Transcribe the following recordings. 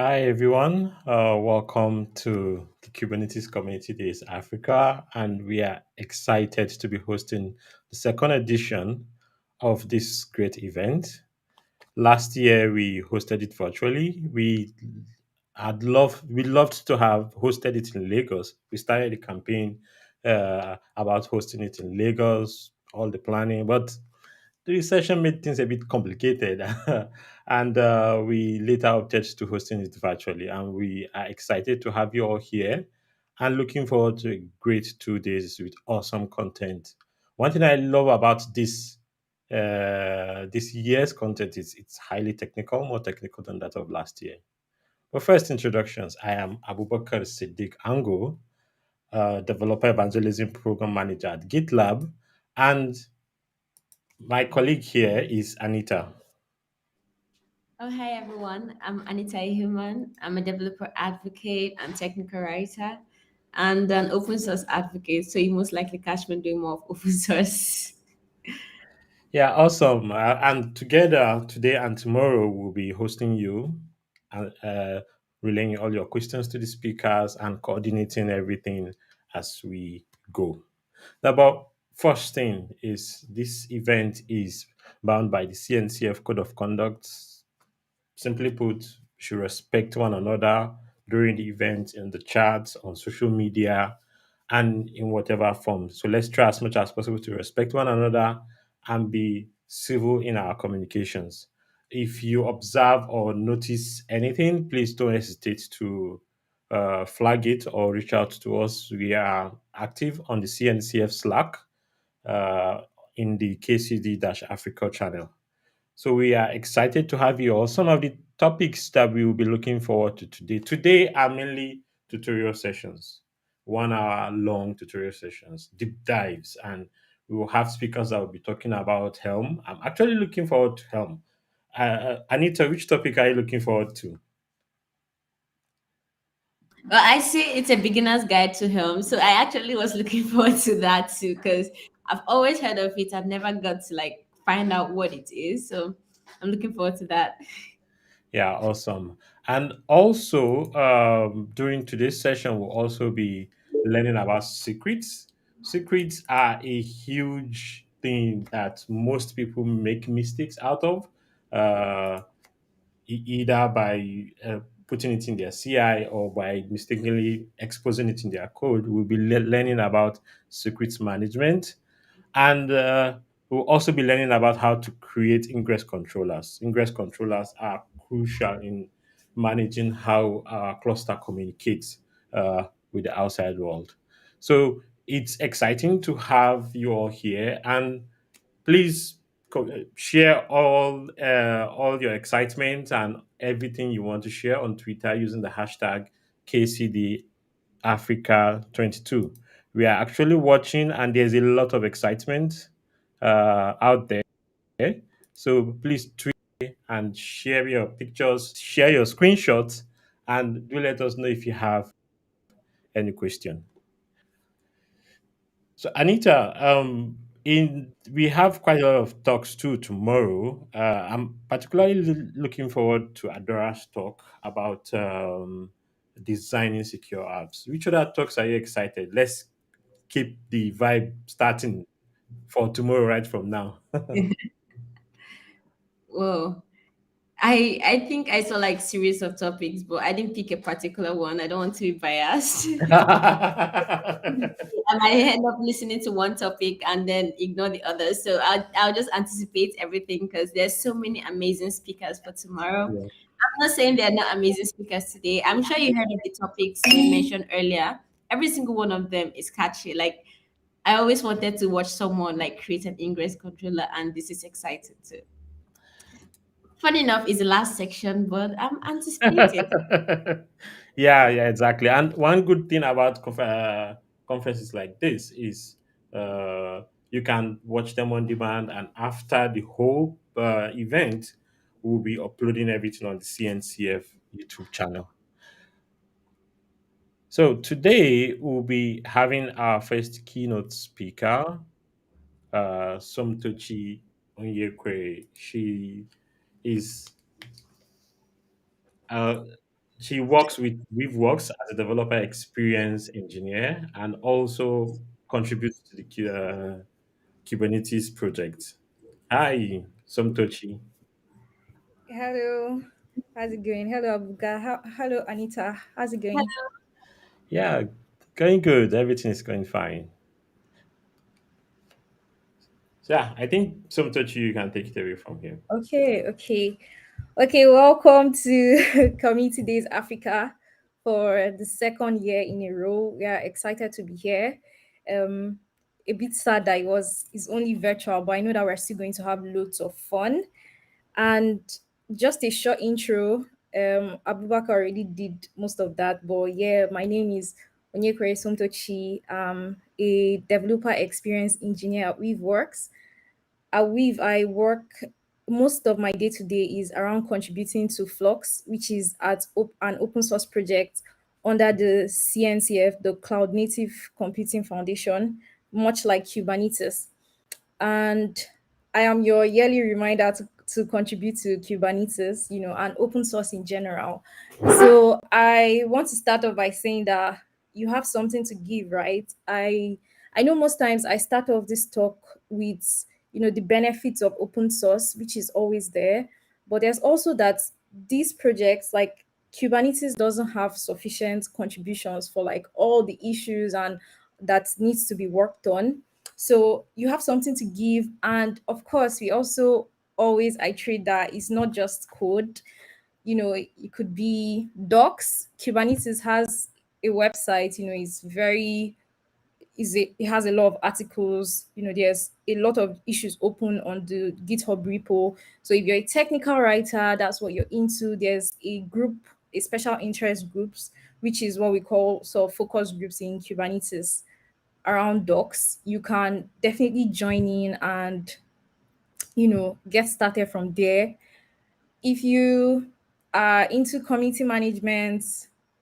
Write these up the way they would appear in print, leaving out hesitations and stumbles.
Hi, everyone. Welcome to the Kubernetes Community Days Africa. And we are excited to be hosting the second edition of this great event. Last year, we hosted it virtually. We loved to have hosted it in Lagos. We started the campaign about hosting it in Lagos, all the planning, but the recession made things a bit complicated, and we later opted to hosting it virtually. And we are excited to have you all here, and looking forward to a great 2 days with awesome content. One thing I love about this year's content is it's highly technical, more technical than that of last year. But first, introductions. I am Abubakar Siddiq Ango, Developer Evangelism Program Manager at GitLab, and my colleague here is Anita. Oh, hi everyone. I'm Anita Human. I'm a developer advocate and technical writer and an open source advocate. So you most likely catch me doing more of open source. Yeah, awesome. And together, today and tomorrow, we'll be hosting you and relaying all your questions to the speakers and coordinating everything as we go. Now, but first thing is this event is bound by the CNCF Code of Conduct. Simply put, we should respect one another during the event in the chats, on social media, and in whatever form. So let's try as much as possible to respect one another and be civil in our communications. If you observe or notice anything, please don't hesitate to flag it or reach out to us. We are active on the CNCF Slack uh, in the KCD-Africa channel. So we are excited to have you all. Some of the topics that we will be looking forward to today. Today are mainly tutorial sessions, 1 hour long tutorial sessions, deep dives, and we will have speakers that will be talking about Helm. I'm actually looking forward to Helm. Anita, which topic are you looking forward to? Well, I see it's a beginner's guide to Helm. So I actually was looking forward to that too because I've always heard of it. I've never got to find out what it is. So I'm looking forward to that. Yeah, awesome. And also, during today's session, we'll also be learning about secrets. Secrets are a huge thing that most people make mistakes out of, uh, either by putting it in their CI or by mistakenly exposing it in their code. We'll be learning about secrets management, and we'll also be learning about how to create ingress controllers. Ingress controllers are crucial in managing how our cluster communicates with the outside world. So it's exciting to have you all here, and please share all your excitement and everything you want to share on Twitter using the hashtag KCD Africa 22. We are actually watching, and there's a lot of excitement out there. So please tweet and share your pictures, share your screenshots, and do let us know if you have any question. So Anita, in we have quite a lot of talks too tomorrow. I'm particularly looking forward to Adora's talk about designing secure apps. Which other talks are you excited? Let's keep the vibe starting for tomorrow right from now. Whoa. I think I saw series of topics, but I didn't pick a particular one. I don't want to be biased. I might end up listening to one topic and then ignore the others. So I'll just anticipate everything because there's so many amazing speakers for tomorrow. Yeah. I'm not saying they're not amazing speakers today. I'm sure you heard of the topics you mentioned earlier. Every single one of them is catchy. I always wanted to watch someone create an ingress controller, and this is exciting too. Funny enough, is the last section, but I'm anticipating. Yeah, exactly. And one good thing about conferences like this is you can watch them on demand, and after the whole event, we'll be uploading everything on the CNCF YouTube channel. So today we'll be having our first keynote speaker, Somtochi Onyekwe. She is She works with WeaveWorks as a developer experience engineer and also contributes to the Kubernetes project. Hi, Somtochi. Hello, how's it going? Hello, Abuga. Hello, Anita. How's it going? Yeah, going good. Everything is going fine. So yeah, I think Somtochi, you can take it away from here. Okay. Welcome to Community Days Africa for the second year in a row. We are excited to be here. Um, a bit sad that it's only virtual, but I know that we're still going to have loads of fun. And just a short intro. Abubakar already did most of that, but yeah, my name is Onyekure Somtochi. A developer experience engineer at WeaveWorks. At Weave, I work most of my day to day is around contributing to Flux, which is an open source project under the CNCF, the Cloud Native Computing Foundation, much like Kubernetes. And I am your yearly reminder to contribute to Kubernetes, and open source in general. So I want to start off by saying that you have something to give, right? I know most times I start off this talk with the benefits of open source, which is always there, but there's also that these projects like Kubernetes doesn't have sufficient contributions for like all the issues and that needs to be worked on. So you have something to give. And of course, we also always iterate that it's not just code. It could be docs. Kubernetes has a website, it's very it has a lot of articles. There's a lot of issues open on the GitHub repo. So if you're a technical writer, that's what you're into. There's a group, a special interest groups, which is what we call sort of focus groups in Kubernetes around docs. You can definitely join in and get started from there. If you are into community management,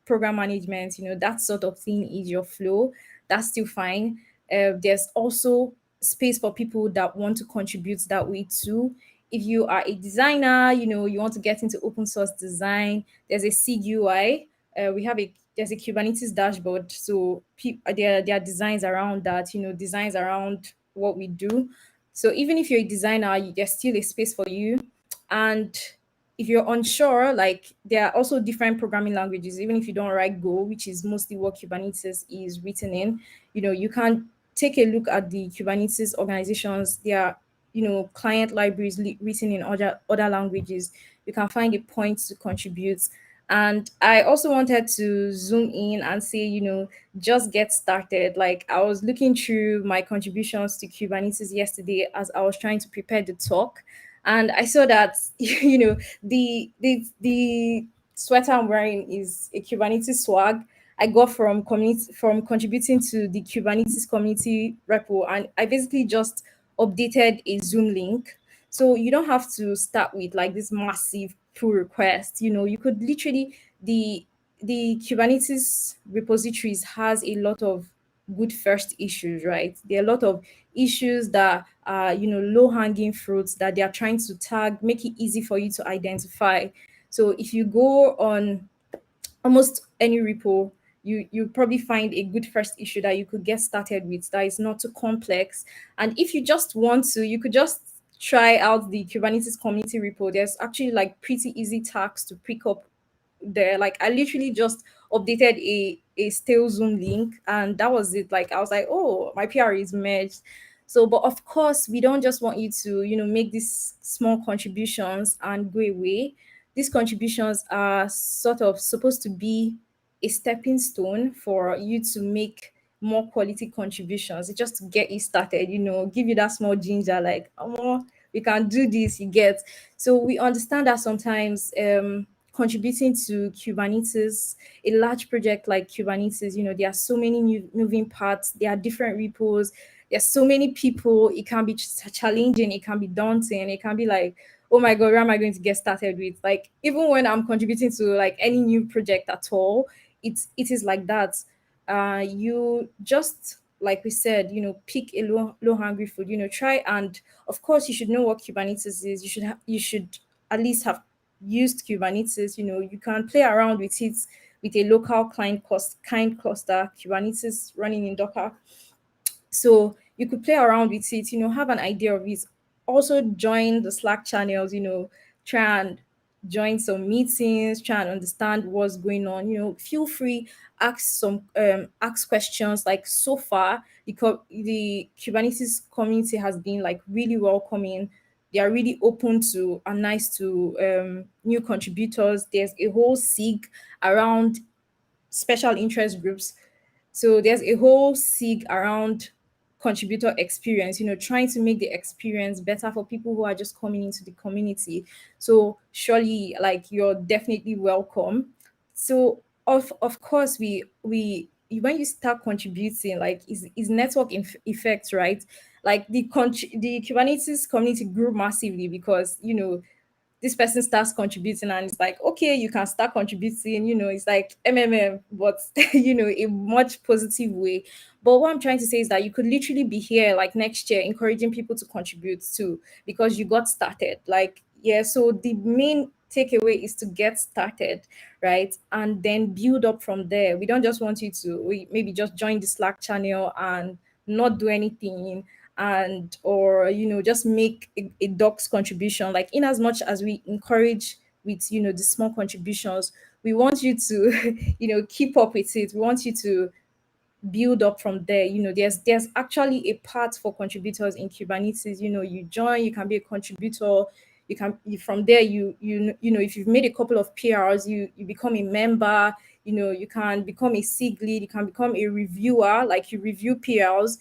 program management, that sort of thing is your flow, that's still fine. There's also space for people that want to contribute that way too. If you are a designer, you want to get into open source design, there's a SIG UI. There's a Kubernetes dashboard, so there are designs around that, designs around what we do. So even if you're a designer, there's still a space for you. And if you're unsure, like there are also different programming languages, even if you don't write Go, which is mostly what Kubernetes is written in, you can take a look at the Kubernetes organizations. There are, client libraries written in other languages. You can find a point to contribute. And I also wanted to zoom in and say, just get started. Like I was looking through my contributions to Kubernetes yesterday as I was trying to prepare the talk, and I saw that the sweater I'm wearing is a Kubernetes swag I got from contributing to the Kubernetes community repo, and I basically just updated a Zoom link. So you don't have to start with like this massive pull request. You could literally the Kubernetes repositories has a lot of good first issues, right? There are a lot of issues that are, low hanging fruits that they are trying to tag, make it easy for you to identify. So if you go on almost any repo, you probably find a good first issue that you could get started with that is not too complex. And if you just want to, you could just try out the Kubernetes community repo. There's actually like pretty easy tasks to pick up there. Like I literally just updated a stale Zoom link, and that was it. Like I was like, oh, my PR is merged. So, but of course, we don't just want you to, make these small contributions and go away. These contributions are sort of supposed to be a stepping stone for you to make more quality contributions. It's just to get you started, give you that small ginger, like, oh, we can do this, you get. So we understand that sometimes contributing to Kubernetes, a large project like Kubernetes, there are so many new moving parts, there are different repos, there's so many people, it can be challenging, it can be daunting, it can be like, oh my god, where am I going to get started with? Like even when I'm contributing to like any new project at all, it is like that. You just, like we said, pick a low hungry food, try. And of course you should know what Kubernetes is. You should at least have used Kubernetes, you can play around with it with a local kind cluster, Kubernetes running in Docker. So you could play around with it, have an idea of it. Also join the Slack channels, try and join some meetings, try and understand what's going on. Feel free, ask questions. Like so far, the Kubernetes community has been like really welcoming. They are really open to and nice to new contributors. There's a whole SIG around special interest groups. So there's a whole SIG around contributor experience, trying to make the experience better for people who are just coming into the community. So surely, like, you're definitely welcome. So of course, we when you start contributing, like, is network effects, right? Like the Kubernetes community grew massively because this person starts contributing and it's like, okay, you can start contributing, it's like MMM, but a much positive way. But what I'm trying to say is that you could literally be here like next year encouraging people to contribute too, because you got started. Like, yeah, so the main takeaway is to get started, right? And then build up from there. We don't just want you to maybe just join the Slack channel and not do anything, and or just make a docs contribution. Like, in as much as we encourage with the small contributions, we want you to keep up with it. We want you to build up from there. There's actually a part for contributors in Kubernetes. You join, you can be a contributor. From there, if you've made a couple of PRs, you become a member. You can become a SIG lead, you can become a reviewer, like you review PRs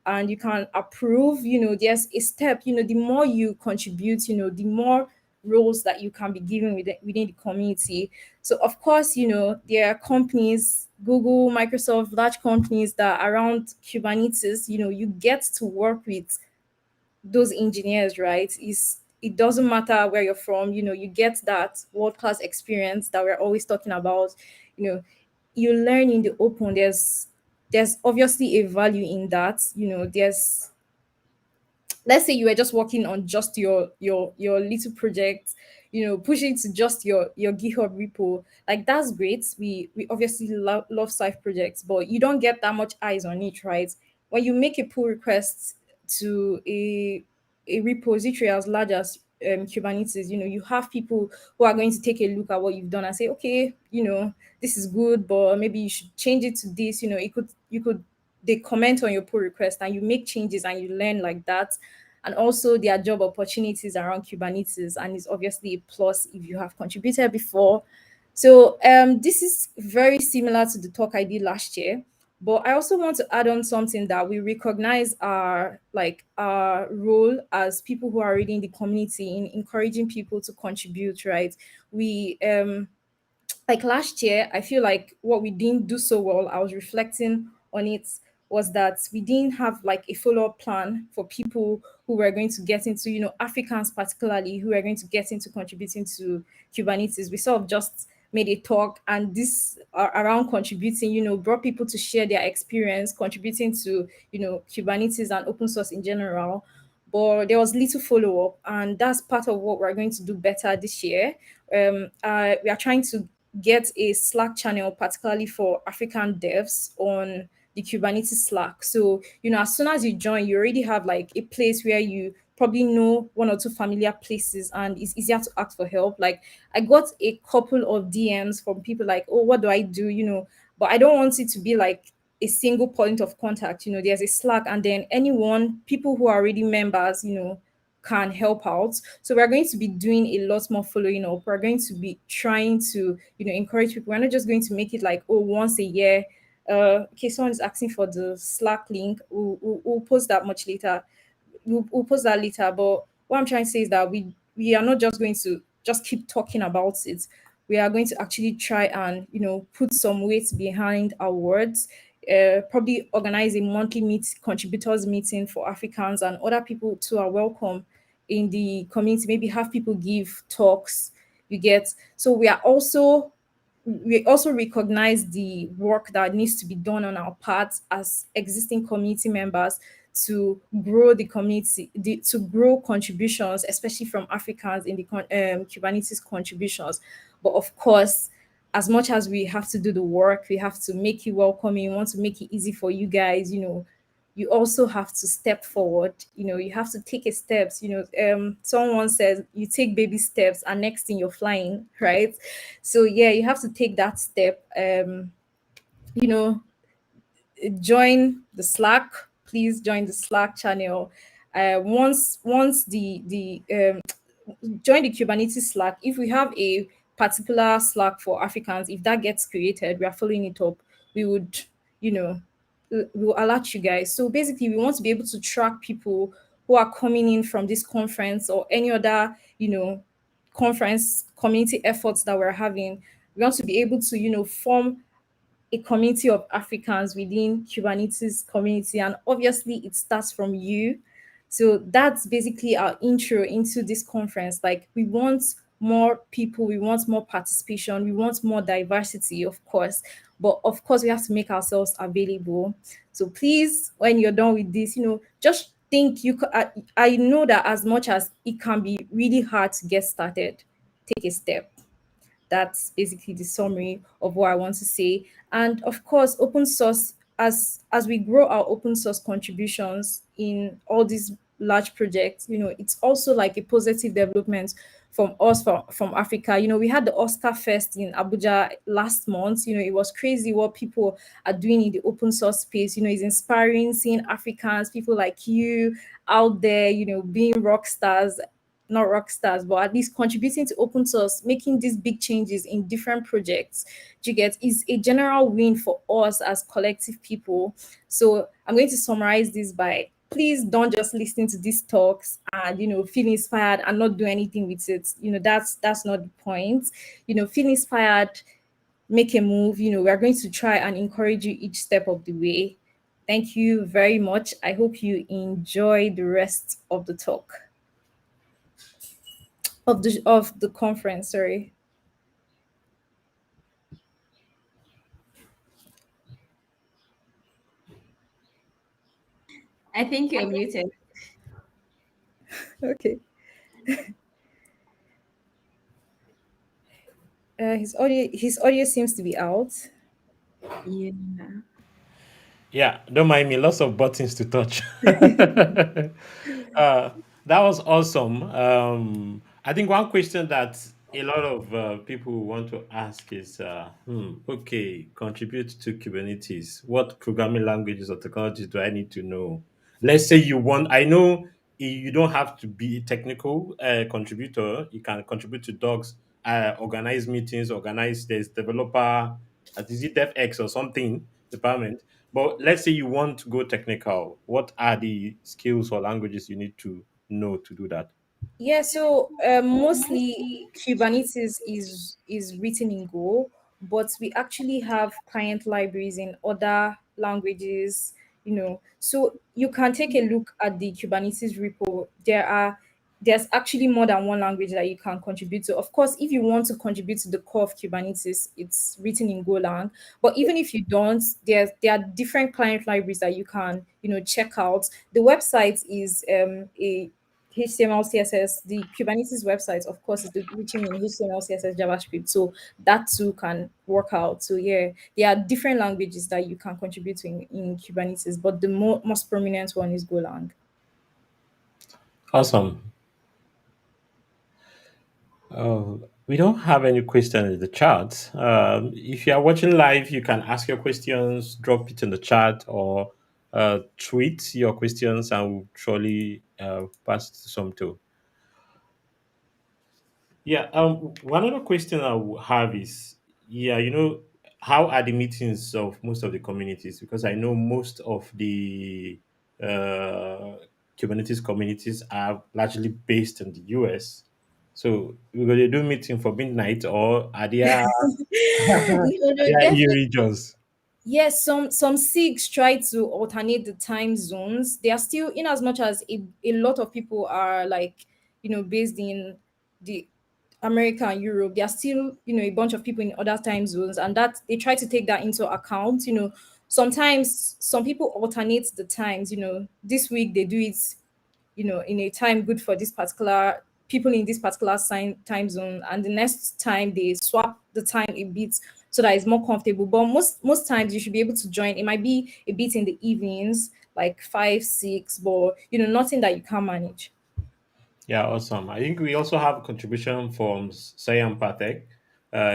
and you can approve. There's a step. The more you contribute, the more roles that you can be given within the community. So of course, there are companies, Google, Microsoft, large companies that are around Kubernetes. You get to work with those engineers, right? It doesn't matter where you're from. You get that world class experience that we're always talking about. You know, you learn in the open. There's obviously a value in that. There's, let's say you were just working on just your little project, push it to just your GitHub repo. Like, that's great. We obviously love side projects, but you don't get that much eyes on it, right? When you make a pull request to a repository as large as Kubernetes, you have people who are going to take a look at what you've done and say, okay, this is good, but maybe you should change it to this. You could they comment on your pull request and you make changes and you learn like that. And also, there are job opportunities around Kubernetes, and it's obviously a plus if you have contributed before. So this is very similar to the talk I did last year, but I also want to add on something that we recognize our role as people who are already in the community in encouraging people to contribute, right? We like last year, I feel like what we didn't do so well, I was reflecting on it, was that we didn't have like a follow-up plan for people who were going to get into, Africans particularly, who were going to get into contributing to Kubernetes. We sort of just made a talk, and this around contributing, brought people to share their experience contributing to, Kubernetes and open source in general. But there was little follow up, and that's part of what we're going to do better this year. We are trying to get a Slack channel, particularly for African devs, on the Kubernetes Slack. So, as soon as you join, you already have like a place where you probably know one or two familiar places and it's easier to ask for help. Like, I got a couple of DMs from people like, oh, what do I do? But I don't want it to be like a single point of contact. There's a Slack, and then people who are already members, can help out. So we're going to be doing a lot more following up. We're going to be trying to, encourage people. We're not just going to make it like, oh, once a year. Okay, someone is asking for the Slack link. We'll post that much later. We'll post that later. But what I'm trying to say is that we are not just going to just keep talking about it. We are going to actually try and put some weight behind our words. Probably organize a monthly contributors meeting for Africans, and other people too are welcome in the community. Maybe have people give talks. You get. So we also recognize the work that needs to be done on our part as existing community members to grow the community, to grow contributions, especially from Africans in the Kubernetes contributions. But of course, as much as we have to do the work, we have to make it welcoming, we want to make it easy for you guys, you also have to step forward. You have to take a steps. Someone says you take baby steps and next thing you're flying, right? So yeah, you have to take that step. You know, join the Slack. Please join the Slack channel. Once the join the Kubernetes Slack. If we have a particular Slack for Africans, if that gets created, we are following it up. We would, you know, we will alert you guys. So basically, we want to be able to track people who are coming in from this conference or any other, conference community efforts that we're having. We want to be able to, form a community of Africans within Kubernetes community. And obviously, it starts from you. So that's basically our intro into this conference. Like, we want more people, we want more participation, we want more diversity, of course. But of course, we have to make ourselves available. So please, when you're done with this, just think I know that as much as it can be really hard to get started, take a step. That's basically the summary of what I want to say. And of course, open source, as we grow our open source contributions in all these large projects, it's also like a positive development from us, from Africa. We had the Oscar Fest in Abuja last month. It was crazy what people are doing in the open source space. It's inspiring seeing Africans, people like you out there, being rock stars, not rock stars, but at least contributing to open source, making these big changes in different projects. Do you get? Is a general win for us as collective people. So I'm going to summarize this by, please don't just listen to these talks and feel inspired and not do anything with it. That's not the point. Feel inspired, make a move. We are going to try and encourage you each step of the way. Thank you very much. I hope you enjoy the rest of the talk, of the conference. Sorry. I think you're muted. Okay. His audio seems to be out. Yeah. Yeah, don't mind me. Lots of buttons to touch. That was awesome. I think one question that a lot of people want to ask is, okay, contribute to Kubernetes. What programming languages or technologies do I need to know? Let's say you want. I know you don't have to be a technical contributor. You can contribute to docs, organize meetings, organize. There's developer, is it DevX or something department. But let's say you want to go technical. What are the skills or languages you need to know to do that? Yeah, so mostly Kubernetes is written in Go, but we actually have client libraries in other languages. So you can take a look at the Kubernetes repo. There's actually more than one language that you can contribute to. Of course, if you want to contribute to the core of Kubernetes, it's written in Golang. But even if you don't, there are different client libraries that you can check out. The website is a HTML, CSS. The Kubernetes website, of course, is written in HTML, CSS, JavaScript. So that too can work out. So yeah, there are different languages that you can contribute to in Kubernetes, but the most prominent one is Golang. Awesome. We don't have any questions in the chat. If you are watching live, you can ask your questions, drop it in the chat, or tweet your questions, and we'll surely pass it to some too. Yeah. One other question I will have is, yeah, how are the meetings of most of the communities? Because I know most of the uh, Kubernetes communities are largely based in the US. So we're going to do meeting for midnight, or are there are No, no, there any definitely. regions? Yes, some SIGs try to alternate the time zones. They are still, in as much as a lot of people are like, based in the America and Europe, there are still, a bunch of people in other time zones, and that they try to take that into account. sometimes some people alternate the times. This week they do it, in a time good for this particular people in this particular time zone, and the next time they swap the time a bit so that it's more comfortable. But most times you should be able to join. It might be a bit in the evenings, like 5 6, but nothing that you can't manage. Yeah, awesome. I think we also have a contribution from Sayam Patek.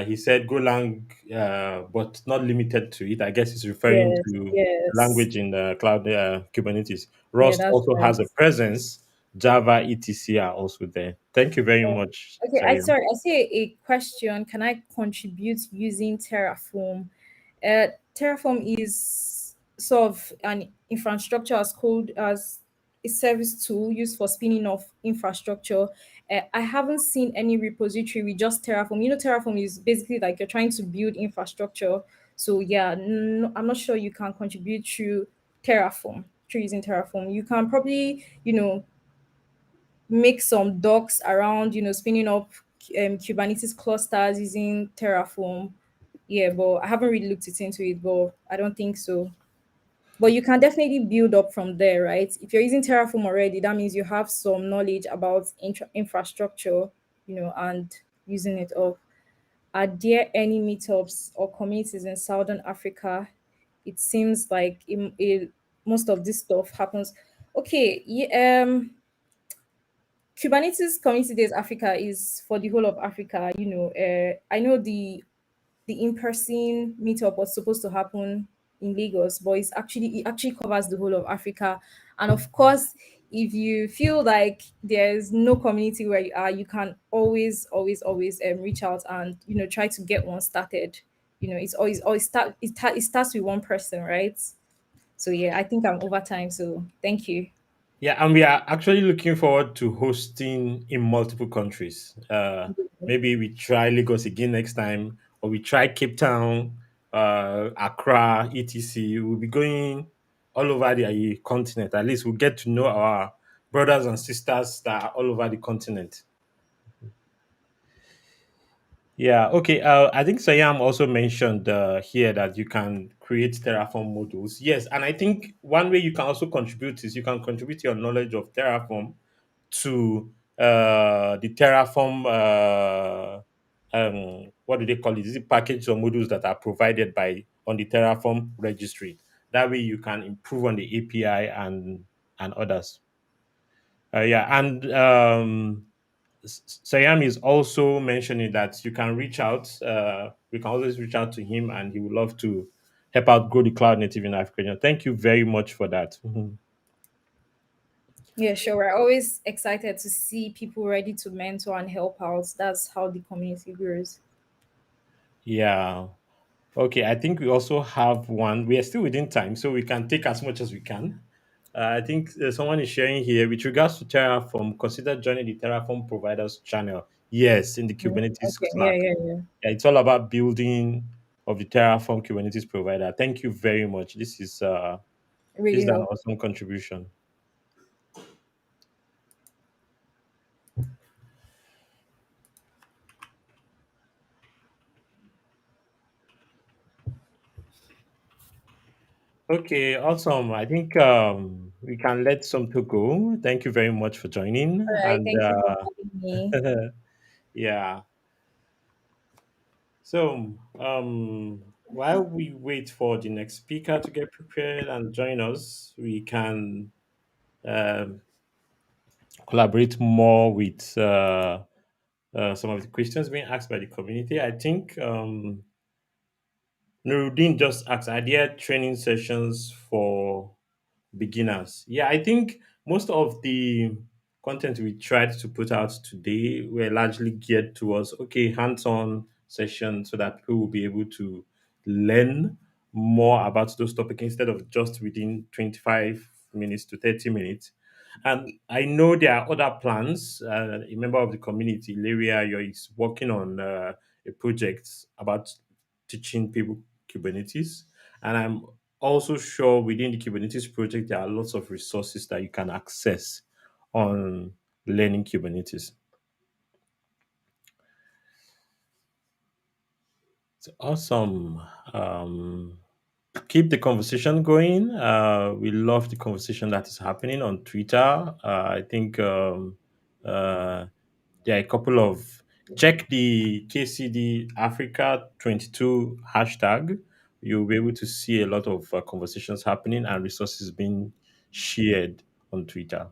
He said Golang, but not limited to it. I guess he's referring Yes, to the yes. language in the cloud Kubernetes. Yeah, Rust that's also right. has a presence. Java, etc. are also there. Thank you very much, Okay, Sayam. I see a question. Can I contribute using Terraform? Terraform is sort of an infrastructure as code as a service tool used for spinning off infrastructure. I haven't seen any repository with just Terraform. Terraform is basically like you're trying to build infrastructure. So yeah, no, I'm not sure you can contribute through Terraform through using Terraform. You can probably make some docs around spinning up Kubernetes clusters using Terraform. Yeah, but I haven't really looked it into it, but I don't think so. But you can definitely build up from there, right? If you're using Terraform already, that means you have some knowledge about infrastructure, and using it up. Are there any meetups or communities in Southern Africa? It seems like most of this stuff happens. Okay, yeah, Kubernetes Community Days Africa is for the whole of Africa. I know the in-person meetup was supposed to happen in Lagos, but it actually covers the whole of Africa. And of course, if you feel like there's no community where you are, you can always reach out and try to get one started. It's always it starts with one person, right? So yeah, I think I'm over time. So thank you. Yeah, and we are actually looking forward to hosting in multiple countries. Maybe we try Lagos again next time, or we try Cape Town, Accra, etc. We'll be going all over the continent. At least we'll get to know our brothers and sisters that are all over the continent. Yeah, okay. I think Sayam also mentioned here that you can create Terraform modules. Yes, and I think one way you can also contribute is you can contribute your knowledge of Terraform to the Terraform. What do they call it? Is it package or modules that are provided by on the Terraform registry? That way you can improve on the API and others. Yeah, and Sayam is also mentioning that you can reach out. We can always reach out to him, and he would love to help out grow the cloud native in Africa. Thank you very much for that. Mhm. Yeah, sure. We're always excited to see people ready to mentor and help out. That's how the community grows. Yeah. Okay. I think we also have one. We are still within time, so we can take as much as we can. I think someone is sharing here with regards to Terraform. Consider joining the Terraform providers channel. Yes, in the Kubernetes Okay. Yeah, Slack. yeah, yeah. Yeah, it's all about building of the Terraform Kubernetes provider. Thank you very much. This Really is an help. awesome contribution. Okay, awesome. I think we can let some to go. Thank you very much for joining. All right. And Thank you for having me. yeah, so while we wait for the next speaker to get prepared and join us, we can um, collaborate more with some of the questions being asked by the community. I think Nuruddin just asked, are there training sessions for beginners? Yeah, I think most of the content we tried to put out today were largely geared towards hands-on sessions so that people will be able to learn more about those topics instead of just within 25 minutes to 30 minutes. And I know there are other plans. A member of the community, Laria, is working on a project about teaching people Kubernetes. And I'm also sure within the Kubernetes project, there are lots of resources that you can access on learning Kubernetes. It's awesome. Um, keep the conversation going. We love the conversation that is happening on Twitter. I think there are a couple of check the KCD Africa 22 hashtag. You'll be able to see a lot of conversations happening and resources being shared on Twitter.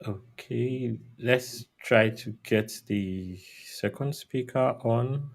Okay, let's try to get the second speaker on.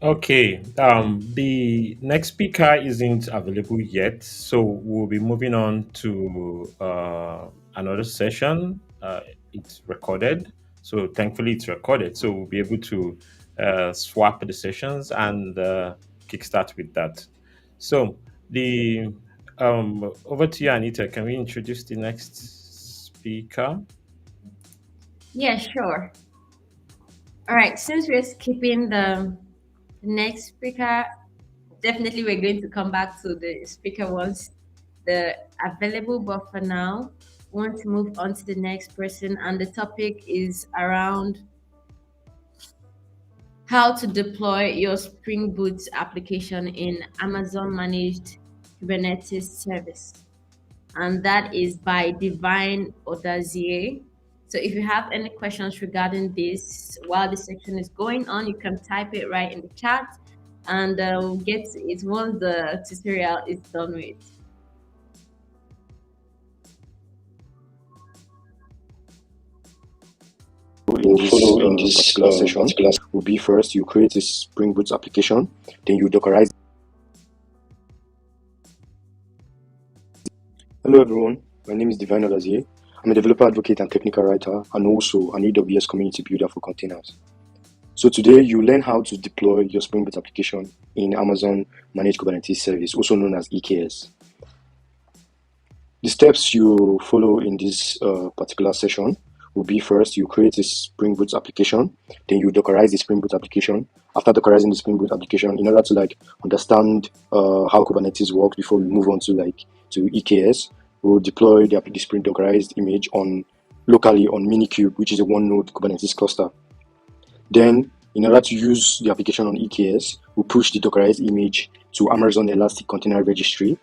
Okay, the next speaker isn't available yet, so we'll be moving on to another session. It's recorded, so thankfully it's recorded, so we'll be able to swap the sessions and kickstart with that. So the over to you, Anita. Can we introduce the next speaker? Yeah, sure. All right. Since we're skipping the next speaker, definitely we're going to come back to the speaker once the available. But for now, we want to move on to the next person, and the topic is around how to deploy your Spring Boot application in Amazon managed Kubernetes service. And that is by Divine Odazie. So if you have any questions regarding this while the section is going on, you can type it right in the chat, and we'll get to it once the tutorial is done with. In this session will be first you create a Spring Boot application, then you Dockerize. Hello everyone, my name is Divine Olazie. I'm a developer advocate and technical writer, and also an AWS community builder for containers. So today you learn how to deploy your Spring Boot application in Amazon Managed Kubernetes Service, also known as EKS. The steps you follow in this particular session will be first you create a Spring Boot application, then you Dockerize the Spring Boot application. After Dockerizing the Spring Boot application, in order to understand how Kubernetes works before we move on to EKS, we'll deploy the Spring Dockerized image locally on Minikube, which is a one-node Kubernetes cluster. Then, in order to use the application on EKS, we'll push the Dockerized image to Amazon Elastic Container Registry.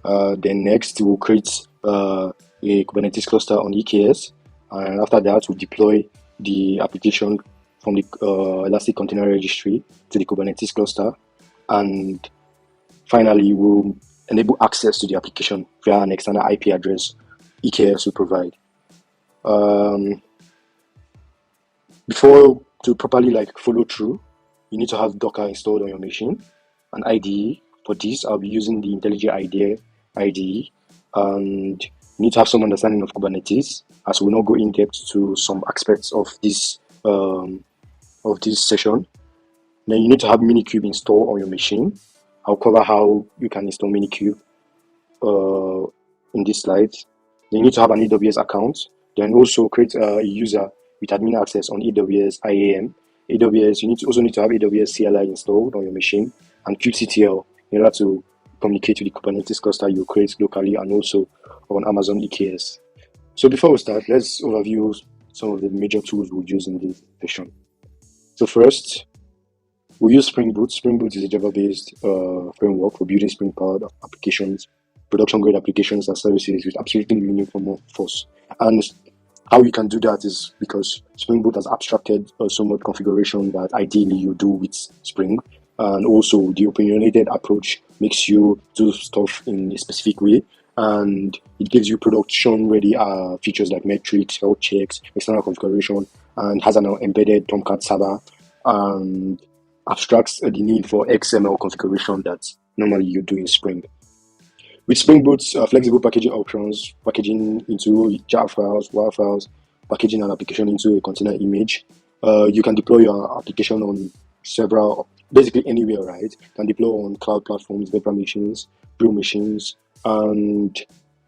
Then next, we'll create a Kubernetes cluster on EKS. And after that, we'll deploy the application from the Elastic Container Registry to the Kubernetes cluster. And finally, we'll enable access to the application via an external IP address EKS will provide. Before to properly follow through, you need to have Docker installed on your machine. An IDE. For this, I'll be using the IntelliJ IDE, and you need to have some understanding of Kubernetes, as we'll not go in depth to some aspects of this of this session. Then you need to have Minikube installed on your machine. I'll cover how you can install Minikube in this slide. Then you need to have an AWS account. Then also create a user with admin access on AWS IAM. AWS, you also need to have AWS CLI installed on your machine and kubectl in order to communicate with the Kubernetes cluster you create locally and also on Amazon EKS. So before we start, let's overview some of the major tools we'll use in this session. So first, we use Spring Boot. Spring Boot is a Java-based framework for building Spring-powered applications, production-grade applications and services with absolutely minimal force. And how you can do that is because Spring Boot has abstracted so much configuration that ideally you do with Spring. And also the opinionated approach makes you do stuff in a specific way. And it gives you production-ready features like metrics, health checks, external configuration, and has an embedded Tomcat server and abstracts the need for XML configuration that normally you do in Spring. With Spring Boot's flexible packaging options, packaging into jar files, WAR files, packaging an application into a container image, you can deploy your application on basically anywhere, right? You can deploy on cloud platforms, virtual machines, real machines, and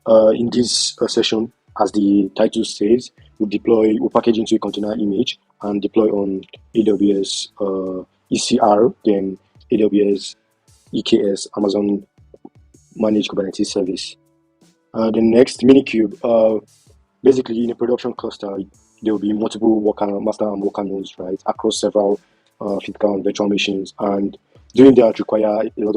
in this session, as the title says, we'll package into a container image and deploy on AWS ECR, then AWS EKS, Amazon Managed Kubernetes Service. The next, Minikube. Basically, in a production cluster, there will be multiple master and worker nodes, right, across several physical and virtual machines, and doing that require a lot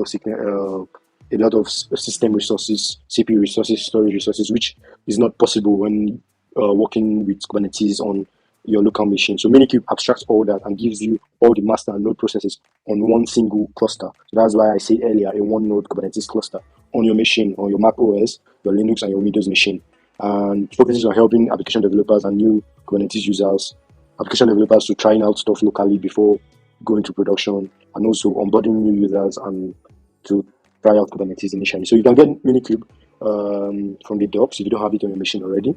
of system resources, CPU resources, storage resources, which is not possible when working with Kubernetes on your local machine. So Minikube abstracts all that and gives you all the master and node processes on one single cluster. So that's why I said earlier, a one node Kubernetes cluster on your machine, on your Mac OS, your Linux, and your Windows machine. And focuses on helping application developers and new Kubernetes users, application developers to trying out stuff locally before going to production, and also onboarding new users and to try out Kubernetes initially. So you can get Minikube from the docs if you don't have it on your machine already.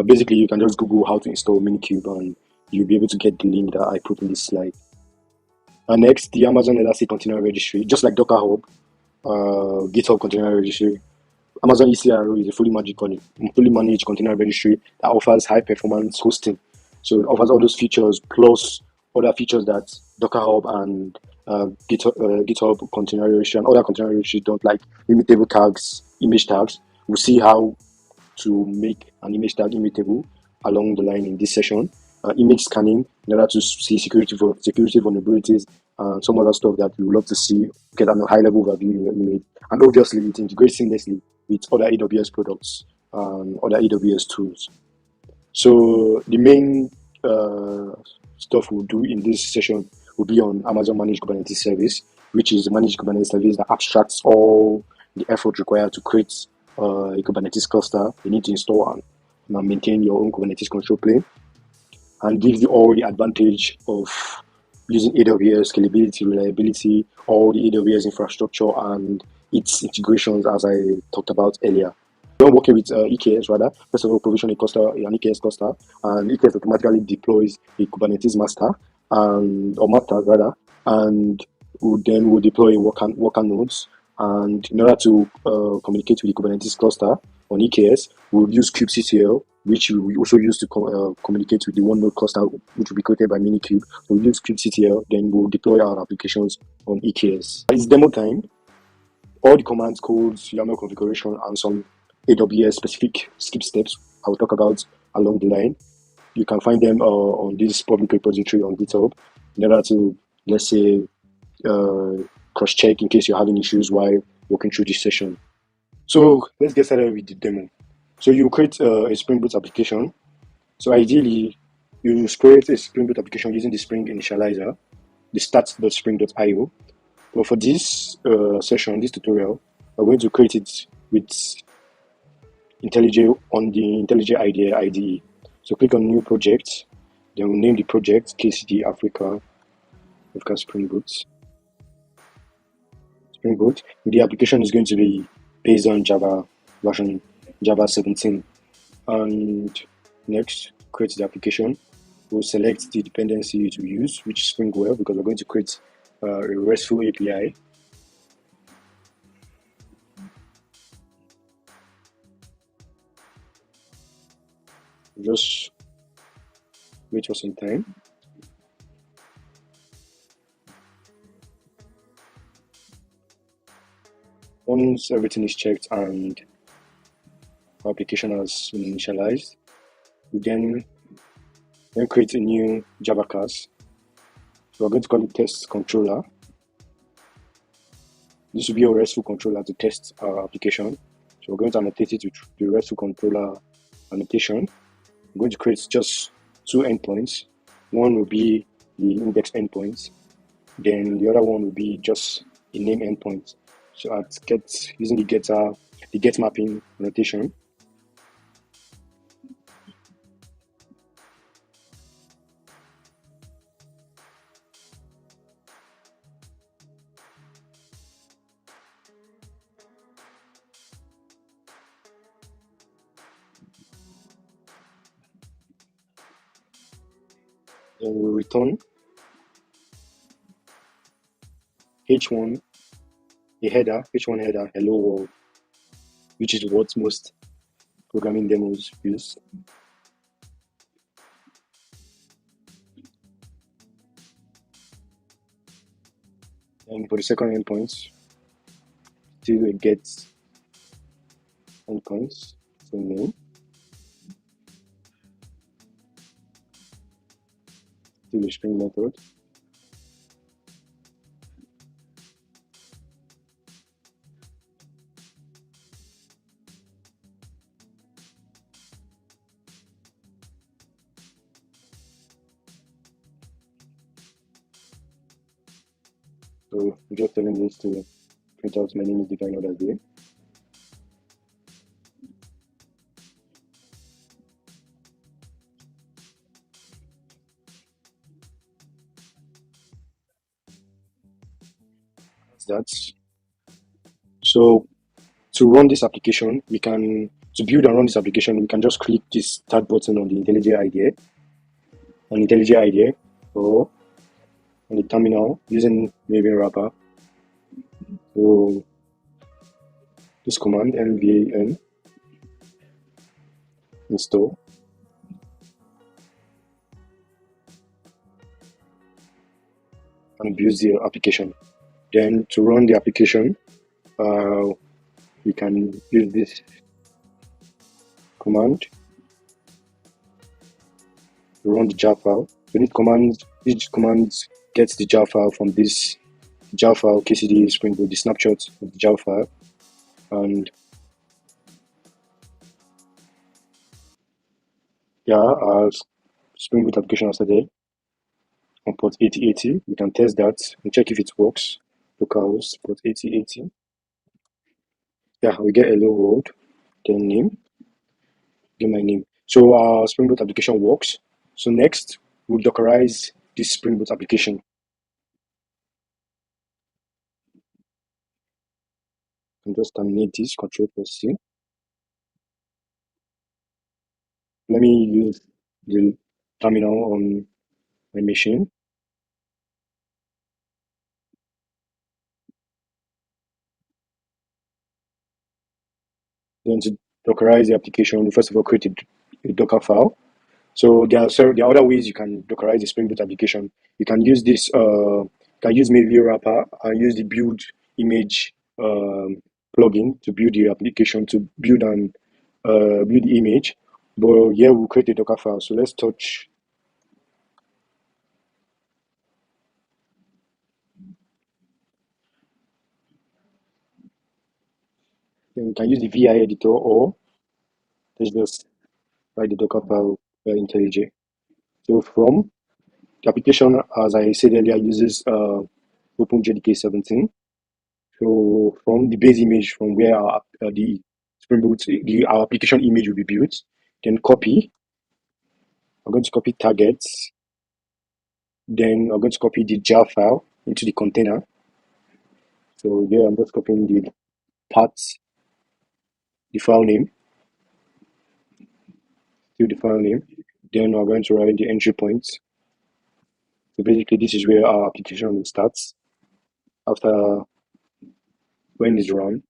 Basically, you can just Google how to install Minikube and you'll be able to get the link that I put in this slide. And next, the Amazon Elastic Container Registry, just like Docker Hub, GitHub Container Registry. Amazon ECR is a fully managed container registry that offers high-performance hosting. So it offers all those features plus other features that Docker Hub and GitHub Container Registry and other container registries don't, like immutable tags, image tags. We'll see how to make an image tag immutable along the line in this session. Image scanning in order to see security vulnerabilities and some other stuff that we would love to see, get a high-level overview in your image. And obviously, it integrates seamlessly with other AWS products and other AWS tools. So the main stuff we'll do in this session will be on Amazon Managed Kubernetes Service, which is a managed Kubernetes service that abstracts all the effort required to create a Kubernetes cluster. You need to install and maintain your own Kubernetes control plane, and gives you all the advantage of using AWS, scalability, reliability, all the AWS infrastructure and its integrations, as I talked about earlier. When working with EKS, first of all, provision an EKS cluster, and EKS automatically deploys a Kubernetes master and we'll deploy worker nodes. And in order to communicate with the Kubernetes cluster on EKS, we'll use kubectl, which we also use to communicate with the one node cluster, which will be created by Minikube. So we'll use kubectl, then we'll deploy our applications on EKS. It's demo time. All the commands, codes, YAML configuration, and some AWS specific skip steps I will talk about along the line. You can find them on this public repository on GitHub in order to, let's say, cross-check in case you're having issues while working through this session. So let's get started with the demo. So you create a Spring Boot application. So ideally, you create a Spring Boot application using the Spring initializer, the start.spring.io. But for this session, this tutorial, we're going to create it with IntelliJ on the IntelliJ IDE. So click on New Project. Then we'll name the project KCD Africa Spring Boot. The application is going to be based on Java version Java 17. And next, create the application. we'll select the dependency to use, which is Spring Web, because we're going to create a RESTful API. Just wait for some time. Once everything is checked and our application has been initialized, we then create a new Java class. So we're going to call it test controller. This will be a RESTful controller to test our application. So we're going to annotate it with the RESTful controller annotation. I'm going to create just two endpoints. One will be the index endpoint, then the other one will be just a name endpoint. So at get, using the get mapping annotation, then we'll return h1 h1 header hello world, which is what most programming demos use. And for the second endpoint, still a get endpoints, so name, still a string method. So I'm just telling this to print out my name is defined other day. That's so to run this application, to build and run this application, we can just click this start button on the IntelliJ IDE, or on the terminal using Maven wrapper. So this command nvan install, and it builds the application. Then to run the application, we can use this command to run the jar file. So these commands gets the jar file from this jar file KCD Spring Boot, the snapshot of the jar file, and yeah, our Spring Boot application is started on port 8080. We can test that and check if it works. Localhost port 8080. Yeah, we get hello world, then name, get my name. So our Spring Boot application works. So next, we'll Dockerize this Spring Boot application. And just terminate this, Control+C. Let me use the terminal on my machine. Then to Dockerize the application, first of all, create a Docker file. So there are other ways you can Dockerize the Spring Boot application. You can use this, Maven wrapper and use the build image plugin to build the application, to build the image. But here we'll create a Docker file. So let's touch. Then we can use the VI editor, or let's just write the Docker file IntelliJ. So from the application, as I said earlier, uses OpenJDK 17. So from the base image, from where the Spring Boot, our application image will be built, then copy. I'm going to copy targets. Then I'm going to copy the jar file into the container. So here I'm just copying the path, the file name, to the file name. Then we're going to write the entry point. So basically, this is where our application starts. After when it's run,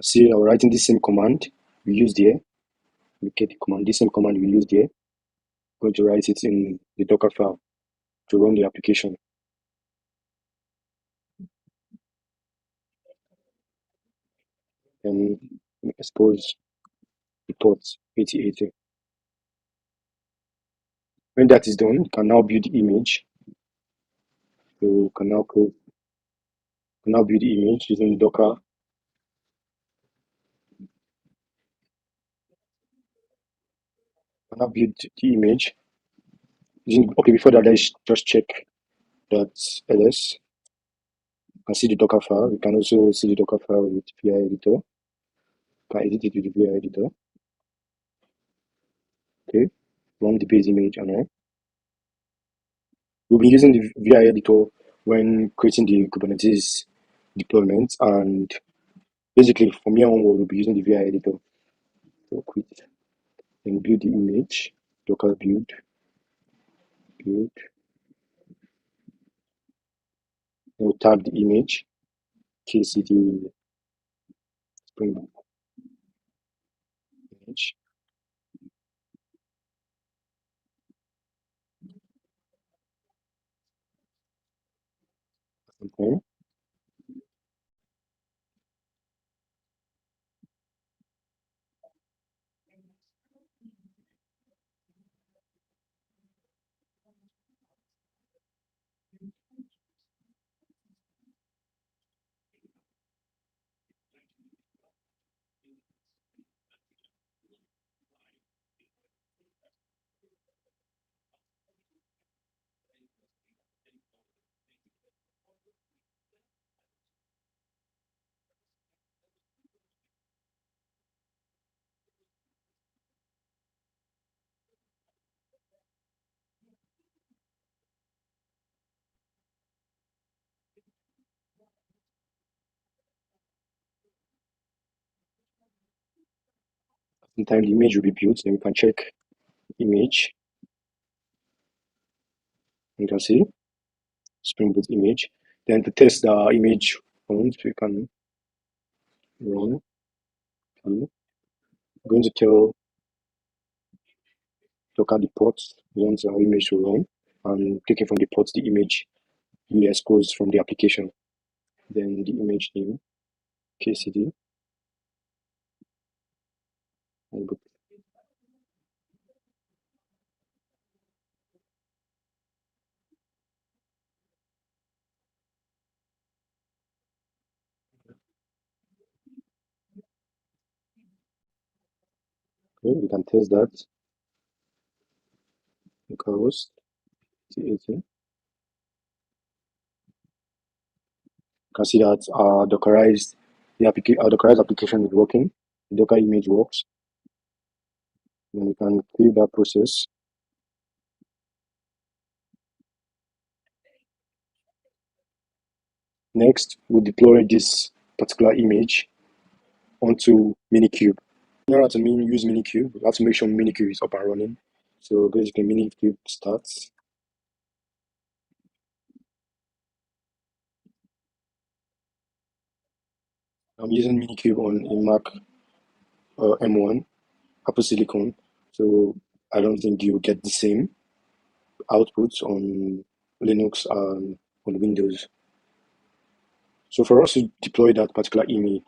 see, I'm writing the same command we used here. Look at the command, the same command we used here. Going to write it in the Docker file to run the application. And expose the port 8080. When that is done, you can now build the image. So you can now build the image using Docker. Can now build the image using, okay, before that, let's just check that ls. You can see the Docker file. You can also see the Docker file with VI editor. You can edit it with the VI editor. Okay, run the base image and all. We'll be using the VI editor when creating the Kubernetes deployment, and basically from here onward, we'll be using the VI editor. So quit and build the image, Docker build, then we'll tag the image, KCD Spring Boot image. Okay. Sometimes the image will be built, then we can check image. You can see Spring Boot image. Then to test the image runs, we can run. I'm going to tell Docker the ports we want our image to run, and taking from the ports the image we expose from the application. Then the image name, KCD. And okay, we can test that. Localhost 8080. You can see that our Dockerized application is working. The Docker image works. Then we can clear that process. Next, we'll deploy this particular image onto Minikube. In order to use Minikube, we have to make sure Minikube is up and running. So basically, Minikube starts. I'm using Minikube on a Mac M1, Apple Silicon. So I don't think you get the same outputs on Linux and on Windows. So for us to deploy that particular image,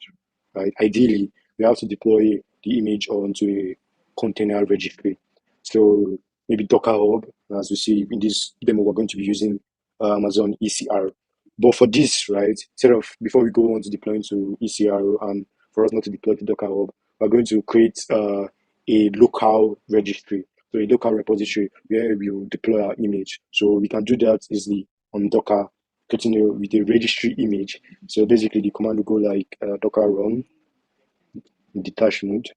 right, ideally, we have to deploy the image onto a container registry. So maybe Docker Hub, as we see in this demo, we're going to be using Amazon ECR. But for this, right, instead of before we go on to deploying to ECR and for us not to deploy to Docker Hub, we're going to create a local registry, so a local repository where we will deploy our image. So we can do that easily on Docker, continue with the registry image. So basically, the command will go like docker run detach mode.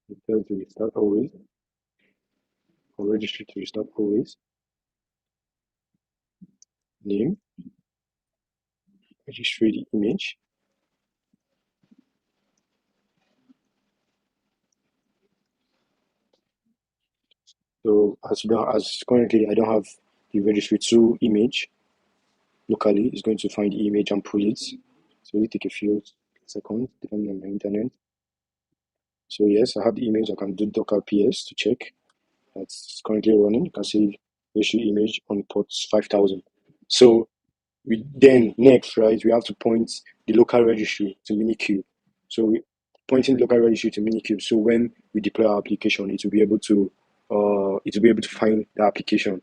It tells you start always. for registry to restart always. Name, registry image. So as currently I don't have the registry 2 image locally, it's going to find the image and pull it. So it will take a few seconds depending on my internet. So yes, I have the image. I can do docker ps to check that's currently running. You can see registry image on port 5000. So we then next, right, we have to point the local registry to Minikube. So we pointing the local registry to Minikube. So when we deploy our application, it will be able to find the application.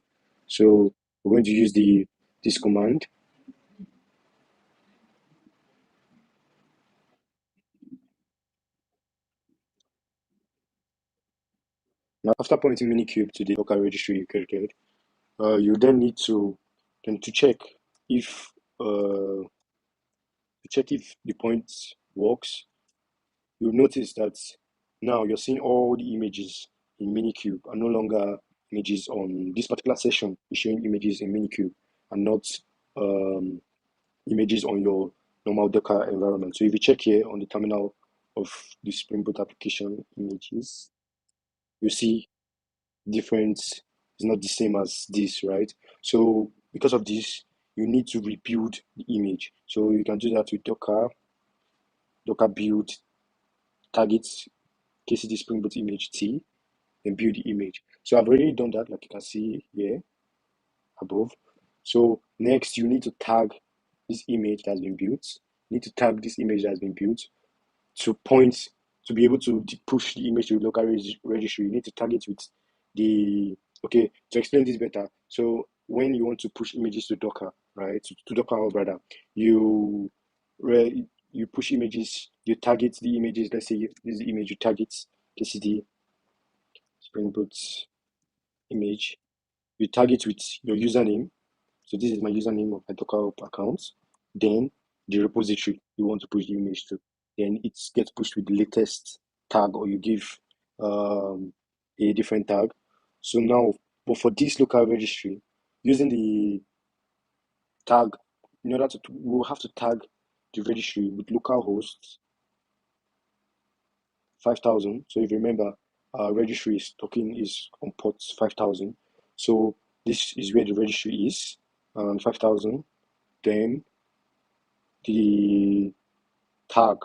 So we're going to use this command. Now after pointing Minikube to the local registry you created, you then need to check if the point works. You'll notice that now you're seeing all the images in Minikube are no longer images on this particular session. You're showing images in Minikube and not images on your normal Docker environment. So if you check here on the terminal of the Spring Boot application images, you see different, it's not the same as this, right? So because of this, you need to rebuild the image. So you can do that with Docker build targets KCD Spring Boot image T and build the image. So I've already done that, like you can see here above. So next you need to tag this image that has been built. You need to tag this image that has been built to point to be able to push the image to the local registry. You need to tag it with the to explain this better. So when you want to push images to Docker, right, to Docker Hub rather, you push images, you target the images. Let's say this is the image, you target KCD Spring Boot image. You target with your username. So this is my username of my Docker account. Then the repository you want to push the image to. Then it gets pushed with the latest tag, or you give a different tag. So now, but for this local registry, using the tag, in order to, we'll have to tag the registry with localhost 5000. So if you remember, registry is on port 5000. So this is where the registry is, 5000. Then the tag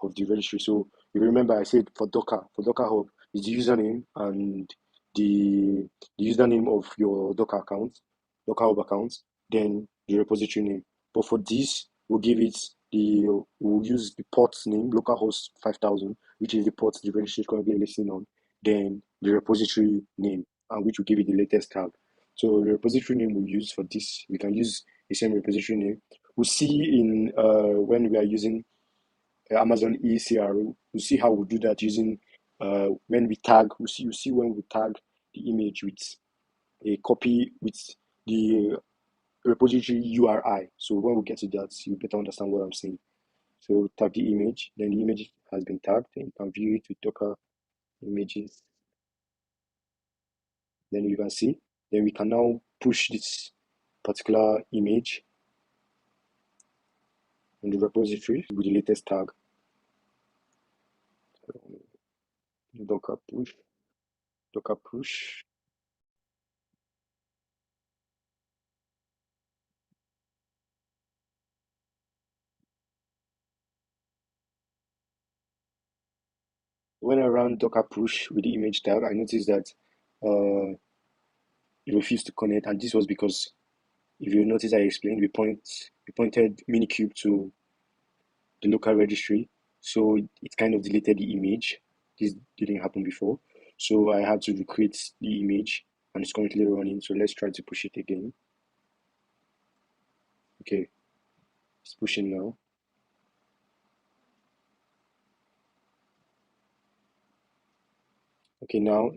of the registry. So if you remember, I said for Docker Hub is the username and the username of your Docker account, Docker Hub account, then the repository name. But for this, we'll use the port name, localhost 5000, which is the port the registry is currently listing on, then the repository name, and which will give it the latest tag. So the repository name we'll use for this, we can use the same repository name. We'll see in when we are using Amazon ECR, we'll see how we do that using when we tag. You see when we tag the image with a copy with the repository URI. So when we get to that, you better understand what I'm saying. So tag the image, then the image has been tagged, then you can view it with Docker images. Then you can see, then we can now push this particular image in the repository with the latest tag. Docker push. When I ran Docker push with the image tag, I noticed that it refused to connect, and this was because, if you notice, I explained we pointed Minikube to the local registry, so it kind of deleted the image. This didn't happen before, so I had to recreate the image, and it's currently running. So let's try to push it again. Okay, it's pushing now. Okay, now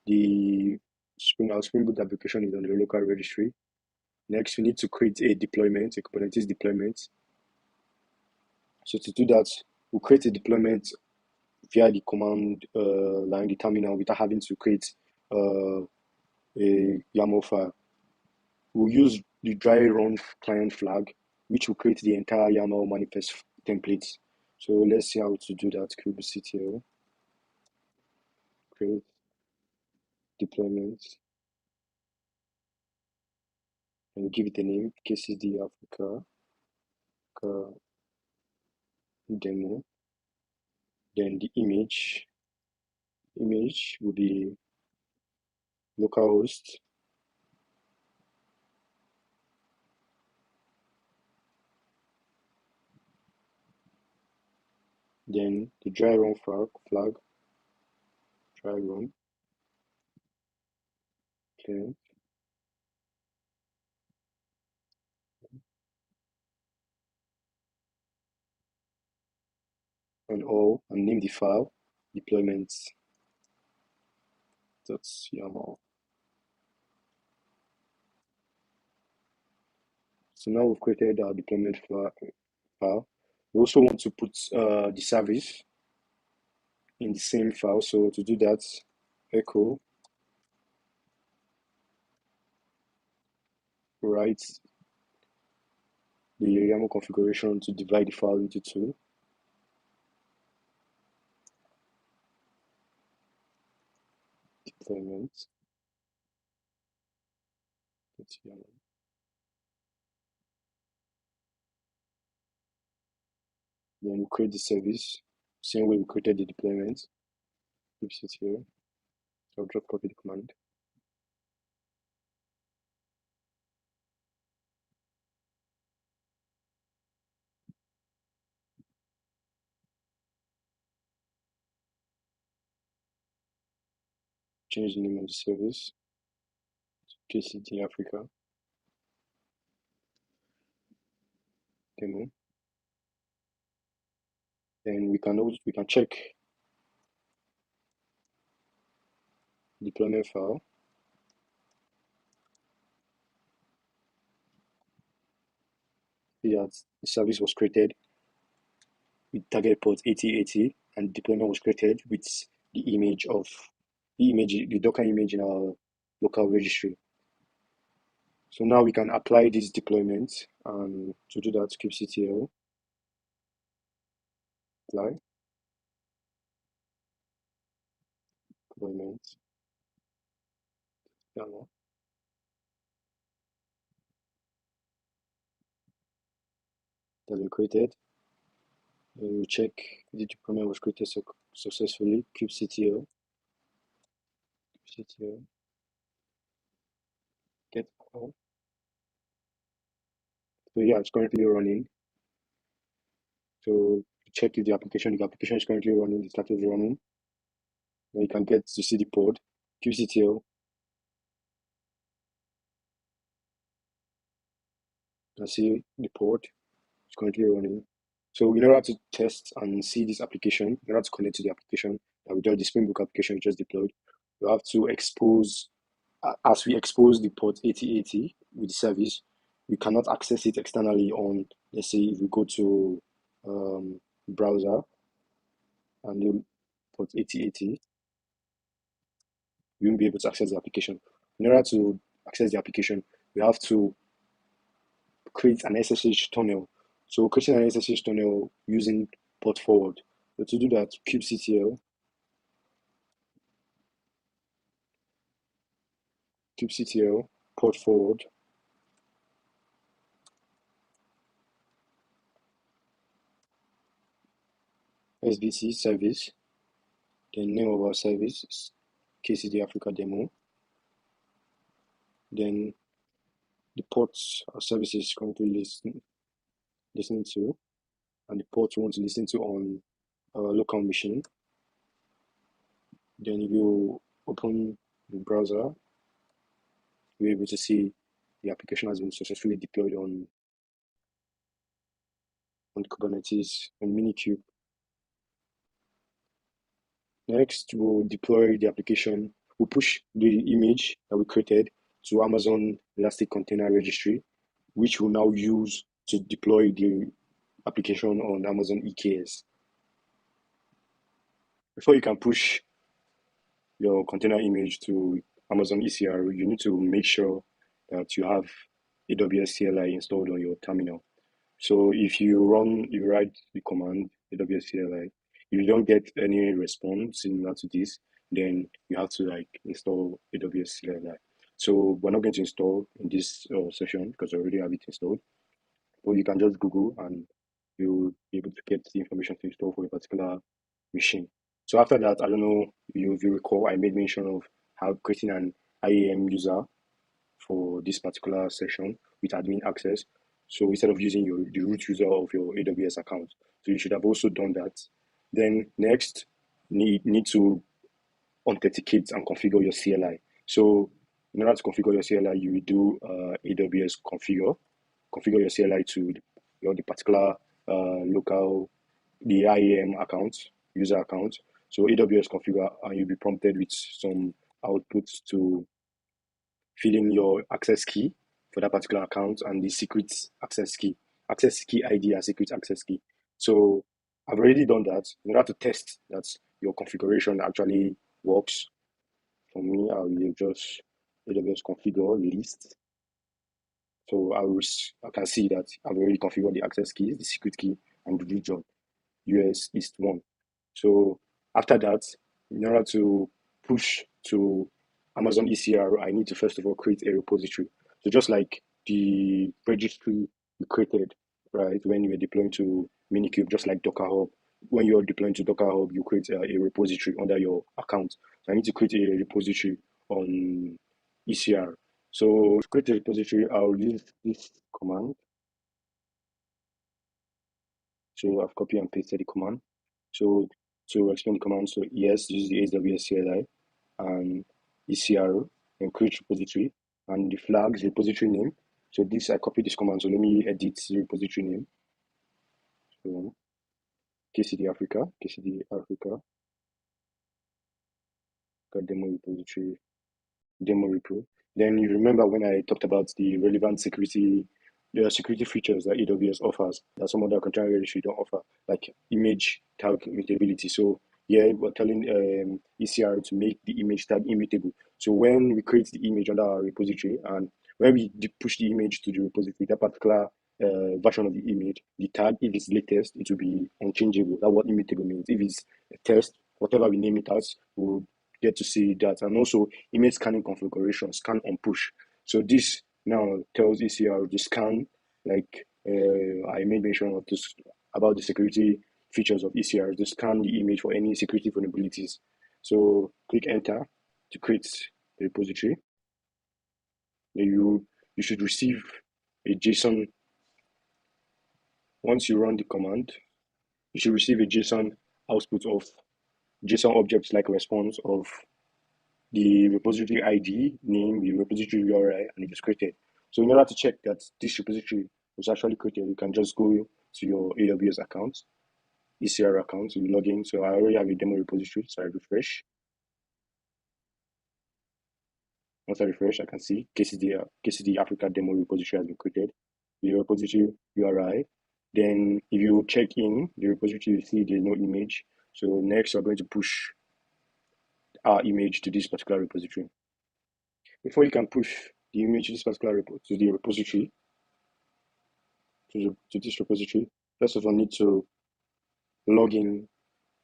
the Spring Boot application is on the local registry. Next, we need to create a deployment, a Kubernetes deployment. So to do that, we'll create a deployment via the command line, the terminal, without having to create a YAML file. We'll use the dry run client flag, which will create the entire YAML manifest template. So let's see how to do that. kubectl, create deployment, and give it a name, KCD Africa demo. Then the image will be localhost. Then the dry run flag, dry run, okay. And name the file deployments.yaml. So now we've created our deployment file. We also want to put the service in the same file. So to do that, echo write the YAML configuration to divide the file into two. Deployment. Then we create the service, same way we created the deployment. Keeps it here. So I'll drop copy the command. Change the name of the service to KCD Africa demo. Then we can check deployment file. See that the service was created with target port 8080 and deployment was created with the Docker image in our local registry. So now we can apply this deployment, and to do that, kubectl apply deployment YAML. That's been created. Then we check the deployment was created successfully. kubectl get all. So yeah, it's currently running. So check if the application is currently running, the status is running. Then you can get to see the pod, kubectl, and see the pod is currently running. So in order to test and see this application, in order to connect to the application that the Spring Boot application we just deployed, we have to expose, as we expose the port 8080 with the service, we cannot access it externally on, let's say, if we go to browser and the port 8080, you won't be able to access the application. In order to access the application, we have to create an SSH tunnel. So creating an SSH tunnel using port forward. So to do that, kubectl port forward SBC service, then name of our service is KCD Africa demo, then the ports our service is currently listening to, and the port we want to listen to on our local machine. Then if you open the browser, you're able to see the application has been successfully deployed on Kubernetes and Minikube. Next, we'll deploy the application. We'll push the image that we created to Amazon Elastic Container Registry, which we'll now use to deploy the application on Amazon EKS. Before you can push your container image to Amazon ECR, you need to make sure that you have AWS CLI installed on your terminal. So if you write the command AWS CLI, if you don't get any response similar to this, then you have to install AWS CLI. So we're not going to install in this session because I already have it installed. Or you can just Google and you'll be able to get the information to install for a particular machine. So after that, I don't know if you recall, I made mention of how creating an IAM user for this particular session with admin access. So instead of using the root user of your AWS account, so you should have also done that. Then next, need to authenticate and configure your CLI. So in order to configure your CLI, you will do AWS configure your CLI to the particular local, the IAM account, user account. So AWS configure, and you'll be prompted with some outputs to fill in your access key for that particular account and the secret access key ID and secret access key. So I've already done that in order to test that your configuration actually works. For me, I will just AWS configure list. So I can see that I've already configured the access keys, the secret key, and the region, US East 1. So after that, in order to push to Amazon ECR, I need to first of all create a repository. So just like the registry you created, right, when you were deploying to Minikube, just like Docker Hub, when you're deploying to Docker Hub, you create a repository under your account. So I need to create a repository on ECR. So to create a repository, I'll use this command. So I've copied and pasted the command. So to explain the command, so yes, use the AWS CLI and ECR and create repository and the flags repository name. So this I copied this command. So let me edit the repository name. So KCD Africa, got demo repository, demo repo. Then you remember when I talked about the relevant security features that AWS offers that some other container registry don't offer, like image tag immutability. So yeah, we're telling ECR to make the image tag immutable. So when we create the image under our repository and when we push the image to the repository, that particular version of the image, the tag, if it's latest, it will be unchangeable. That's what immutable means. If it's a test, whatever we name it as, we'll get to see that. And also image scanning configuration, scan on push. So this now tells ECR to scan, like I made mention of this about the security features of ECR, to scan the image for any security vulnerabilities. So click enter to create the repository. Then you should receive a JSON. Once you run the command, you should receive a JSON output of JSON objects like response of the repository ID, name, the repository URI, and it is created. So in order to check that this repository was actually created, you can just go to your AWS account, ECR account, you log in. So I already have a demo repository, so I refresh. Once I refresh, I can see KCD Africa demo repository has been created. The repository URI. Then if you check in the repository, you see there's no image. So next, we're going to push our image to this particular repository. Before you can push the image to this particular to the repository, to this repository, first of all, need to log in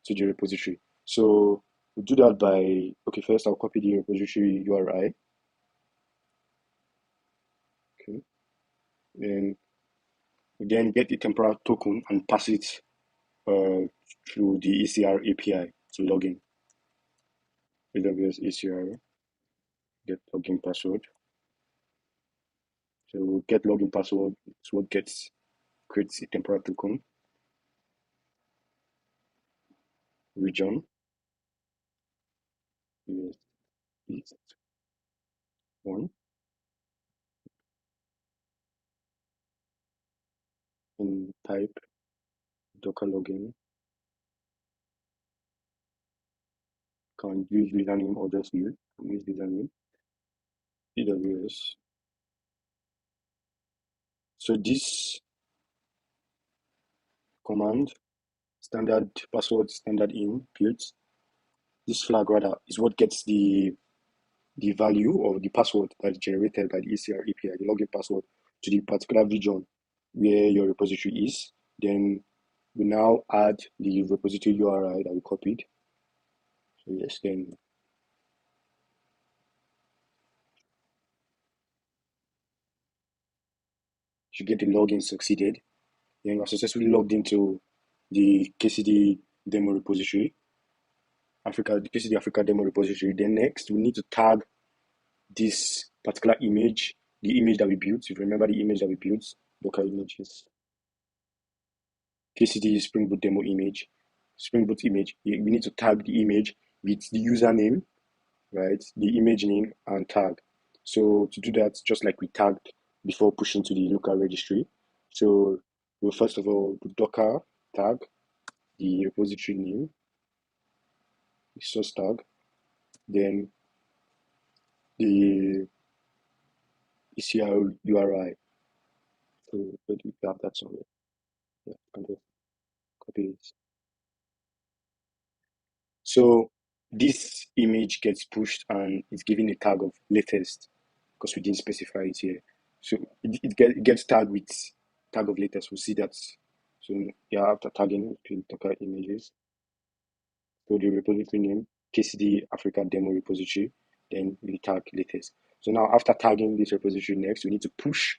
to the repository. So we'll do that by, okay, first I'll copy the repository URI. Okay. Then get the temporal token and pass it through the ECR API to login. AWS ECR, get login password. So get login password is what creates a temporal token. Region, US East 1. And type Docker login. Can use username or just use username. AWS. So this command, standard password, standard in builds. This flag rather is what gets the the value or the password that is generated by the ECR API, the login password, to the particular region where your repository is. Then we now add the repository URI that we copied. So yes, then you get the login succeeded. Then you are successfully logged into the KCD demo repository, the KCD Africa demo repository. Then next, we need to tag this particular image, the image that we built. If you remember the image that we built, Docker images, KCD Spring Boot demo image, Spring Boot image. We need to tag the image with the username, right? The image name and tag. So to do that, just like we tagged before pushing to the local registry. So we'll first of all do Docker tag, the repository name, the source tag, then the ECR URI. So where do we have that somewhere? Yeah, kind of copy it. So this image gets pushed and it's given a tag of latest because we didn't specify it here. So it gets tagged with tag of latest. We'll see that. So yeah, after tagging to Docker images, so the repository name, KCD Africa demo repository, then we tag latest. So now after tagging this repository next, we need to push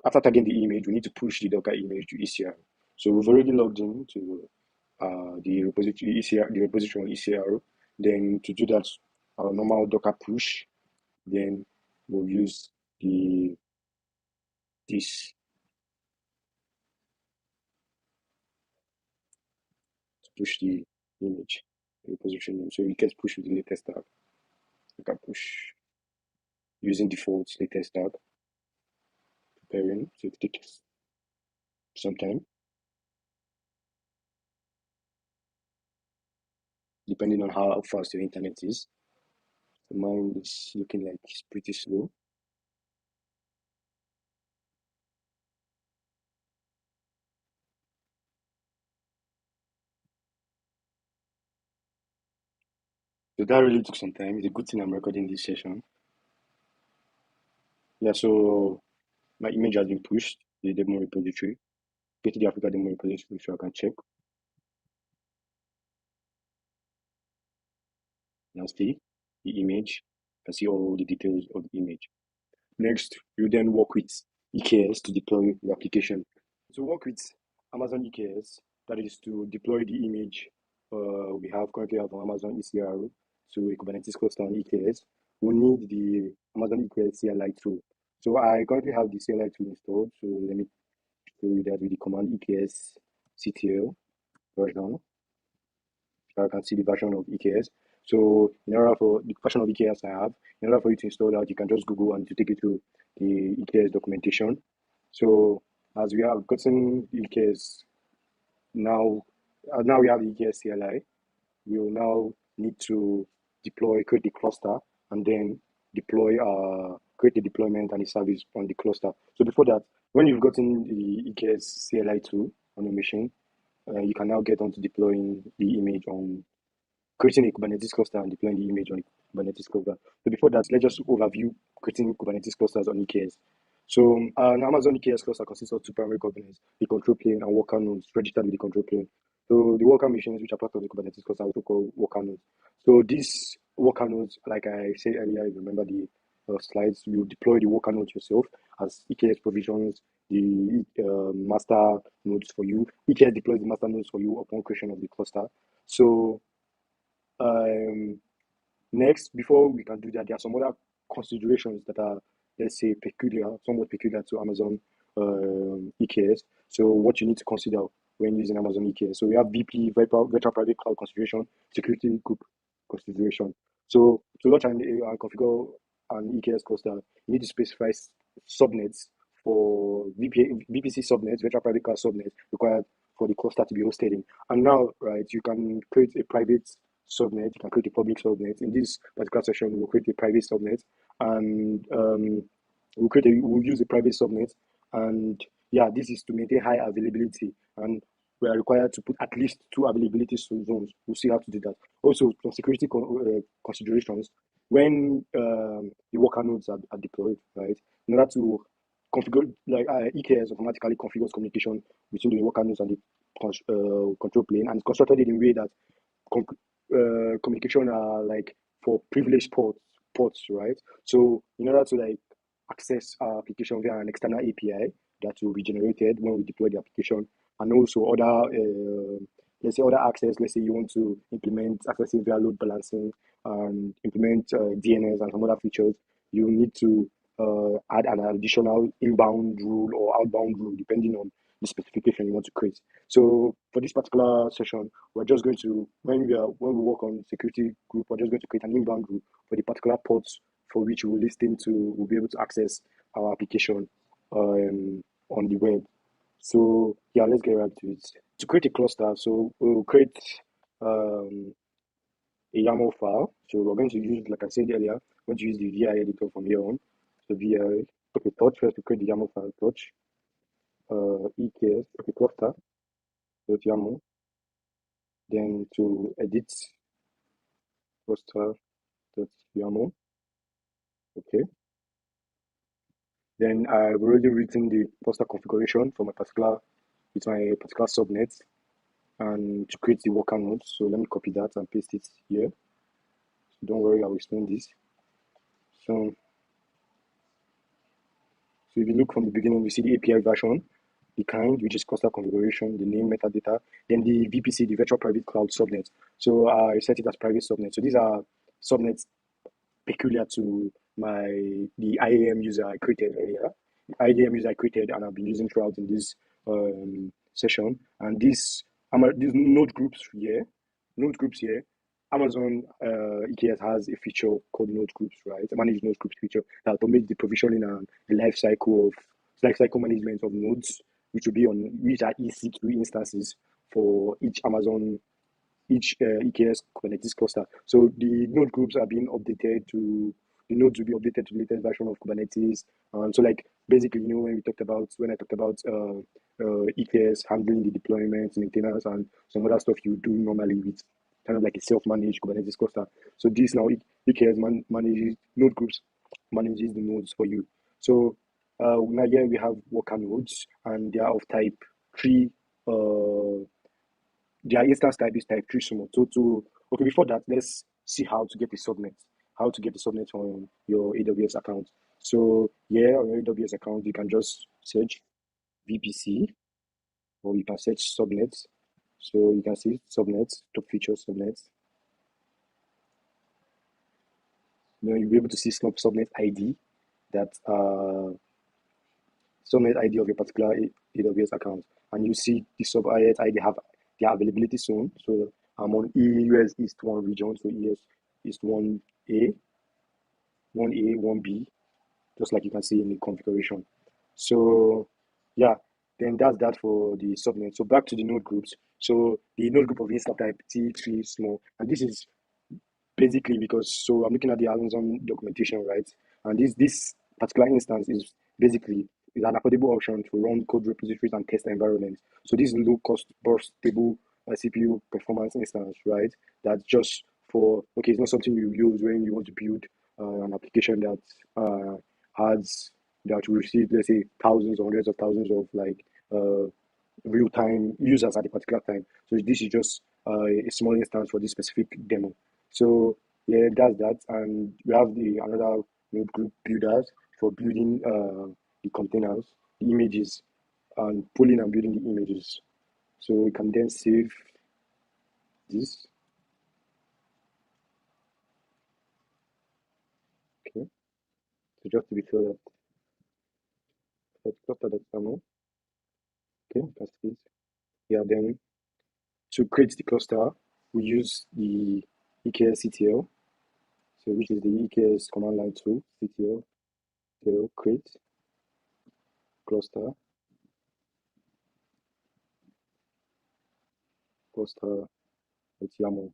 after tagging the image, we need to push the Docker image to ECR. So we've already logged in to the repository ECR, the repository on ECR. Then to do that, our normal Docker push, then we'll use this to push the image, the repository name. So it gets pushed with the latest tag. You can push using default latest tag, preparing, so it takes some time, depending on how fast your internet is. So mine is looking like it's pretty slow. So that really took some time. It's a good thing I'm recording this session. Yeah, so my image has been pushed to the demo repository. Go to the Africa demo repository so I can check. Now see the image. You can see all the details of the image. Next, you then work with EKS to deploy the application. So work with Amazon EKS, that is to deploy the image we have currently have on Amazon ECR to a Kubernetes cluster on EKS. We need the Amazon EKS CLI tool. So I currently have the CLI tool installed. So let me show you that with the command EKS CTL version. So I can see the version of EKS. So in order for the version of EKS I have, in order for you to install that, you can just Google and to take you to the EKS documentation. So as we have gotten EKS now, now we have the EKS CLI, we will now need to create the cluster, and then create the deployment and the service on the cluster. So before that, when you've gotten the EKS CLI tool on your machine, you can now get on to deploying the image on creating a Kubernetes cluster and deploying the image on a Kubernetes cluster. So before that, let's just overview creating Kubernetes clusters on EKS. So an Amazon EKS cluster consists of two primary components, the control plane and worker nodes registered with the control plane. So the worker machines, which are part of the Kubernetes cluster, are also called worker nodes. So these worker nodes, like I said earlier, if you remember the slides, you deploy the worker node yourself as EKS provisions the master nodes for you. EKS deploys the master nodes for you upon creation of the cluster. So next, before we can do that, there are some other considerations that are, let's say, somewhat peculiar to Amazon EKS. So what you need to consider when using Amazon EKS. So we have VP, Virtual Private Cloud consideration, security group consideration. So to launch and configure an EKS cluster, you need to specify subnets for VPC subnets, Virtual Private Cloud subnets required for the cluster to be hosted in. And now, right, you can create a private subnet, you can create a public subnet. In this particular section, we'll create a private subnet, and we'll use a private subnet, and yeah, this is to maintain high availability, and we are required to put at least 2 availability zones. We'll see how to do that. Also, some security considerations. when the worker nodes are deployed, right? In order to configure, like EKS automatically configures communication between the worker nodes and the control plane, and it's constructed in a way that communication are like for privileged ports, right? So in order to like access our application via an external API that will be generated when we deploy the application, and also other let's say other access. Let's say you want to implement accessing via load balancing and implement DNS and some other features. You need to add an additional inbound rule or outbound rule depending on the specification you want to create. So for this particular session, we're just going to when we work on security group, we're just going to create an inbound rule for the particular ports for which we'll be able to access our application on the web. So yeah, let's get right to it. To create a cluster, so we'll create a YAML file. So we're going to use, like I said earlier, we're going to use the VI editor from here on. So VI, okay, touch first to create the YAML file, touch, EKS, okay, cluster, dot YAML. Then to edit cluster dot YAML, okay. Then I've already written the cluster configuration for my particular subnet and to create the worker node. So let me copy that and paste it here. So don't worry, I'll explain this. So if you look from the beginning, you see the API version, the kind, which is cluster configuration, the name, metadata, then the VPC, the virtual private cloud subnet. So I set it as private subnet. So these are subnets peculiar to the IAM user I created earlier. The IAM user I created and I've been using throughout in this session. And these node groups here, Amazon EKS has a feature called node groups, right? A managed node groups feature that automates the provisioning and the life cycle management of nodes, which are EC2 instances for each EKS Kubernetes cluster. So the node groups are being updated to the nodes will be updated to the latest version of Kubernetes. So like basically, when I talked about EKS handling the deployments, maintenance, and some other stuff you do normally with kind of like a self-managed Kubernetes cluster. So this now EKS manages node groups, manages the nodes for you. So now here we have worker nodes, and they are of type 3. Their instance type is type 3 sumo. Okay, before that, let's see how to get the subnet. How to get the subnet on your AWS account. So yeah, on your AWS account, you can just search VPC, or you can search subnets. So you can see subnets, top feature subnets. You'll be able to see subnet ID, that subnet ID of your particular AWS account, and you see the subnet ID have their availability zone. So I'm on US East 1 region, so ES East 1A, 1A, 1B, just like you can see in the configuration. So yeah, then that's that for the subnet. So back to the node groups. So the node group of instance type T3 small, and this is basically because I'm looking at the Amazon documentation, right? And this particular instance is basically an affordable option to run code repositories and test environments. So this is low cost burst stable CPU performance instance, right? That's just for it's not something you use when you want to build an application that will receive, let's say, thousands or hundreds of thousands of like real time users at a particular time. So this is just a small instance for this specific demo. So yeah, that's that. And we have another node group builders for building the containers, the images, and pulling and building the images. So we can then save this. Okay. So just to be sure that cluster.yaml. Okay, that's it. Yeah, then to create the cluster, we use the EKS CTL. So which is the EKS command line tool, CTL, create cluster YAML.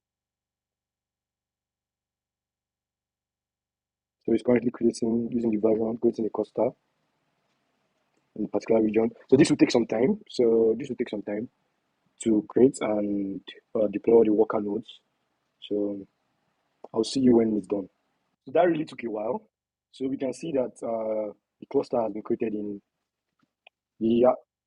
So it's currently creating using the version, creating a cluster in a particular region. So this will take some time. To create and deploy the worker nodes. So I'll see you when it's done. So that really took a while. So we can see that the cluster has been created in the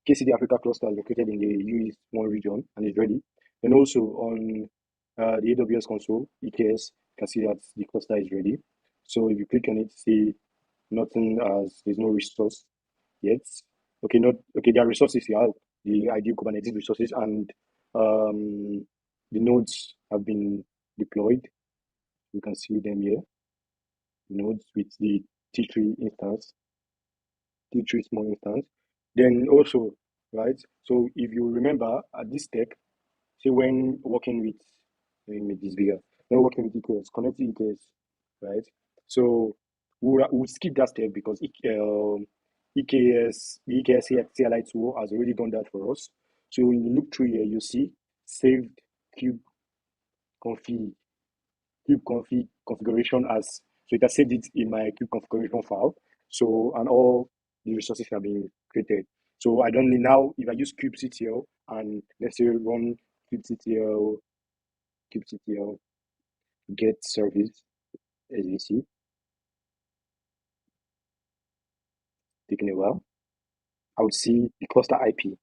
KCD Africa cluster has been created in the UE1 region and is ready. And also on the AWS console, EKS, you can see that the cluster is ready. So if you click on it, see nothing as there's no resource yet. Okay, not okay. There are resources here, the ideal Kubernetes resources, and the nodes have been deployed. You can see them here. Nodes with the T3 instance, T3 small instance. Then also, right? So if you remember at this step, say when working with, let me make this bigger. When working with EKS, connect to EKS, right? So we'll skip that step because EKS, the EKS CLI tool has already done that for us. So when you look through here, you see saved kube config configuration as, so it has saved it in my kube configuration file. So, and all the resources have been created. So I don't need now, if I use kubectl and let's say run kubectl get service, as you see, taking a while, I would see the cluster IP,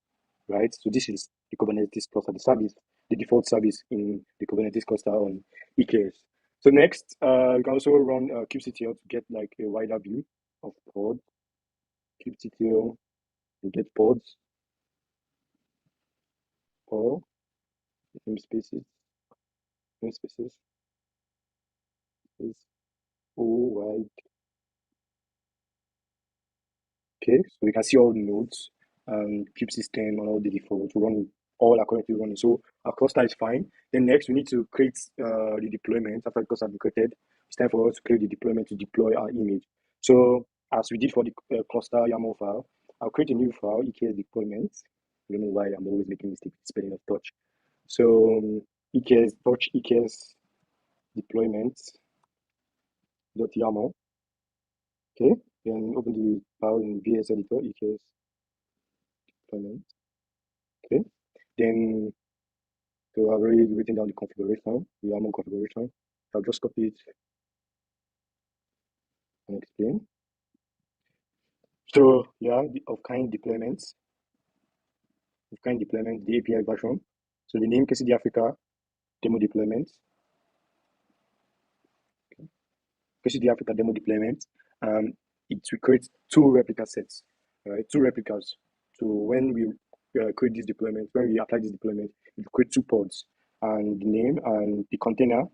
right? So this is the Kubernetes cluster, the service, the default service in the Kubernetes cluster on EKS. So next, you can also run kubectl to get like a wider view of pod, kubectl, and get pods, or namespaces, namespaces, is wide. Okay, so we can see all the nodes and kube system and all the defaults running, all are currently running. So our cluster is fine. Then next, we need to create the deployment. After the cluster has been created, it's time for us to create the deployment to deploy our image. So as we did for the cluster YAML file, I'll create a new file, EKS deployment. I don't know why I'm always making mistake with spelling of touch. So EKS touch EKS deployment .yaml. Okay, then open the file in VS editor, EKS deployment. Okay, then so I've already written down the configuration, the YAML configuration. I'll just copy it and explain. So yeah, the of kind deployment, the API version. So the name KCD Africa demo deployment, KCD Africa demo deployment. It will create two replica sets, right? Two replicas. So when we create this deployment, when we apply this deployment, it will create two pods and the name and the container.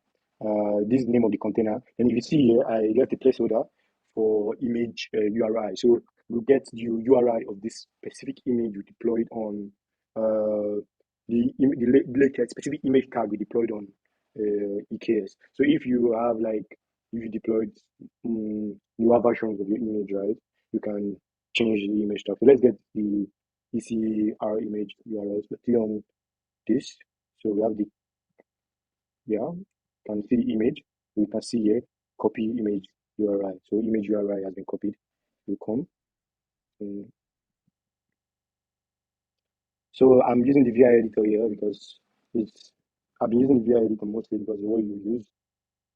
This is the name of the container. And if you see here, I left a placeholder for image URI. So we'll get the URI of this specific image we deployed on the latest specific image tag we deployed on EKS. So if you have like, if you deployed newer versions of your image, right, you can change the image tag. So let's get the ECR image URLs. Let's see on this. So we have the, yeah, you can see the image. We can see here, copy image URI. So image URI has been copied. You come. So I'm using the VI editor here because I've been using the VI editor mostly because it's what you use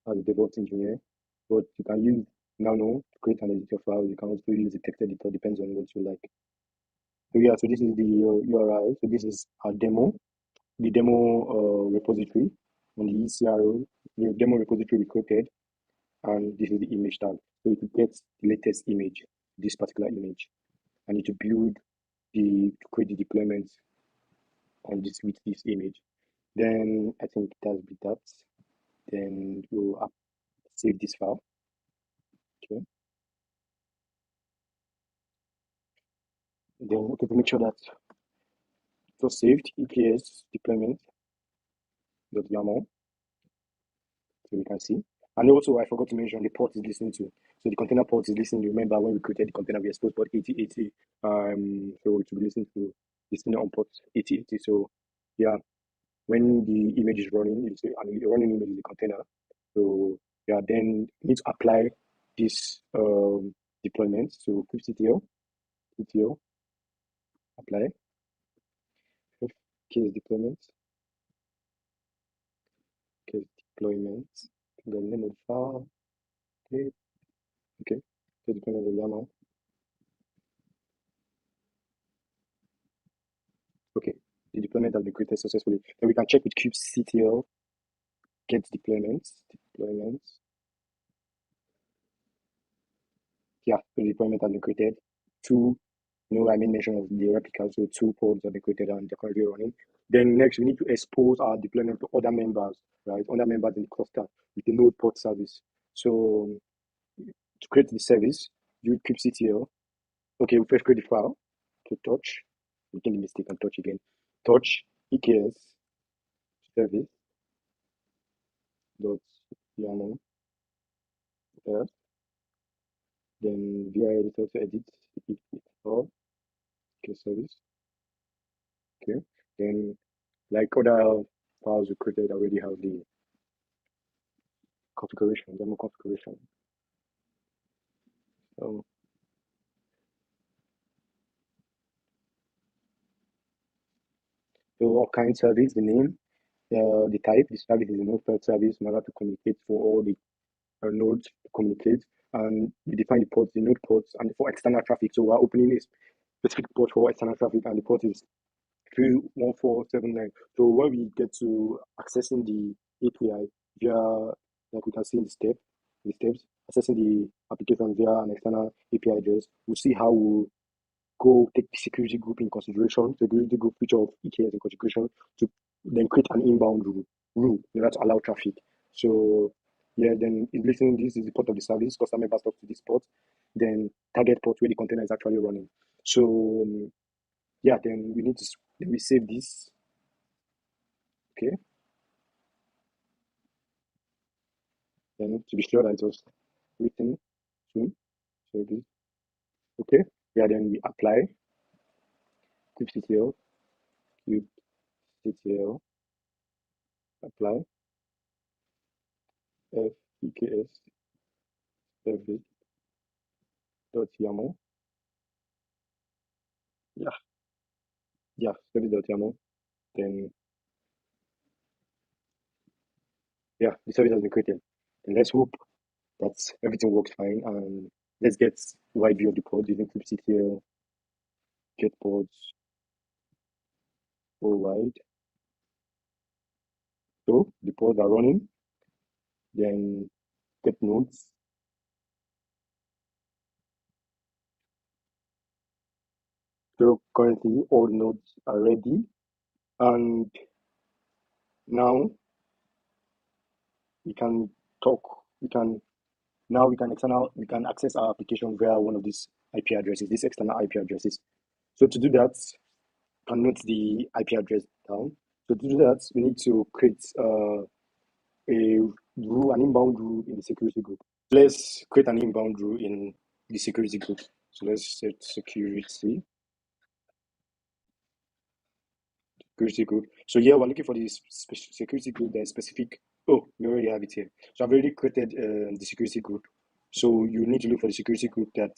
as a DevOps engineer. But you can use Nano to create an editor file. You can also use the text editor, depends on what you like. So yeah, so this is the URI. So this is our demo, the demo repository on the ECRO, the demo repository we created, and this is the image tag. So it gets the latest image, this particular image. I need to build to create the deployment on this with this image. Then I think that's be that. Then we'll save this file. Okay. Then okay, to make sure that it was saved, EKS deployment.yaml. So we can see. And also I forgot to mention the port is listening to. So the container port is listening. Remember when we created the container, we exposed port 8080. So it will be listening on port 8080. So yeah, when the image is running, it's the running image is the container. So yeah, then you need to apply this deployment. So kubectl, apply, case deployment, case deployment, the name of the file, Okay. The deployment of YAML. Okay. The deployment has been created successfully. Then we can check with kubectl get deployments. Yeah, the deployment has been created. I made mention of the replica, so 2 pods have been created and they're currently running. Then next, we need to expose our deployment to other members, right? Other members in the cluster with the node pod service. So to create the service, use kubectl. Okay, we first create the file to touch. Making the mistake and touch again. Touch EKS service dot YAML. Then via editor to edit it all. Okay, service. Okay. Then like other files we created already have the configuration, demo configuration. So all kind service, the name, the type, the service is a node file service in order to communicate for all the nodes to communicate. And we define the ports, the node ports, and for external traffic. So we're opening a specific port for external traffic, and the port is 31479. So when we get to accessing the API via, like we can see in the steps, accessing the application via an external API address, we'll see how we'll go take the security group in consideration, the security group feature of EKS in consideration to then create an inbound rule in order to allow traffic. So yeah, then in listening, this is the port of the service, customer members talk to this port, then target port where the container is actually running. So yeah, then we save this. Okay. Then to be sure that it was written soon. So this. Okay. Yeah, then we apply kubectl, apply feks service dot YAML. Yeah, service dot YAML. Then yeah, the service has been created. And let's hope that everything works fine. And let's get wide view of the pod using kubectl get pods all wide. So the pods are running. Then get nodes. So currently all nodes are ready. And now we can talk. We can access our application via one of these IP addresses, these external IP addresses. So to do that, can note the IP address down. So to do that, we need to create a rule, an inbound rule in the security group. Let's create an inbound rule in the security group. So let's set security group. So here we're looking for the security group that is specific. Oh, we already have it here. So I've already created the security group. So you need to look for the security group that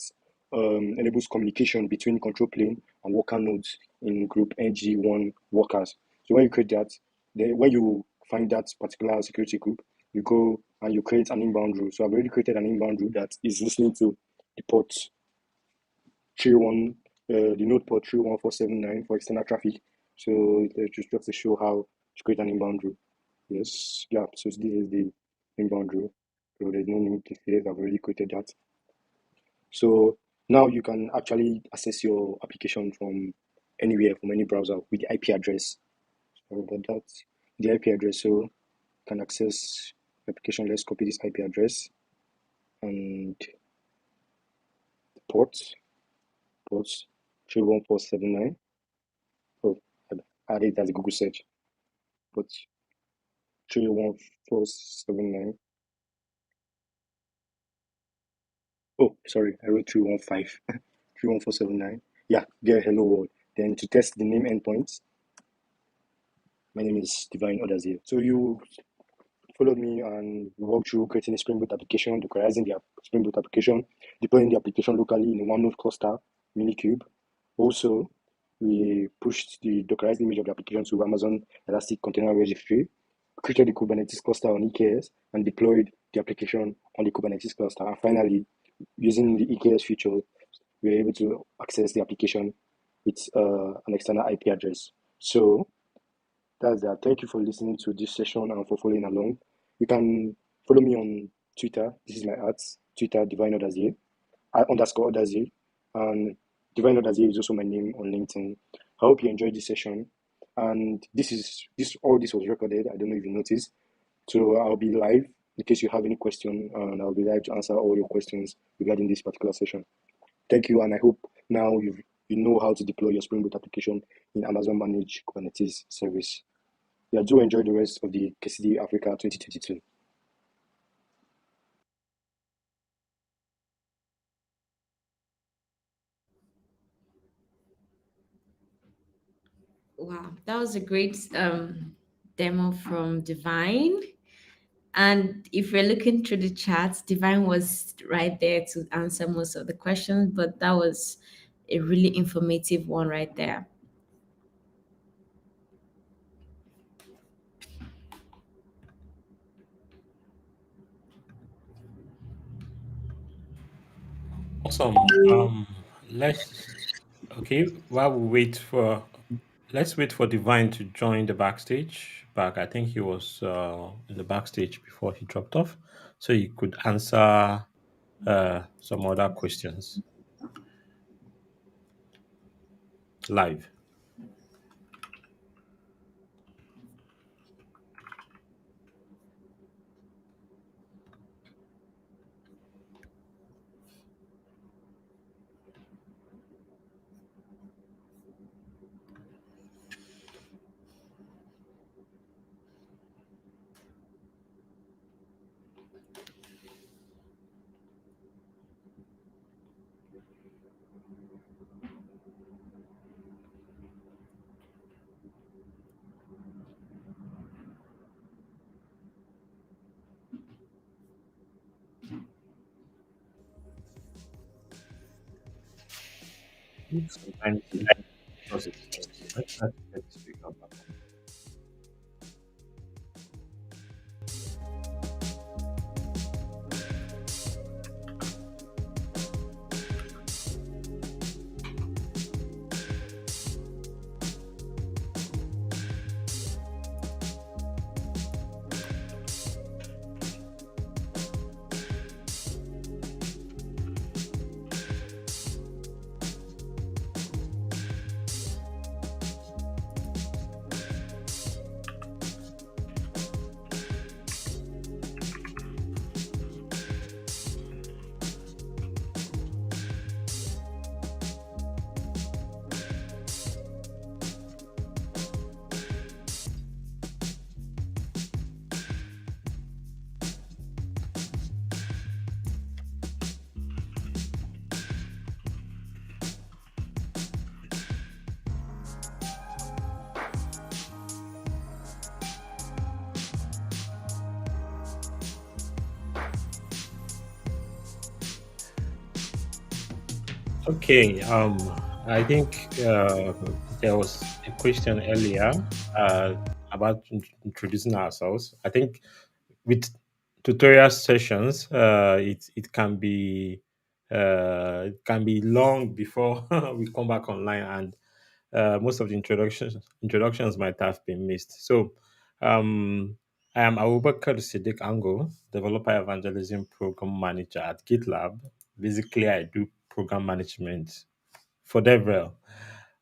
enables communication between control plane and worker nodes in group NG1 workers. So when you create that, then when you find that particular security group, you go and you create an inbound rule. So I've already created an inbound rule that is listening to the port 31, the node port 31479 for external traffic. So just to show how to create an inbound rule. Yes, yeah, so this is the inbound rule. So there's no need to say I've already created that. So now you can actually access your application from anywhere, from any browser with the IP address. Sorry about that. The IP address, so you can access the application. Let's copy this IP address and ports 31479. Oh, I added it as a Google search. Port 31479. Oh, sorry, I wrote 315. 31479. Yeah, get hello world. Then to test the name endpoints, my name is Divine Others here. So you followed me and we walked through creating a Spring Boot application, Dockerizing the Spring Boot application, deploying the application locally in a one node cluster, Minikube. Also, we pushed the Dockerized image of the application to Amazon Elastic Container Registry, created the Kubernetes cluster on EKS, and deployed the application on the Kubernetes cluster. And finally, using the EKS feature, we're able to access the application with an external IP address. So that's that. Thank you for listening to this session and for following along. You can follow me on Twitter. This is my at Twitter, Divine Odazie, underscore Odazie. And Divine Odazie is also my name on LinkedIn. I hope you enjoyed this session. And all this was recorded. I don't know if you noticed. So I'll be live in case you have any question, and I'll be live to answer all your questions regarding this particular session. Thank you, and I hope now you know how to deploy your Spring Boot application in Amazon Managed Kubernetes service. Yeah, do enjoy the rest of the KCD Africa 2022. Wow, that was a great demo from Divine. And if we're looking through the chat, Divine was right there to answer most of the questions, but that was a really informative one right there. Awesome. Let's okay. While we wait for, let's wait for Divine to join the backstage. Back, I think he was in the backstage before he dropped off, so he could answer some other questions live. Sometimes it does it. Let's try to get the speaker back on. Okay. I think there was a question earlier about introducing ourselves. I think with tutorial sessions, it can be long before we come back online, and most of the introductions might have been missed. So, um, I am Abubakar Siddiq Ango, Developer Evangelism Program Manager at GitLab. Basically, I do program management for DevRel.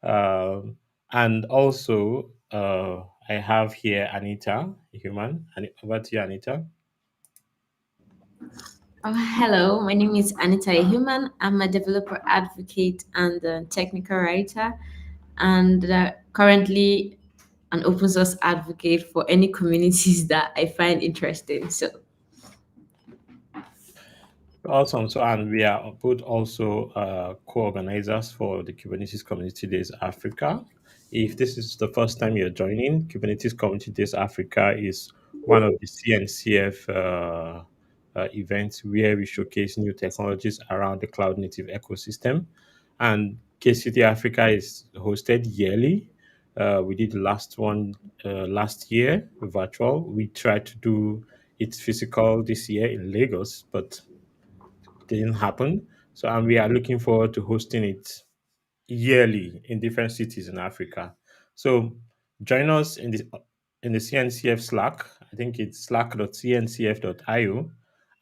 Um, and also, I have here Anita, a human. And over to you, Anita. Oh, hello, my name is Anita Human. I'm a developer advocate and a technical writer, and currently an open source advocate for any communities that I find interesting. So, Awesome. So, and we are both also co-organizers for the Kubernetes Community Days Africa. If this is the first time you're joining, Kubernetes Community Days Africa is one of the CNCF events where we showcase new technologies around the cloud native ecosystem. And KCT Africa is hosted yearly. We did the last one last year, virtual. We try to do it physical this year in Lagos, but didn't happen. So, and we are looking forward to hosting it yearly in different cities in Africa. So join us in the CNCF Slack. I think it's slack.cncf.io,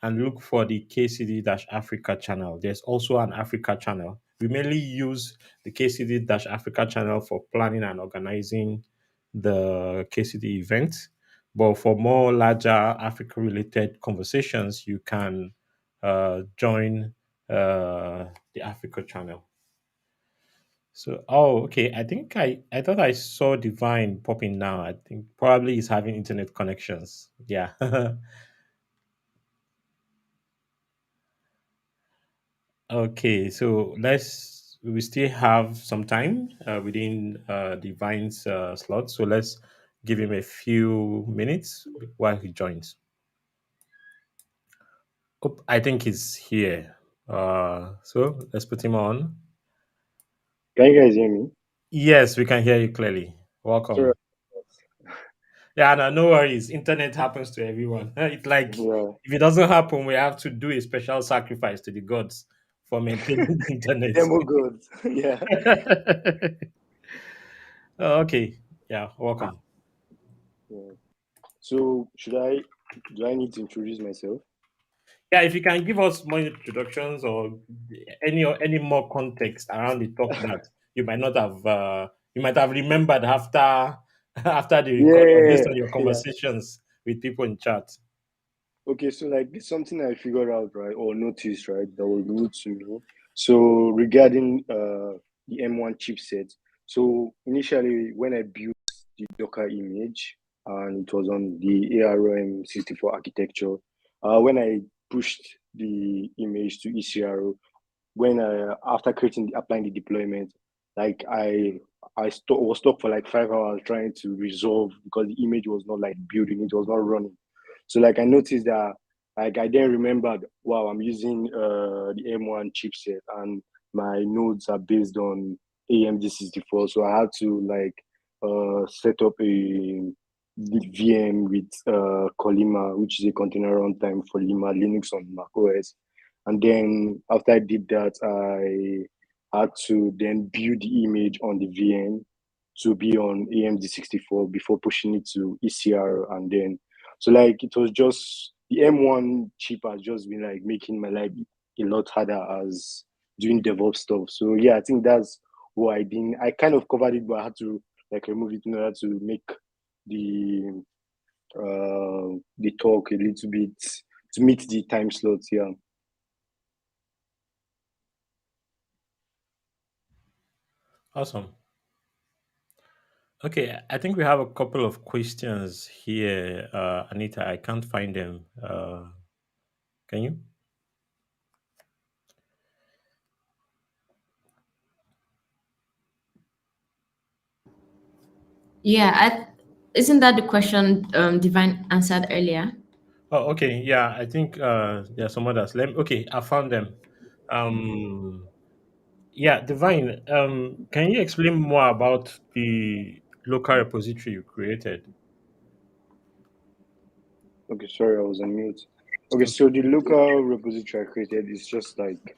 and look for the KCD-Africa channel. There's also an Africa channel. We mainly use the KCD-Africa channel for planning and organizing the KCD event. But for more larger Africa related conversations, you can join the Africa channel. So, oh, okay. I thought I saw Divine popping now. I think probably he's having internet connections. Yeah. Okay. So we still have some time within Divine's slot. So let's give him a few minutes while he joins. Oh, I think he's here. So let's put him on. Can you guys hear me? Yes, we can hear you clearly. Sorry. Welcome. Yeah, no, no worries. Internet happens to everyone. It's like Yeah. if it doesn't happen, we have to do a special sacrifice to the gods for maintaining the internet. Demo gods. Yeah. Oh, okay. Yeah, welcome. Yeah. So do I need to introduce myself? Yeah, if you can give us more introductions or any more context around the talk that you might have remembered after after the record or based Yeah. on your Yeah. conversations with people in chat. Okay, so like it's something I figured out, right, or noticed, right, that was new to me. So regarding the M1 chipset, so initially when I built the Docker image and it was on the ARM 64 architecture, when I pushed the image to ECRO, when after applying the deployment, like was stuck for like 5 hours trying to resolve because the image was not like building, it was not running. So like I noticed that like I then remembered, wow, I'm using the M1 chipset and my nodes are based on AMD 64. So I had to like set up a the VM with Colima, which is a container runtime for Lima Linux on Mac OS. And then after I did that, I had to then build the image on the VM to be on AMD 64 before pushing it to ECR. And then, so like it was just the M1 chip has just been like making my life a lot harder as doing DevOps stuff. So yeah, I think that's what I did. I kind of covered it, but I had to like remove it in order to make the the talk a little bit to meet the time slots. Yeah. Awesome. Okay, I think we have a couple of questions here. Anita, I can't find them. Can you? Yeah, isn't that the question Divine answered earlier? Oh, okay. Yeah, I think there are some others. Okay, I found them. Um, yeah, Divine. Can you explain more about the local repository you created? Okay, sorry, I was on mute. Okay, so the local repository I created is just like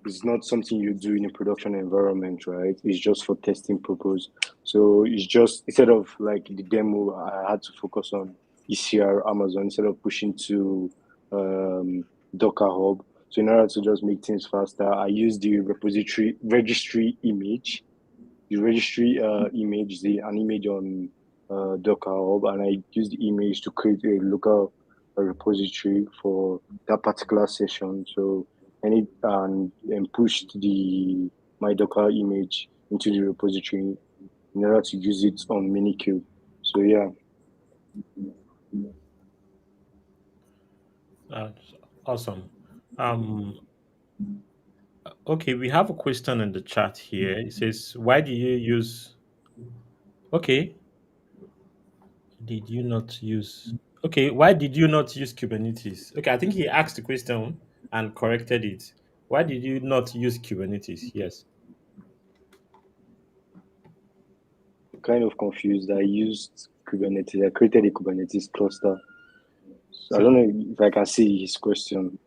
it's not something you do in a production environment, right? It's just for testing purpose. So it's just instead of like the demo, I had to focus on ECR Amazon instead of pushing to um, Docker Hub. So in order to just make things faster, I use the repository registry image. The registry image, an image on Docker Hub, and I use the image to create a local repository for that particular session. So and pushed the my Docker image into the repository in order to use it on Minikube. So yeah. That's awesome. Um, okay, we have a question in the chat here. It says, "Why do you use?" Okay, did you not use? Okay, why did you not use Kubernetes? Okay, I think he asked the question and corrected it. Why did you not use Kubernetes? Yes. Kind of confused. I used Kubernetes. I created a Kubernetes cluster So I don't know if I can see his question.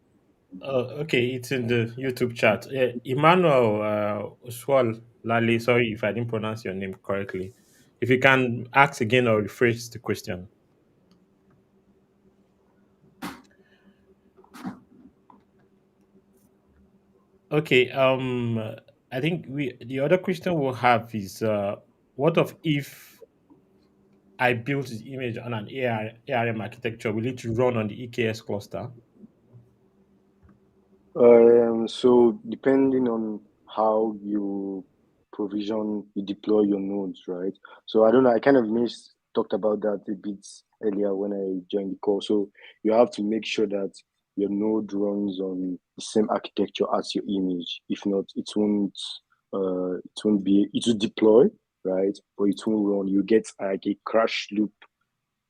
Okay, it's in the YouTube chat. Emmanuel Oswal Lale, sorry if I didn't pronounce your name correctly. If you can ask again or rephrase the question. Okay, I think we the other question we'll have is what of if I built the image on an ARM architecture, will it run on the EKS cluster? So depending on how you deploy your nodes, right? So I don't know, I kind of talked about that a bit earlier when I joined the call. So you have to make sure that your node runs on the same architecture as your image. If not, it will deploy, right? But it won't run. You get like a crash loop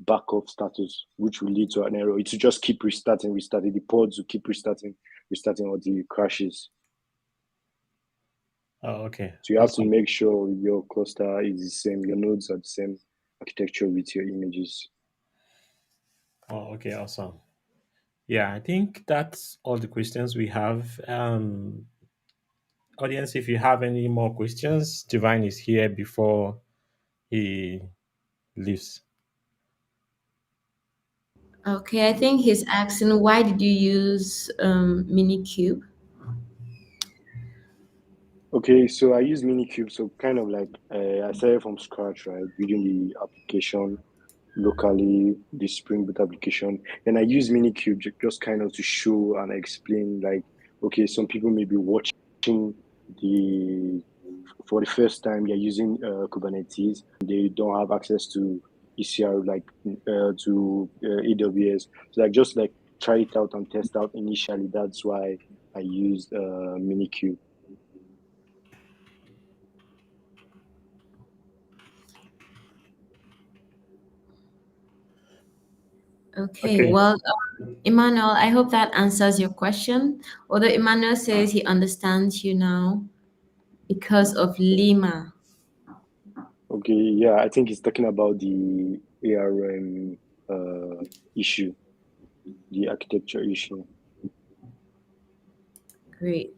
backup status, which will lead to an error. It will just keep restarting. The pods will keep restarting all the crashes. Oh, okay, So you have to awesome. make sure your cluster is the same, your nodes are the same architecture with your images. Oh, okay, awesome. Yeah, I think that's all the questions we have. Audience, if you have any more questions, Divine is here before he leaves. Okay, I think he's asking why did you use Minikube? Okay, so I use Minikube. So kind of like I started from scratch, right? Building the application locally, the Spring Boot application. And I use Minikube just kind of to show and explain, like, okay, some people may be watching the for the first time they're using Kubernetes and they don't have access to ECR like to AWS. So like just like try it out and test out initially. That's why I used Minikube. Okay, Okay. well, Emmanuel, I hope that answers your question. Although Emmanuel says he understands you now because of Lima. Okay, yeah, I think he's talking about the ARM issue, the architecture issue. Great.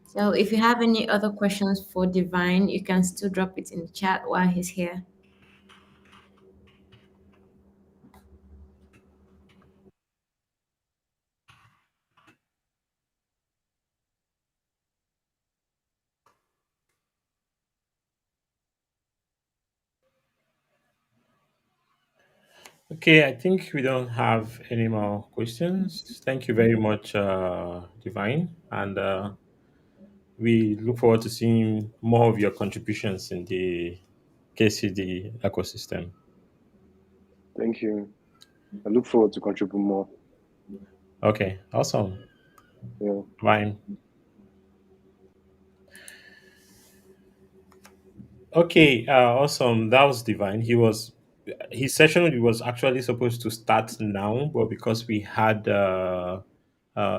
So if you have any other questions for Divine, you can still drop it in the chat while he's here. Okay, I think we don't have any more questions. Thank you very much, Divine. And we look forward to seeing more of your contributions in the KCD ecosystem. Thank you. I look forward to contribute more. Okay, awesome. Yeah. Fine. Okay, awesome. That was Divine. His session was actually supposed to start now, but because we had a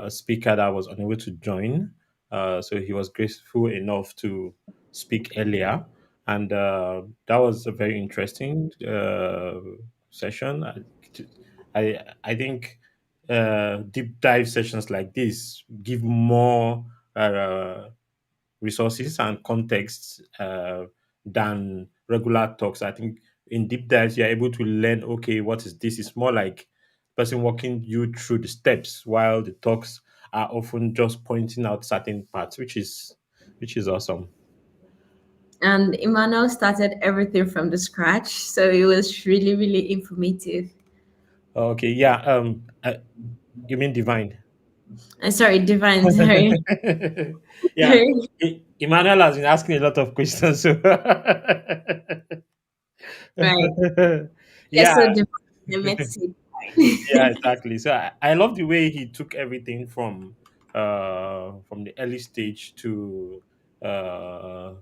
speaker that was unable to join, so he was graceful enough to speak earlier, and that was a very interesting session. I think deep dive sessions like this give more resources and contexts than regular talks. I think in deep dives, you're able to learn, okay, what is this? It's more like person walking you through the steps, while the talks are often just pointing out certain parts, which is awesome. And Emmanuel started everything from the scratch, so it was really, really informative. Okay, yeah. You mean divine? Sorry, Divine, sorry. Yeah, Emmanuel has been asking a lot of questions. So Right. Yes, yeah, so Divine, I meant to say yeah, Divine. exactly. So I love the way he took everything from the early stage to the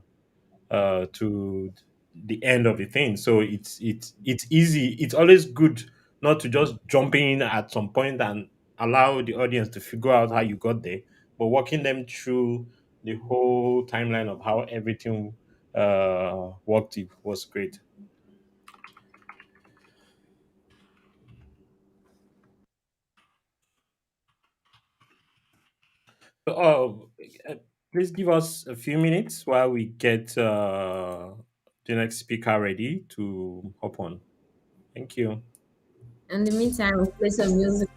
end of the thing. So it's easy. It's always good not to just jump in at some point and allow the audience to figure out how you got there, but walking them through the whole timeline of how everything worked. It was great. Oh, please give us a few minutes while we get the next speaker ready to hop on. Thank you. In the meantime, we'll play some music.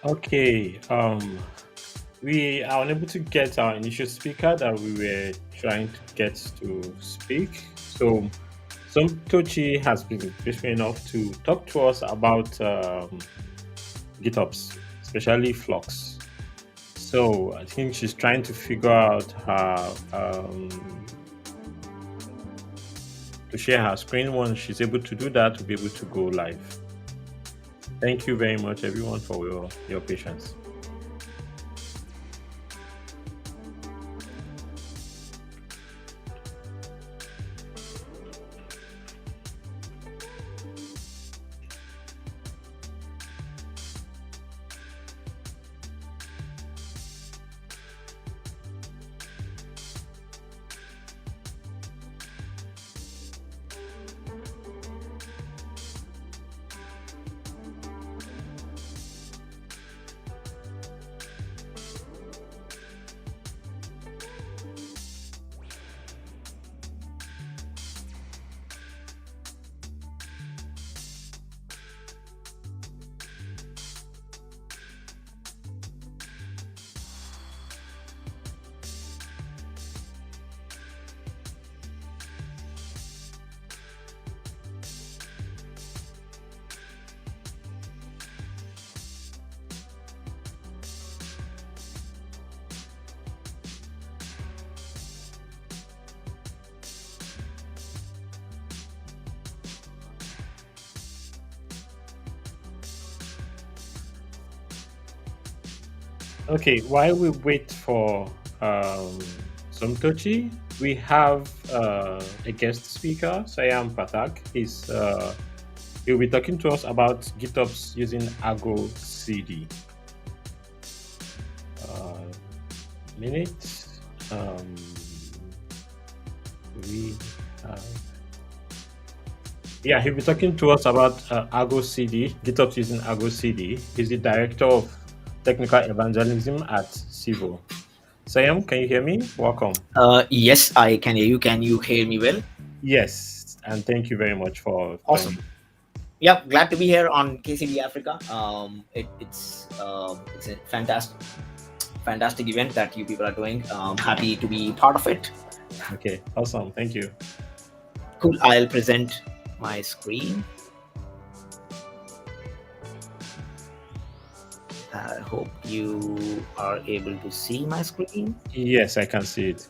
Okay. We are unable to get our initial speaker that we were trying to get to speak. So, Tochi has been patient enough to talk to us about GitOps, especially Flux. So, I think she's trying to figure out how to share her screen. Once she's able to do that, to be able to go live. Thank you very much, everyone, for your patience. Okay, while we wait for Somtochi, we have a guest speaker, Sayam Patak. He'll be talking to us about GitOps using Argo CD. Minute. We have Yeah, he'll be talking to us about Argo CD, GitOps using Argo CD. He's the director of technical evangelism at Civo. Sayam, can you hear me? Welcome. Yes, I can hear you. Can you hear me well? Yes, and thank you very much for Awesome. joining. Yeah, glad to be here on KCD Africa. It's a fantastic event that you people are doing. Happy to be part of it. Okay, awesome. Thank you. Cool. I'll present my screen. I hope you are able to see my screen. Yes, I can see it.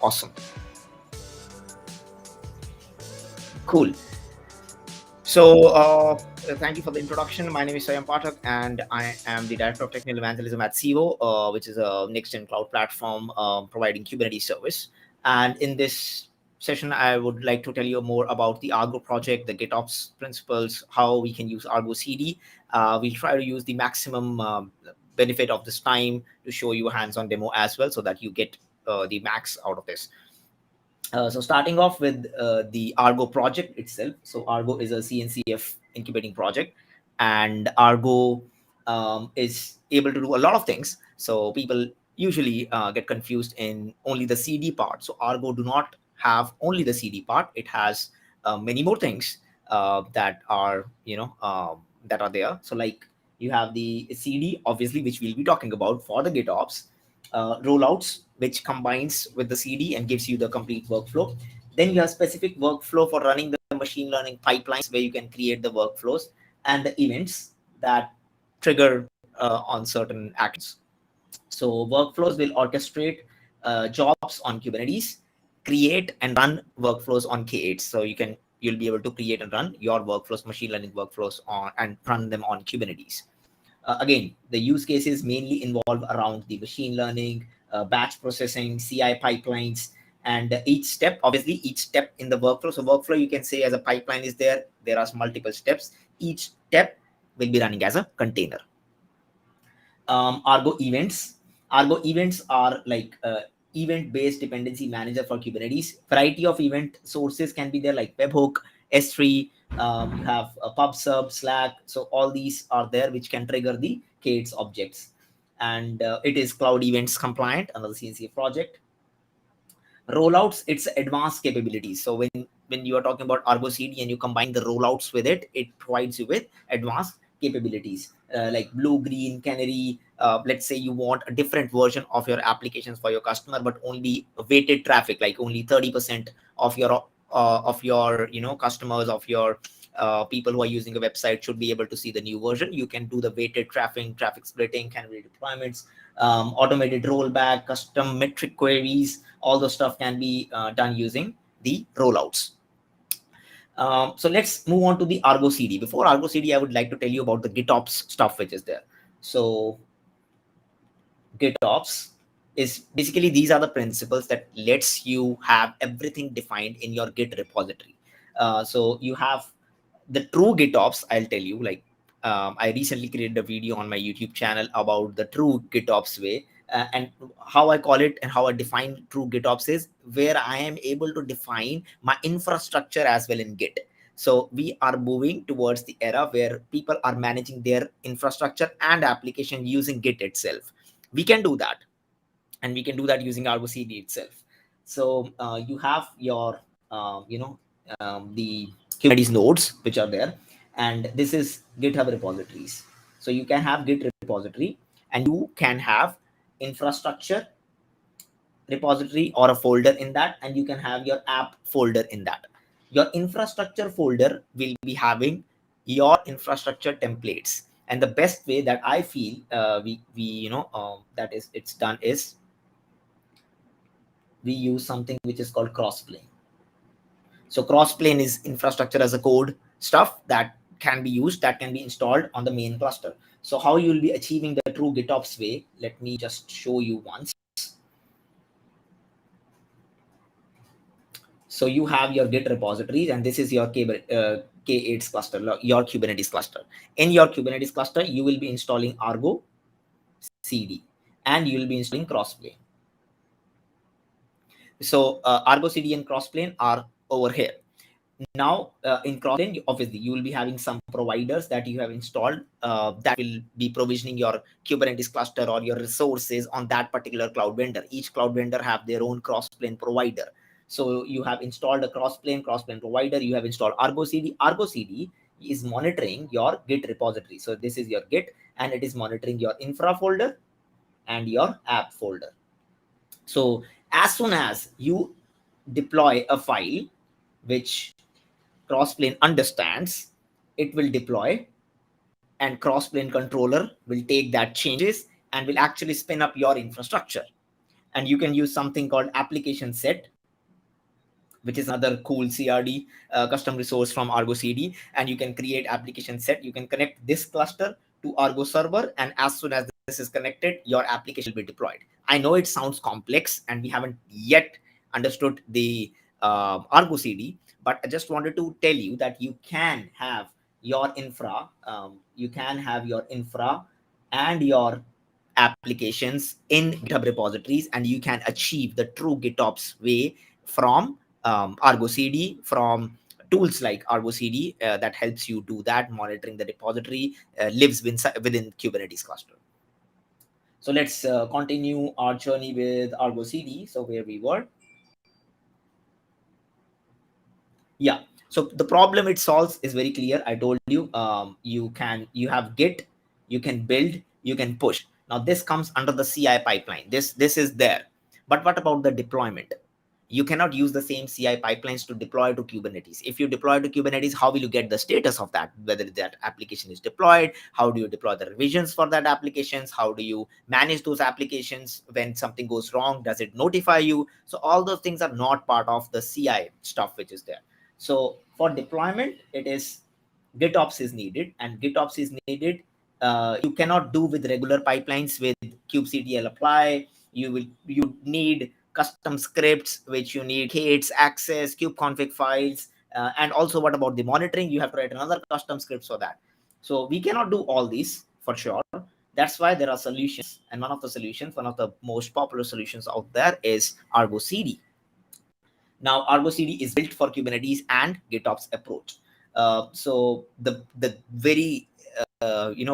Awesome. Cool. So thank you for the introduction. My name is Sayam Pathak, and I am the Director of Technical Evangelism at Civo, which is a next-gen cloud platform providing Kubernetes service. And in this session, I would like to tell you more about the Argo project, the GitOps principles, how we can use Argo CD. We'll try to use the maximum benefit of this time to show you a hands-on demo as well, so that you get the max out of this. So starting off with the Argo project itself. So Argo is a CNCF incubating project, and Argo is able to do a lot of things. So people usually get confused in only the CD part. So Argo do not have only the CD part. It has many more things that are that are there. So like you have the CD, obviously, which we'll be talking about for the GitOps. Rollouts, which combines with the CD and gives you the complete workflow. Then you have specific workflow for running the machine learning pipelines, where you can create the workflows, and the events that trigger on certain actions. So workflows will orchestrate jobs on Kubernetes, create and run workflows on K8. So you'll be able to create and run your workflows, machine learning workflows on, and run them on Kubernetes. Again, the use cases mainly involve around the machine learning, batch processing, CI pipelines, and each step in the workflow. So workflow, you can say, as a pipeline is there. There are multiple steps. Each step will be running as a container. Argo events. Argo events are like event-based dependency manager for Kubernetes. Variety of event sources can be there, like webhook, S3. You have a PubSub, Slack. So all these are there, which can trigger the K8s objects. And it is cloud events compliant, another CNCF project. Rollouts, it's advanced capabilities. So when you are talking about Argo CD and you combine the rollouts with it, it provides you with advanced capabilities like blue, green, canary. Let's say you want a different version of your applications for your customer, but only weighted traffic, like only 30% of your customers, of your people who are using a website should be able to see the new version. You can do the weighted traffic splitting, canary deployments, automated rollback, custom metric queries. All those stuff can be done using the rollouts. So let's move on to the Argo CD. Before Argo CD, I would like to tell you about the GitOps stuff which is there. So GitOps is basically, these are the principles that lets you have everything defined in your Git repository. So you have the true GitOps. I'll tell you, like I recently created a video on my YouTube channel about the true GitOps way. And how I call it and how I define true GitOps is where I am able to define my infrastructure as well in Git. So we are moving towards the era where people are managing their infrastructure and application using Git itself. We can do that, and we can do that using Argo CD itself. So you have your the Kubernetes nodes which are there, and this is GitHub repositories. So you can have Git repository, and you can have infrastructure repository or a folder in that, and you can have your app folder in that. Your infrastructure folder will be having your infrastructure templates, and the best way that I feel that is it's done is we use something which is called crossplane. So crossplane is infrastructure as a code stuff that can be used, that can be installed on the main cluster. So how you will be achieving the true GitOps way, let me just show you once. So you have your Git repositories, and this is your K8 cluster, your Kubernetes cluster. In your Kubernetes cluster, you will be installing Argo CD, and you will be installing Crossplane. So Argo CD and Crossplane are over here. Now in Crossplane, obviously you will be having some providers that you have installed that will be provisioning your Kubernetes cluster or your resources on that particular cloud vendor. Each cloud vendor have their own Crossplane provider. So you have installed a Crossplane provider, you have installed Argo CD. Argo CD is monitoring your Git repository. So this is your Git, and it is monitoring your infra folder and your app folder. So as soon as you deploy a file which Crossplane understands, it will deploy, and Crossplane controller will take that changes and will actually spin up your infrastructure. And you can use something called application set, which is another cool CRD custom resource from Argo CD. And you can create application set. You can connect this cluster to Argo server, and as soon as this is connected, your application will be deployed. I know it sounds complex, and we haven't yet understood the Argo CD, but I just wanted to tell you that you can have your infra, and your applications in GitHub repositories, and you can achieve the true GitOps way from Argo CD, from tools like Argo CD that helps you do that, monitoring the repository, lives within Kubernetes cluster. So let's continue our journey with Argo CD. So where we were. Yeah. So the problem it solves is very clear. I told you, you have Git, you can build, you can push. Now this comes under the CI pipeline. This is there. But what about the deployment? You cannot use the same CI pipelines to deploy to Kubernetes. If you deploy to Kubernetes, how will you get the status of that? Whether that application is deployed, how do you deploy the revisions for that applications? How do you manage those applications? When something goes wrong, does it notify you? So all those things are not part of the CI stuff which is there. So for deployment, it is GitOps is needed, and GitOps is needed. You cannot do with regular pipelines with kubectl apply. You need custom scripts, which you need k8s access, kubeconfig files, and also what about the monitoring? You have to write another custom scripts for that. So we cannot do all these for sure. That's why there are solutions, and one of the most popular solutions out there is Argo CD. Now Argo CD is built for Kubernetes and GitOps approach. So the very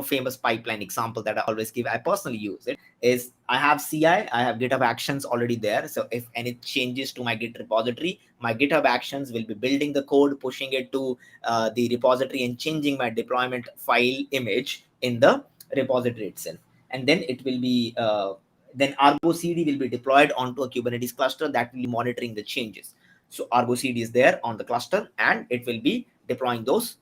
famous pipeline example that I always give, I personally use it, is I have CI, I have GitHub Actions already there. So if any changes to my Git repository, my GitHub Actions will be building the code, pushing it to the repository, and changing my deployment file image in the repository itself. And then it will be then Argo CD will be deployed onto a Kubernetes cluster that will be monitoring the changes. So Argo CD is there on the cluster, and it will be deploying those,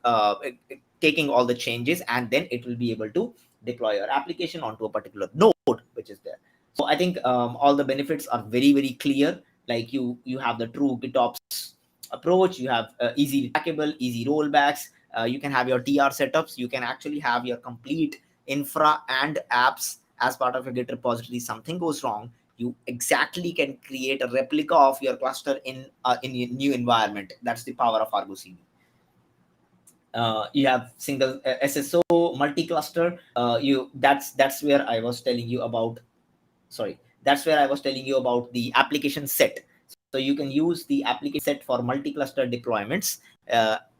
taking all the changes, and then it will be able to deploy your application onto a particular node which is there. So I think all the benefits are very, very clear. Like you have the true GitOps approach, you have easy trackable, easy rollbacks, you can have your TR setups, you can actually have your complete infra and apps as part of a Git repository. Something goes wrong, you exactly can create a replica of your cluster in a new environment. That's the power of Argo CD. You have single SSO, multi-cluster. That's where I was telling you about. That's where I was telling you about the application set. So you can use the application set for multi-cluster deployments.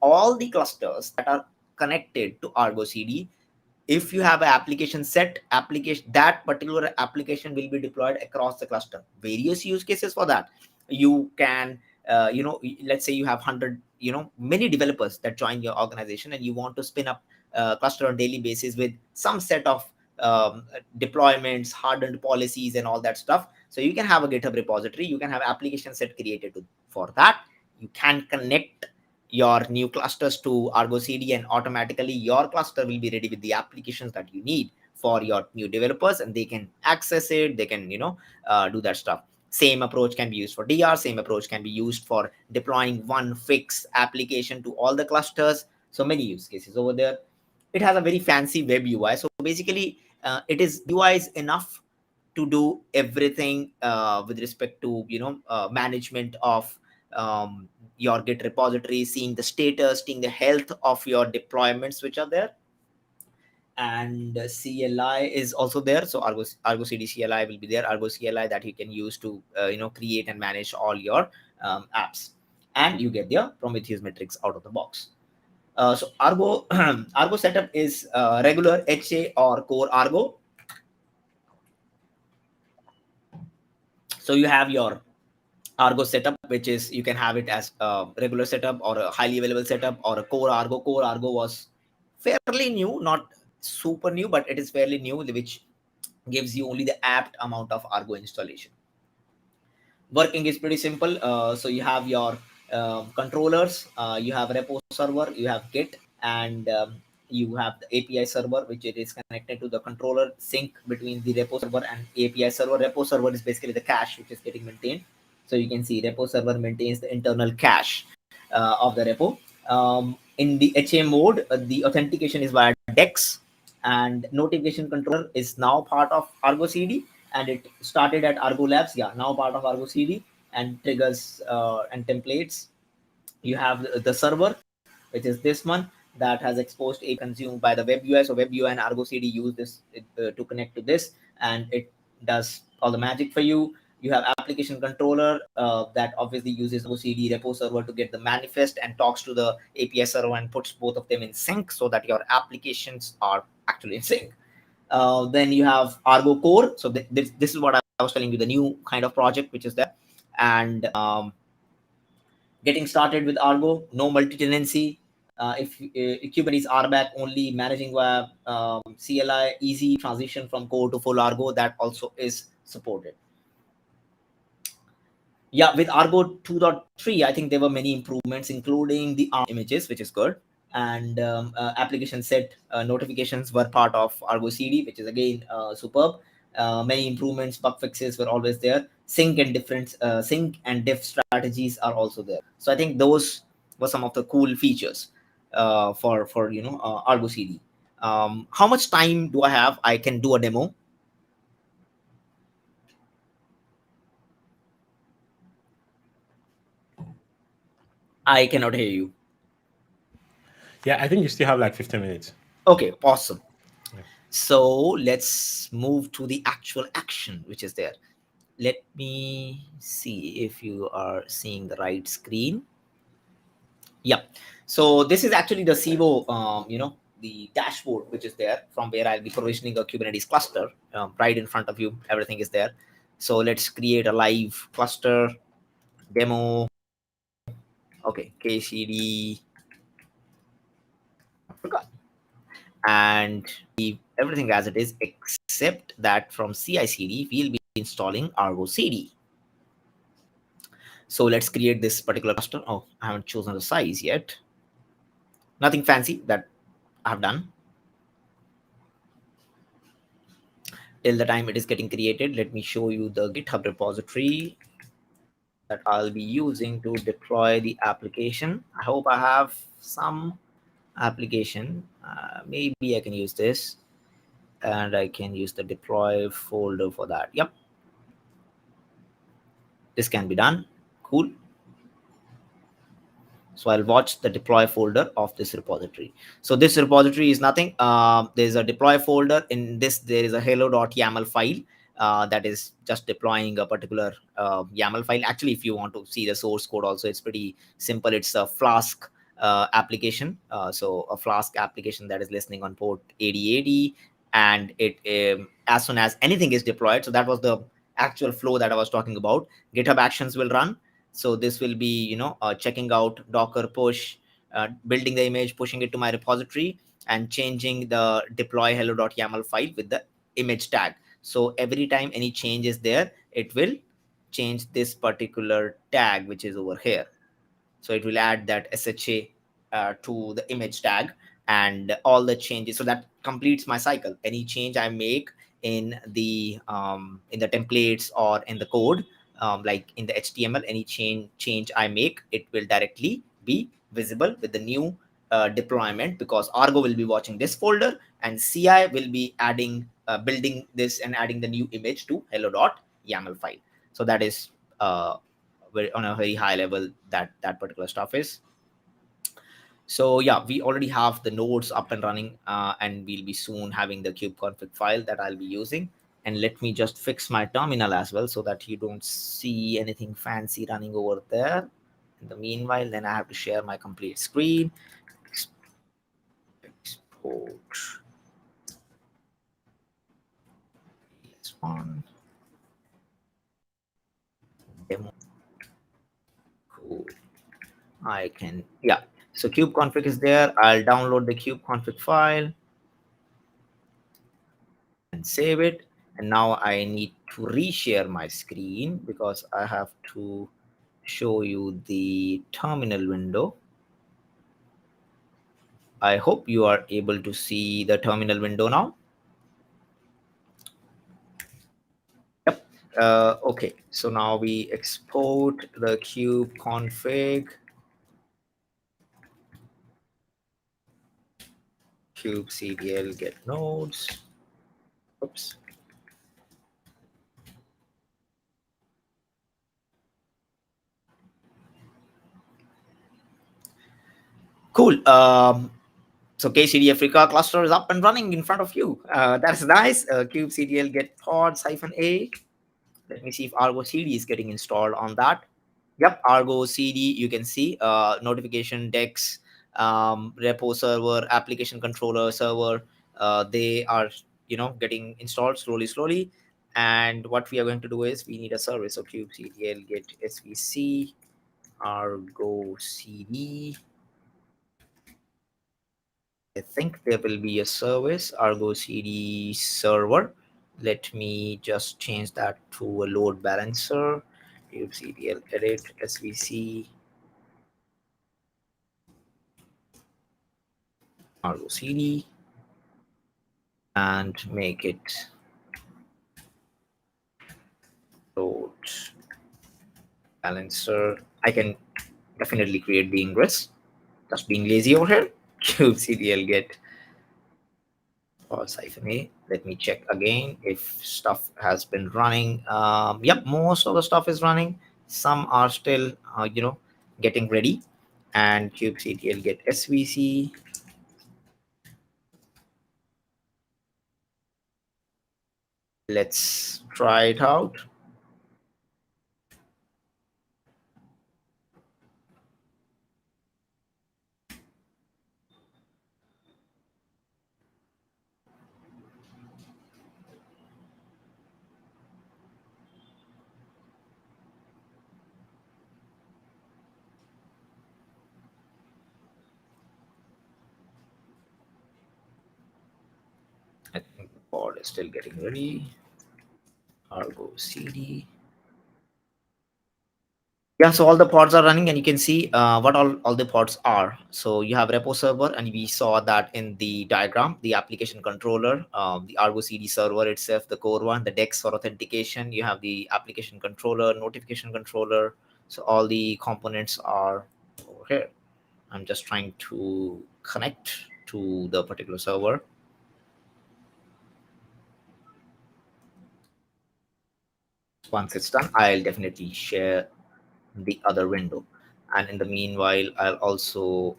All the clusters that are connected to Argo CD, if you have an application set, that particular application will be deployed across the cluster. Various use cases for that. You can let's say you have 100 many developers that join your organization, and you want to spin up a cluster on daily basis with some set of deployments, hardened policies, and all that stuff. So you can have a GitHub repository, you can have application set created for that. You can connect your new clusters to Argo CD, and automatically your cluster will be ready with the applications that you need for your new developers, and they can access it, they can do that stuff. Same approach can be used for DR, same approach can be used for deploying one fixed application to all the clusters. So many use cases over there. It has a very fancy web UI. So basically, it is UI is enough to do everything with respect to management of your Git repository, seeing the status, seeing the health of your deployments which are there. And CLI is also there. So Argo CD CLI will be there. Argo CLI that you can use to create and manage all your apps, and you get the Prometheus metrics out of the box. So Argo Argo setup is regular HA or core Argo. So you have your Argo setup, which is you can have it as a regular setup or a highly available setup or a core Argo. Core Argo was fairly new, not super new, but it is fairly new, which gives you only the apt amount of Argo installation. Working is pretty simple. So you have your controllers, you have repo server, you have Git, and you have the API server, which it is connected to the controller, sync between the repo server and API server. Repo server is basically the cache which is getting maintained. So you can see repo server maintains the internal cache of the repo. In the HA mode, the authentication is via DEX, and notification controller is now part of Argo CD, and it started at Argo Labs. Yeah, now part of Argo CD, and triggers and templates. You have the server, which is this one that has exposed a consumed by the web UI. So web UI and Argo CD use this to connect to this, and it does all the magic for you. You have application controller that obviously uses Argo CD repo server to get the manifest and talks to the API server and puts both of them in sync so that your applications are actually in sync. Then you have Argo Core. So this is what I was telling you, the new kind of project which is there. And getting started with Argo, no multi-tenancy. If Kubernetes RBAC only, managing via CLI, easy transition from core to full Argo, that also is supported. Yeah, with Argo 2.3, I think there were many improvements, including the images, which is good. And application set notifications were part of Argo CD, which is again superb. Many improvements, bug fixes were always there. Sync and diff strategies are also there. So I think those were some of the cool features for Argo CD. How much time do I have? I can do a demo. I cannot hear you. Yeah, I think you still have like 15 minutes. Okay, awesome. Yeah. So let's move to the actual action, which is there. Let me see if you are seeing the right screen. Yeah. So this is actually the Civo, the dashboard, which is there from where I'll be provisioning a Kubernetes cluster right in front of you. Everything is there. So let's create a live cluster demo. Okay, KCD. Forgot. And leave everything as it is, except that from CI/CD, we'll be installing Argo CD. So let's create this particular cluster. Oh, I haven't chosen the size yet. Nothing fancy that I have done. Till the time it is getting created, let me show you the GitHub repository that I'll be using to deploy the application. I hope I have some application. Maybe I can use this, and I can use the deploy folder for that. Yep. This can be done. Cool. So I'll watch the deploy folder of this repository. So this repository is nothing. There's a deploy folder. In this, there is a hello.yaml file that is just deploying a particular YAML file. Actually, if you want to see the source code also, it's pretty simple. It's a Flask application. So a Flask application that is listening on port 8080. And it as soon as anything is deployed, so that was the actual flow that I was talking about. GitHub Actions will run. So this will be, checking out Docker push, building the image, pushing it to my repository, and changing the deploy hello.yaml file with the image tag. So every time any change is there, it will change this particular tag, which is over here. So it will add that SHA to the image tag and all the changes. So that completes my cycle. Any change I make in the templates or in the code, like in the HTML, any change I make, it will directly be visible with the new deployment, because Argo will be watching this folder and CI will be adding building this and adding the new image to hello.yaml file. So that is on a very high level that particular stuff is. So yeah, we already have the nodes up and running, and we'll be soon having the kubeconfig file that I'll be using. And let me just fix my terminal as well so that you don't see anything fancy running over there. In the meanwhile, then I have to share my complete screen. Export this one. Demo. Cool. I can, yeah. So kubeconfig is there. I'll download the kubeconfig file and save it. And now I need to reshare my screen because I have to show you the terminal window. I hope you are able to see the terminal window now. Yep. Okay, so now we export the kubeconfig. kubectl get nodes. Oops. Cool. So KCD Africa cluster is up and running in front of you. That's nice. kubectl get pods -a. Let me see if Argo CD is getting installed on that. Yep, Argo CD, you can see notification decks, repo server, application controller server. They are, getting installed slowly. And what we are going to do is we need a service. So kubectl get svc Argo CD. I think there will be a service, Argo CD server. Let me just change that to a load balancer. kubectl edit svc Argo CD and make it load balancer. I can definitely create the ingress. Just being lazy over here. kubectl get or -a. Let me check again if stuff has been running. Yep, most of the stuff is running. Some are still, getting ready. And kubectl get svc. Let's try it out. I think the pod is still getting ready. Argo CD. Yeah, so all the pods are running and you can see what all the pods are. So you have repo server, and we saw that in the diagram, the application controller, the Argo CD server itself, the core one, the DEX for authentication. You have the application controller, notification controller. So all the components are over here. I'm just trying to connect to the particular server. Once it's done, I'll definitely share the other window. And in the meanwhile, I'll also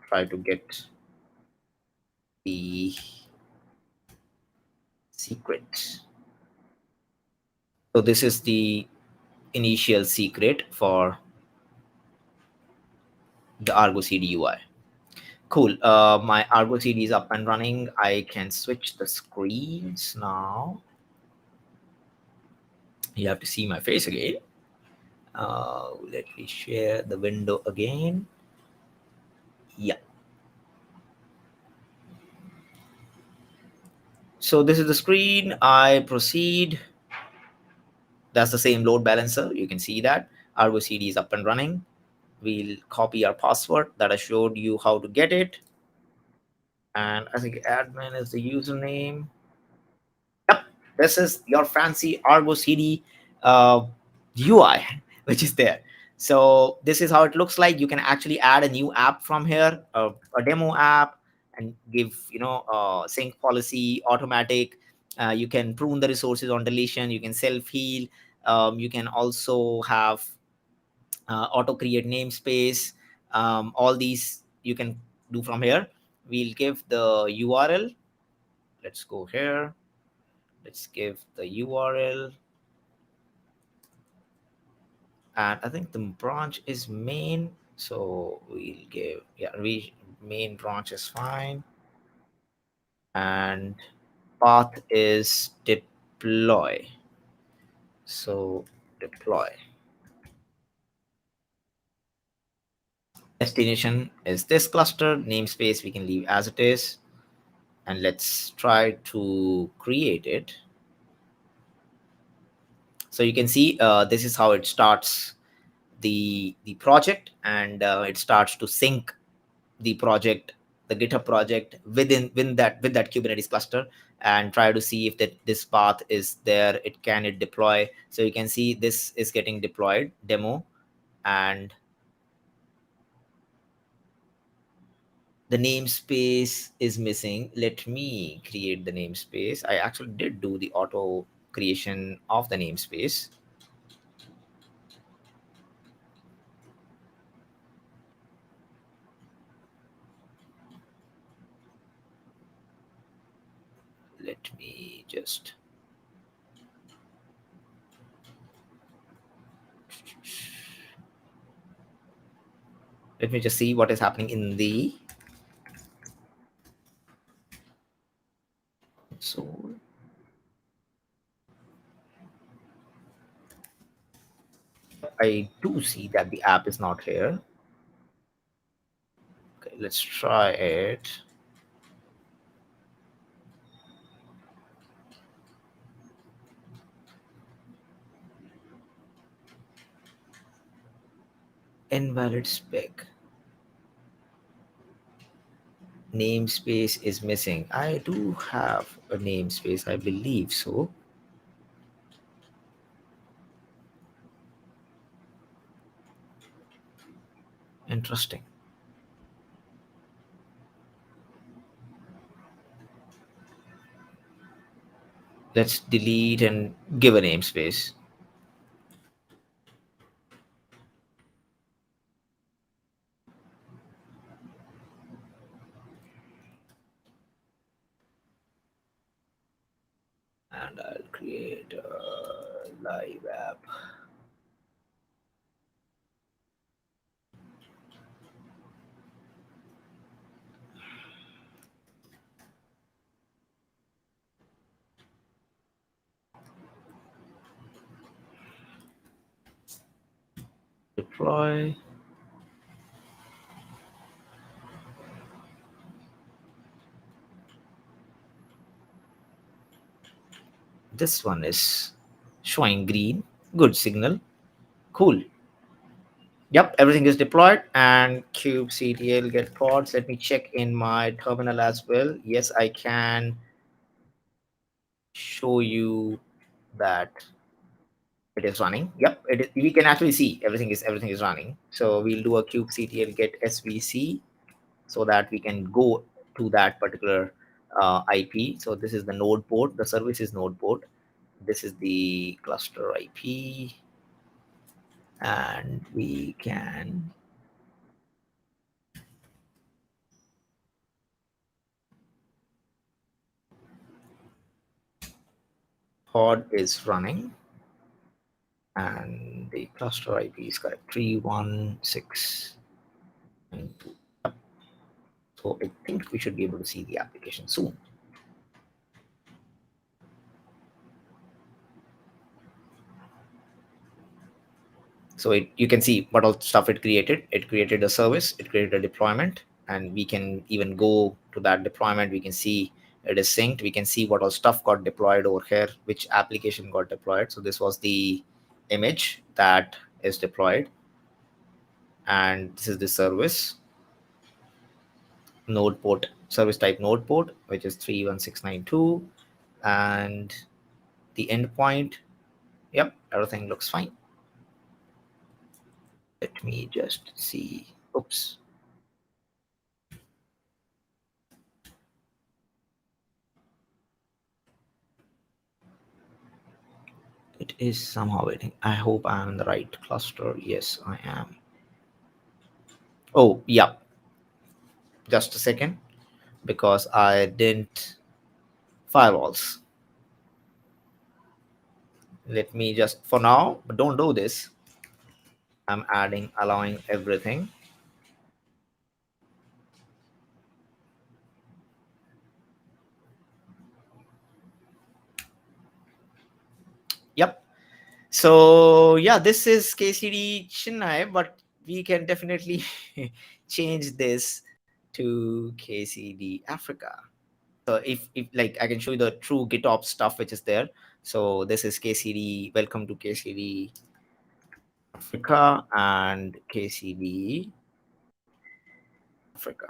try to get the secret. So this is the initial secret for the Argo CD UI. Cool. My Argo CD is up and running. I can switch the screens now. You have to see my face again. Let me share the window again. Yeah. So this is the screen. I proceed. That's the same load balancer. You can see that Argo CD is up and running. We'll copy our password that I showed you how to get it. And I think admin is the username. Yep, this is your fancy Argo CD UI, which is there. So this is how it looks like. You can actually add a new app from here, a demo app, and give sync policy automatic. You can prune the resources on deletion. You can self heal. You can also have auto create namespace. All these you can do from here. We'll give the URL. Let's go here. Let's give the URL. And I think the branch is main. So we'll give, yeah, main branch is fine. And path is deploy. So deploy. Destination is this cluster. Namespace we can leave as it is. And let's try to create it. So you can see this is how it starts the project, and it starts to sync the project, the GitHub project within that with that Kubernetes cluster, and try to see if this path is there. It deploy. So you can see this is getting deployed demo, and the namespace is missing. Let me create the namespace. I actually did do the auto creation of the namespace. Let me just see what is happening in the console. I do see that the app is not here. Okay, let's try it. Invalid spec. Namespace is missing. I do have a namespace, I believe so. Interesting. Let's delete and give a namespace. And I'll create a live app. Deploy. This one is showing green. Good signal. Cool. Yep, everything is deployed, and kubectl get pods. Let me check in my terminal as well. Yes, I can show you that it is running. Yep, we can actually see everything is running. So we'll do a kubectl get svc so that we can go to that particular IP. So this is the node port. The service is node port. This is the cluster IP, and we can pod is running, and the cluster IP is correct, 31692. So I think we should be able to see the application soon. So you can see what all stuff it created. It created a service, it created a deployment, and we can even go to that deployment. We can see it is synced. We can see what all stuff got deployed over here, which application got deployed. So this was the image that is deployed, and this is the service node port, service type node port, which is 31692, and the endpoint. Yep, everything looks fine. Let me just see. Oops. It is somehow waiting. I hope I'm in the right cluster. Yes, I am. Oh, yeah. Just a second, because I didn't firewalls. Let me just, for now, but don't do this. I'm allowing everything. Yep. So yeah, this is KCD Chennai, but we can definitely change this to KCD Africa. So if like I can show you the true GitOps stuff which is there. So this is KCD. Welcome to KCD Africa and KCD Africa.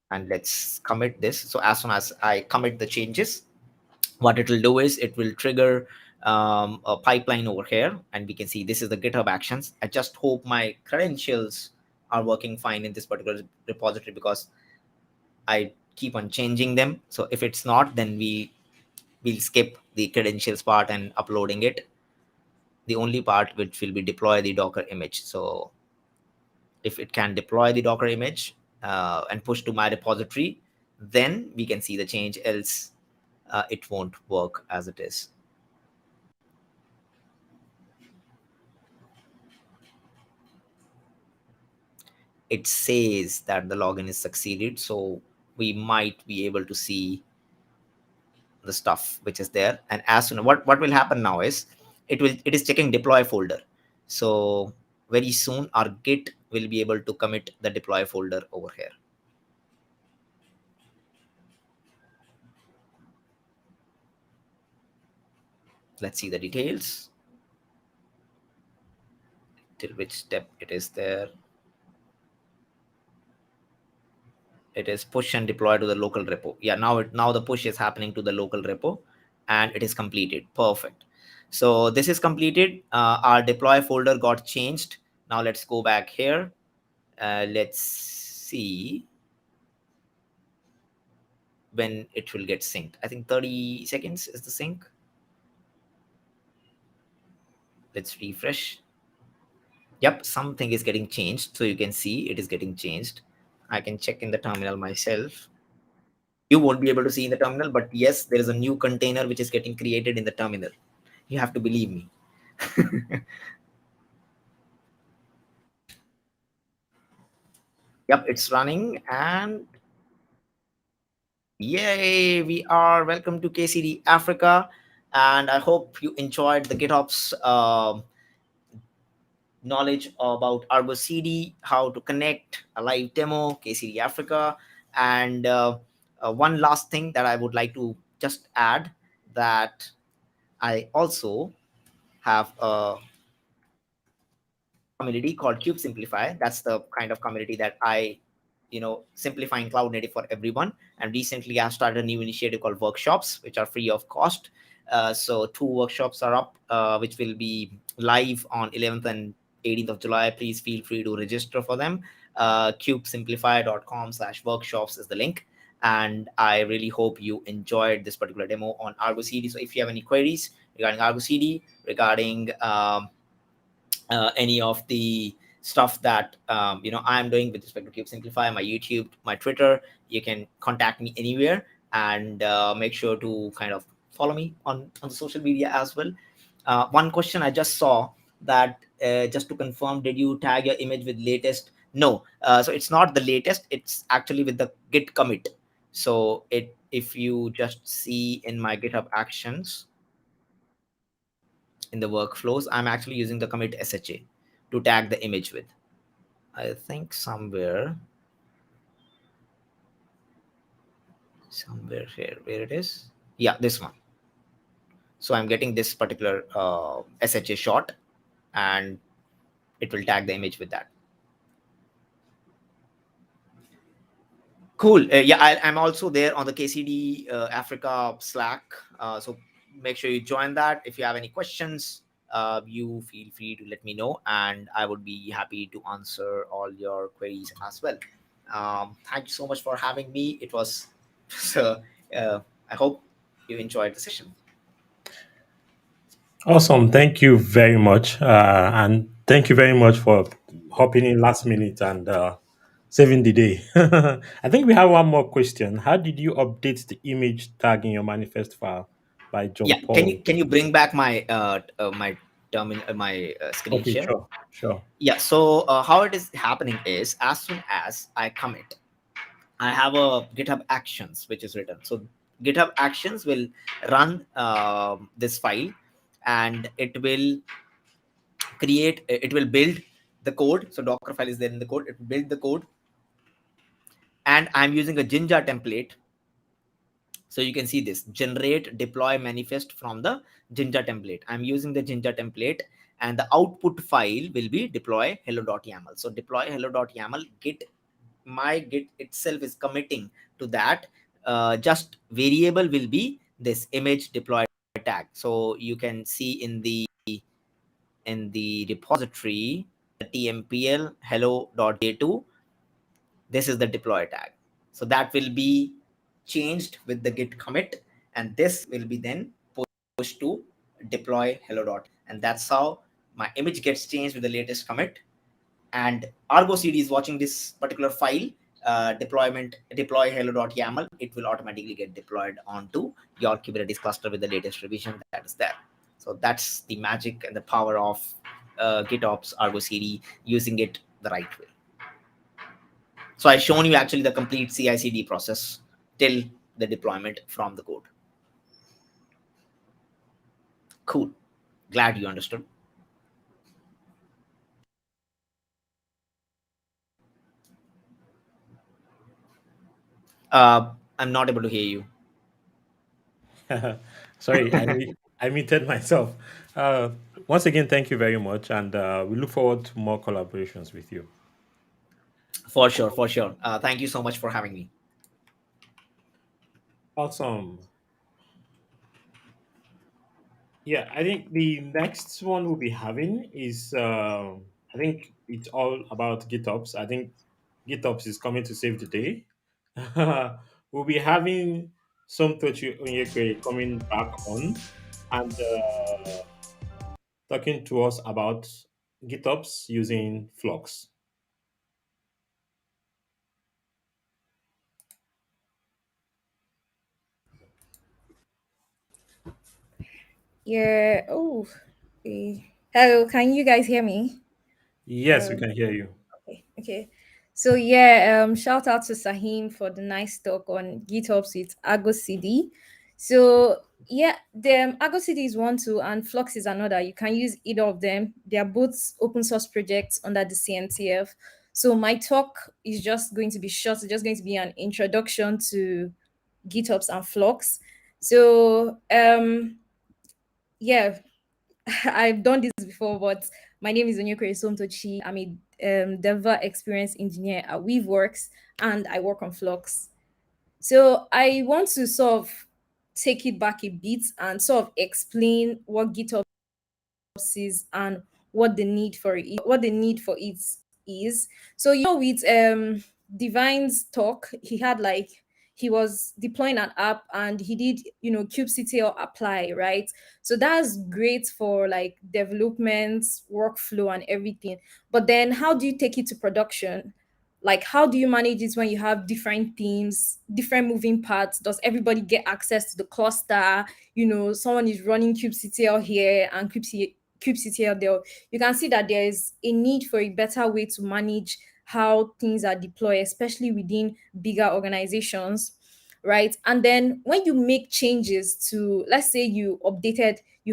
And let's commit this. So as soon as I commit the changes, what it will do is it will trigger a pipeline over here, and we can see this is the GitHub actions. I just hope my credentials are working fine in this particular repository, because I keep on changing them. So if it's not, then we'll skip the credentials part and uploading it. The only part which will be deploy the Docker image. So if it can deploy the Docker image and push to my repository, then we can see the change. Else it won't work as it is. It says that the login is succeeded, so we might be able to see the stuff which is there. And as soon what will happen now is it is checking deploy folder. So very soon our Git will be able to commit the deploy folder over here. Let's see the details, till which step it is there. It is push and deploy to the local repo. Yeah, now the push is happening to the local repo, and it is completed. Perfect. So this is completed. Our deploy folder got changed. Now let's go back here. Let's see when it will get synced. I think 30 seconds is the sync. Let's refresh. Yep, something is getting changed. So you can see it is getting changed. I can check in the terminal myself. You won't be able to see in the terminal, but yes, there is a new container which is getting created in the terminal. You have to believe me. Yep, it's running, and yay, we are welcome to KCD Africa. And I hope you enjoyed the GitOps knowledge about Argo CD, how to connect a live demo, KCD Africa. And one last thing that I would like to just add, that I also have a community called Cube Simplify. That's the kind of community that I, simplifying cloud native for everyone. And recently I started a new initiative called workshops, which are free of cost. So 2 workshops are up, which will be live on 11th and 18th of July. Please feel free to register for them. Cubesimplify.com/workshops is the link. And I really hope you enjoyed this particular demo on Argo CD. So if you have any queries regarding Argo CD, regarding any of the stuff that I'm doing with respect to Cube Simplify, my YouTube, my Twitter, you can contact me anywhere. And make sure to kind of follow me on the social media as well. One question I just saw, that just to confirm, did you tag your image with latest? No. So it's not the latest, it's actually with the git commit. So if you just see in my GitHub actions, in the workflows, I'm actually using the commit SHA to tag the image with. I think somewhere here, where it is. Yeah, this one. So I'm getting this particular SHA shot, and it will tag the image with that. Cool. Yeah, I'm also there on the KCD Africa Slack. So make sure you join that. If you have any questions, you feel free to let me know, and I would be happy to answer all your queries as well. Thank you so much for having me. It was so. I hope you enjoyed the session. Awesome. Thank you very much. And thank you very much for hopping in last minute and saving the day. I think we have one more question. How did you update the image tag in your manifest file by John Yeah, can you Paul? bring back my my my screen Okay, share? sure, sure. Yeah. So how it is happening is, as soon as I commit, I have a GitHub Actions which is written. So GitHub Actions will run this file, and it will it will build the code. So Docker file is there in the code. It will build the code, and I'm using a Jinja template. So you can see this generate deploy manifest from the Jinja template. I'm using the Jinja template, and the output file will be deploy hello.yaml. So deploy hello.yaml, git, my git itself is committing to that. Just variable will be this image deploy tag. So you can see in the repository, the tmpl hello.j2, this is the deploy tag. So that will be changed with the git commit, and this will be then pushed to deploy hello. And that's how my image gets changed with the latest commit. And Argo CD is watching this particular file, deployment deploy hello.yaml. It will automatically get deployed onto your Kubernetes cluster with the latest revision that is there. So that's the magic and the power of GitOps Argo CD, using it the right way. So I've shown you actually the complete CI/CD process till the deployment from the code. Cool. Glad you understood. I'm not able to hear you. Sorry, I muted myself. Uh, Once again, thank you very much, and we look forward to more collaborations with you. For sure, for sure. Thank you so much for having me. Awesome. Yeah, I think the next one we'll be having is I think it's all about GitOps. I think GitOps is coming to save the day. We'll be having Somtochi Onyekwe coming back on and talking to us about GitOps using Flux. Yeah. Oh. Okay. Hello. Can you guys hear me? Yes, we Um, can hear you. okay. Okay. So yeah. Shout out to Sahim for the nice talk on GitOps with Argo CD. So yeah, the Argo CD is one too, and Flux is another. You can use either of them. They are both open source projects under the CNTF. So my talk is just going to be short. It's just going to be an introduction to GitOps and Flux. So yeah, I've done this before, but my name is Onyekure Somtochi. I'm a developer experience engineer at Weaveworks, and I work on Flux. So I want to sort of take it back a bit and sort of explain what GitOps is and what the need for it is. So with Divine's talk, he had like he was deploying an app and he did kubectl apply, right? So that's great for like development workflow and everything, but then how do you take it to production? Like, how do you manage it when you have different teams, different moving parts? Does everybody get access to the cluster? Someone is running kubectl here and kubectl there. You can see that there is a need for a better way to manage how things are deployed, especially within bigger organizations, right? And then when you make changes to, let's say you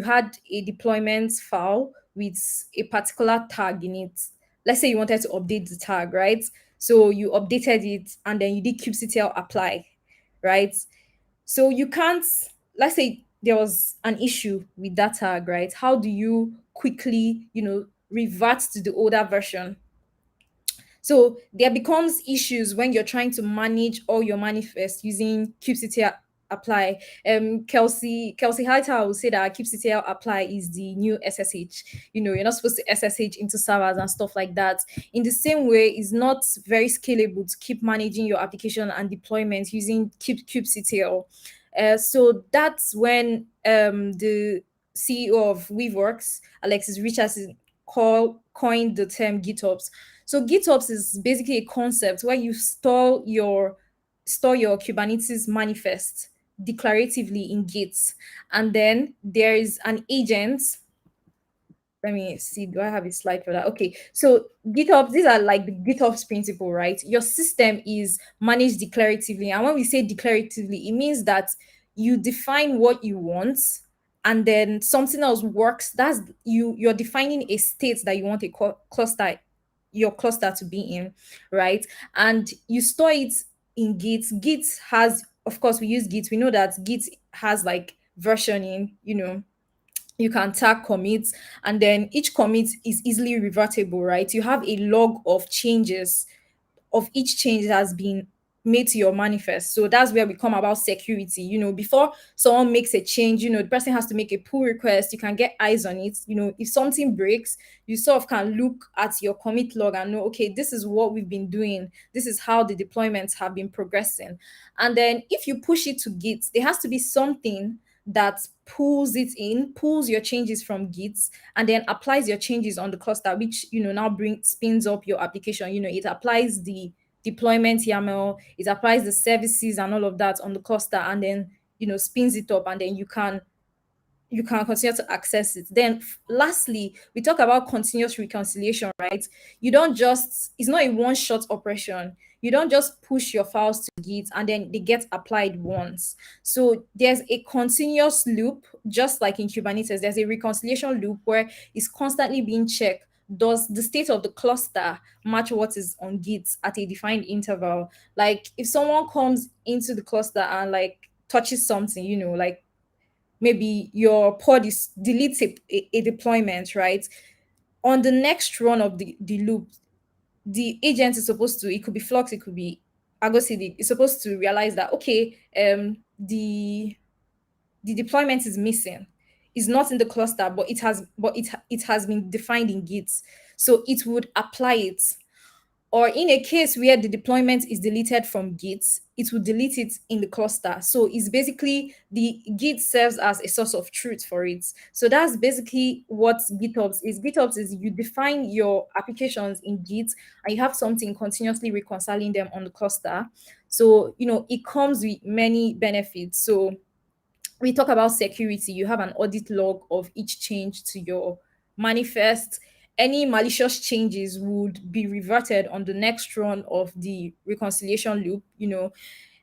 had a deployment file with a particular tag in it. Let's say you wanted to update the tag, right? So you updated it and then you did kubectl apply, right? So you can't, let's say there was an issue with that tag, right? How do you quickly, revert to the older version? So there becomes issues when you're trying to manage all your manifests using kubectl apply. Kelsey Hightower will say that kubectl apply is the new SSH. You're not supposed to SSH into servers and stuff like that. In the same way, it's not very scalable to keep managing your application and deployment using kubectl. So that's when the CEO of Weaveworks, Alexis Richardson, coined the term GitOps. So GitOps is basically a concept where you store your Kubernetes manifest declaratively in Git, and then there is an agent. Let me see, do I have a slide for that? Okay, so GitOps, these are like the GitOps principle, right? Your system is managed declaratively, and when we say declaratively, it means that you define what you want, and then something else works. That's you're defining a state that you want a cluster, your cluster to be in, right? And you store it in Git. Git has, of course, we use Git. We know that Git has like versioning, you can tag commits, and then each commit is easily revertable, right? You have a log of changes, of each change that has been made to your manifest. So that's where we come about security. Before someone makes a change, the person has to make a pull request. You can get eyes on it. If something breaks, you sort of can look at your commit log and know, okay, this is what we've been doing. This is how the deployments have been progressing. And then if you push it to Git, there has to be something that pulls your changes from Git, and then applies your changes on the cluster, which now spins up your application. It applies the deployment YAML, it applies the services and all of that on the cluster, and then spins it up, and then you can continue to access it. Then lastly, we talk about continuous reconciliation, right? It's not a one-shot operation. You don't just push your files to Git and then they get applied once. So there's a continuous loop, just like in Kubernetes. There's a reconciliation loop where it's constantly being checked. Does the state of the cluster match what is on Git at a defined interval? Like if someone comes into the cluster and like touches something, like maybe your pod deletes a deployment, right? On the next run of the loop, the agent is supposed to, it could be Flux, it could be Argo CD, is supposed to realize that, okay, the deployment is missing. It's not in the cluster, but it has been defined in Git. So it would apply it. Or in a case where the deployment is deleted from Git, it will delete it in the cluster. So it's basically the Git serves as a source of truth for it. So that's basically what GitOps is. GitOps is you define your applications in Git and you have something continuously reconciling them on the cluster. So, it comes with many benefits. So we talk about security. You have an audit log of each change to your manifest. Any malicious changes would be reverted on the next run of the reconciliation loop.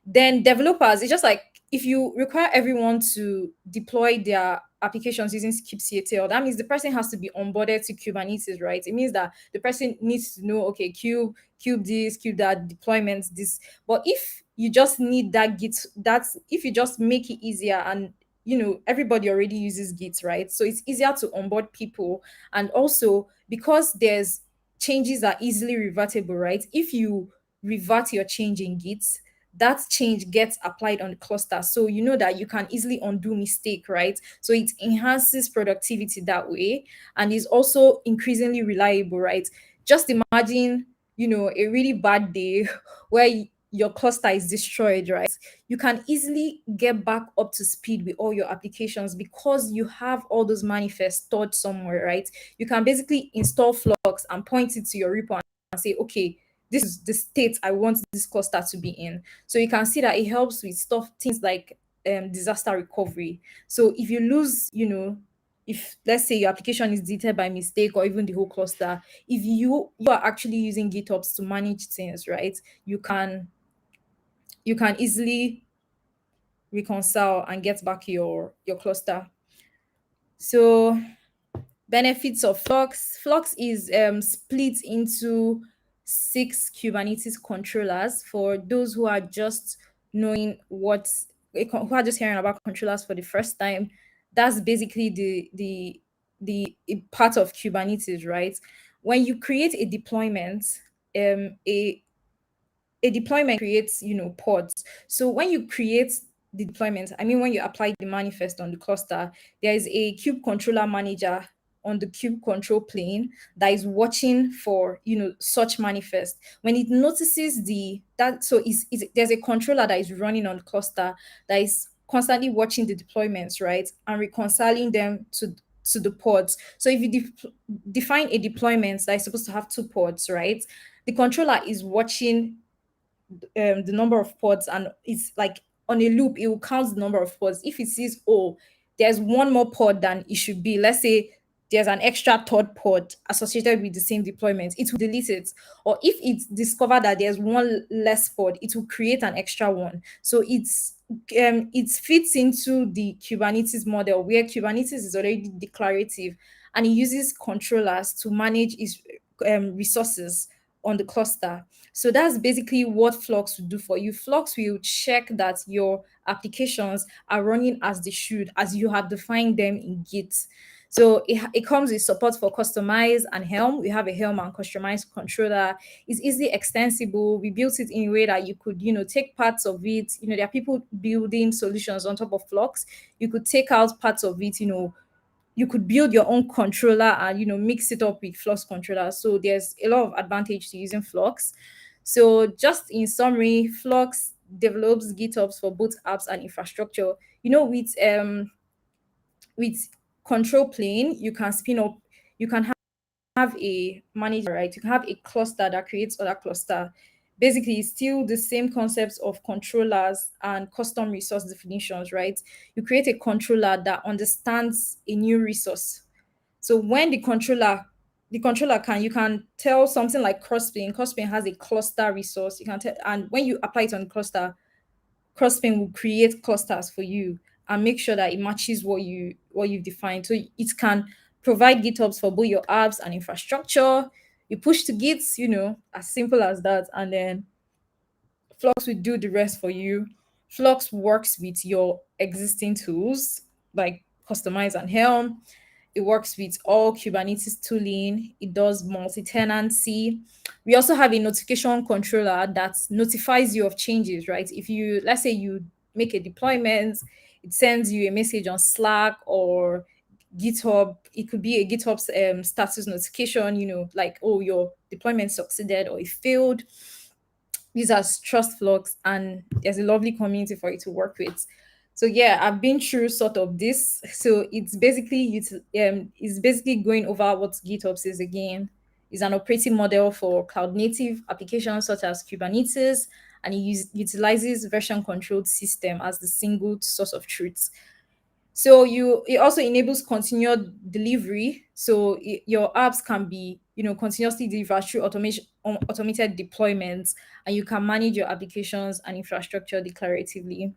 Then developers, it's just like if you require everyone to deploy their applications using kubectl, that means the person has to be onboarded to Kubernetes, right? It means that the person needs to know, okay, cube this, cube that, deployments this. But if you just need that Git, if you just make it easier, and everybody already uses Git, right? So it's easier to onboard people, and also because there's changes are easily revertible, right? If you revert your change in Git, that change gets applied on the cluster. So you know that you can easily undo mistake, right? So it enhances productivity that way, and is also increasingly reliable, right? Just imagine, a really bad day where your cluster is destroyed, right? You can easily get back up to speed with all your applications because you have all those manifests stored somewhere, right? You can basically install Flux and point it to your repo and say, okay, this is the state I want this cluster to be in. So you can see that it helps with things like disaster recovery. So if you lose, if let's say your application is deleted by mistake or even the whole cluster, if you are actually using GitOps to manage things, right, you can easily reconcile and get back your cluster. So benefits of Flux. Flux is split into 6 Kubernetes controllers. For those who are just knowing who are just hearing about controllers for the first time, that's basically the part of Kubernetes, right? When you create a deployment, a deployment creates pods. So when you create the deployment, I mean when you apply the manifest on the cluster, there is a kube controller manager on the kube control plane that is watching for such manifest. When it notices there's a controller that is running on the cluster that is constantly watching the deployments, right, and reconciling them to the pods. So if you define a deployment that is supposed to have two pods, right, the controller is watching the number of pods, and it's like on a loop it will count the number of pods. If it sees, oh, there's one more pod than it should be, let's say there's an extra third pod associated with the same deployment, it will delete it. Or if it discovered that there's one less pod, it will create an extra one. So it fits into the Kubernetes model, where Kubernetes is already declarative and it uses controllers to manage its resources on the cluster. So that's basically what Flux will do for you. Flux will check that your applications are running as they should, as you have defined them in Git. So it comes with support for Customize and Helm. We have a Helm and Customize controller. It's easily extensible. We built it in a way that you could, take parts of it. There are people building solutions on top of Flux. You could take out parts of it, you could build your own controller and mix it up with Flux controller. So there's a lot of advantage to using Flux. So just in summary, Flux develops GitOps for both apps and infrastructure. With control plane, you can spin up, you can have a manager, right? You can have a cluster that creates other cluster. Basically, it's still the same concepts of controllers and custom resource definitions, right? You create a controller that understands a new resource. So when the controller you can tell something like crossplane. Crossplane has a cluster resource. You can tell, and when you apply it on the cluster, Crossplane will create clusters for you and make sure that it matches what you've defined. So it can provide GitOps for both your apps and infrastructure. You push to Git, as simple as that, and then Flux will do the rest for you. Flux works with your existing tools like Customize and Helm. It works with all Kubernetes tooling. It does multi-tenancy. We also have a notification controller that notifies you of changes, right? If you, let's say you make a deployment, it sends you a message on Slack or GitHub. It could be a GitHub status notification, like, oh, your deployment succeeded or it failed. These are trust flux, and there's a lovely community for you to work with. So yeah, I've been through sort of this. So it's basically going over what GitOps is again. It's an operating model for cloud native applications such as Kubernetes, and utilizes version controlled system as the single source of truth. So it also enables continued delivery. So your apps can be, continuously delivered through automated deployments, and you can manage your applications and infrastructure declaratively.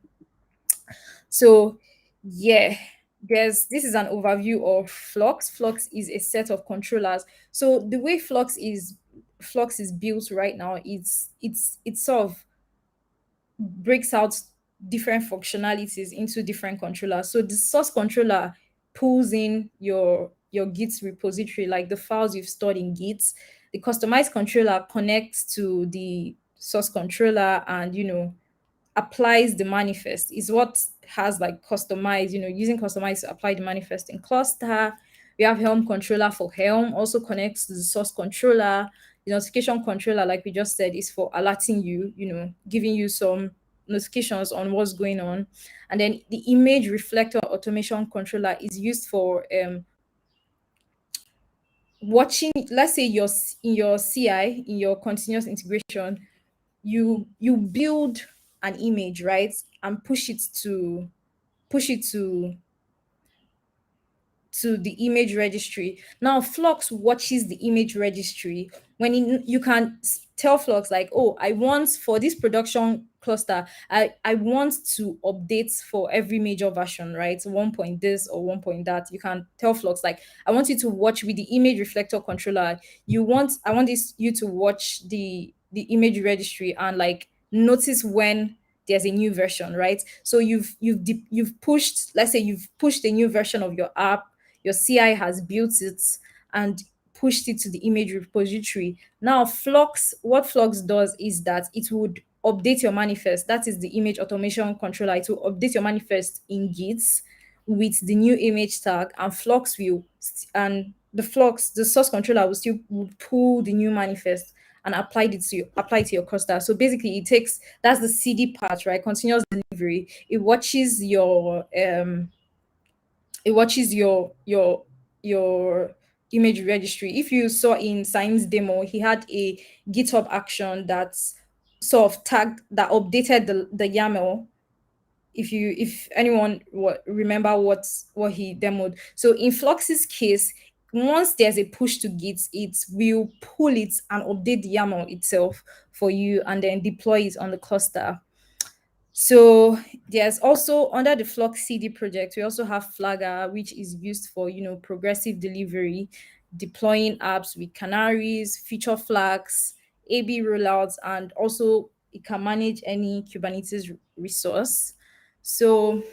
So yeah, this is an overview of Flux. Flux is a set of controllers. So the way Flux is built right now, it's sort of breaks out different functionalities into different controllers. So the source controller pulls in your Git repository, like the files you've stored in Git. The customized controller connects to the source controller and applies the manifest. Is what has like customized, using customized to apply the manifest in cluster. We have Helm controller for Helm, also connects to the source controller. The notification controller, like we just said, is for alerting you, giving you some notifications on what's going on. And then the image reflector automation controller is used for watching, let's say in your CI, in your continuous integration, you build an image, right, and push it to the image registry. Now Flux watches the image registry. When you can tell Flux like, oh, I want for this production cluster, I want to update for every major version, right? 1 point this or 1 point that. You can tell Flux like, I want you to watch with the image reflector controller. I want you to watch the image registry and like notice when there's a new version, right? So you've pushed, let's say you've pushed a new version of your app, your CI has built it and pushed it to the image repository. Now, what Flux does is that it would update your manifest. That is the image automation controller. It will update your manifest in Git with the new image tag, and Flux will and the Flux, the source controller will still will pull the new manifest and apply to your cluster. So basically, it takes that's the CD part, right? Continuous delivery. It watches your image registry. If you saw in Sign's demo, he had a GitHub action that's sort of tagged that updated the YAML. If anyone remember what he demoed. So in Flux's case, once there's a push to Git, it will pull it and update the YAML itself for you and then deploy it on the cluster. So there's also under the Flux CD project, we also have Flagger, which is used for progressive delivery, deploying apps with canaries, feature flags, A/B rollouts, and also it can manage any Kubernetes resource. So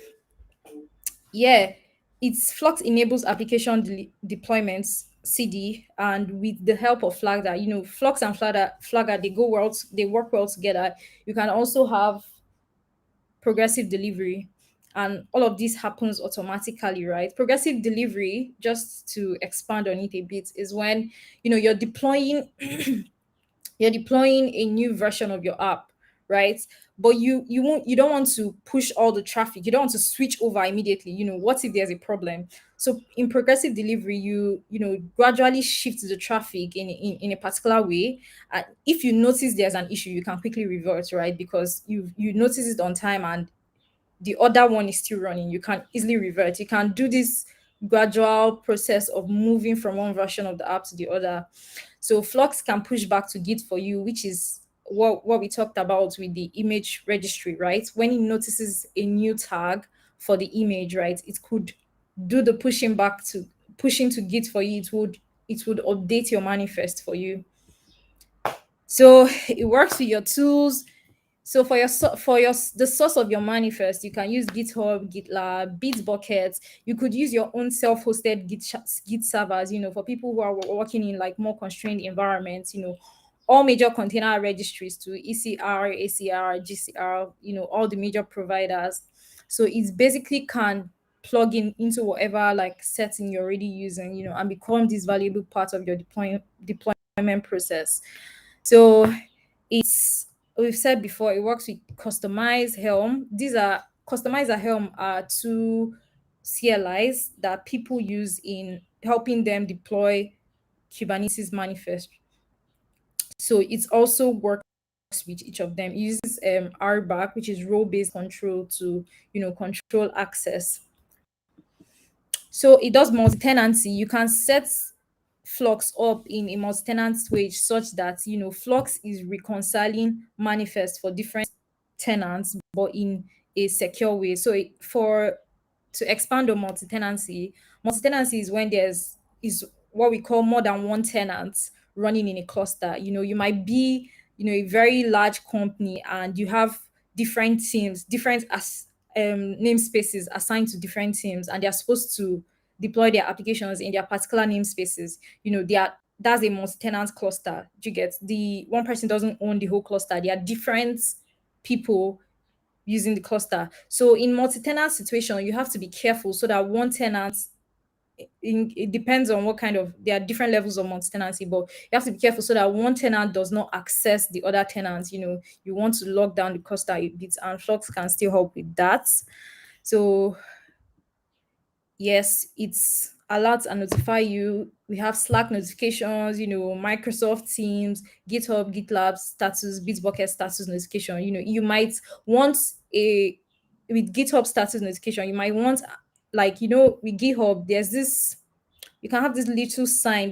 yeah, its Flux enables application deployments CD, and with the help of Flagger, Flux and Flagger they work well together. You can also have progressive delivery, and all of this happens automatically, right? Progressive delivery, just to expand on it a bit, is when you're deploying you're deploying a new version of your app, right? But you don't want to push all the traffic. You don't want to switch over immediately. What if there's a problem? So in progressive delivery, gradually shift the traffic in a particular way. If you notice there's an issue, you can quickly revert, right? Because you notice it on time and the other one is still running. You can easily revert. You can do this gradual process of moving from one version of the app to the other. So Flux can push back to Git for you, which is what we talked about with the image registry, right? When it notices a new tag for the image, right, it could do the pushing to Git for you. It would update your manifest for you. So it works with your tools. So the source of your manifest, you can use GitHub, GitLab, Bitbucket. You could use your own self-hosted Git servers. For people who are working in like more constrained environments. All major container registries to ECR, ACR, GCR. All the major providers. So it basically can plug in into whatever like setting you're already using. And become this valuable part of your deployment process. So it's we've said before, it works with customized Helm. Customizer Helm are two CLIs that people use in helping them deploy Kubernetes manifest. So it also works with each of them. It uses RBAC, which is role-based control to control access. So it does multi-tenancy. You can set Flux up in a multi-tenant way such that Flux is reconciling manifest for different tenants, but in a secure way. So to expand on multi-tenancy is when is what we call more than one tenant running in a cluster. You might be a very large company and you have different teams, different as namespaces assigned to different teams, and they're supposed to deploy their applications in their particular namespaces. That's a multi-tenant cluster. Do you get? The one person doesn't own the whole cluster. There are different people using the cluster. So in multi-tenant situation, you have to be careful so that one tenant, it depends on what kind of, there are different levels of multi-tenancy, but you have to be careful so that one tenant does not access the other tenants. You want to lock down the cluster a bit, and Flux can still help with that. So yes, it's alerts and notify you. We have Slack notifications, Microsoft Teams, GitHub, GitLab status, Bitbucket status notification. You might want with GitHub status notification, you might want with GitHub, there's this, you can have this little sign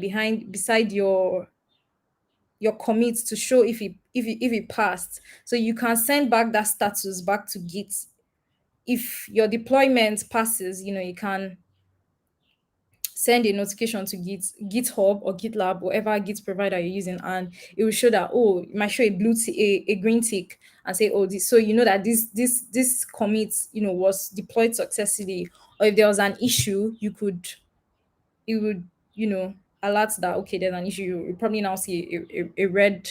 beside your commit to show if it passed. So you can send back that status back to Git. If your deployment passes, you can send a notification to GitHub or GitLab, whatever Git provider you're using, and it will show that, it might show a green tick and say, this, so that this commit was deployed successfully. Or if there was an issue, it would alert that, okay, there's an issue. You probably now see a red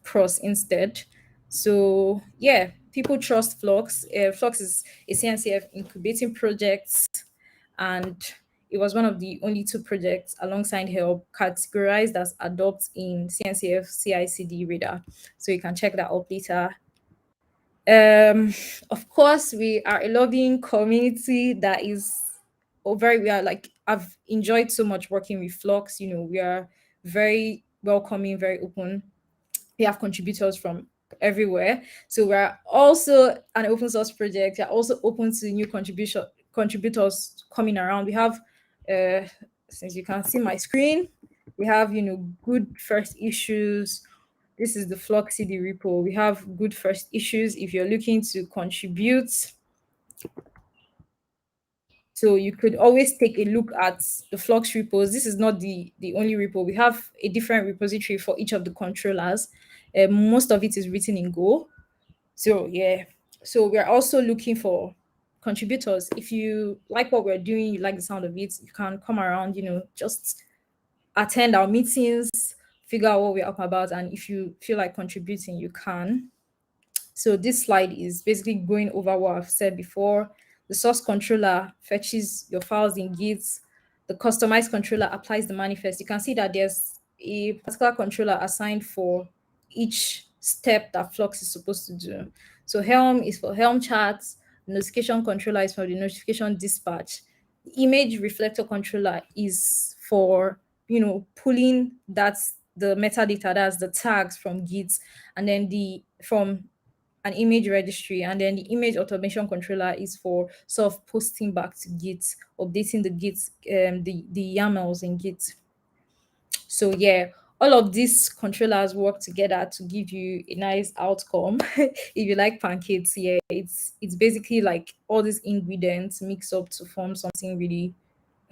cross instead. So yeah, people trust Flux. Flux is a CNCF incubating project, and it was one of the only two projects alongside Help categorized as adopt in CNCF CICD radar. So you can check that up later. Of course, we are a lobbying community that is very, we are like, I've enjoyed so much working with Flux. We are very welcoming, very open. We have contributors from everywhere. So we're also an open source project. We're also open to new contributors coming around. We have, since you can see my screen, we have good first issues. This is the Flux CD repo. We have good first issues if you're looking to contribute. So you could always take a look at the Flux repos. This is not the only repo. We have a different repository for each of the controllers. Most of it is written in Go. So yeah. So we're also looking for contributors. If you like what we're doing, you like the sound of it, you can come around, just attend our meetings, figure out what we're up about, and if you feel like contributing, you can. So this slide is basically going over what I've said before. The source controller fetches your files in Git. The customized controller applies the manifest. You can see that there's a particular controller assigned for each step that Flux is supposed to do. So Helm is for Helm charts. Notification controller is for the notification dispatch. The image reflector controller is for pulling the metadata, that's the tags from Git, and then the from an image registry, and then the image automation controller is for sort of posting back to Git, updating the Git, the YAMLs in Git. So yeah, all of these controllers work together to give you a nice outcome. If you like pancakes, yeah, it's basically like all these ingredients mix up to form something really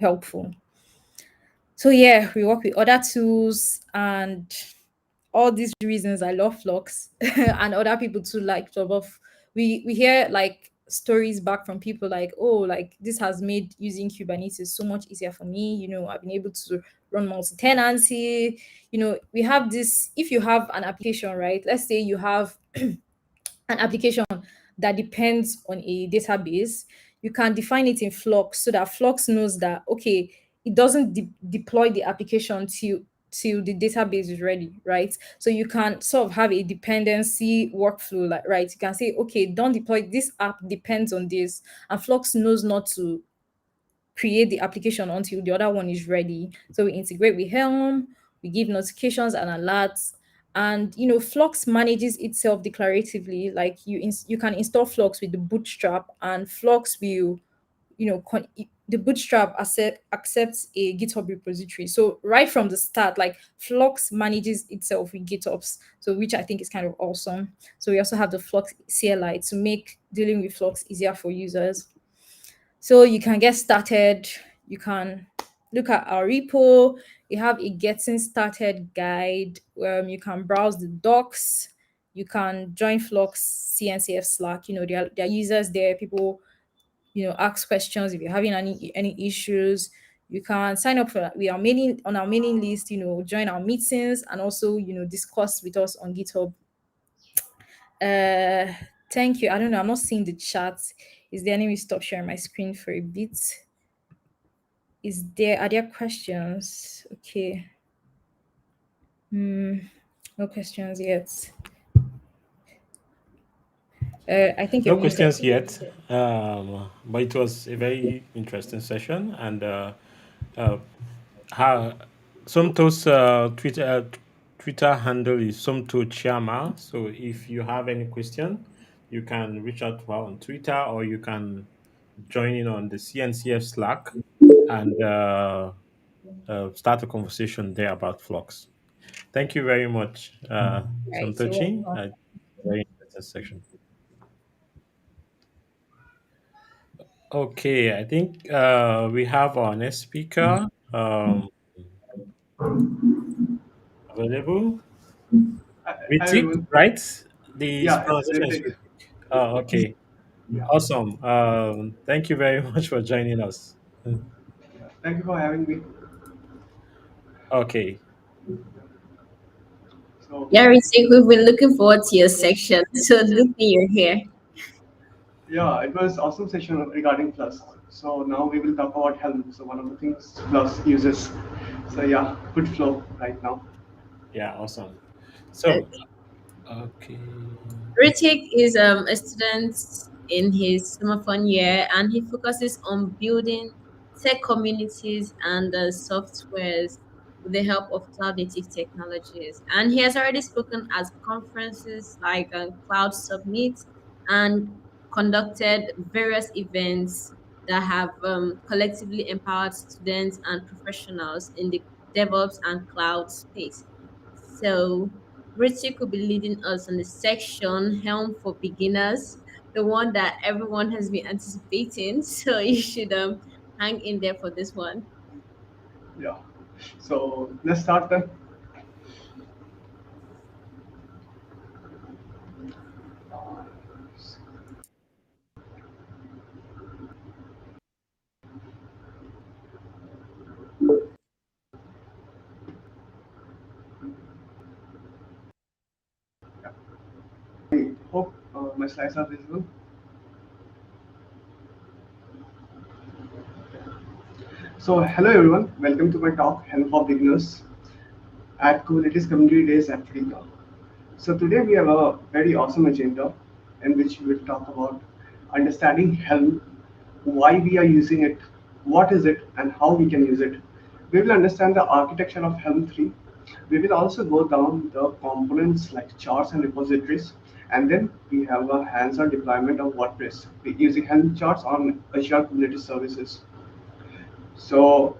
helpful. So yeah, we work with other tools, and all these reasons I love Flux and other people too like Job of we hear like stories back from people like, oh, like this has made using Kubernetes so much easier for me. I've been able to run multi-tenancy. We have this, if you have an application, right? Let's say you have an application that depends on a database, you can define it in Flux so that Flux knows that, okay, it doesn't deploy the application till the database is ready, right? So you can sort of have a dependency workflow, like, right? You can say, okay, don't deploy this app depends on this, and Flux knows not to create the application until the other one is ready. So we integrate with Helm, we give notifications and alerts, and Flux manages itself declaratively. Like you can install Flux with the Bootstrap, and Flux will, the Bootstrap accepts a GitHub repository. So right from the start, like Flux manages itself with GitHubs, so which I think is kind of awesome. So we also have the Flux CLI to make dealing with Flux easier for users. So you can get started. You can look at our repo. We have a getting started guide. You can browse the docs. You can join Flux CNCF Slack. There are users there. People, ask questions if you're having any issues. You can sign up for we are mailing on our mailing list. Join our meetings, and also discuss with us on GitHub. Uh, Thank you. I don't know. I'm not seeing the chat. Is there any way to stop sharing my screen for a bit? Are there questions? Okay. No questions yet. I think you're No muted. questions yet, but it was a very interesting session. And uh, how Somto's Twitter handle is Somto Chiama. So if you have any question, you can reach out to her on Twitter, or you can join in on the CNCF Slack and start a conversation there about Flux. Thank you very much, Right. You're Somtochi. welcome. Very interesting section. Okay, I think we have our next speaker available. Hi Ritik, everyone. right? The Yeah, it's pronunciation is Ritik. Ritik. Oh, okay. Yeah. Awesome. Thank you very much for joining us. Thank you for having me. Okay. So Yeah, Ritik, we've been looking forward to your section. So good thing you're here. yeah, it was awesome session regarding Plus. So now we will talk about Helm. So one of the things Plus uses. So yeah, good flow right now. Yeah, awesome. So, okay. Ritik is a student in his summer fun year, and he focuses on building tech communities and softwares with the help of cloud native technologies. And he has already spoken at conferences like Cloud Summit and conducted various events that have collectively empowered students and professionals in the DevOps and cloud space. So, Richie could be leading us on the section Helm for Beginners, the one that everyone has been anticipating. So you should hang in there for this one. Yeah. So let's start then. I hope my slides are visible. So hello everyone, welcome to my talk Helm for Beginners at Kubernetes Community Days Africa. So today we have a very awesome agenda in which we will talk about understanding Helm, why we are using it, what is it, and how we can use it. We will understand the architecture of Helm 3. We will also go down the components like charts and repositories, and then we have a hands-on deployment of WordPress using Helm charts on Azure Kubernetes services. So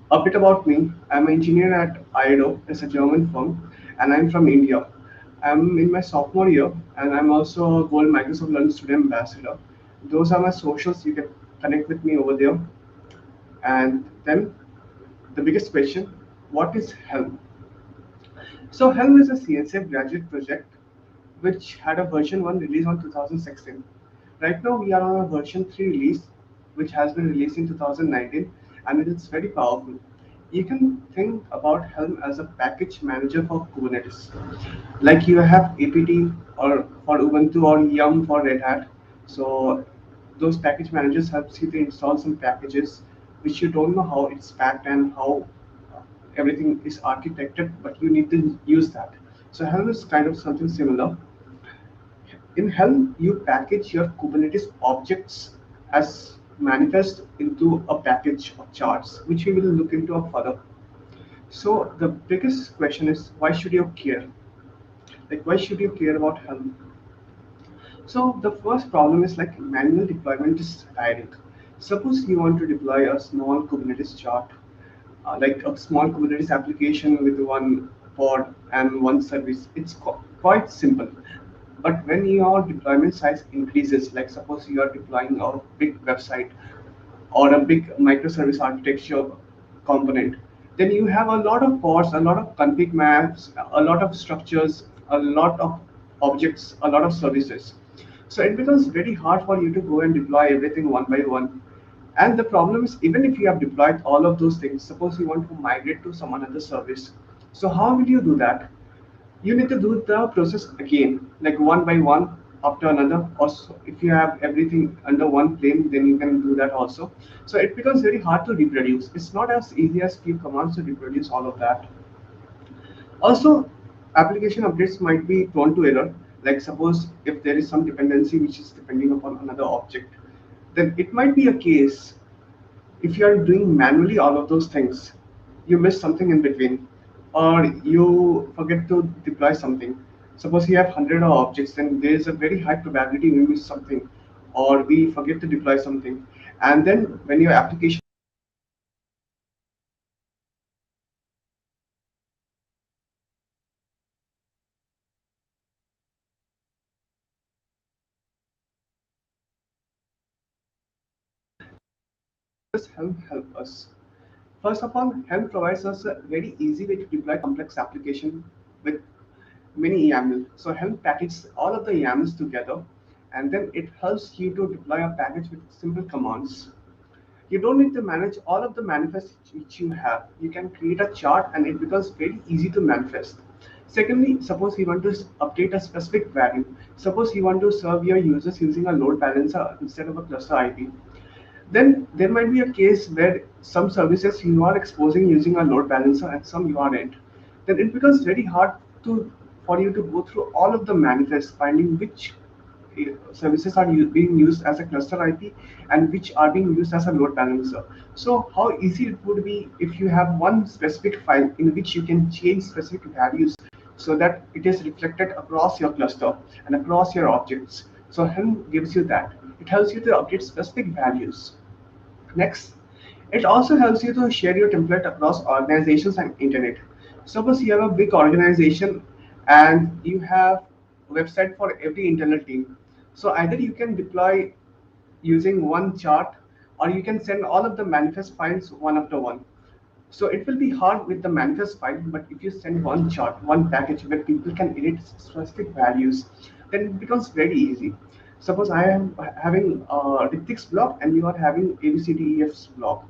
a bit about me. I'm an engineer at IDO. It's a German firm, and I'm from India. I'm in my sophomore year, and I'm also a Gold Microsoft Learn Student Ambassador. Those are my socials. You can connect with me over there. And then the biggest question: what is Helm? So Helm is a CNCF graduate project which had a version 1 release on 2016. Right now we are on a version 3 release which has been released in 2019, and it is very powerful. You can think about Helm as a package manager for Kubernetes. Like you have APT or for Ubuntu or Yum for Red Hat. So those package managers helps you to install some packages which you don't know how it's packed and how everything is architected, but you need to use that. So Helm is kind of something similar. In Helm, you package your Kubernetes objects as manifest into a package of charts, which we will look into further. So the biggest question is, why should you care? Like, why should you care about Helm? So the first problem is like manual deployment is tiring. Suppose you want to deploy a small Kubernetes chart, like a small Kubernetes application with one pod and one service. It's quite simple. But when your deployment size increases, like suppose you are deploying a big website or a big microservice architecture component, then you have a lot of pods, a lot of config maps, a lot of structures, a lot of objects, a lot of services. So it becomes very hard for you to go and deploy everything one by one. And the problem is, even if you have deployed all of those things, suppose you want to migrate to some another service. So how will you do that? You need to do the process again, like one by one after another. Also, if you have everything under one plane, then you can do that also. So it becomes very hard to reproduce. It's not as easy as few commands to reproduce all of that. Also, application updates might be prone to error. Like suppose if there is some dependency which is depending upon another object, then it might be a case if you are doing manually all of those things, you miss something in between, or you forget to deploy something. Suppose you have 100 of objects, then there is a very high probability we miss something, or we forget to deploy something. And then when your application does help us. First of all, Helm provides us a very easy way to deploy complex application with many YAML. So Helm packages all of the YAMLs together, and then it helps you to deploy a package with simple commands. You don't need to manage all of the manifests which you have. You can create a chart and it becomes very easy to manifest. Secondly, suppose you want to update a specific value. Suppose you want to serve your users using a load balancer instead of a cluster IP. Then there might be a case where some services you are exposing using a load balancer and some you aren't. Then it becomes very hard to for you to go through all of the manifests, finding which services are being used as a cluster IP and which are being used as a load balancer. So how easy it would be if you have one specific file in which you can change specific values so that it is reflected across your cluster and across your objects. So Helm gives you that. It helps you to update specific values. Next, it also helps you to share your template across organizations and internet. Suppose you have a big organization and you have a website for every internal team. So either you can deploy using one chart or you can send all of the manifest files one after one. So it will be hard with the manifest file, but if you send one chart, one package where people can edit specific values, then it becomes very easy. Suppose I am having Ritik's block and you are having ABCDEF's block.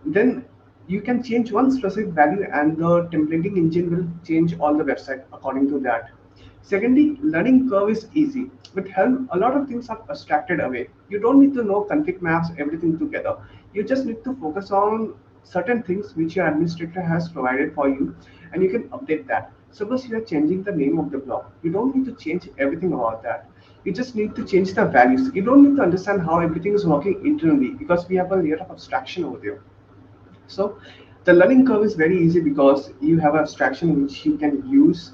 Then you can change one specific value and the templating engine will change all the website according to that. Secondly, learning curve is easy. With Helm, a lot of things are abstracted away. You don't need to know config maps, everything together. You just need to focus on certain things which your administrator has provided for you and you can update that. Suppose you are changing the name of the block. You don't need to change everything about that. You just need to change the values. You don't need to understand how everything is working internally because we have a layer of abstraction over there. So the learning curve is very easy because you have abstraction which you can use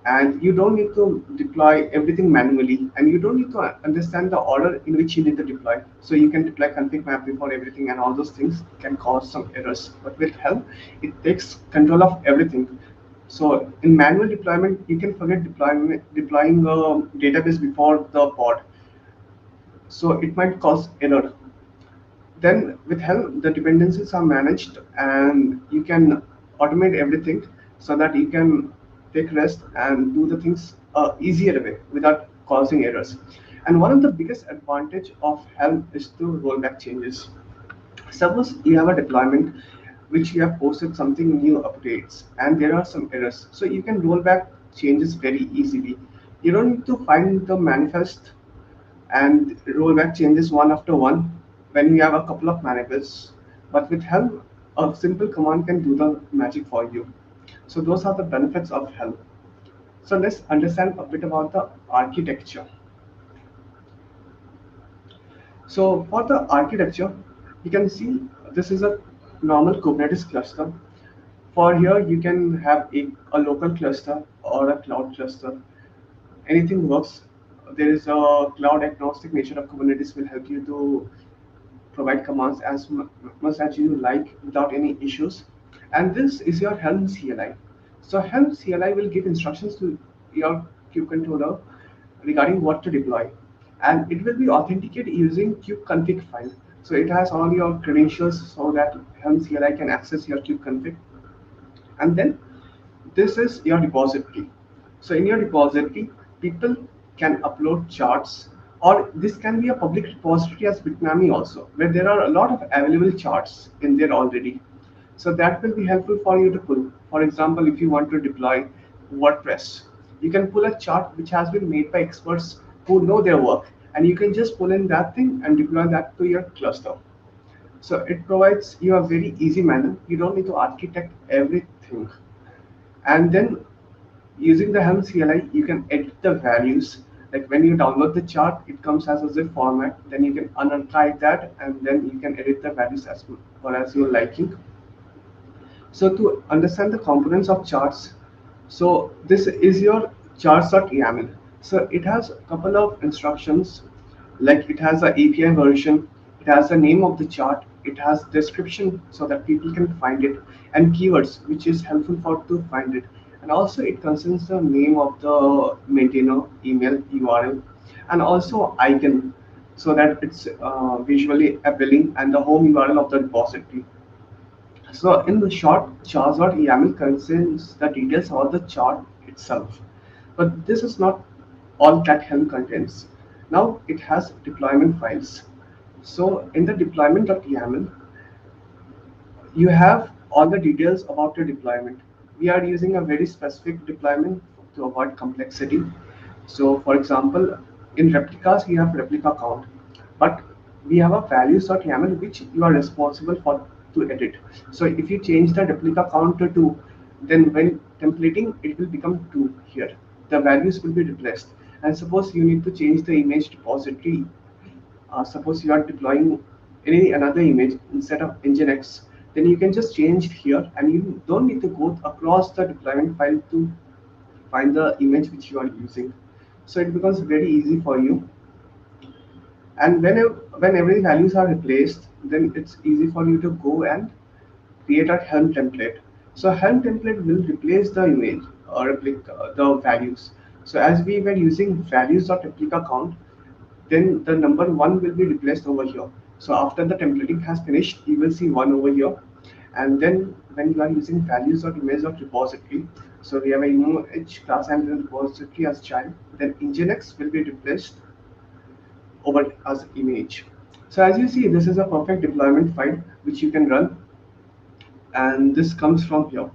and you don't need to deploy everything manually and you don't need to understand the order in which you need to deploy. So you can deploy config map before everything and all those things can cause some errors. But with Helm, it takes control of everything. So in manual deployment, you can forget deploying a database before the pod. So it might cause error. Then with Helm, the dependencies are managed and you can automate everything so that you can take rest and do the things easier way without causing errors. And one of the biggest advantage of Helm is to roll back changes. Suppose you have a deployment which you have posted something new updates and there are some errors. So you can roll back changes very easily. You don't need to find the manifest and roll back changes one after one when you have a couple of manifests. But with Helm, a simple command can do the magic for you. So those are the benefits of Helm. So let's understand a bit about the architecture. So for the architecture, you can see this is a normal Kubernetes cluster. For here, you can have a local cluster or a cloud cluster. Anything works. There is a cloud agnostic nature of Kubernetes will help you to provide commands as much as you like without any issues. And this is your Helm CLI. So Helm CLI will give instructions to your kubecontroller regarding what to deploy. And it will be authenticated using kubeconfig file. So it has all your credentials so that Helm CLI can access your kubeconfig. And then this is your repository. So in your repository, people can upload charts, or this can be a public repository as Bitnami also, where there are a lot of available charts in there already. So that will be helpful for you to pull. For example, if you want to deploy WordPress, you can pull a chart which has been made by experts who know their work, and you can just pull in that thing and deploy that to your cluster. So it provides you a very easy manner. You don't need to architect everything. And then using the Helm CLI, you can edit the values. Like when you download the chart, it comes as a zip format. Then you can unarchive that, and then you can edit the values as well as your liking. So to understand the components of charts, so this is your charts.yaml. So it has a couple of instructions, like it has a API version, it has the name of the chart, it has description so that people can find it, and keywords, which is helpful for to find it. And also it contains the name of the maintainer, email, URL, and also icon, so that it's visually appealing, and the home URL of the repository. So in the short, chars.yaml contains the details about the chart itself. But this is not all that Helm contains. Now it has deployment files. So in the deployment.yaml, you have all the details about your deployment, we are using a very specific deployment to avoid complexity. So for example, in replicas, we have replica count, but we have a values.yaml which you are responsible for to edit. So if you change the replica count to 2, then when templating, it will become 2 here. The values will be replaced. And suppose you need to change the image repository, suppose you are deploying any another image instead of nginx, then you can just change it here and you don't need to go across the deployment file to find the image which you are using. So it becomes very easy for you. And when every values are replaced, then it's easy for you to go and create a Helm template. So Helm template will replace the image or replica the values. So as we were using values.replica count, then the number 1 will be replaced over here. So after the templating has finished, you will see 1 over here. And then when you are using values.image.repository, so we have a image class and repository as child, then nginx will be replaced over as image. So as you see, this is a perfect deployment file which you can run, and this comes from here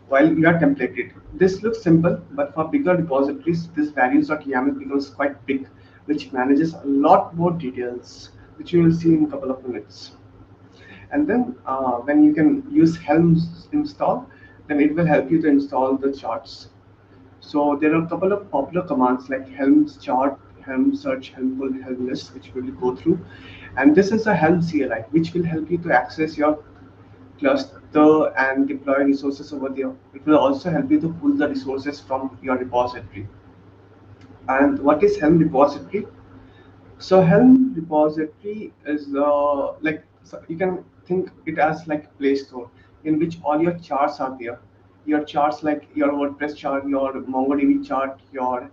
while you are templated. This looks simple, but for bigger repositories, this values.yaml becomes quite big, which manages a lot more details, which you will see in a couple of minutes. And then when you can use Helm's install, then it will help you to install the charts. So there are a couple of popular commands like Helm's chart, Helm search, Helm pull, Helm list, which we will go through. And this is a Helm CLI, which will help you to access your cluster and deploy resources over there. It will also help you to pull the resources from your repository. And what is Helm repository? So Helm repository is like, so you can think it as like Play Store in which all your charts are there. Your charts like your WordPress chart, your MongoDB chart, your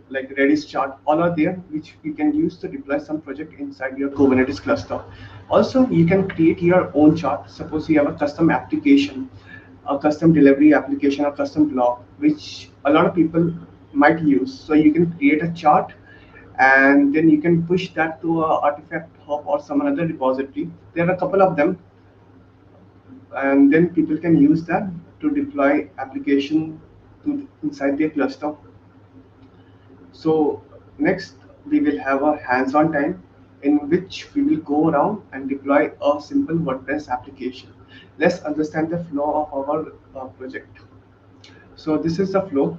like Redis chart, all are there, which you can use to deploy some project inside your Kubernetes cluster. Also, you can create your own chart. Suppose you have a custom application, a custom delivery application, or custom blog, which a lot of people might use. So you can create a chart and then you can push that to a artifact hub or some other repository. There are a couple of them, and then people can use that to deploy application to inside their cluster. So next we will have a hands-on time in which we will go around and deploy a simple WordPress application. Let's understand the flow of our project. So this is the flow.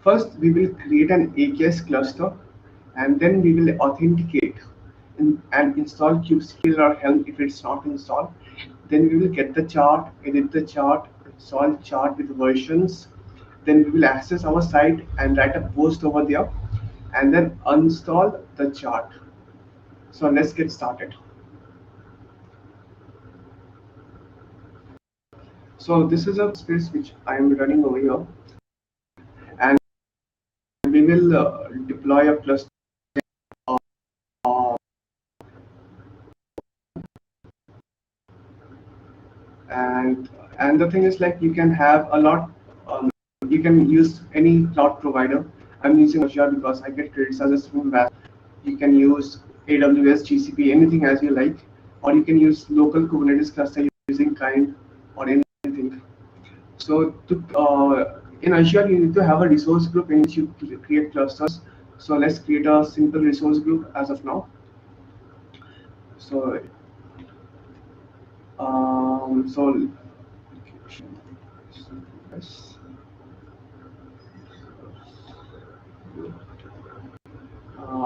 First, we will create an AKS cluster, and then we will authenticate and install kubectl or Helm if it's not installed. Then we will get the chart, edit the chart, install chart with versions. Then we will access our site and write a post over there, and then uninstall the chart. So let's get started. So this is a space which I am running over here, and we will deploy a cluster. Uh, and the thing is, like, you can have a lot, you can use any cloud provider. I'm using Azure because I get credits as a stream back. You can use AWS, GCP, anything as you like, or you can use local Kubernetes cluster using kind or anything. So in Azure, you need to have a resource group in which you create clusters. So let's create a simple resource group as of now. So so yes.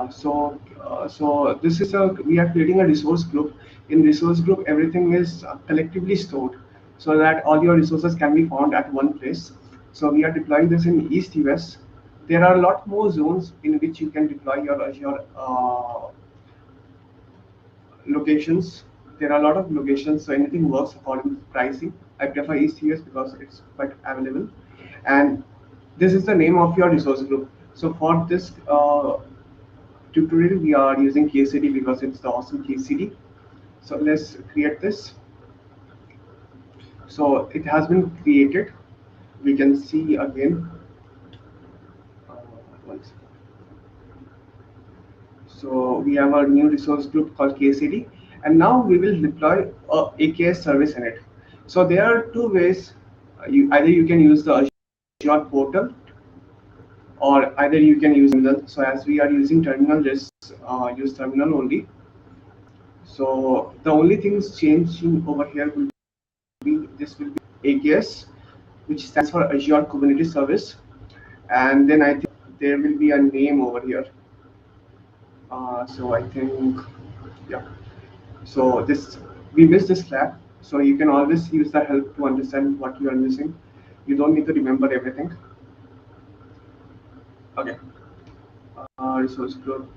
So this is a we are creating a resource group. In resource group, everything is collectively stored, so that all your resources can be found at one place. So we are deploying this in East US. There are a lot more zones in which you can deploy your Azure locations. There are a lot of locations, so anything works according to pricing. I prefer East US because it's quite available. And this is the name of your resource group. So for this tutorial, we are using KCD because it's the awesome KCD. So let's create this. So it has been created. We can see again. One second. So we have a new resource group called KCD, and now we will deploy a AKS service in it. So there are two ways. Either you can use the Azure portal, or either you can use terminal. So as we are using terminal, just use terminal only. So the only things changing over here will be this will be AKS, which stands for Azure Kubernetes Service, and then I think there will be a name over here. So I think, yeah. So this we missed this flag. So you can always use the help to understand what you are missing. You don't need to remember everything. Okay. Resource group.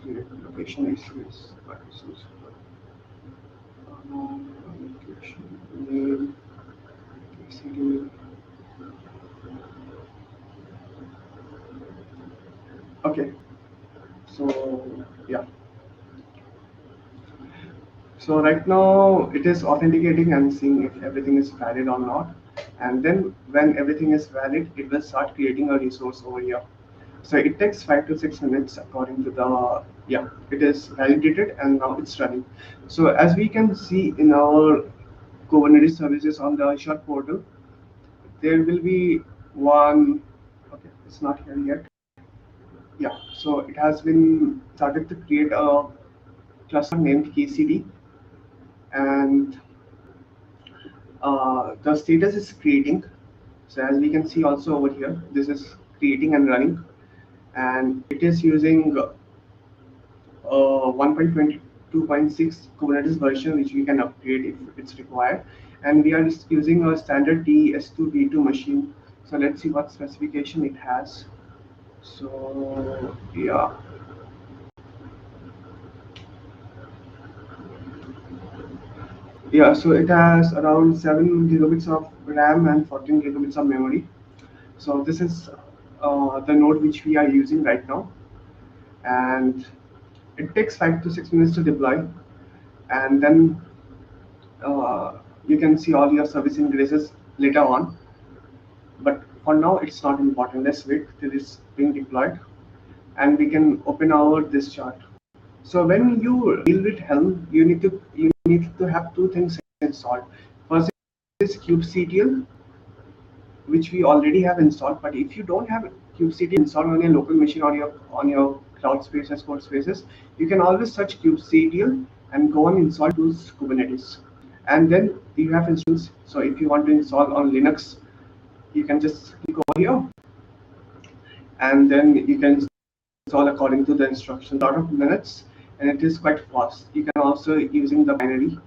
Location issues. Resource group. Location. Name. CD. Okay. So yeah. So right now it is authenticating and seeing if everything is valid or not. And then when everything is valid, it will start creating a resource over here. So it takes 5 to 6 minutes according to the, yeah, it is validated and now it's running. So as we can see in our Kubernetes services on the Azure portal, there will be one, okay, it's not here yet. Yeah, so it has been started to create a cluster named KCD, and the status is creating. So as we can see also over here, this is creating and running, and it is using 1.22.6 Kubernetes version, which we can upgrade if it's required. And we are just using a standard TS2 V2 machine. So let's see what specification it has. So yeah. Yeah, so it has around 7 gigabits of RAM and 14 gigabits of memory. So this is the node which we are using right now, and it takes 5 to 6 minutes to deploy, and then you can see all your service ingresses later on. But for now, it's not important. Let's wait till it's being deployed, and we can open our this chart. So when you deal with Helm, you need to have two things installed. First is kubectl, which we already have installed. But if you don't have kubectl installed on your local machine or your cloud spaces, code spaces, you can always search kubectl and go and install tools Kubernetes. And then you have instance. So if you want to install on Linux, you can just click over here, and then you can install according to the instructions. A lot of minutes, and it is quite fast. You can also using the binary.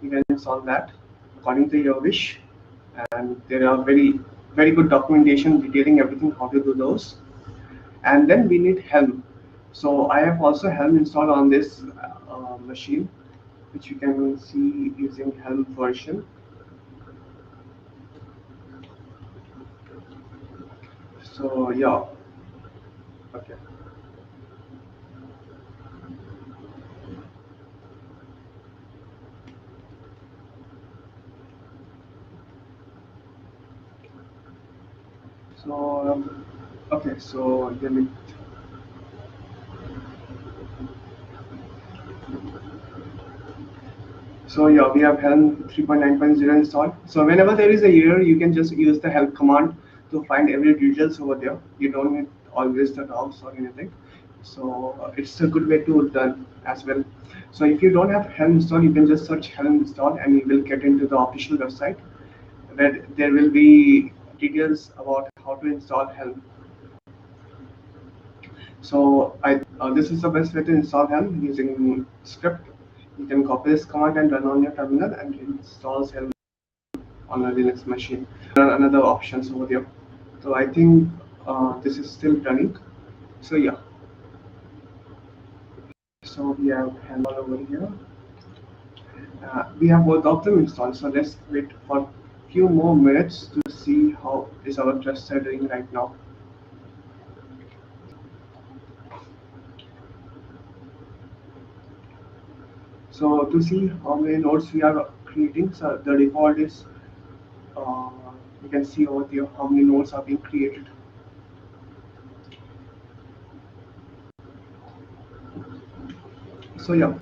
You can install that according to your wish, and there are very good documentation detailing everything how to do those. And then we need Helm. So I have also Helm installed on this machine, which you can see using Helm version. So yeah, okay. So okay, so let me. So yeah, we have Helm 3.9.0 installed. So whenever there is a error, you can just use the help command to find every details over there. You don't need always the docs or anything. So it's a good way to learn as well. So if you don't have Helm installed, you can just search Helm install and you will get into the official website where there will be details about how to install Helm. So this is the best way to install Helm using script. You can copy this command and run on your terminal, and it installs Helm on a Linux machine. There are another options over there. So I think this is still running. So yeah. So we have Helm all over here. We have both of them installed. So let's wait for a few more minutes to see how is our cluster doing right now. So to see how many nodes we are creating, so the default is uh, you can see over there how many nodes are being created. So yeah,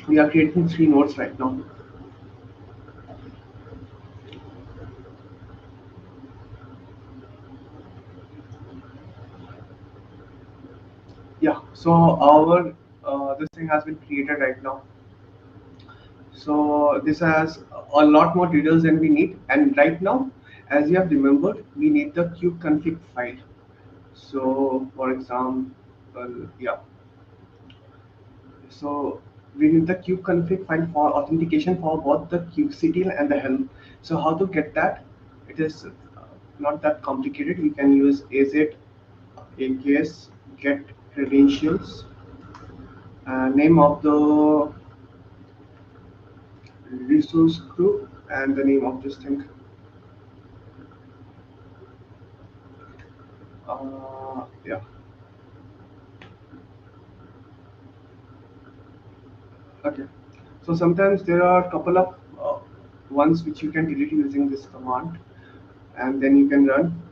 we are creating 3 nodes right now. Yeah, so our this thing has been created right now. So this has a lot more details than we need, and right now, as you have remembered, we need the kubeconfig file. So for example, yeah, so we need the kubeconfig file for authentication for both the kubectl and the helm. So how to get that? It is not that complicated. We can use az aks get credentials, name of the resource group, and the name of this thing. Yeah. Okay. So sometimes there are a couple of ones which you can delete using this command, and then you can run,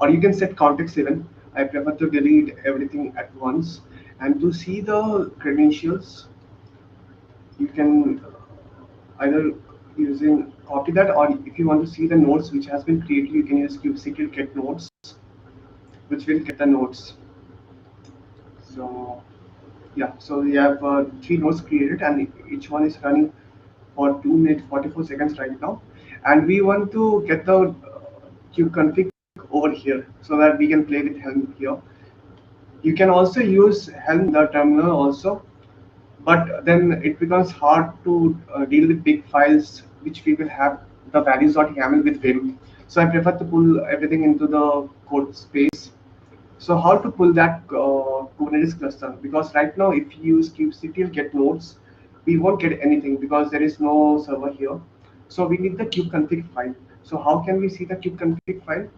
or you can set context even. I prefer to delete everything at once. And to see the credentials, you can either using copy that, or if you want to see the nodes which has been created, you can use kubectl get nodes, which will get the nodes. So yeah, so we have 3 nodes created, and each one is running for 2 minutes 44 seconds right now. And we want to get the kubeconfig over here so that we can play with Helm here. You can also use Helm in the terminal also, but then it becomes hard to deal with big files which we will have the values.yaml with Vim. So I prefer to pull everything into the code space. So how to pull that Kubernetes cluster? Because right now, if you use kubectl get nodes, we won't get anything because there is no server here. So we need the kubeconfig file. So how can we see the kubeconfig file?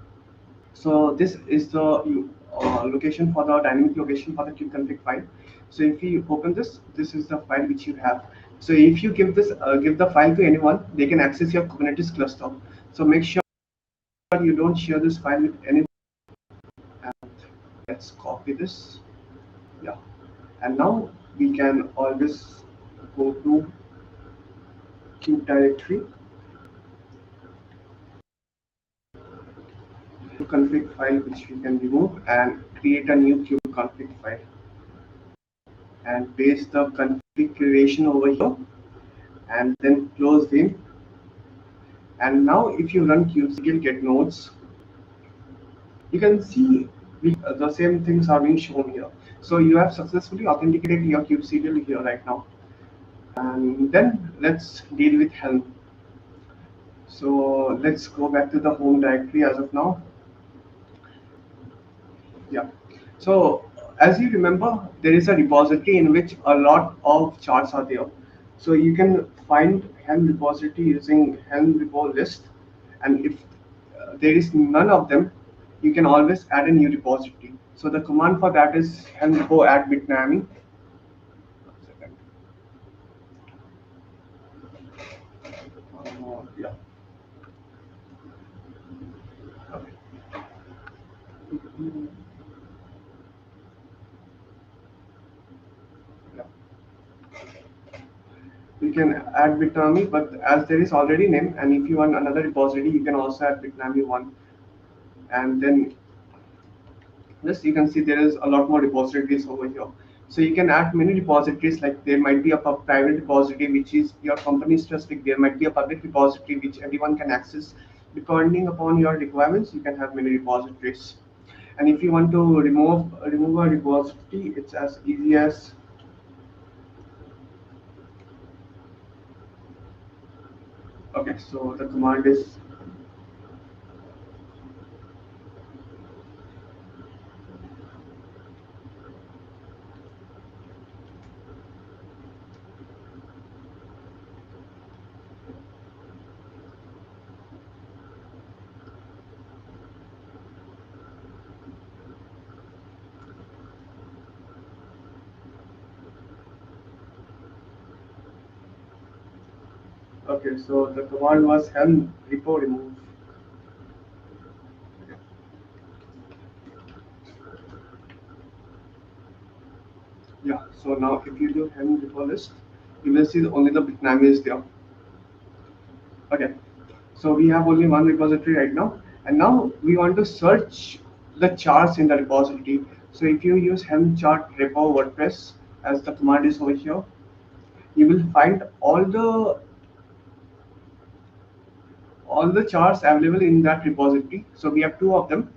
So this is the location for the dynamic location for the kubeconfig file. So if you open this, this is the file which you have. So if you give the file to anyone, they can access your Kubernetes cluster. So make sure you don't share this file with anyone. And let's copy this. Yeah, and now we can always go to kube directory, config file which we can remove, and create a new kube config file and paste the configuration over here, and then close them. And now if you run kubectl get nodes, you can see the same things are being shown here. So you have successfully authenticated your kubectl here right now. And then let's deal with Helm. So let's go back to the home directory as of now. Yeah. So as you remember, there is a repository in which a lot of charts are there. So you can find Helm repository using Helm repo list, and if there is none of them, you can always add a new repository. So the command for that is helm repo add bitnami. One second. Yeah. Okay. Yeah. You can add bitnami, but as there is already name, and if you want another repository, you can also add bitnami one, and then this you can see there is a lot more repositories over here. So you can add many repositories, like there might be a private repository which is your company specific, there might be a public repository which everyone can access. Depending upon your requirements, you can have many repositories. And if you want to remove a repository, it's as easy as okay, so the command is okay, so the command was helm repo remove. Yeah, so now if you do helm repo list, you will see only the bitnami is there. Okay, so we have only one repository right now, and now we want to search the charts in the repository. So if you use helm chart repo WordPress as the command is over here, you will find all the charts available in that repository. So we have two of them.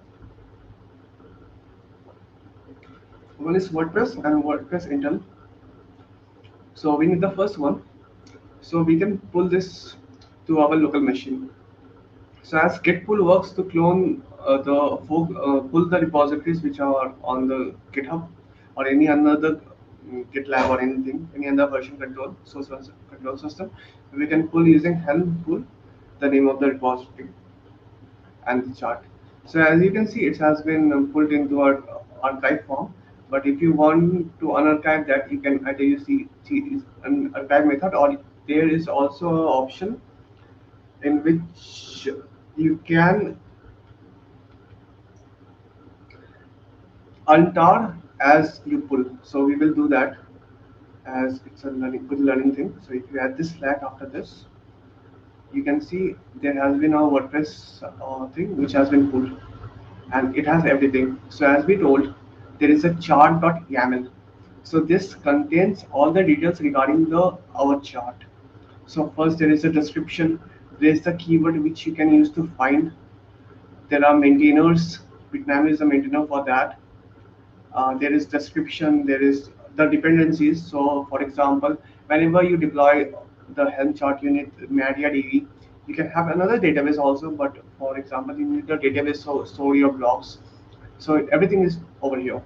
One is WordPress and WordPress internal. So we need the first one. So we can pull this to our local machine. So as git pull works to clone pull the repositories which are on the GitHub or any another GitLab or anything, any other version control source control system, we can pull using helm pull the name of the repository and the chart. So as you can see, it has been pulled into our archive form. But if you want to unarchive that, you can either use the an archive method, or there is also an option in which you can untar as you pull. So we will do that as it's a good learning thing. So if you add this flag after this, you can see there has been a WordPress thing which has been pulled, and it has everything. So as we told, there is a chart.yaml. So this contains all the details regarding the our chart. So first there is a description, there is the keyword which you can use to find. There are maintainers, Bitnami is a maintainer for that. There is description, there is the dependencies. So for example, whenever you deploy the helm chart unit MariaDB, you can have another database also, but for example you need the database to store your blocks. So everything is over here,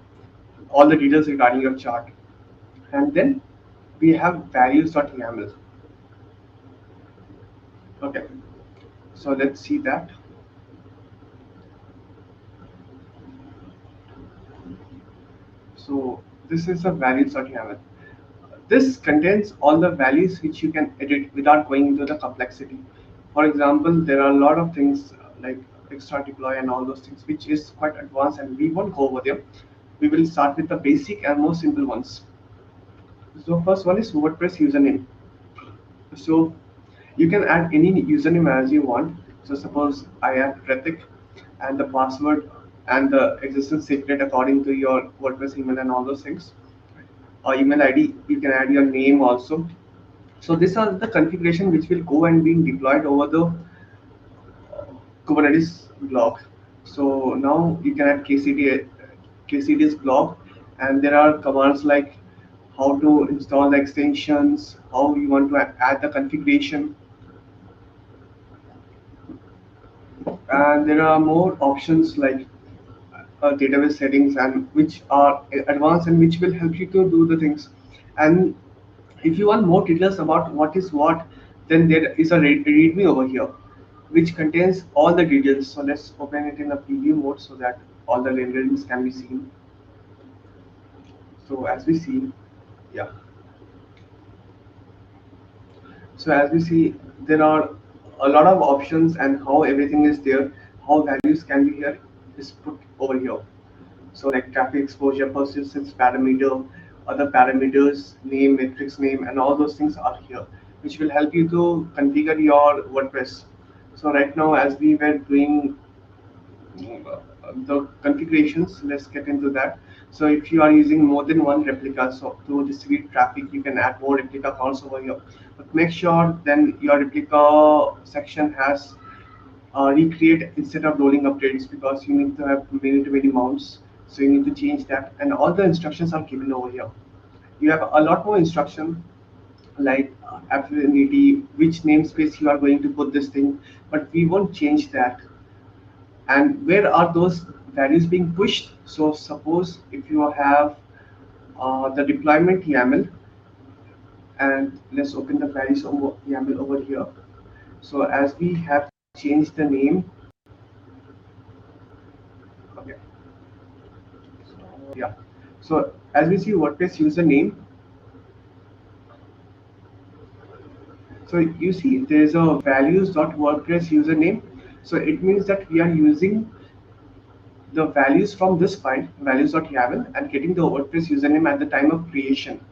all the details regarding your chart. And then we have values.yaml. Okay, so let's see that. So this is the values.yaml. This contains all the values which you can edit without going into the complexity. For example, there are a lot of things like extra deploy and all those things, which is quite advanced, and we won't go over there. We will start with the basic and most simple ones. So first one is WordPress username. So you can add any username as you want. So suppose I add Pratik, and the password and the existence secret according to your WordPress email and all those things. Or email ID, you can add your name also. So these are the configuration which will go and being deployed over the Kubernetes blog. So now you can add KCD's blog, and there are commands like how to install the extensions, how you want to add the configuration, and there are more options like database settings, and which are advanced and which will help you to do the things. And if you want more details about what is what, then there is a readme over here which contains all the details. So let's open it in a preview mode so that all the renderings can be seen. So as we see, yeah, so as we see, there are a lot of options, and how everything is there, how values can be here is put over here. So like traffic exposure, persistence parameter, other parameters, name, matrix name, and all those things are here, which will help you to configure your WordPress. So right now, as we were doing the configurations, let's get into that. So if you are using more than one replica, so to distribute traffic, you can add more replica counts over here. But make sure then your replica section has recreate instead of rolling updates, because you need to have many to many mounts. So you need to change that, and all the instructions are given over here. You have a lot more instruction like affinity, which namespace you are going to put this thing, but we won't change that. And where are those values being pushed? So suppose if you have the deployment YAML, and let's open the values over YAML over here. So as we have changed the name, okay, yeah. So as we see WordPress username, so you see there is a values.wordpress username. So it means that we are using the values from this file, values.yaml, and getting the WordPress username at the time of creation.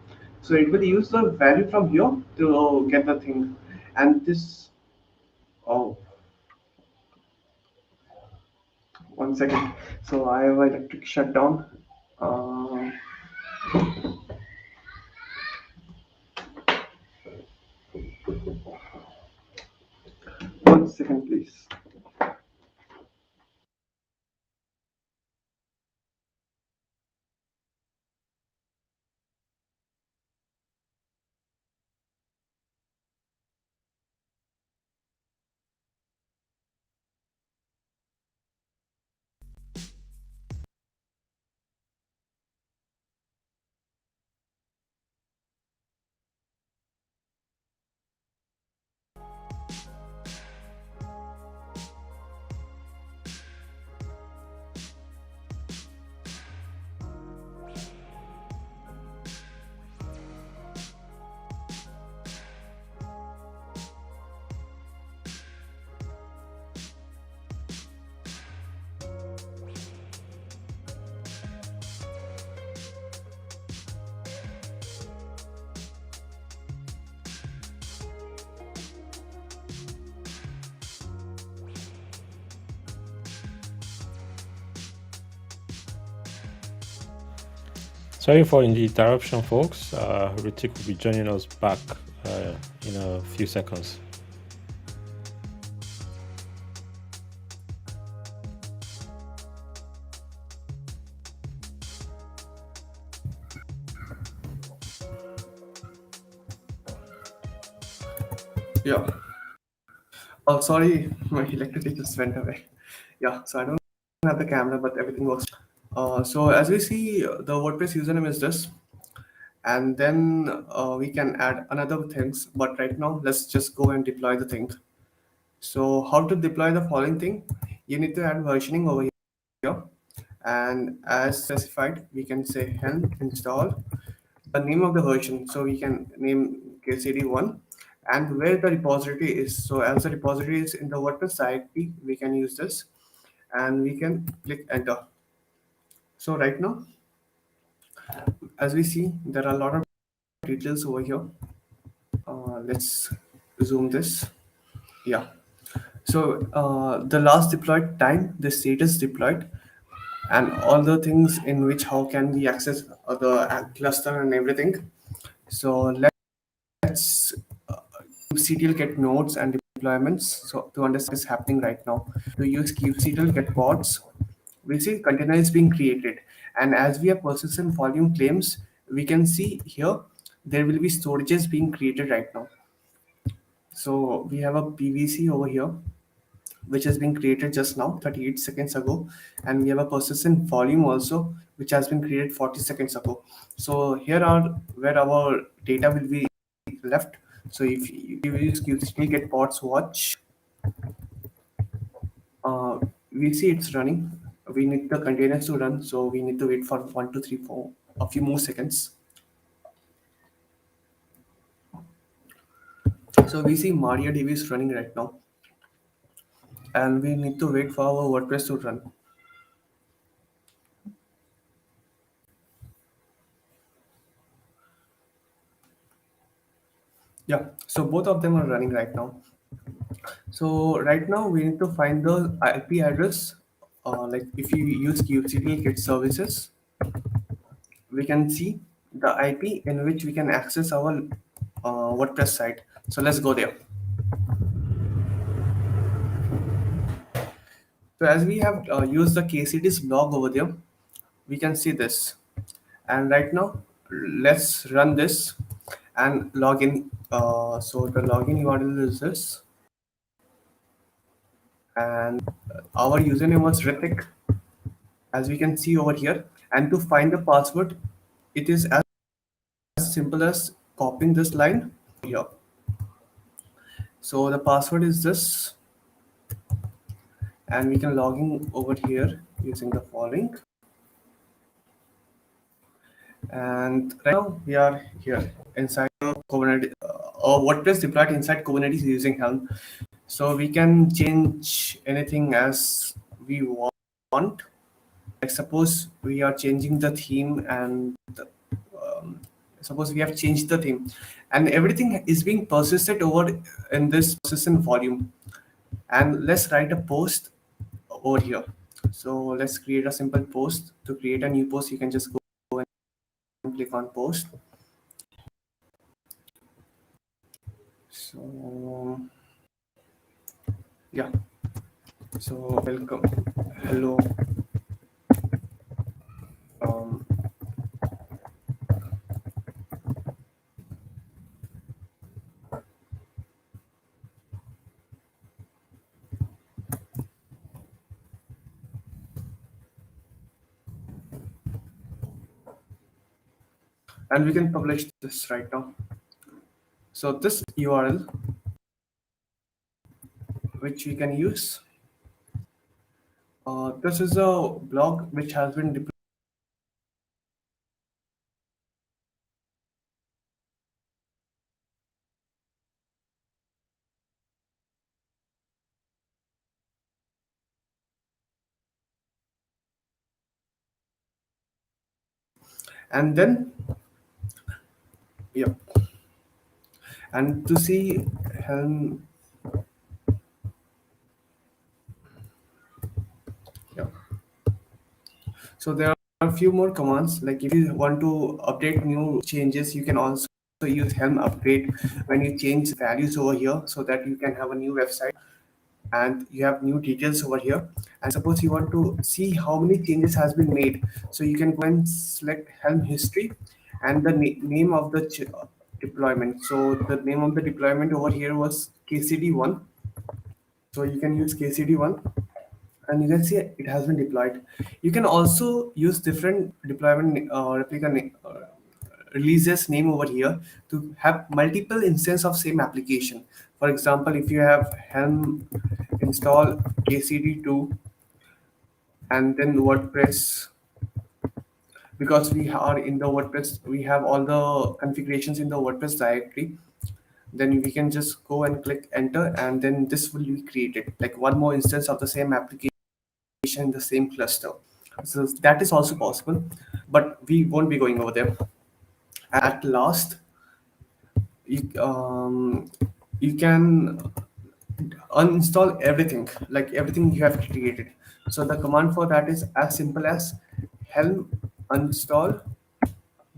So it will use the value from here to get the thing. And this, oh, 1 second. So I have electric shutdown. Uh, 1 second, please. Sorry for the interruption, folks. Ritik will be joining us back in a few seconds. Yeah. Oh, sorry, my electricity just went away. Yeah, so I don't have the camera, but everything works. So as we see, the WordPress username is this, and then we can add another things. But right now, let's just go and deploy the thing. So how to deploy the following thing? You need to add versioning over here, and as specified, we can say helm install the name of the version. So we can name KCD1 and where the repository is. So as the repository is in the WordPress site, we can use this and we can click enter. So right now, as we see, there are a lot of details over here. Let's zoom this. Yeah. So the last deployed time, the status deployed, and all the things in which how can we access the cluster and everything. So let's kubectl get nodes and deployments. So to understand what's happening right now, to use kubectl get pods, we see container is being created, and as we have persistent volume claims, we can see here there will be storages being created right now. So we have a PVC over here which has been created just now 38 seconds ago, and we have a persistent volume also which has been created 40 seconds ago. So here are where our data will be left. So if you use kubectl get pods watch, we see it's running. We need the containers to run, so we need to wait for 1, 2, 3, 4 a few more seconds. So we see MariaDB is running right now, and we need to wait for our WordPress to run. Yeah, so both of them are running right now. So right now we need to find the IP address. Like if you use kubectl get services, we can see the IP in which we can access our WordPress site. So let's go there. So as we have used the KCD's blog over there, we can see this. And right now, let's run this and log in. So the login URL is this. And our username was Ritik, as we can see over here. And to find the password, it is as simple as copying this line here. So the password is this, and we can log in over here using the following. And right now we are here inside Kubernetes, WordPress deployed inside Kubernetes using Helm. So we can change anything as we want. Like suppose we are changing the theme and suppose we have changed the theme and everything is being persisted over in this persistent volume, and let's write a post over here. So let's create a simple post. To create a new post, you can just go and click on post. So yeah, so welcome, hello, um, and we can publish this right now. So this URL which we can use, this is a blog which has been deployed, and then yeah, and to see Helm, yeah. So there are a few more commands. Like if you want to update new changes, you can also use Helm upgrade when you change values over here, so that you can have a new website and you have new details over here. And suppose you want to see how many changes has been made, so you can go and select Helm history and the name of the deployment. So the name of the deployment over here was KCD1. So you can use KCD1 and you can see it has been deployed. You can also use different deployment releases name over here to have multiple instances of same application. For example, if you have Helm install KCD2 and then WordPress, because we are in the WordPress, we have all the configurations in the WordPress directory. Then we can just go and click enter, and then this will be created like one more instance of the same application in the same cluster. So that is also possible, but we won't be going over there. At last, you can uninstall everything, like everything you have created. So the command for that is as simple as helm uninstall.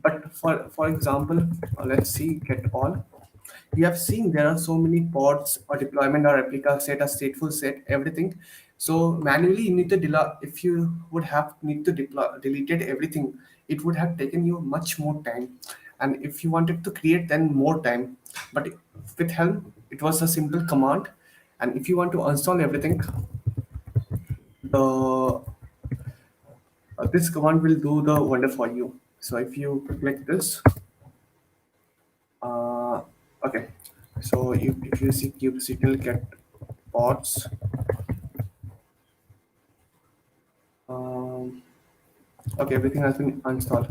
But for example, let's see get all. You have seen there are so many pods or deployment or replica set, a stateful set, everything. So manually you need to if you would have need to deleted everything, it would have taken you much more time. And if you wanted to create, then more time. But with Helm, it was a simple command. And if you want to install everything, the this command will do the wonder for you. So if you click this, uh, okay, so if you see kubectl get pods, um, okay, everything has been installed.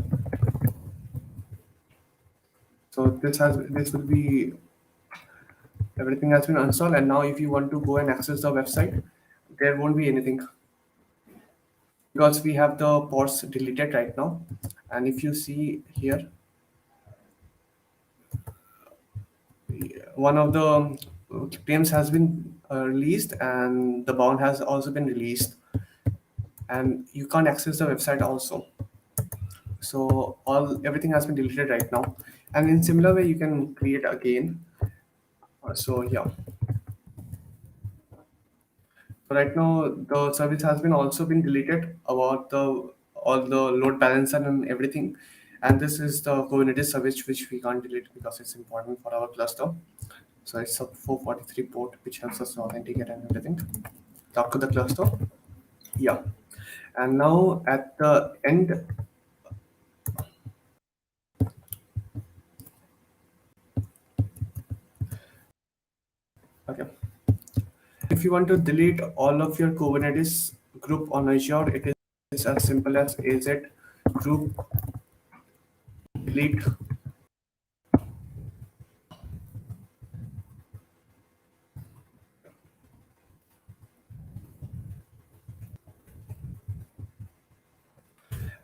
So this will be everything has been installed, and now if you want to go and access the website, there won't be anything because we have the pods deleted right now. And if you see here, one of the claims has been released, and the bound has also been released, and you can't access the website also. So all everything has been deleted right now, and in similar way you can create again. So yeah, so right now the service has been also been deleted about the all the load balancer and everything. And this is the Kubernetes service which we can't delete because it's important for our cluster. So it's a 443 port which helps us to authenticate and everything. Talk to the cluster. Yeah. And now at the end, okay. If you want to delete all of your Kubernetes group on Azure, it is as simple as az group delete.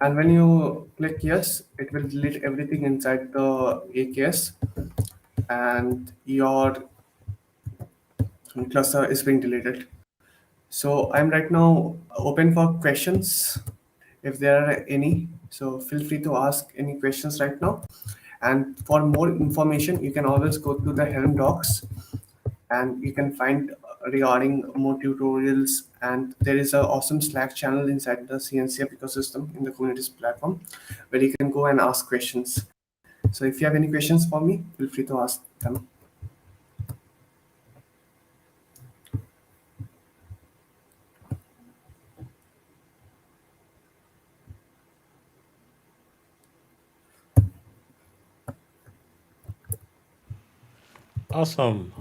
And when you click yes, it will delete everything inside the AKS, and your cluster is being deleted. So I'm right now open for questions if there are any. So feel free to ask any questions right now. And for more information, you can always go to the Helm docs, and you can find regarding more tutorials. And there is an awesome Slack channel inside the CNCF ecosystem in the Kubernetes platform where you can go and ask questions. So if you have any questions for me, feel free to ask them. Awesome.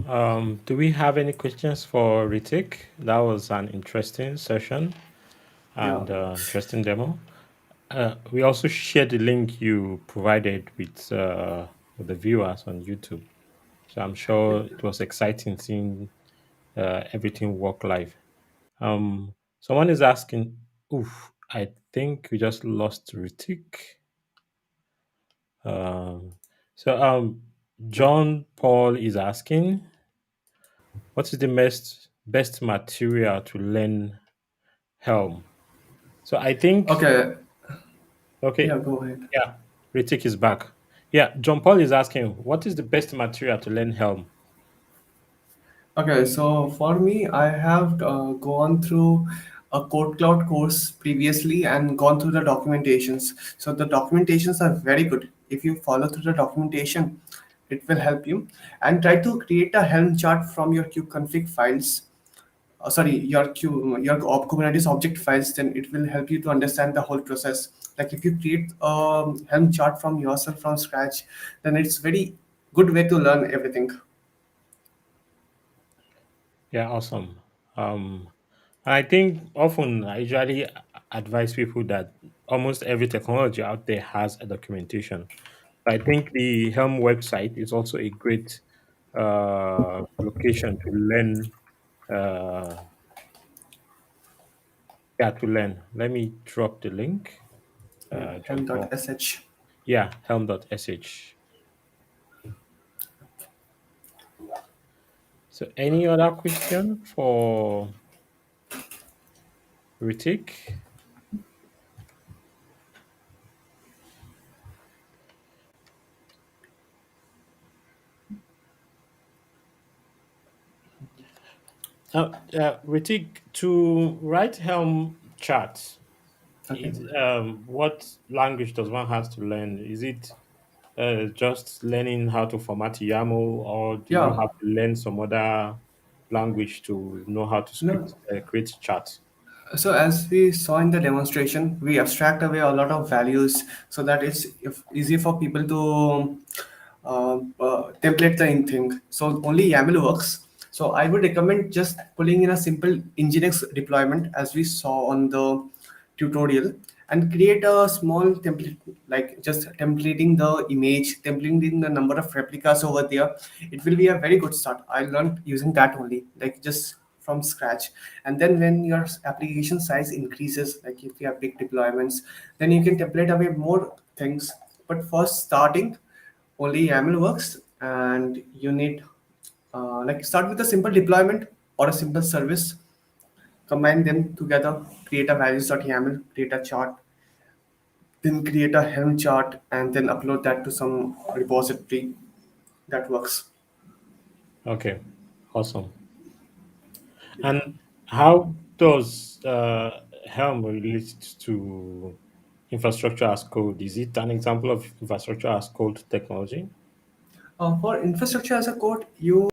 Do we have any questions for Ritik? That was an interesting session Yeah. and interesting demo. We also shared the link you provided with the viewers on YouTube. So I'm sure it was exciting seeing everything work live. Someone is asking, oof, I think we just lost Ritik. Um, so John Paul is asking, what is the best material to learn Helm? So I think Okay. okay, Yeah, go ahead. yeah, Ritik is back. Yeah, John Paul is asking, what is the best material to learn Helm? Okay, so for me, I have gone through a Code Cloud course previously and gone through the documentations. So the documentations are very good. If you follow through the documentation, it will help you. And try to create a Helm chart from your kubeconfig files. Sorry, your Kubernetes object files. Then it will help you to understand the whole process. Like if you create a Helm chart from yourself from scratch, then it's very good way to learn everything. Yeah, awesome. Um, I think often I usually advise people that almost every technology out there has a documentation. I think the Helm website is also a great location to learn. Uh, yeah, to learn. Let me drop the link. Yeah, John Paul. helm.sh. Yeah, helm.sh. So, any other question for Ritik? Ritik, to write Helm charts, Okay. what language does one have to learn? Is it just learning how to format YAML, or do you Yeah. have to learn some other language to know how to No. script create charts? So as we saw in the demonstration, we abstract away a lot of values so that it's easy for people to template the in thing. So only YAML works. So I would recommend just pulling in a simple Nginx deployment as we saw on the tutorial, and create a small template, like just templating the image, templating the number of replicas over there. It will be a very good start. I learned using that only, like just from scratch. And then when your application size increases, like if you have big deployments, then you can template away more things. But for starting, only YAML works, and you need like start with a simple deployment or a simple service, combine them together, create a values.yaml, create a chart, then create a Helm chart, and then upload that to some repository. That works. Okay, awesome. And how does Helm relate to infrastructure as code? Is it an example of infrastructure as code technology? For infrastructure as a code, you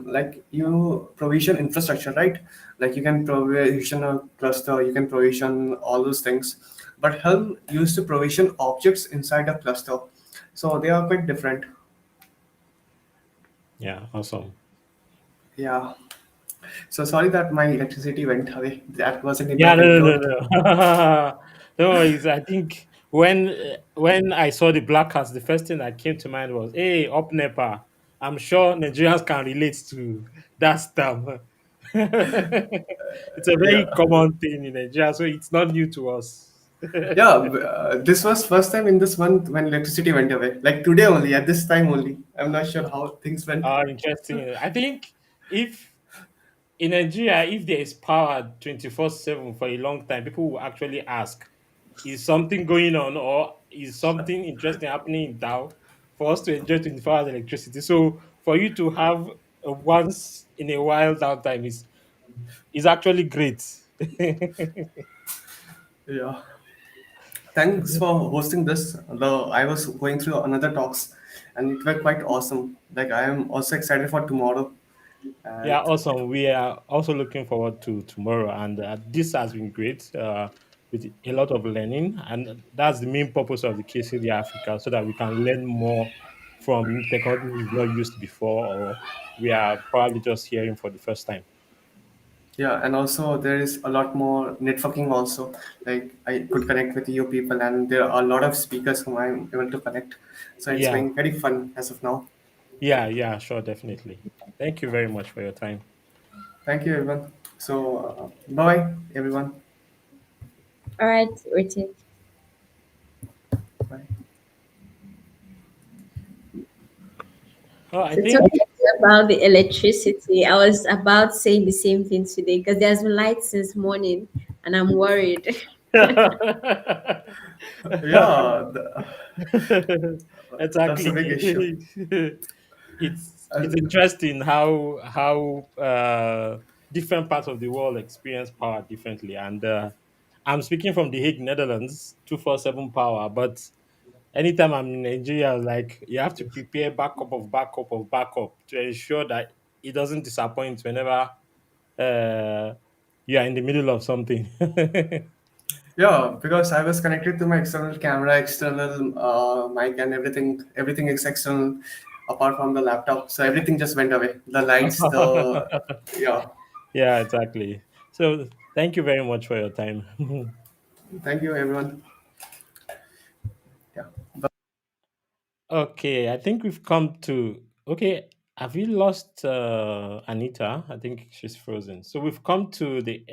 like you provision infrastructure, right? Like you can provision a cluster, you can provision all those things. But Helm used to provision objects inside a cluster, so they are quite different. Yeah, awesome. Yeah. So sorry that my electricity went away. That wasn't in my Yeah, no, no, control. no, no. No worries. I think when I saw the black cast, the first thing that came to mind was, "Hey, up NEPA." I'm sure Nigerians can relate to that stuff. It's a very Yeah. common thing in Nigeria, so it's not new to us. Yeah, this was first time in this month when electricity went away. Like today only, at this time only. I'm not sure how things went. Interesting. I think if in Nigeria, if there is power 24/7 for a long time, people will actually ask, is something going on or is something interesting happening in town for us to enjoy 24 hours electricity? So for you to have a once in a while downtime is actually great. Yeah. Thanks for hosting this. Though I was going through another talks, and it were quite awesome. Like I am also excited for tomorrow. Yeah, And awesome. We are also looking forward to tomorrow, and this has been great with a lot of learning, and that's the main purpose of the KCD Africa, so that we can learn more from technology we've not used before, or we are probably just hearing for the first time. yeah, and also there is a lot more networking also. Like I could connect with you people, and there are a lot of speakers whom I'm able to connect. So it's Yeah, going very fun as of now. yeah, sure, definitely. Thank you very much for your time. Thank you, everyone. So bye, everyone. All right, Richard. Bye. Oh, I So think talking about the electricity, I was about saying the same thing today because there's been light since morning, and I'm worried. Yeah, that's a exactly. big issue. It's And interesting how different parts of the world experience power differently. And I'm speaking from the Hague, Netherlands, 247 power. But anytime I'm in Nigeria, like you have to prepare backup of backup of backup to ensure that it doesn't disappoint whenever uh, you are in the middle of something. yeah, because I was connected to my external camera, external mic, and everything. Everything is external, apart from the laptop. So everything just went away. The lights, the yeah. Yeah, exactly. So thank you very much for your time. Thank you, everyone. Yeah. Okay, I think we've come to. Okay, have you lost Anita? I think she's frozen. So we've come to the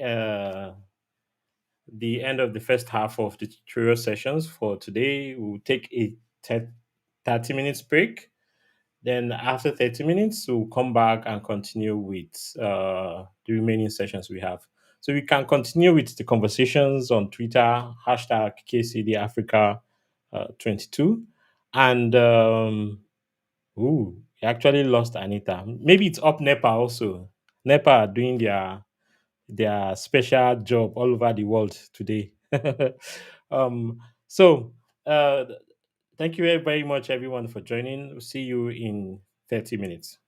end of the first half of the tutorial sessions for today. We'll take a 30 minutes break. Then after 30 minutes, we'll come back and continue with the remaining sessions we have. So we can continue with the conversations on Twitter, hashtag KCD Africa 22. And ooh, we actually lost Anita. Maybe it's up NEPA also. NEPA are doing their special job all over the world today. So thank you very much, everyone, for joining. We'll see you in 30 minutes.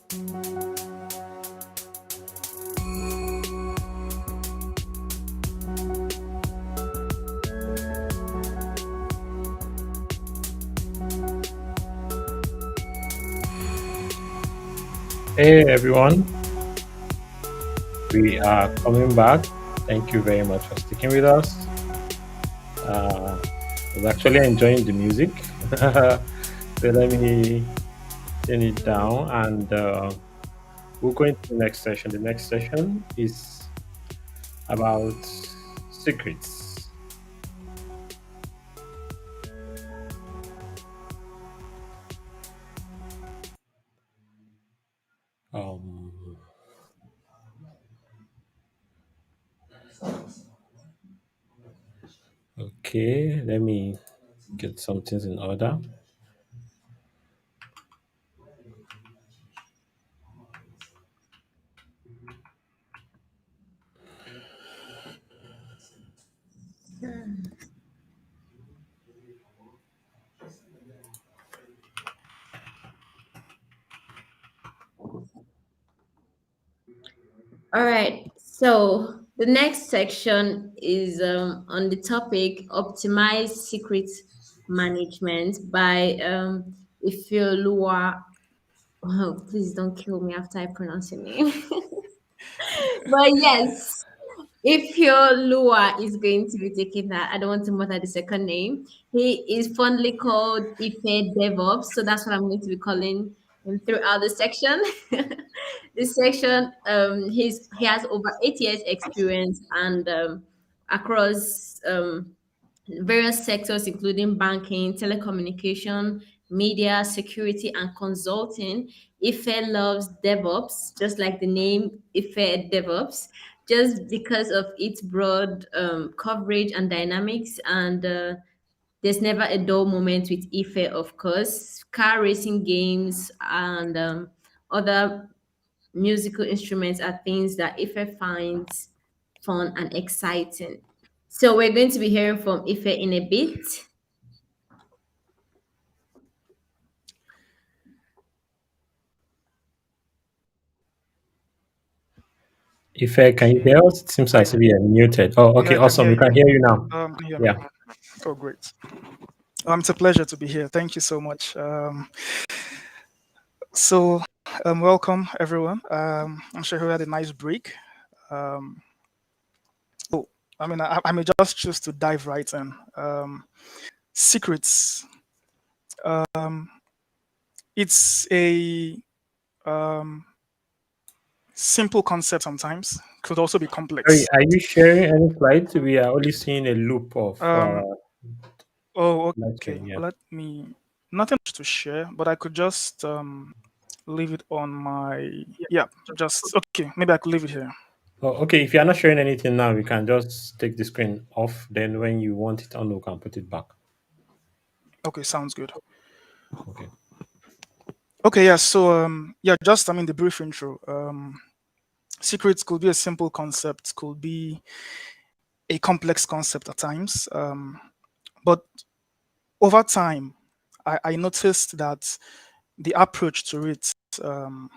Hey everyone, we are coming back. Thank you very much for sticking with us. I was actually enjoying the music. So let me turn it down and we'll go into the next session. The next session is about secrets. Um, okay, let me get some things in order. All right. So the next section is on the topic optimize secret management by Ifeoluwa. Oh, please don't kill me after I pronounce your name. But yes, if your Lua is going to be taking that, I don't want to mutter the second name. He is fondly called Ife DevOps, so that's what I'm going to be calling him throughout the section. This section, he has over 8 years experience and across various sectors, including banking, telecommunication, media, security, and consulting. Ife loves DevOps, just like the name Ife DevOps, just because of its broad coverage and dynamics. And there's never a dull moment with Ife, of course. Car racing games and other musical instruments are things that Ife finds fun and exciting. So we're going to be hearing from Ife in a bit. Ife, can you hear us? It seems as if you're muted. Oh, Yeah, okay, I can awesome. hear We can you. hear you now. Can you hear me? Yeah. Oh, great. It's a pleasure to be here. Thank you so much. So, welcome everyone. I'm sure you had a nice break. Um, so, I may just choose to dive right in. Secrets. Um, it's a um, simple concept sometimes. Could also be Sorry, complex. are you sharing any slides? We are only seeing a loop of Um, oh, light okay. screen. Yeah. Let me. Nothing much to share, but I could just leave it on my. Yeah, just okay. Maybe I could leave it here. Oh, okay. If you are not sharing anything now, we can just take the screen off. Then when you want it on, we can put it back. Okay, sounds good. Okay. Okay, yeah. So yeah, just the brief intro. Secrets could be a simple concept, could be a complex concept at times. But over time, I noticed that the approach to it um,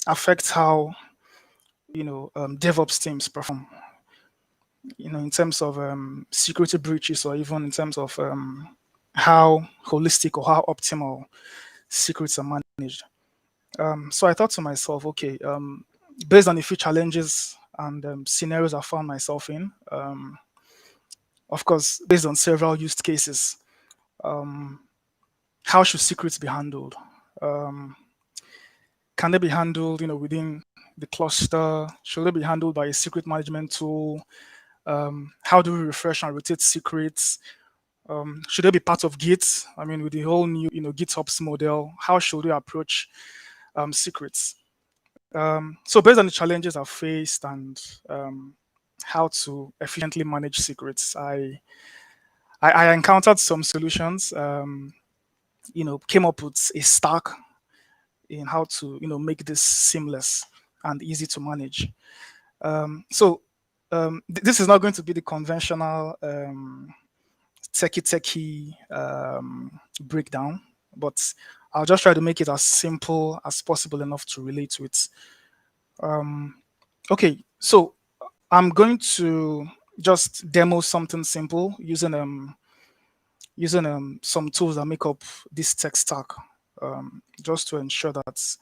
affects how DevOps teams perform. In terms of security breaches, or even in terms of how holistic or how optimal secrets are managed. So I thought to myself, okay, based on the few challenges and scenarios I found myself in, of course, based on several use cases, um, how should secrets be handled? Um, can they be handled, within the cluster? Should they be handled by a secret management tool? How do we refresh and rotate secrets? Should they be part of Git? I mean, with the whole new, GitOps model, how should we approach secrets? So based on the challenges I've faced and how to efficiently manage secrets, I encountered some solutions. Came up with a stack in how to make this seamless and easy to manage. This is not going to be the conventional techie breakdown, but I'll just try to make it as simple as possible enough to relate to it. Okay, so I'm going to just demo something simple using some tools that make up this tech stack, just to ensure that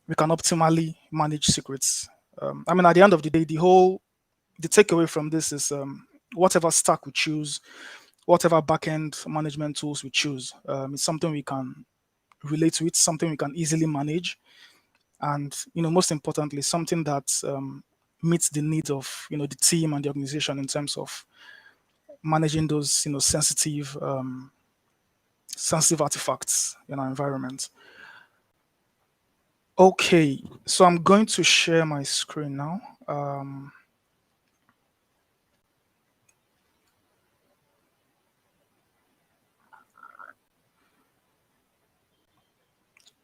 we can optimally manage secrets. I mean, at the end of the day, the takeaway from this is whatever stack we choose, whatever backend management tools we choose, it's something we can relate to. It's something we can easily manage, and most importantly, something that meets the needs of the team and the organization in terms of managing those sensitive artifacts in our environment. Okay, so I'm going to share my screen now.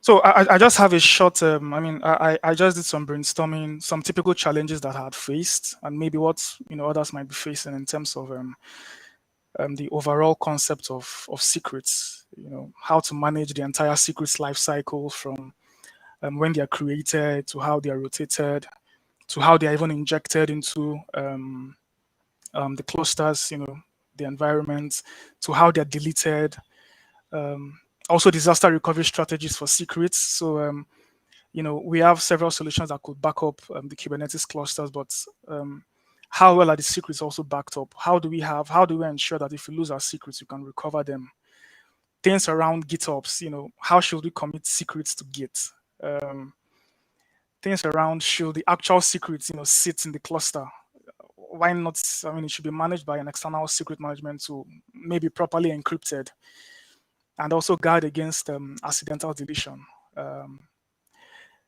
So I just have a short. I just did some brainstorming, some typical challenges that I had faced, and maybe what others might be facing in terms of the overall concept of secrets. How to manage the entire secrets life cycle from when they are created to how they are rotated to how they are even injected into the clusters, the environment, to how they are deleted. Also, disaster recovery strategies for secrets. So, we have several solutions that could back up the Kubernetes clusters, but how well are the secrets also backed up? How do we ensure that if we lose our secrets, we can recover them? Things around GitOps, how should we commit secrets to Git? Things around should the actual secrets, sit in the cluster? Why not? I mean, it should be managed by an external secret management tool, maybe properly encrypted, and also guard against accidental deletion.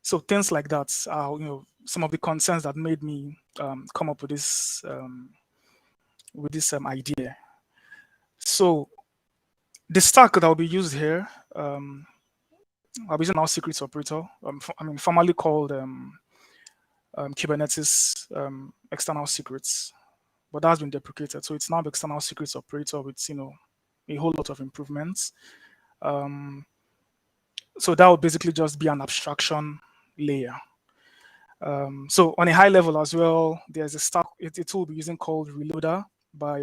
So things like that are, some of the concerns that made me come up with this idea. So the stack that will be used here, I'll be using our secrets operator. Formerly called Kubernetes external secrets, but that's been deprecated. So it's now the external secrets operator with a whole lot of improvements. So that would basically just be an abstraction layer. So on a high level as well, there's a tool we're using called Reloader by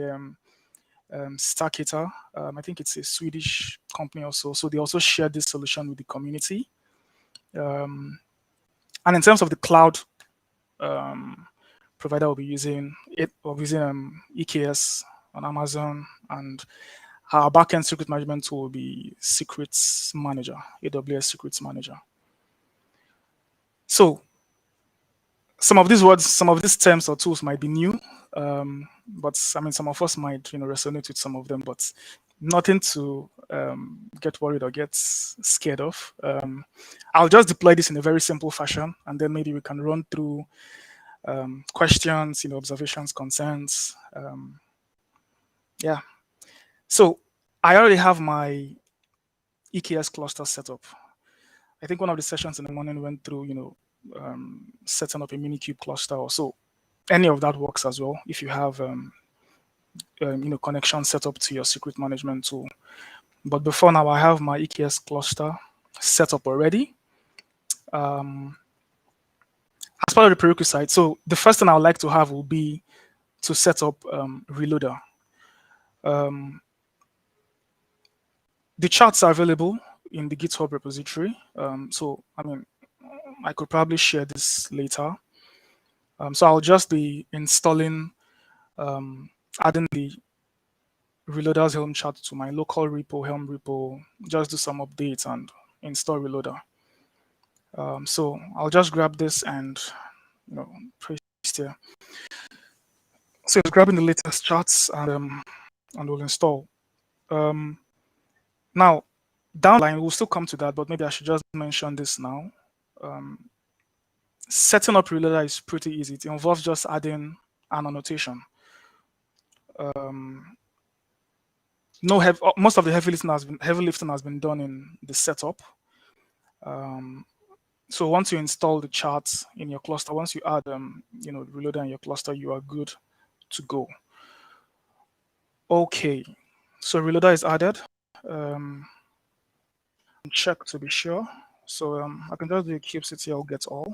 Starkator. I think it's a Swedish company also. So they also shared this solution with the community. And in terms of the cloud provider, we'll be using EKS on Amazon, and our backend secret management tool will be Secrets Manager, AWS Secrets Manager. So some of these terms or tools might be new, but some of us might resonate with some of them, but nothing to get worried or get scared of. I'll just deploy this in a very simple fashion, and then maybe we can run through questions, observations, concerns. Yeah. So I already have my EKS cluster set up. I think one of the sessions in the morning went through, setting up a Minikube cluster or so. Any of that works as well if you have, connection set up to your secret management tool. But before now, I have my EKS cluster set up already. As part of the prerequisite, so the first thing I would like to have will be to set up Reloader. The charts are available in the GitHub repository. So I could probably share this later. So I'll just be installing, adding the Reloader's Helm chart to my local repo, Helm repo, just do some updates and install Reloader. So I'll just grab this and paste here. So it's grabbing the latest charts and we'll install. Now, down the line, we'll still come to that, but maybe I should just mention this now. Setting up Reloader is pretty easy. It involves just adding an annotation. Most of the heavy lifting has been done in the setup. So once you install the charts in your cluster, once you add Reloader in your cluster, you are good to go. Okay, so Reloader is added. check to be sure. So I can just do a kubectl get all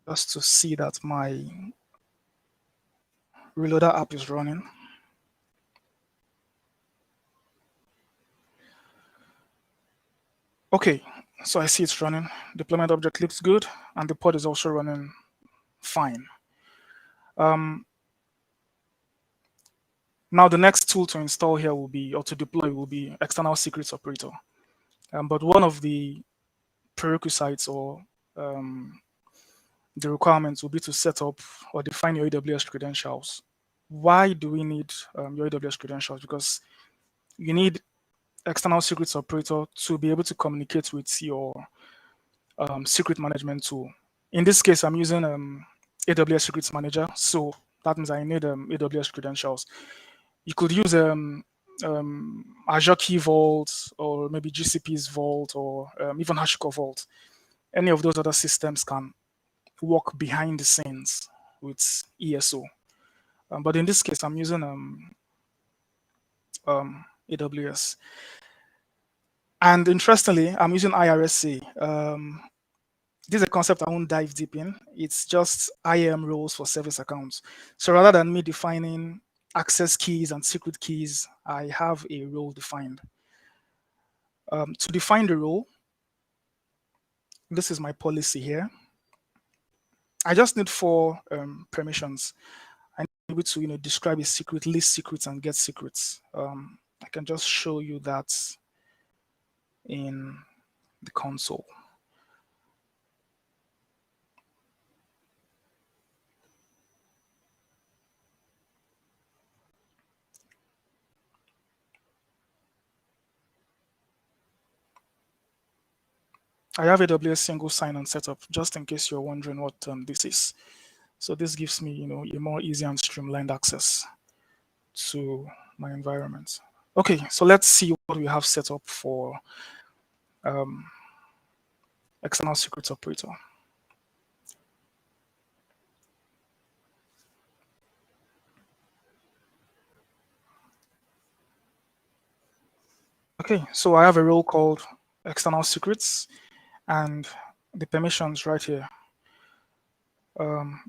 just to see that my reloader app is running. Okay, so I see it's running. Deployment object looks good, and the pod is also running fine. Now the next tool to install here will be, or to deploy will be external secrets operator. But one of the prerequisites or the requirements will be to set up or define your AWS credentials. Why do we need your AWS credentials? Because you need external secrets operator to be able to communicate with your secret management tool. In this case, I'm using AWS Secrets Manager, so that means I need AWS credentials. You could use Azure Key Vault or maybe GCP's Vault or even HashiCorp Vault. Any of those other systems can work behind the scenes with ESO. But in this case, I'm using AWS. And interestingly, I'm using IRSA. This is a concept I won't dive deep in. It's just IAM roles for service accounts. So rather than me defining access keys and secret keys, I have a role defined. To define the role, this is my policy here. I just need 4 permissions. I need to describe a secret, list secrets, and get secrets. I can just show you that in the console. I have AWS single sign-on setup, just in case you're wondering what this is. So this gives me, a more easy and streamlined access to my environment. Okay, so let's see what we have set up for external secrets operator. Okay, so I have a role called external secrets, and the permissions right here.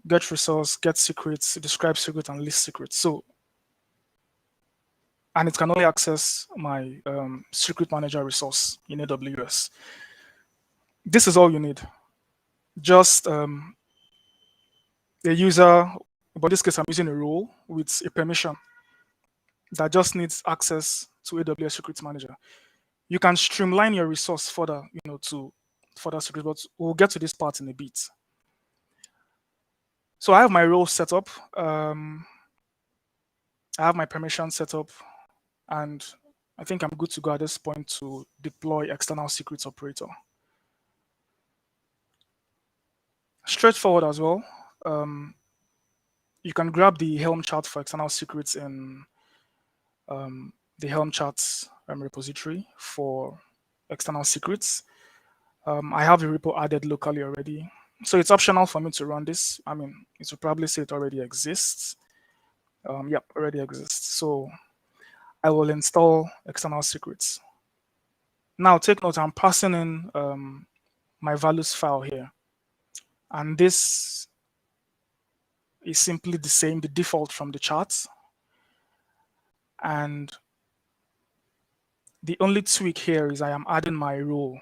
Get resource, get secrets, describe secret, and list secrets. So, and it can only access my secret manager resource in AWS. This is all you need. Just a user, but in this case, I'm using a role with a permission that just needs access to AWS Secrets Manager. You can streamline your resource further, to further secrets, but we'll get to this part in a bit. So I have my role set up. I have my permission set up, and I think I'm good to go at this point to deploy external secrets operator. Straightforward as well. You can grab the Helm chart for external secrets in the Helm charts repository for external secrets. I have the repo added locally already. So it's optional for me to run this. I mean, it will probably say it already exists. Yep, already exists. So I will install external secrets. Now take note, I'm passing in my values file here. And this is simply the same, the default from the charts. And the only tweak here is I am adding my role.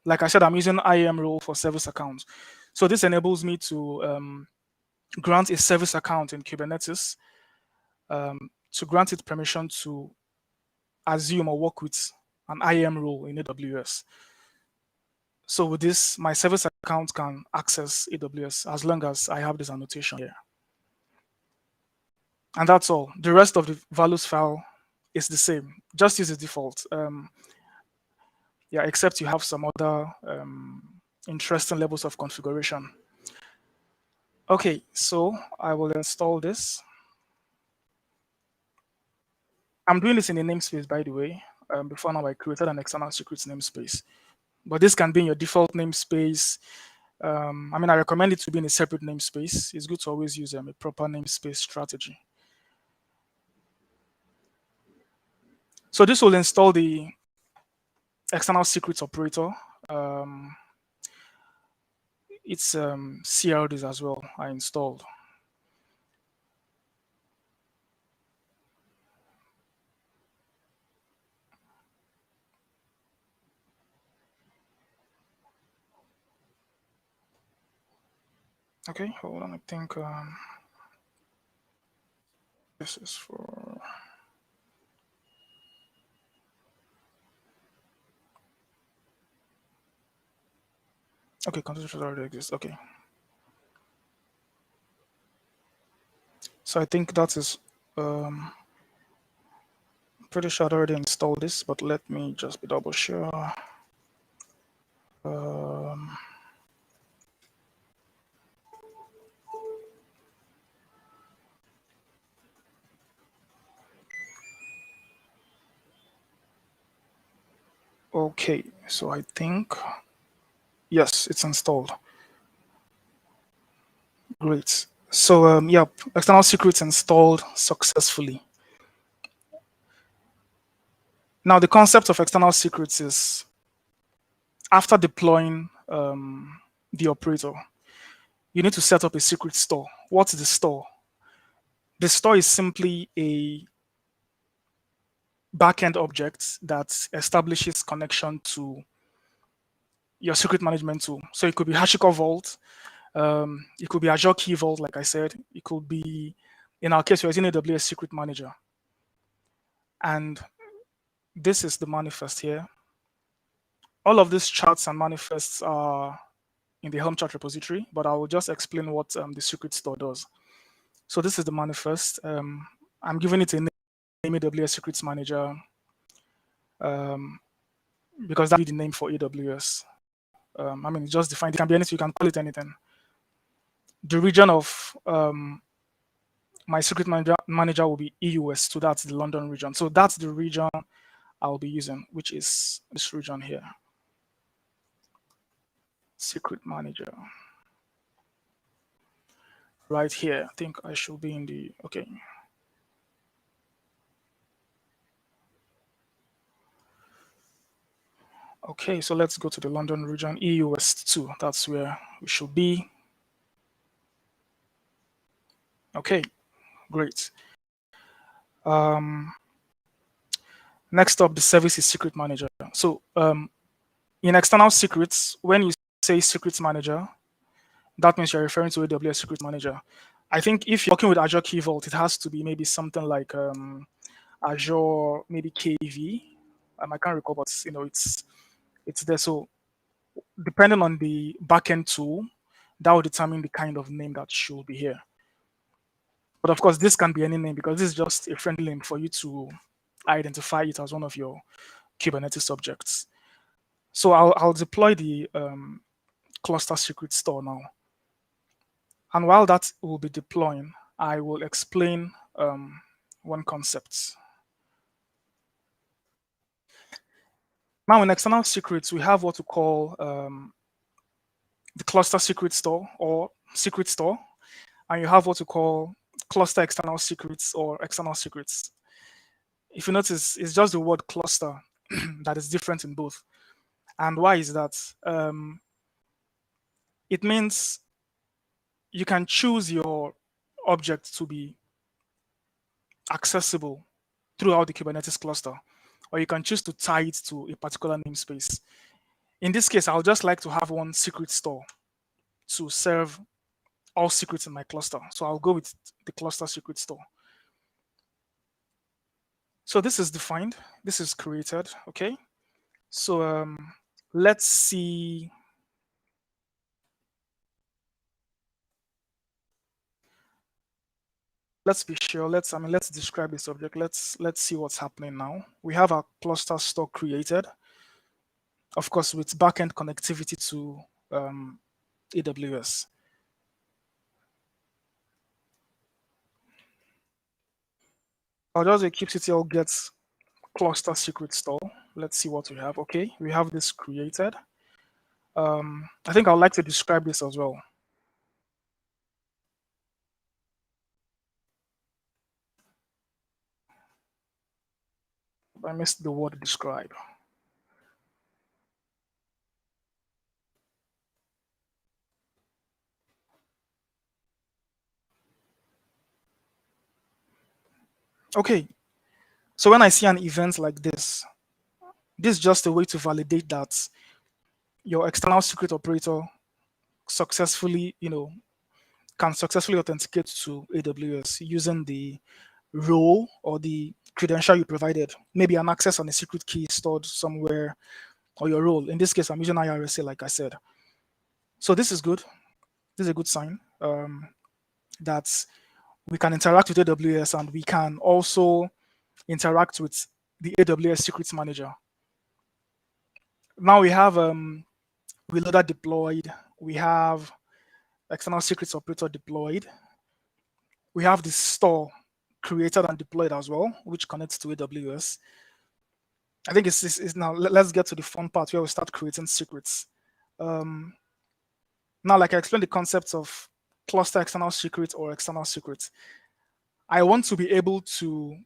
Like I said, I'm using IAM role for service accounts. So this enables me to grant a service account in Kubernetes to grant it permission to assume or work with an IAM role in AWS. So with this, my service account can access AWS as long as I have this annotation here. And that's all. The rest of the values file is the same. Just use the default. Yeah, except you have some other interesting levels of configuration. Okay, so I will install this. I'm doing this in a namespace, by the way. Before now, I created an external secrets namespace. But this can be in your default namespace. I mean, I recommend it to be in a separate namespace. It's good to always use a proper namespace strategy. So this will install the external secrets operator. Its CRDs as well are installed. Okay, hold on. I think this is for. Okay, control already exists. Okay. So I think that is pretty sure I already installed this, but let me just be double sure. Okay, so I think yes, it's installed. Great. So yep, external secrets installed successfully. Now the concept of external secrets is after deploying the operator, you need to set up a secret store. What's the store? The store is simply a backend object that establishes connection to your secret management tool. So it could be HashiCorp Vault, it could be Azure Key Vault, like I said. It could be, in our case, we're using AWS Secret Manager. And this is the manifest here. All of these charts and manifests are in the Helm chart repository, but I will just explain what the secret store does. So this is the manifest. I'm giving it a name, AWS Secrets Manager, because that would be the name for AWS. I mean, it's just defined. It can be anything. You can call it anything. The region of my secret manager will be EUS, so that's the London region. So that's the region I'll be using, which is this region here. Secret manager. Right here. I think I should be in the, okay. Okay, so let's go to the London region, EUS 2. That's where we should be. Okay, great. Next up, the service is secret manager. So in external secrets, when you say secrets manager, that means you're referring to AWS Secret Manager. I think if you're working with Azure Key Vault, it has to be maybe something like Azure, maybe KV. I can't recall, but you know, it's there. So depending on the backend tool, that will determine the kind of name that should be here. But of course, this can be any name because this is just a friendly name for you to identify it as one of your Kubernetes objects. So I'll deploy the cluster secret store now. And while that will be deploying, I will explain one concept. Now in external secrets, we have what we call the cluster secret store or secret store, and you have what we call cluster external secrets or external secrets. If you notice, it's just the word cluster that is different in both. And why is that? It means you can choose your object to be accessible throughout the Kubernetes cluster, or you can choose to tie it to a particular namespace. In this case, I would just like to have one secret store to serve all secrets in my cluster. So I'll go with the cluster secret store. So this is defined, this is created, okay? So let's see. Let's be sure. Let's describe this object. Let's see what's happening now. We have our cluster store created, of course, with backend connectivity to AWS. I'll just say kubectl gets cluster secret store. Let's see what we have. Okay, we have this created. I think I'd like to describe this as well. I missed the word describe. Okay, so when I see an event like this is just a way to validate that your external secret operator successfully, can successfully authenticate to AWS using the role or the credential you provided, maybe an access on a secret key stored somewhere, or your role. In this case, I'm using IRSA, like I said. So this is good. This is a good sign that we can interact with AWS, and we can also interact with the AWS Secrets Manager. Now we have reloader deployed. We have external secrets operator deployed. We have the store created and deployed as well, which connects to AWS. I think it's now. Let's get to the fun part where we start creating secrets. Now, like I explained the concepts of cluster external secret or external secret, I want to be able to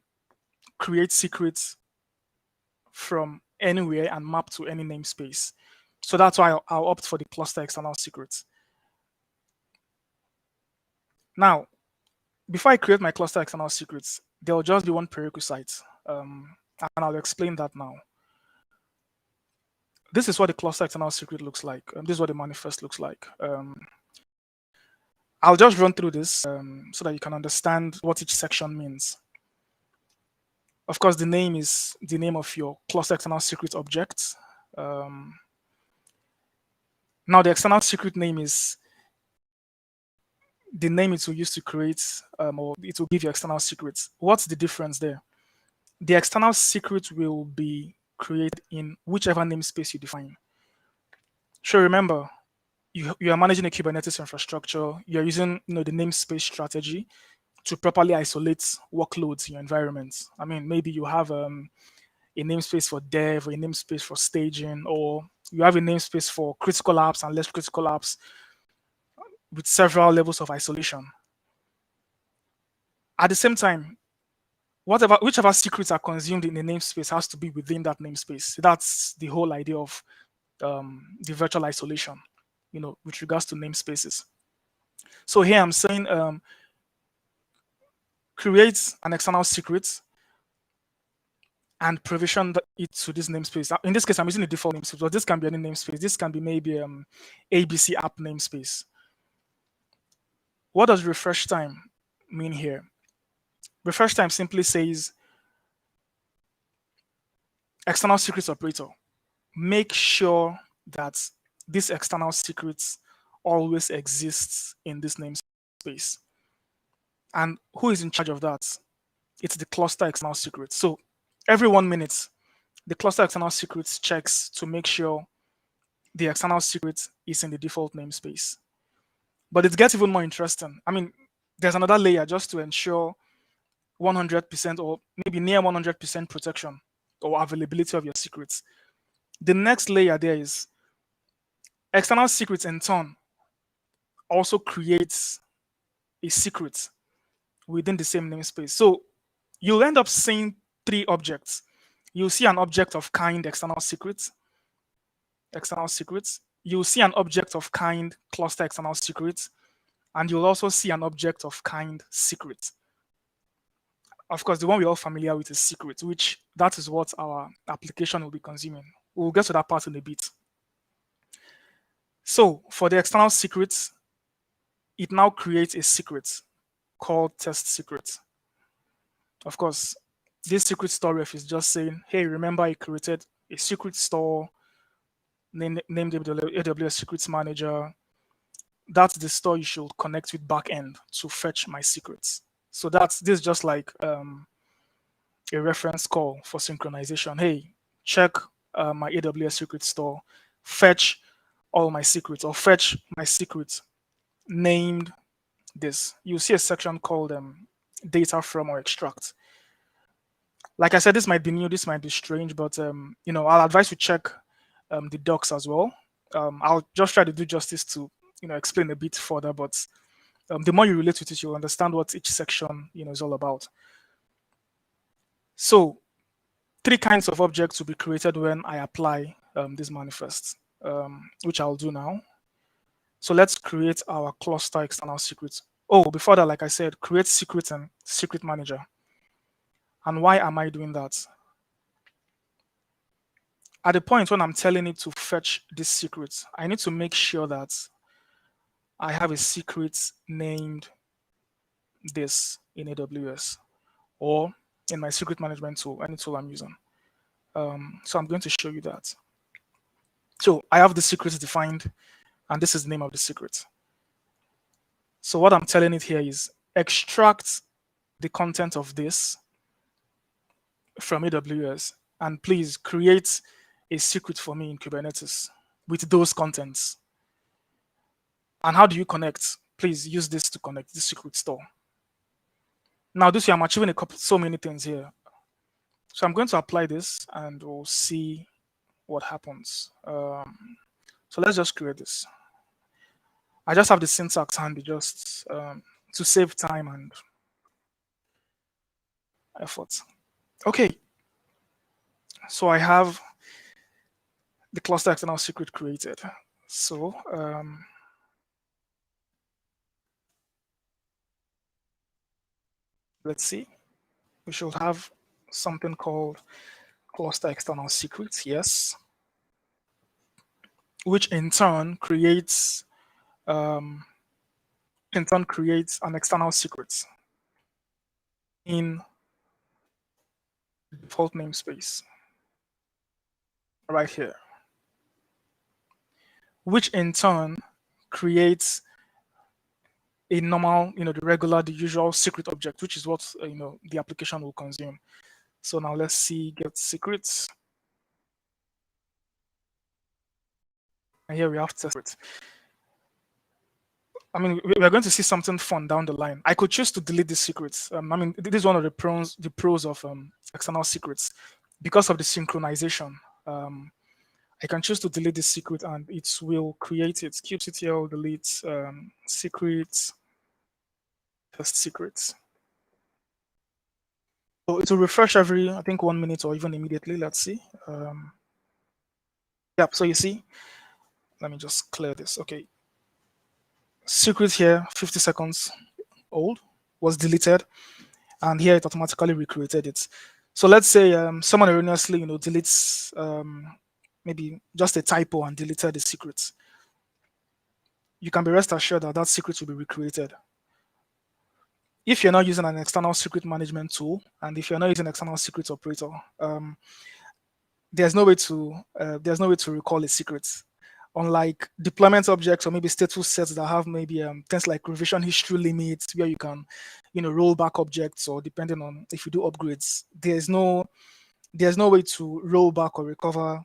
create secrets from anywhere and map to any namespace. So that's why I'll opt for the cluster external secrets. Now, before I create my cluster external secrets, there will just be one prerequisite, and I'll explain that now. This is what the cluster external secret looks like. This is what the manifest looks like. I'll just run through this so that you can understand what each section means. Of course, the name is the name of your cluster external secret object. Now, the external secret name is the name it will use to create, or it will give you external secrets. What's the difference there? The external secret will be created in whichever namespace you define. So remember, you are managing a Kubernetes infrastructure. You're using the namespace strategy to properly isolate workloads in your environment. I mean, maybe you have a namespace for dev, or a namespace for staging, or you have a namespace for critical apps and less critical apps with several levels of isolation. At the same time, whichever secrets are consumed in the namespace has to be within that namespace. That's the whole idea of the virtual isolation, with regards to namespaces. So here I'm saying create an external secret and provision it to this namespace. In this case, I'm using the default namespace, but this can be any namespace. This can be maybe ABC app namespace. What does refresh time mean here? Refresh time simply says external secrets operator, make sure that this external secrets always exists in this namespace. And who is in charge of that? It's the cluster external secrets. So every 1 minute, the cluster external secrets checks to make sure the external secret is in the default namespace. But it gets even more interesting. I mean, there's another layer just to ensure 100% or maybe near 100% protection or availability of your secrets. The next layer there is external secrets in turn also creates a secret within the same namespace. So you'll end up seeing 3 objects. You'll see an object of kind external secrets. You'll see an object of kind cluster external secrets, and you'll also see an object of kind secret. Of course, the one we're all familiar with is secret, which that is what our application will be consuming. We'll get to that part in a bit. So for the external secrets, it now creates a secret called test secret. Of course, this secret store ref is just saying, hey, remember I created a secret store named AWS Secrets Manager. That's the store you should connect with backend to fetch my secrets. So this is just like a reference call for synchronization. Hey, check my AWS secret store, fetch all my secrets, or fetch my secret named this. You'll see a section called data from or extract. Like I said, this might be new, this might be strange, but I'll advise you check the docs as well. I'll just try to do justice to explain a bit further, but the more you relate with it, you'll understand what each section is all about. So 3 kinds of objects will be created when I apply this manifest, which I'll do now. So let's create our cluster external secrets. Oh, before that, like I said, create secret and secret manager. And why am I doing that? At the point when I'm telling it to fetch this secret, I need to make sure that I have a secret named this in AWS or in my secret management tool, any tool I'm using. So I'm going to show you that. So I have the secrets defined, and this is the name of the secret. So what I'm telling it here is extract the content of this from AWS, and please create a secret for me in Kubernetes with those contents. And how do you connect? Please use this to connect the secret store. Now, this way I'm achieving so many things here. So I'm going to apply this, and we'll see what happens. So let's just create this. I just have the syntax handy just to save time and effort. Okay. So I have the cluster external secret created. So let's see. We should have something called cluster external secrets, yes, which in turn creates an external secret in the default namespace right here, which in turn creates a normal, the usual secret object, which is what the application will consume. So now let's see get secrets. And here we have test secret. I mean, we're going to see something fun down the line. I could choose to delete these secrets. I mean, this is one of the pros of external secrets. Because of the synchronization, I can choose to delete this secret and it will create it. kubectl delete secrets, test secrets. So it will refresh every, I think, 1 minute or even immediately. Let's see. Yep, so you see, let me just clear this. Okay. Secret here, 50 seconds old, was deleted. And here it automatically recreated it. So let's say someone erroneously, deletes maybe just a typo and deleted the secret. You can be rest assured that that secret will be recreated. If you're not using an external secret management tool, and if you're not using external secret operator, there's no way to recall a secret. Unlike deployment objects or maybe stateful sets that have maybe things like revision history limits where you can, roll back objects, or depending on if you do upgrades, there's no way to roll back or recover,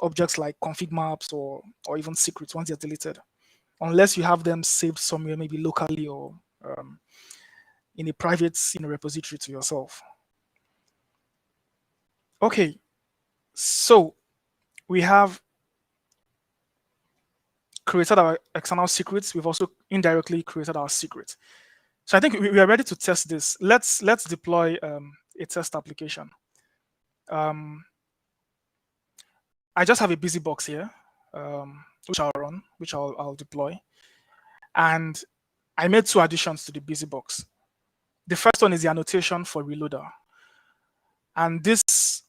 objects like config maps or even secrets once they're deleted, unless you have them saved somewhere, maybe locally or in a private repository to yourself. Okay, so we have created our external secrets. We've also indirectly created our secret. So I think we are ready to test this. Let's deploy a test application. I just have a busy box here, which I'll run, which I'll deploy. And I made 2 additions to the busy box. The first one is the annotation for reloader. And this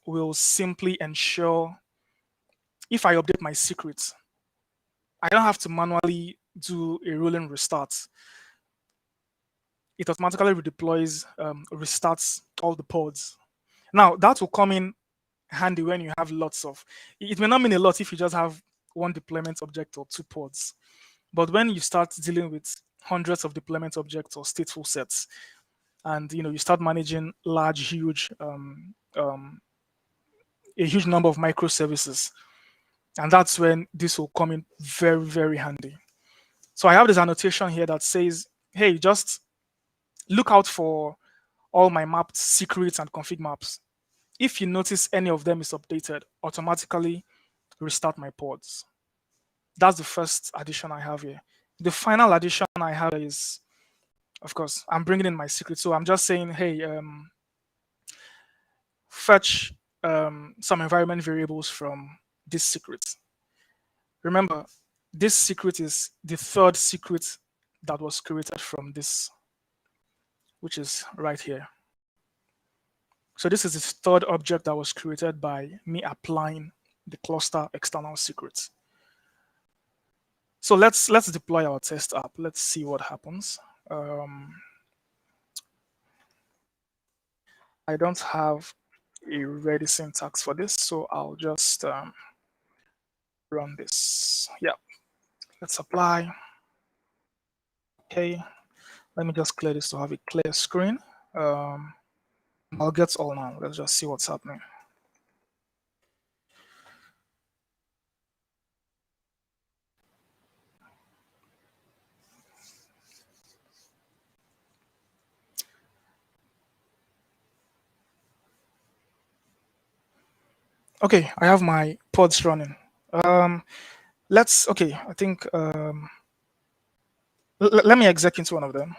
will simply ensure if I update my secrets, I don't have to manually do a rolling restart. It automatically redeploys, restarts all the pods. Now, that will come in handy when you have lots of, it may not mean a lot if you just have 1 deployment object or 2 pods. But when you start dealing with hundreds of deployment objects or stateful sets, and you start managing large, huge, a huge number of microservices, and that's when this will come in very, very handy. So I have this annotation here that says, hey, just look out for all my mapped secrets and config maps. If you notice any of them is updated, automatically restart my pods. That's the first addition I have here. The final addition I have is, of course, I'm bringing in my secret. So I'm just saying, hey, fetch some environment variables from this secret. Remember, this secret is the 3rd secret that was created from this, which is right here. So this is the third object that was created by me applying the cluster external secrets. So let's deploy our test app. Let's see what happens. I don't have a ready syntax for this, so I'll just run this. Yeah, let's apply. Okay, let me just clear this to have a clear screen. I'll get all now. Let's just see what's happening. Okay, I have my pods running. Okay, I think let me exec into one of them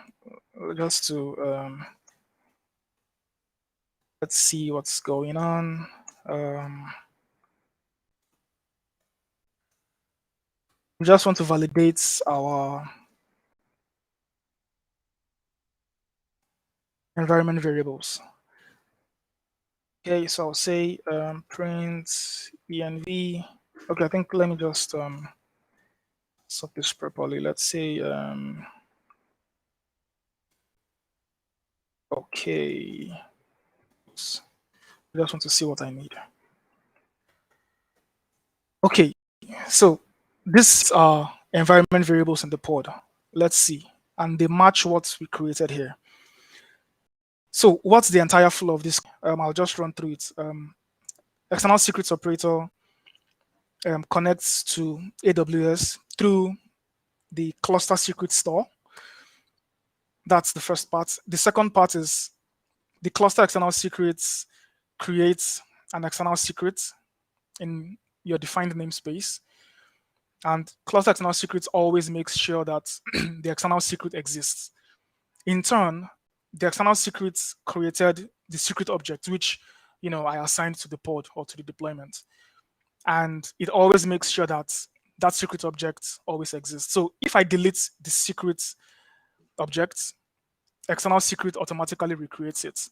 just to let's see what's going on. We just want to validate our environment variables. Okay, so I'll say print env. Okay, I think let me just sort this properly. Let's say okay. Oops. I just want to see what I need. Okay, so these are environment variables in the pod. Let's see, and they match what we created here. So what's the entire flow of this? I'll just run through it. External secrets operator connects to AWS through the cluster secret store. That's the first part. The second part is the cluster external secrets creates an external secret in your defined namespace. And cluster external secrets always makes sure that the external secret exists. In turn, the external secrets created the secret object, which I assigned to the pod or to the deployment. And it always makes sure that that secret object always exists. So if I delete the secret object, external secret automatically recreates it.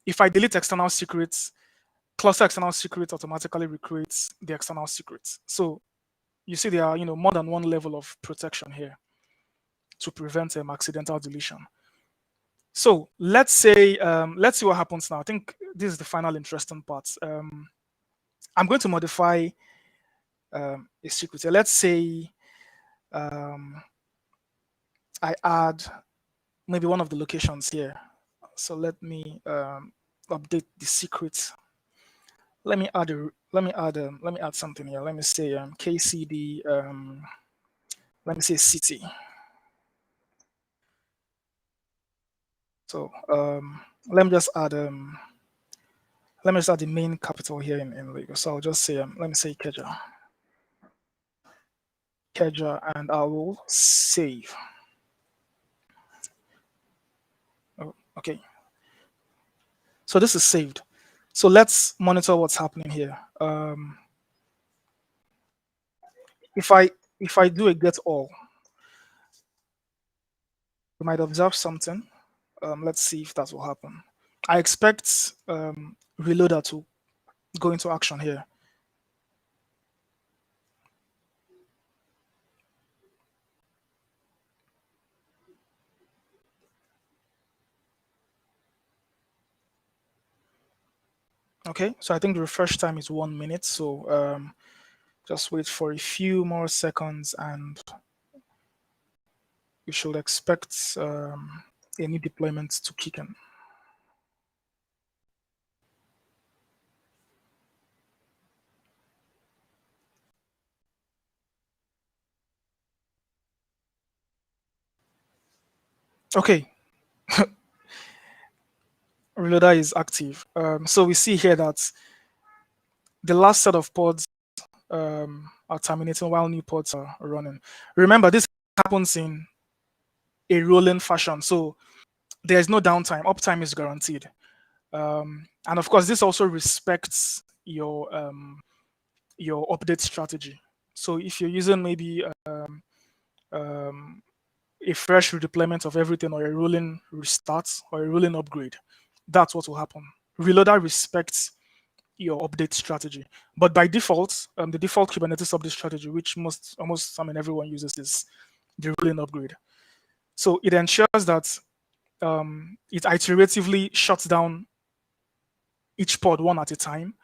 If I delete external secrets, cluster external secret automatically recreates the external secrets. So you see there are more than one level of protection here to prevent accidental deletion. So let's see what happens now. I think this is the final interesting part. I'm going to modify a secret here. Let's say I add maybe one of the locations here. So let me update the secret. Let me add something here. Let me say KCD. Let me say city. So let me just add the main capital here in Lagos. So I'll just say let me say Keja, and I will save. Oh, okay. So this is saved. So let's monitor what's happening here. If I do a get all, we might observe something. Let's see if that will happen. I expect reloader to go into action here. Okay, so I think the refresh time is 1 minute. So just wait for a few more seconds and we should expect any deployment to kick in. Okay, reloader is active. So we see here that the last set of pods are terminating while new pods are running. Remember, this happens in a rolling fashion. So there's no downtime. Uptime is guaranteed. And of course, this also respects your update strategy. So if you're using maybe a fresh redeployment of everything or a rolling restart or a rolling upgrade, that's what will happen. reloader respects your update strategy. But by default, the default Kubernetes update strategy, which everyone uses, is the rolling upgrade. So it ensures that it iteratively shuts down each pod one at a time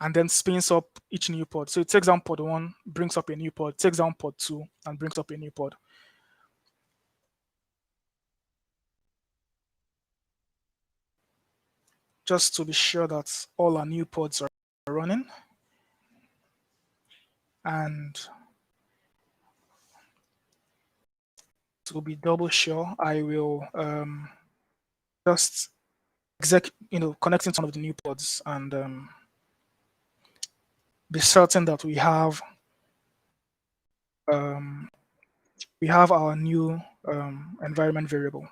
and then spins up each new pod. So it takes down pod 1, brings up a new pod, takes down pod 2, and brings up a new pod. Just to be sure that all our new pods are running. And to be double sure, I will just connecting to one of the new pods and be certain that we have our new environment variable.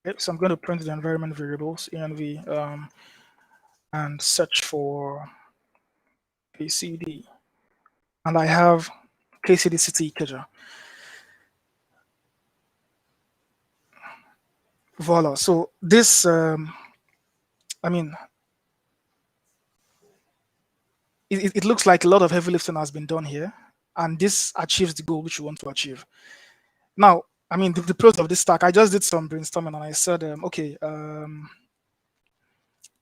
Okay, so I'm going to print the environment variables env and search for KCD, and I have KCD city Ikeja. Voila. So this, it looks like a lot of heavy lifting has been done here, and this achieves the goal which we want to achieve. Now, the pros of this stack, I just did some brainstorming and I said,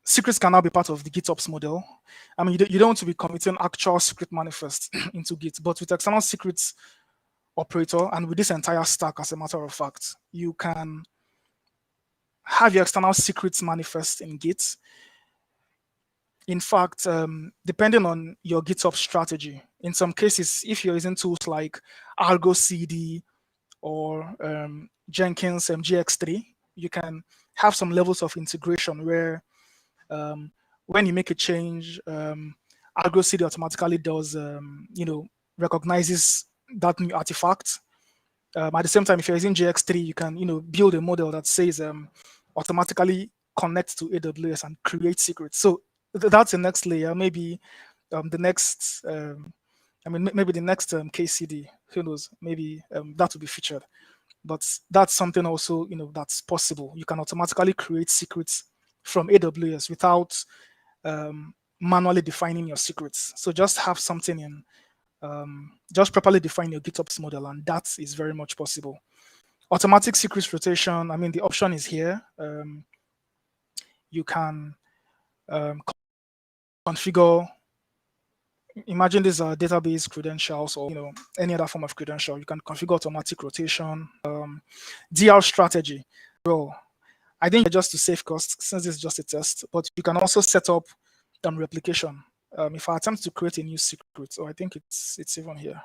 secrets can now be part of the GitOps model. You don't want to be committing actual secret manifest into Git, but with external secrets operator and with this entire stack, as a matter of fact, you can have your external secrets manifest in Git. In fact, depending on your GitOps strategy, in some cases, if you're using tools like Argo CD or Jenkins GX3, you can have some levels of integration where when you make a change, Argo CD automatically does, recognizes that new artifact. At the same time, if you're using GX3, you can, build a model that says automatically connect to AWS and create secrets. So that's the next layer. Maybe the next, maybe the next KCD. Who knows? Maybe that will be featured. But that's something also, that's possible. You can automatically create secrets from AWS without manually defining your secrets. So just have something in, just properly define your GitOps model, and that is very much possible. Automatic secrets rotation, the option is here. You can configure, imagine these are database credentials or any other form of credential. You can configure automatic rotation. DR strategy. Well, I think just to save costs, since it's just a test, but you can also set up replication. If I attempt to create a new secret, I think it's even here.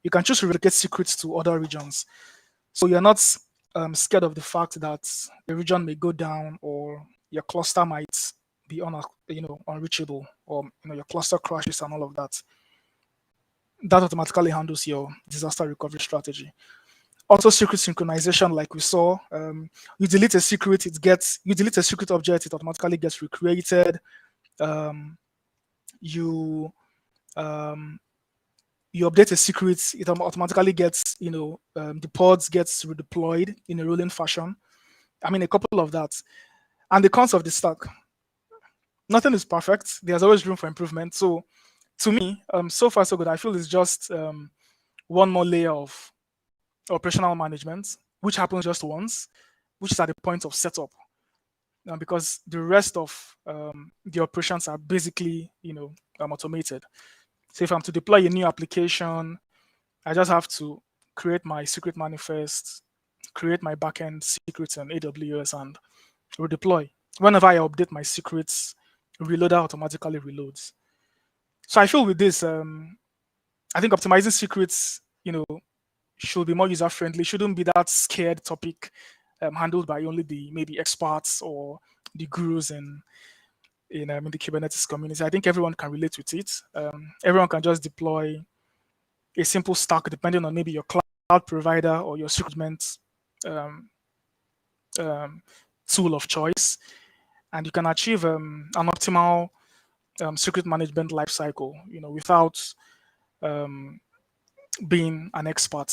You can choose to replicate secrets to other regions, so you're not scared of the fact that the region may go down or your cluster might be unreachable, or your cluster crashes and all of that. That automatically handles your disaster recovery strategy. Also, secret synchronization, like we saw, you delete a secret, you delete a secret object, it automatically gets recreated. You update a secret, it automatically gets, the pods gets redeployed in a rolling fashion. A couple of that. And the cons of the stack, nothing is perfect. There's always room for improvement. So to me, so far so good. I feel it's just one more layer of operational management, which happens just once, which is at the point of setup. Because the rest of the operations are basically, automated. So if I'm to deploy a new application, I just have to create my secret manifest, create my backend secrets in AWS, and redeploy. Whenever I update my secrets, Reloader automatically reloads. So I feel with this, I think optimizing secrets, should be more user-friendly. Shouldn't be that scared topic handled by only the maybe experts or the gurus in the Kubernetes community. I think everyone can relate with it. Everyone can just deploy a simple stack depending on maybe your cloud provider or your secret tool of choice, and you can achieve an optimal secret management lifecycle, without being an expert.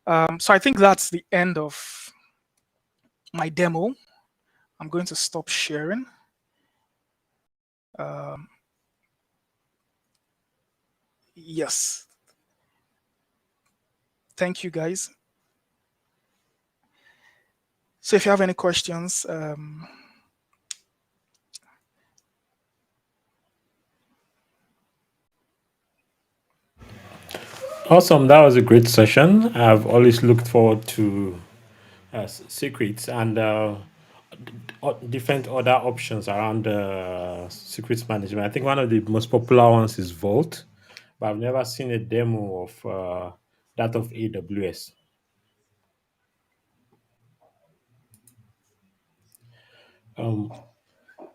So I think that's the end of my demo. I'm going to stop sharing. Yes. Thank you, guys. So if you have any questions, Awesome. That was a great session. I've always looked forward to secrets and different other options around secrets management. I think one of the most popular ones is Vault, but I've never seen a demo of that of AWS.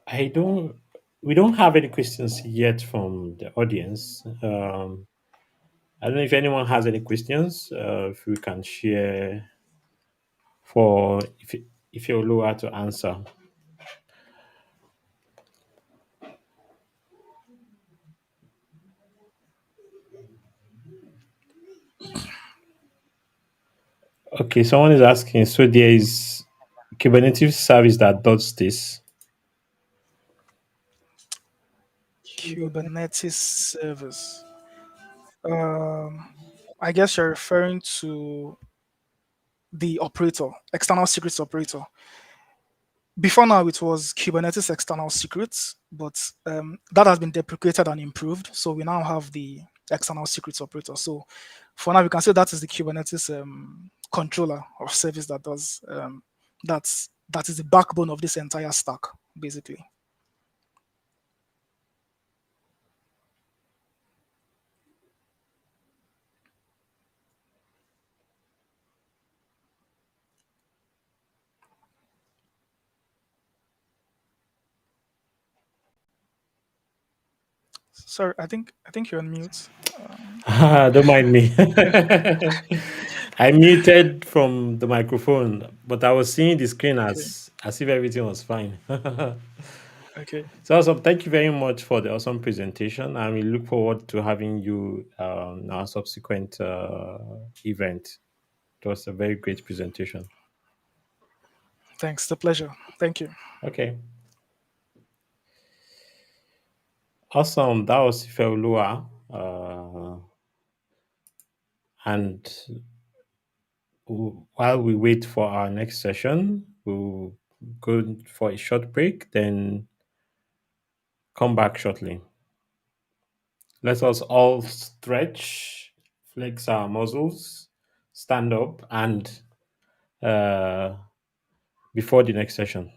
I don't. We don't have any questions yet from the audience. I don't know if anyone has any questions. If we can share for if you're lower to answer. Okay, someone is asking. So there is Kubernetes service that does this. Kubernetes service. I guess you're referring to the operator, external secrets operator. Before now, it was Kubernetes external secrets, but that has been deprecated and improved. So we now have the external secrets operator. So for now, we can say that is the Kubernetes controller or service that does that is the backbone of this entire stack, basically. Sorry, I think you're on mute. Don't mind me. I muted from the microphone, but I was seeing the screen Okay. as if everything was fine. Okay. So awesome. Thank you very much for the awesome presentation, and we look forward to having you in our subsequent event. It was a very great presentation. Thanks. The pleasure. Thank you. Okay. Awesome. That was Ifeoluwa. And while we wait for our next session, we'll go for a short break, then come back shortly. Let us all stretch, flex our muscles, stand up, and before the next session.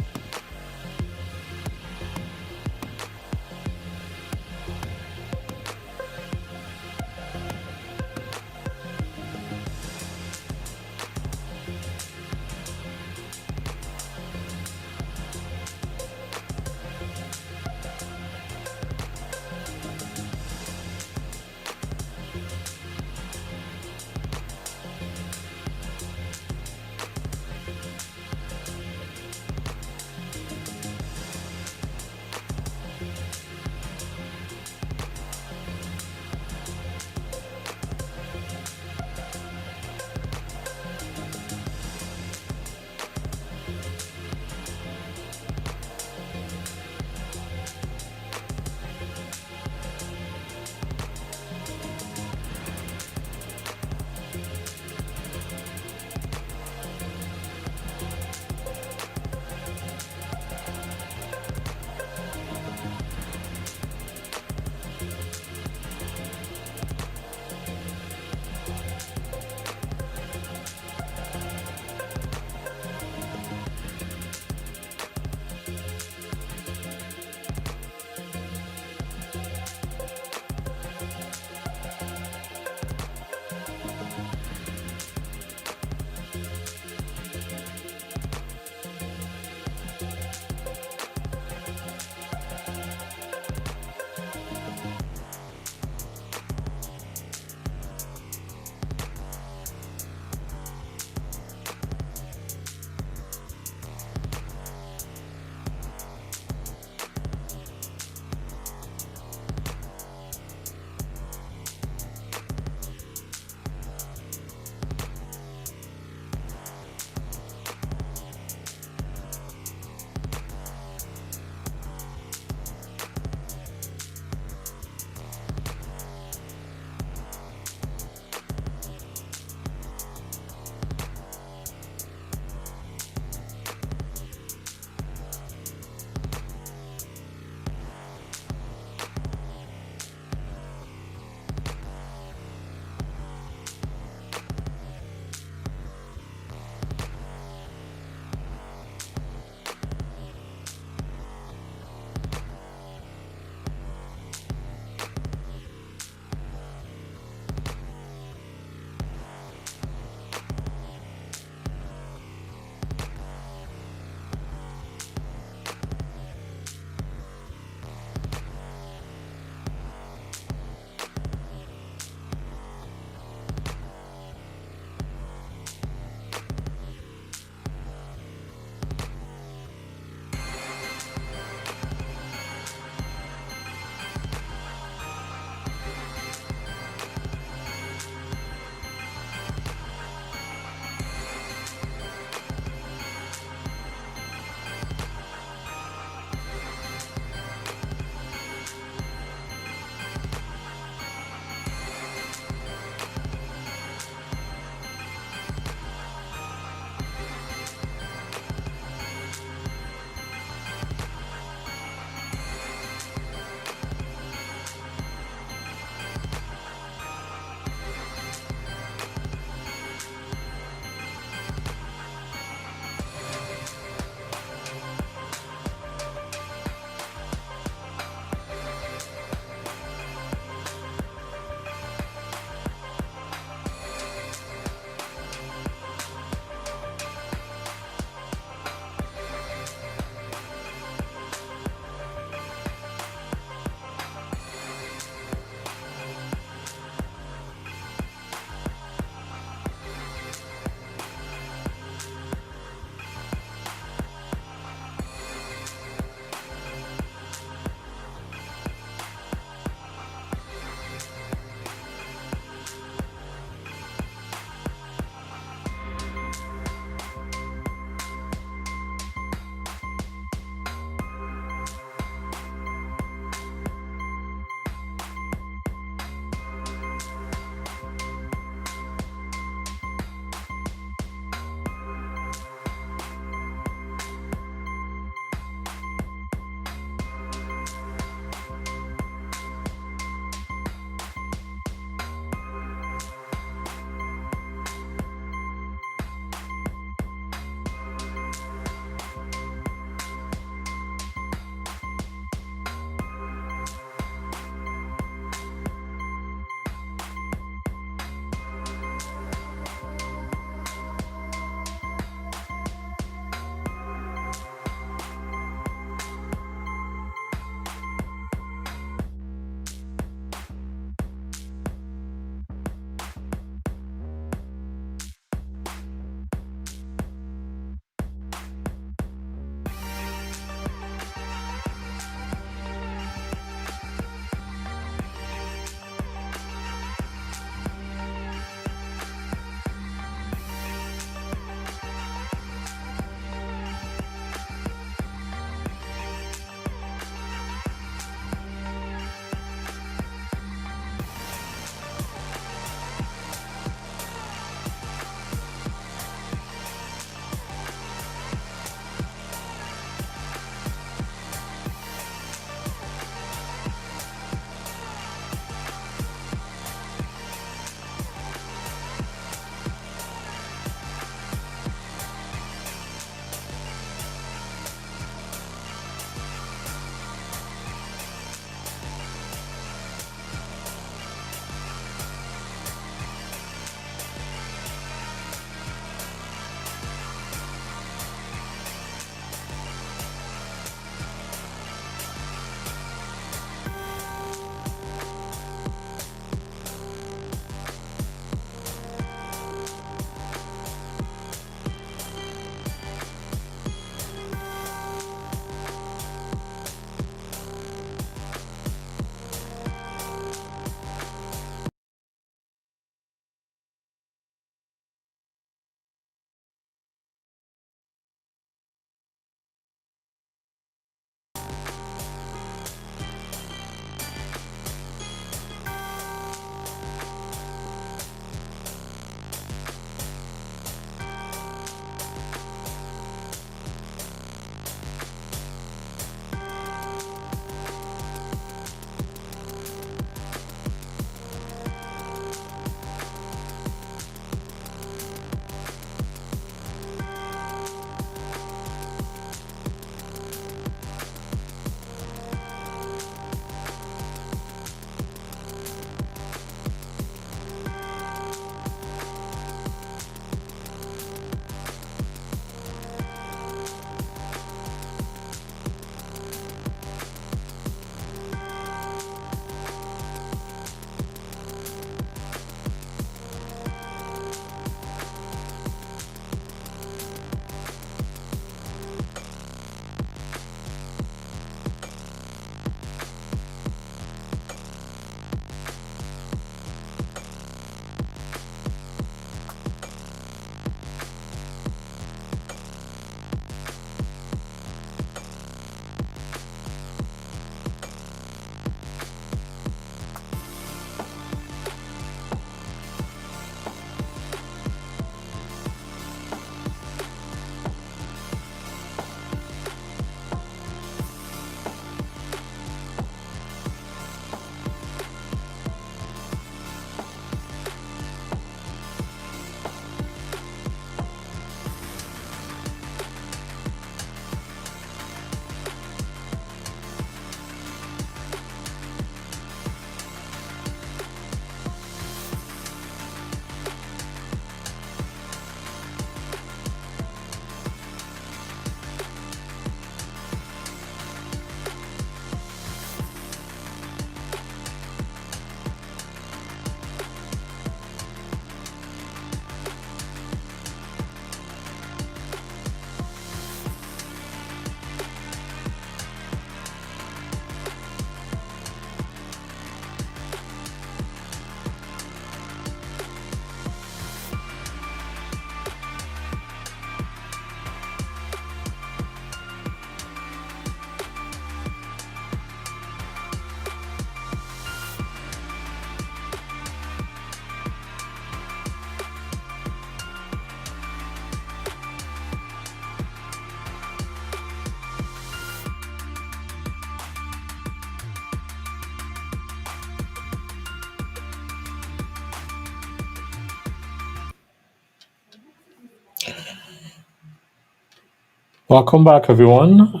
Welcome back, everyone.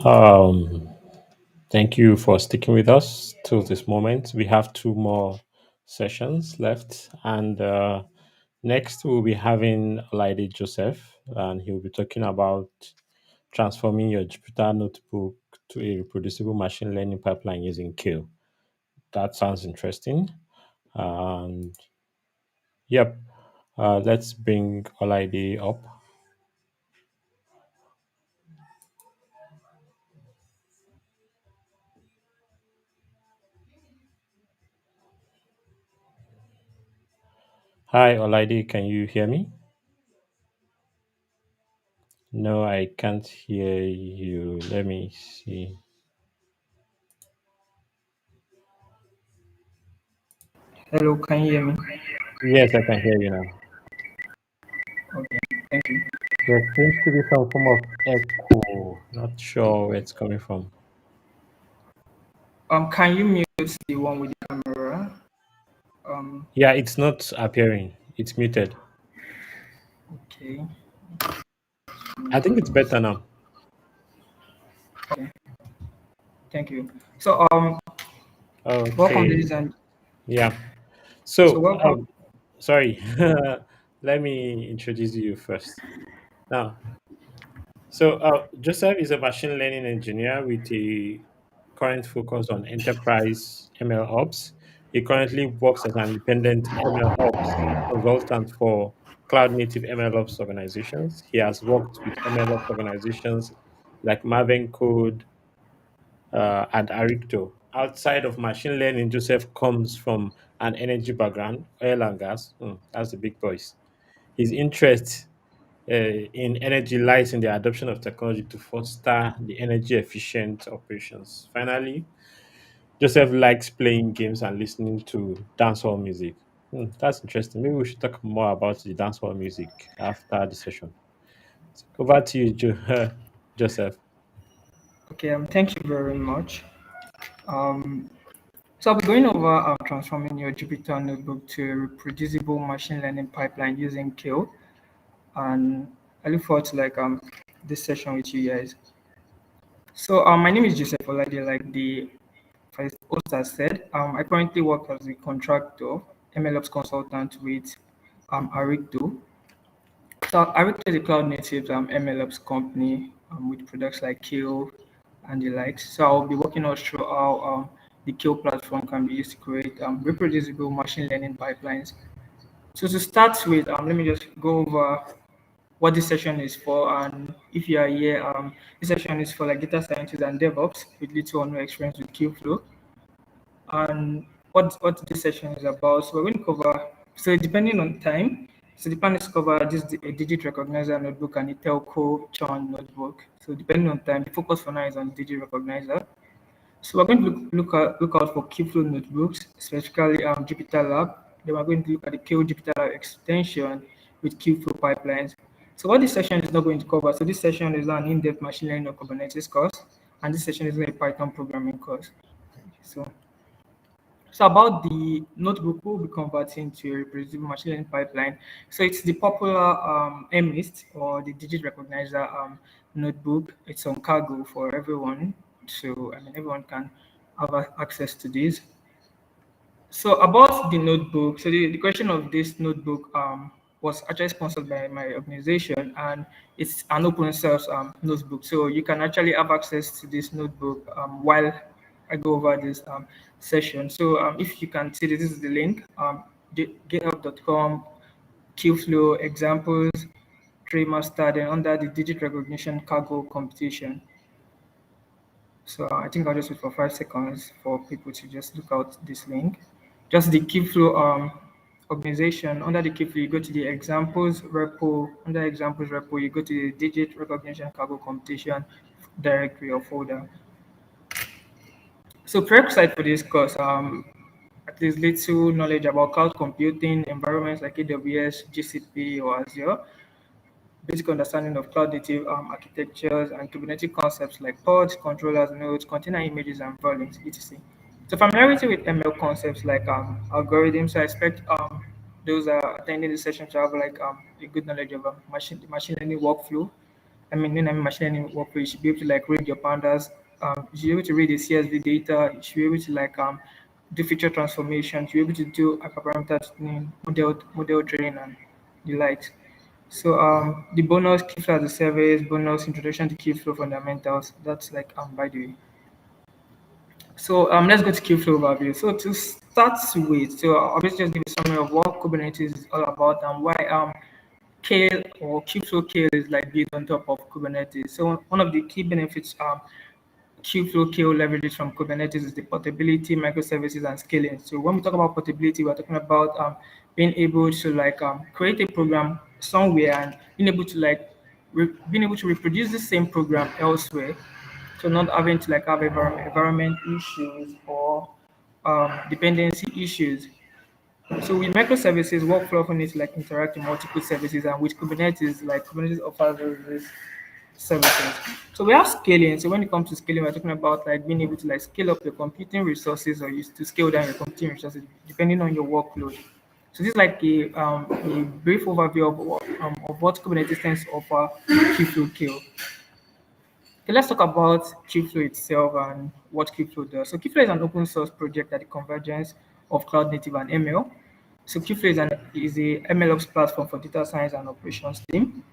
Thank you for sticking with us till this moment. We have two more sessions left, and next we'll be having Lady Joseph, and he'll be talking about transforming your Jupyter notebook to a reproducible machine learning pipeline using Kill. That sounds interesting. And yep, let's bring Olaide up. Hi, Olaide, can you hear me? No, I can't hear you. Let me see. Hello, can you hear me? Yes, I can hear you now. Okay, thank you. There seems to be some form of echo. Not sure where it's coming from. Can you mute the one with the camera? Yeah, it's not appearing. It's muted. Okay, I think it's better now. okay, thank you. So, welcome, Okay. ladies and Yeah. so So, welcome. sorry. Let me introduce you first. Now, Joseph is a machine learning engineer with a current focus on enterprise ML ops. He currently works as an independent ML ops consultant for cloud native ML ops organizations. He has worked with ML ops organizations like Maven Code and Aricto. Outside of machine learning, Joseph comes from an energy background, oil and gas. That's the big boys. His interest in energy lies in the adoption of technology to foster the energy efficient operations. Finally, Joseph likes playing games and listening to dancehall music. That's interesting. Maybe we should talk more about the dancehall music after the session. Over to you, Joseph. Okay, thank you very much. Um, so I'll be going over transforming your Jupyter notebook to a reproducible machine learning pipeline using Kill, and I look forward to this session with you guys. So, my name is Joseph Olade, like the first host has said. I currently work as a contractor, MLOps consultant with Aricto. So Aricto is a cloud native MLOps company with products like Kill and the likes. So I'll be walking us through how the Kill platform can be used to create reproducible machine learning pipelines. So to start with, let me just go over what this session is for. And if you are here, this session is for like data scientists and DevOps with little or no experience with Qflow. And what this session is about. So we're going to cover, so depending on time, so the plan is to cover this a digit recognizer notebook and a telco churn notebook. So depending on time, the focus for now is on digit recognizer. So we're going to look out for Keyflow notebooks, specifically Jupyter Lab. Then we're going to look at the Kill Jupyter Lab extension with Keyflow pipelines. So what this session is not going to cover, so this session is an in-depth machine learning or Kubernetes course, and this session is a Python programming course. So about the notebook, we'll be converting to a reproducible machine learning pipeline. So it's the popular MIST or the digit recognizer notebook. It's on cargo for everyone. So I mean, everyone can have access to this. So about the notebook, so the question of this notebook was actually sponsored by my organization, and it's an open source notebook. So you can actually have access to this notebook while I go over this session. So if you can see this is the link, github.com, Qflow examples, Master, then under the digit recognition cargo competition. So I think I'll just wait for 5 seconds for people to just look out this link. Just the Keyflow organization. Under the Keyflow, you go to the examples repo. Under examples repo, you go to the digit recognition cargo competition directory or folder. So prerequisite for this course, at least little knowledge about cloud computing environments like AWS, GCP, or Azure, basic understanding of cloud native architectures and Kubernetes concepts like pods, controllers, nodes, container images, and volumes, etc. So familiarity with ML concepts like algorithms. So I expect those attending the session to have like a good knowledge of machine learning workflow machine learning workflow, you should be able to like read your pandas. You should be able to read the CSV data. You should be able to like do feature transformation. You should be able to do hyperparameter tuning, model training, and the likes. So the bonus Keyflow as a service, bonus introduction to Keyflow fundamentals. That's like by the way. So let's go to Keyflow overview. So to start with, so I'll just give a summary of what Kubernetes is all about and why Kale or Keyflow Kale is like built on top of Kubernetes. So one of the key benefits Keyflow Kale leverages from Kubernetes is the portability, microservices, and scaling. So when we talk about portability, we're talking about being able to like create a program somewhere and being able to like being able to reproduce the same program elsewhere. So not having to like have environment issues or dependency issues. So with microservices, workflow often needs to like interact with multiple services, and with Kubernetes, like Kubernetes offers those services. So we have scaling. So when it comes to scaling, we're talking about like being able to like scale up your computing resources or use to scale down your computing resources depending on your workload. So this is like a brief overview of what Kubernetes tends to offer Keyflow Kill. Okay, let's talk about Keyflow itself and what Keyflow does. So Keyflow is an open source project at the convergence of cloud native and ML. So Keyflow is a MLOps platform for data science and operations team.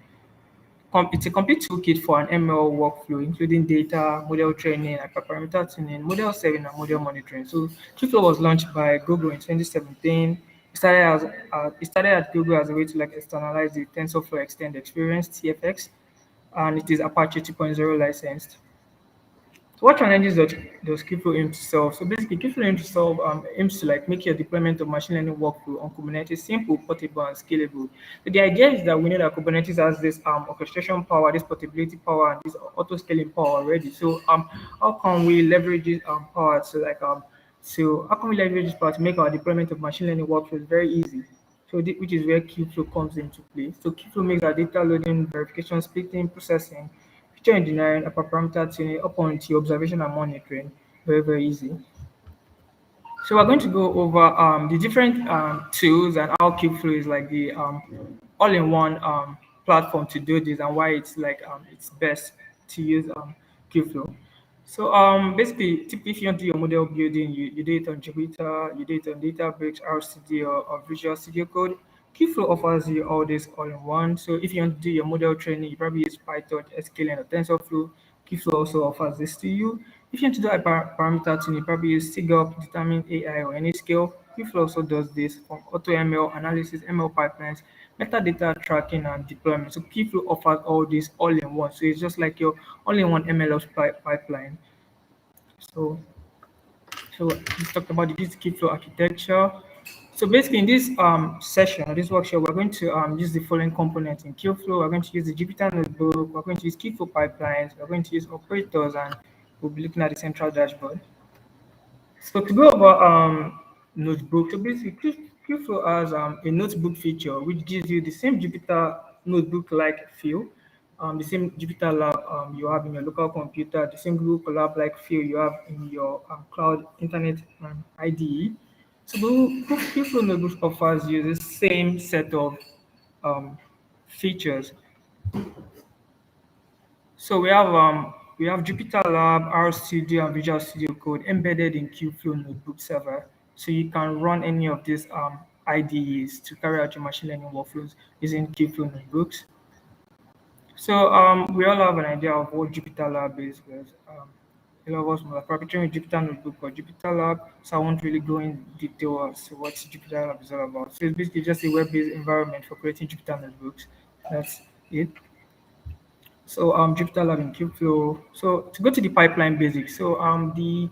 It's a complete toolkit for an ML workflow, including data, model training, hyperparameter tuning, model serving, and model monitoring. So Keyflow was launched by Google in 2017. It started at Google as a way to like externalize the TensorFlow Extend Experience (TFX), and it is Apache 2.0 licensed. So what challenges does Keyflow aim to solve? So basically, Keyflow aims to solve aims to like make your deployment of machine learning workflow on Kubernetes simple, portable, and scalable. So the idea is that we know that Kubernetes has this orchestration power, this portability power, and this auto scaling power already. So how can we leverage this power to like so how can we leverage this power to make our deployment of machine learning workflows very easy? So which is where Keyflow comes into play. So Keyflow makes our data loading, verification, splitting, processing, feature engineering, parameter tuning, up onto observation and monitoring very, very easy. So we're going to go over the different tools and how Kubeflow is like the all-in-one platform to do this and why it's like it's best to use Kubeflow. So basically, typically if you want to do your model building, you do it on Jupyter, you do it on Databricks, RStudio, or Visual Studio Code. Kubeflow offers you all this all-in-one. So if you want to do your model training, you probably use Python, sklearn, or TensorFlow. Kubeflow also offers this to you. If you want to do a parameter tuning, you probably use SIGUP, determine AI, or any scale. Kubeflow also does this from AutoML analysis, ML pipelines, metadata tracking, and deployment. So Kubeflow offers all this all in one. So it's just like your all-in-one MLOps pipeline. So let's talk about this Kubeflow architecture. So basically, in this session or this workshop, we're going to use the following components in Kubeflow. We're going to use the Jupyter notebook. We're going to use Kubeflow pipelines. We're going to use operators, and we'll be looking at the central dashboard. So to go over notebook, so basically Kubeflow has a notebook feature which gives you the same Jupyter notebook-like feel, the same Jupyter lab you have in your local computer, the same Google Colab-like feel you have in your cloud internet IDE. So Kubeflow notebook offers you the same set of features. So we have Jupyter Lab, RStudio, and Visual Studio Code embedded in Kubeflow Notebook server. So you can run any of these IDEs to carry out your machine learning workflows using Kubeflow Notebooks. So we all have an idea of what Jupyter Lab is, because a lot of us are preparing a Jupyter Notebook or Jupyter Lab. So I won't really go in detail as to what Jupyter Lab is all about. So it's basically just a web-based environment for creating Jupyter Notebooks. That's it. So Jupyter Lab in Kubeflow. So to go to the pipeline basics. So the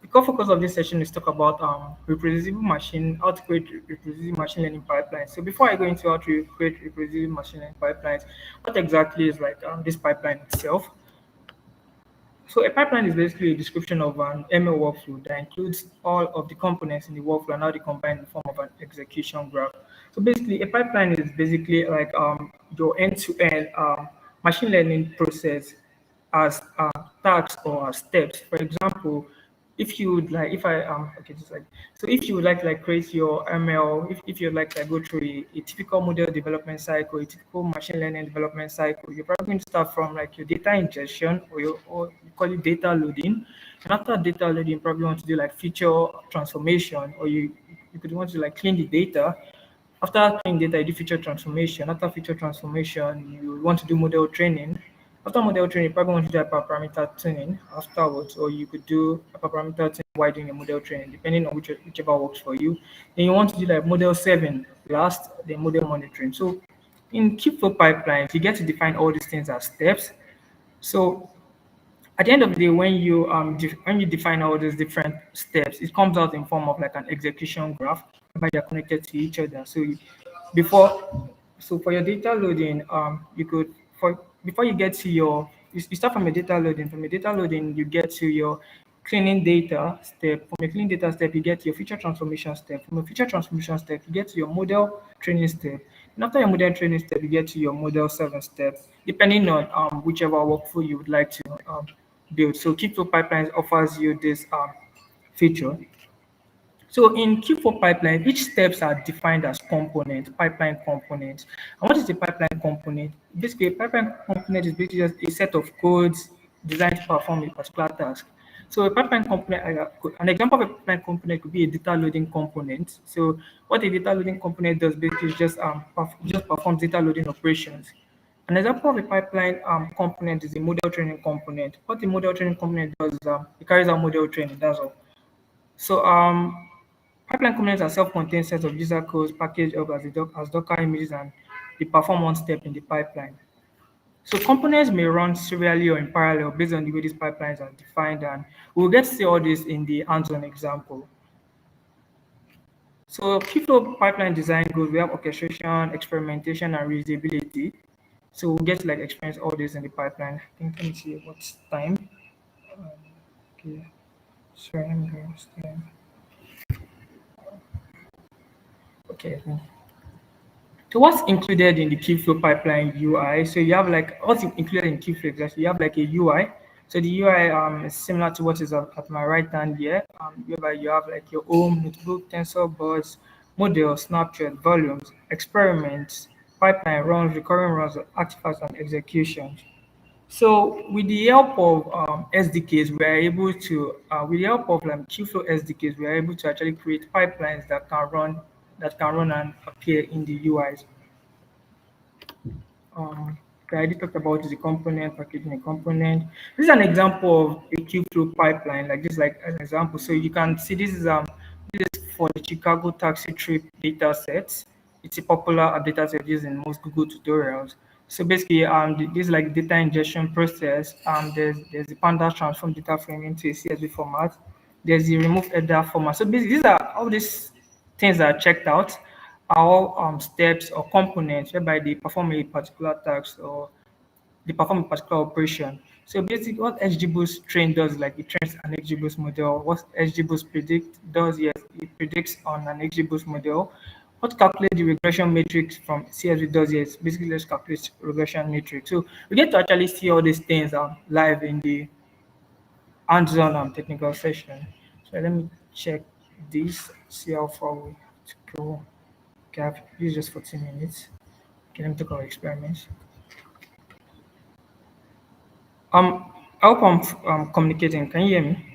core focus of this session is talk about reproducible machine, how to create reproducible machine learning pipelines. So before I go into how to create reproducible machine learning pipelines, what exactly is like this pipeline itself? So a pipeline is basically a description of an ML workflow that includes all of the components in the workflow and how they combine in the form of an execution graph. So basically, a pipeline is basically like your end-to-end machine learning process as tasks or as steps. For example, if you would like, if I okay, just like so, if you would like create your ML, if you'd like go through a typical model development cycle, a typical machine learning development cycle, you're probably going to start from like your data ingestion or you call it data loading, and after data loading, you probably want to do like feature transformation, or you could want to like clean the data. After cleaning data, you do feature transformation. After feature transformation, you want to do model training. After model training, you probably want to do hyperparameter tuning afterwards, or you could do hyperparameter tuning while doing a model training, depending on whichever works for you. Then you want to do like model 7 last, then model monitoring. So in Kubeflow pipelines, you get to define all these things as steps. So at the end of the day, when you define all those different steps, it comes out in form of like an execution graph whereby they're connected to each other. So before so for your data loading, you could for before you get to you start from your data loading. From your data loading, you get to your cleaning data step. From your cleaning data step, you get to your feature transformation step. From your feature transformation step, you get to your model training step. And after your model training step, you get to your model 7 step, depending on whichever workflow you would like to build. So Kubeflow Pipelines offers you this feature. So in Q4 pipeline, each steps are defined as pipeline components. And what is a pipeline component? Basically, a pipeline component is basically just a set of codes designed to perform a particular task. So a pipeline component, an example of a pipeline component could be a data loading component. So what a data loading component does basically is just performs data loading operations. An example of a pipeline component is a model training component. What the model training component does is it carries out model training, that's all. So pipeline components are self-contained sets of user codes packaged up as Docker images and they perform one step in the pipeline. So components may run serially or in parallel based on the way these pipelines are defined, and we'll get to see all this in the hands-on example. So Kubeflow pipeline design goes, we have orchestration, experimentation, and reusability. So we'll get to like experience all this in the pipeline. I think, let me see what's time. Okay, sorry, let me go. Okay. So what's included in the Kubeflow pipeline UI? So you have like what's included in Kubeflow exactly? You have like a UI. So the UI is similar to what is at my right hand here. Whereby you have like your home, notebook, tensor boards, model, snapshot, volumes, experiments, pipeline runs, recurring runs, artifacts, and executions. So with the help of SDKs, we are able to, with the help of like Qflow SDKs, we are able to actually create pipelines that can run and appear in the UIs. I already talked about the component, packaging a component. This is an example of a Qflow pipeline, like this, like an example. So you can see this is for the Chicago taxi trip data set. It's a popular data set used in most Google tutorials. So basically, this is like data ingestion process. There's the pandas transform data frame into a CSV format. There's the remove header format. So basically, these are all these things that are checked out are all steps or components whereby they perform a particular task or they perform a particular operation. So basically, what XGBoost train does, like it trains an XGBoost model. What XGBoost predict does, yes, it predicts on an XGBoost model. What calculate the regression matrix from CSV does, yes, basically let's calculate regression matrix. So we get to actually see all these things live in the hands-on technical session. So let me check this, see how far we have to go. Okay, I've used just 14 minutes. Okay, let me talk about experiments. I hope I'm communicating. Can you hear me?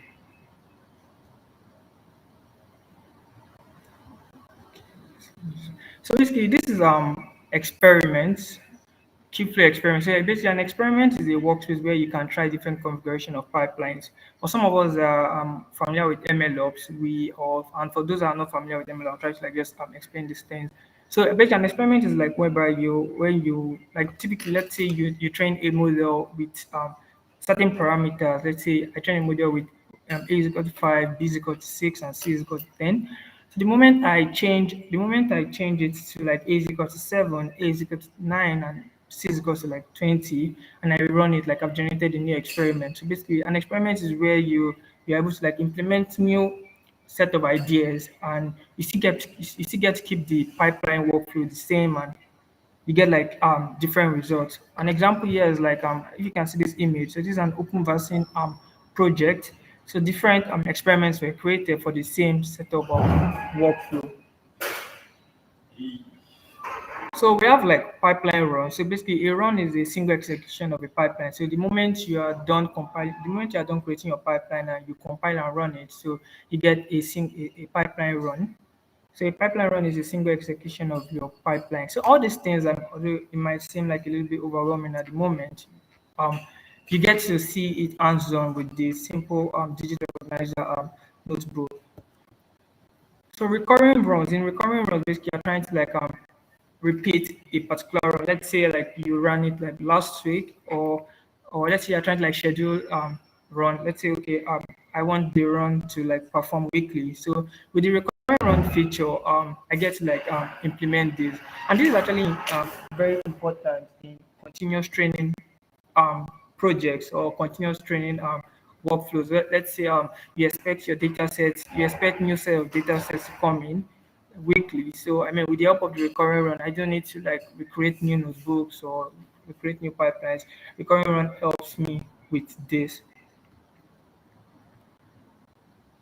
So basically, this is experiments, Kubeflow experiments. So basically, an experiment is a workspace where you can try different configuration of pipelines. For some of us are familiar with MLOps, and for those that are not familiar with MLOps, I'll try to like just explain these things. So basically, an experiment is like whereby you like typically, let's say you train a model with certain parameters. Let's say I train a model with A is equal to 5, B is equal to 6, and C is equal to 10. So the moment I change it to like A is equal to 7, A is equal to 9, and C is equal to like 20, and I run it like I've generated a new experiment. So basically, an experiment is where you're able to like implement new set of ideas, and you still get to keep the pipeline workflow the same, and you get like different results. An example here is like if you can see this image. So this is an open vaccine project. So different experiments were created for the same setup of workflow. So we have like pipeline run. So basically, a run is a single execution of a pipeline. So the moment you are done compiling, the moment you are done creating your pipeline and you compile and run it, so you get a pipeline run. So a pipeline run is a single execution of your pipeline. So all these things, although it might seem like a little bit overwhelming at the moment, um, you get to see it hands-on with the simple digital organizer notebook. So recurring runs, in recurring runs, basically you're trying to like repeat a particular run. Let's say like you ran it like last week, or let's say you're trying to like schedule run. Let's say okay, I want the run to like perform weekly. So with the recurring run feature, I get to like implement this, and this is actually very important in continuous training projects or continuous training workflows. Let's say you expect your data sets, you expect new set of data sets to come in weekly. So I mean, with the help of the recurring run, I don't need to like recreate new notebooks or recreate new pipelines. Recurring run helps me with this.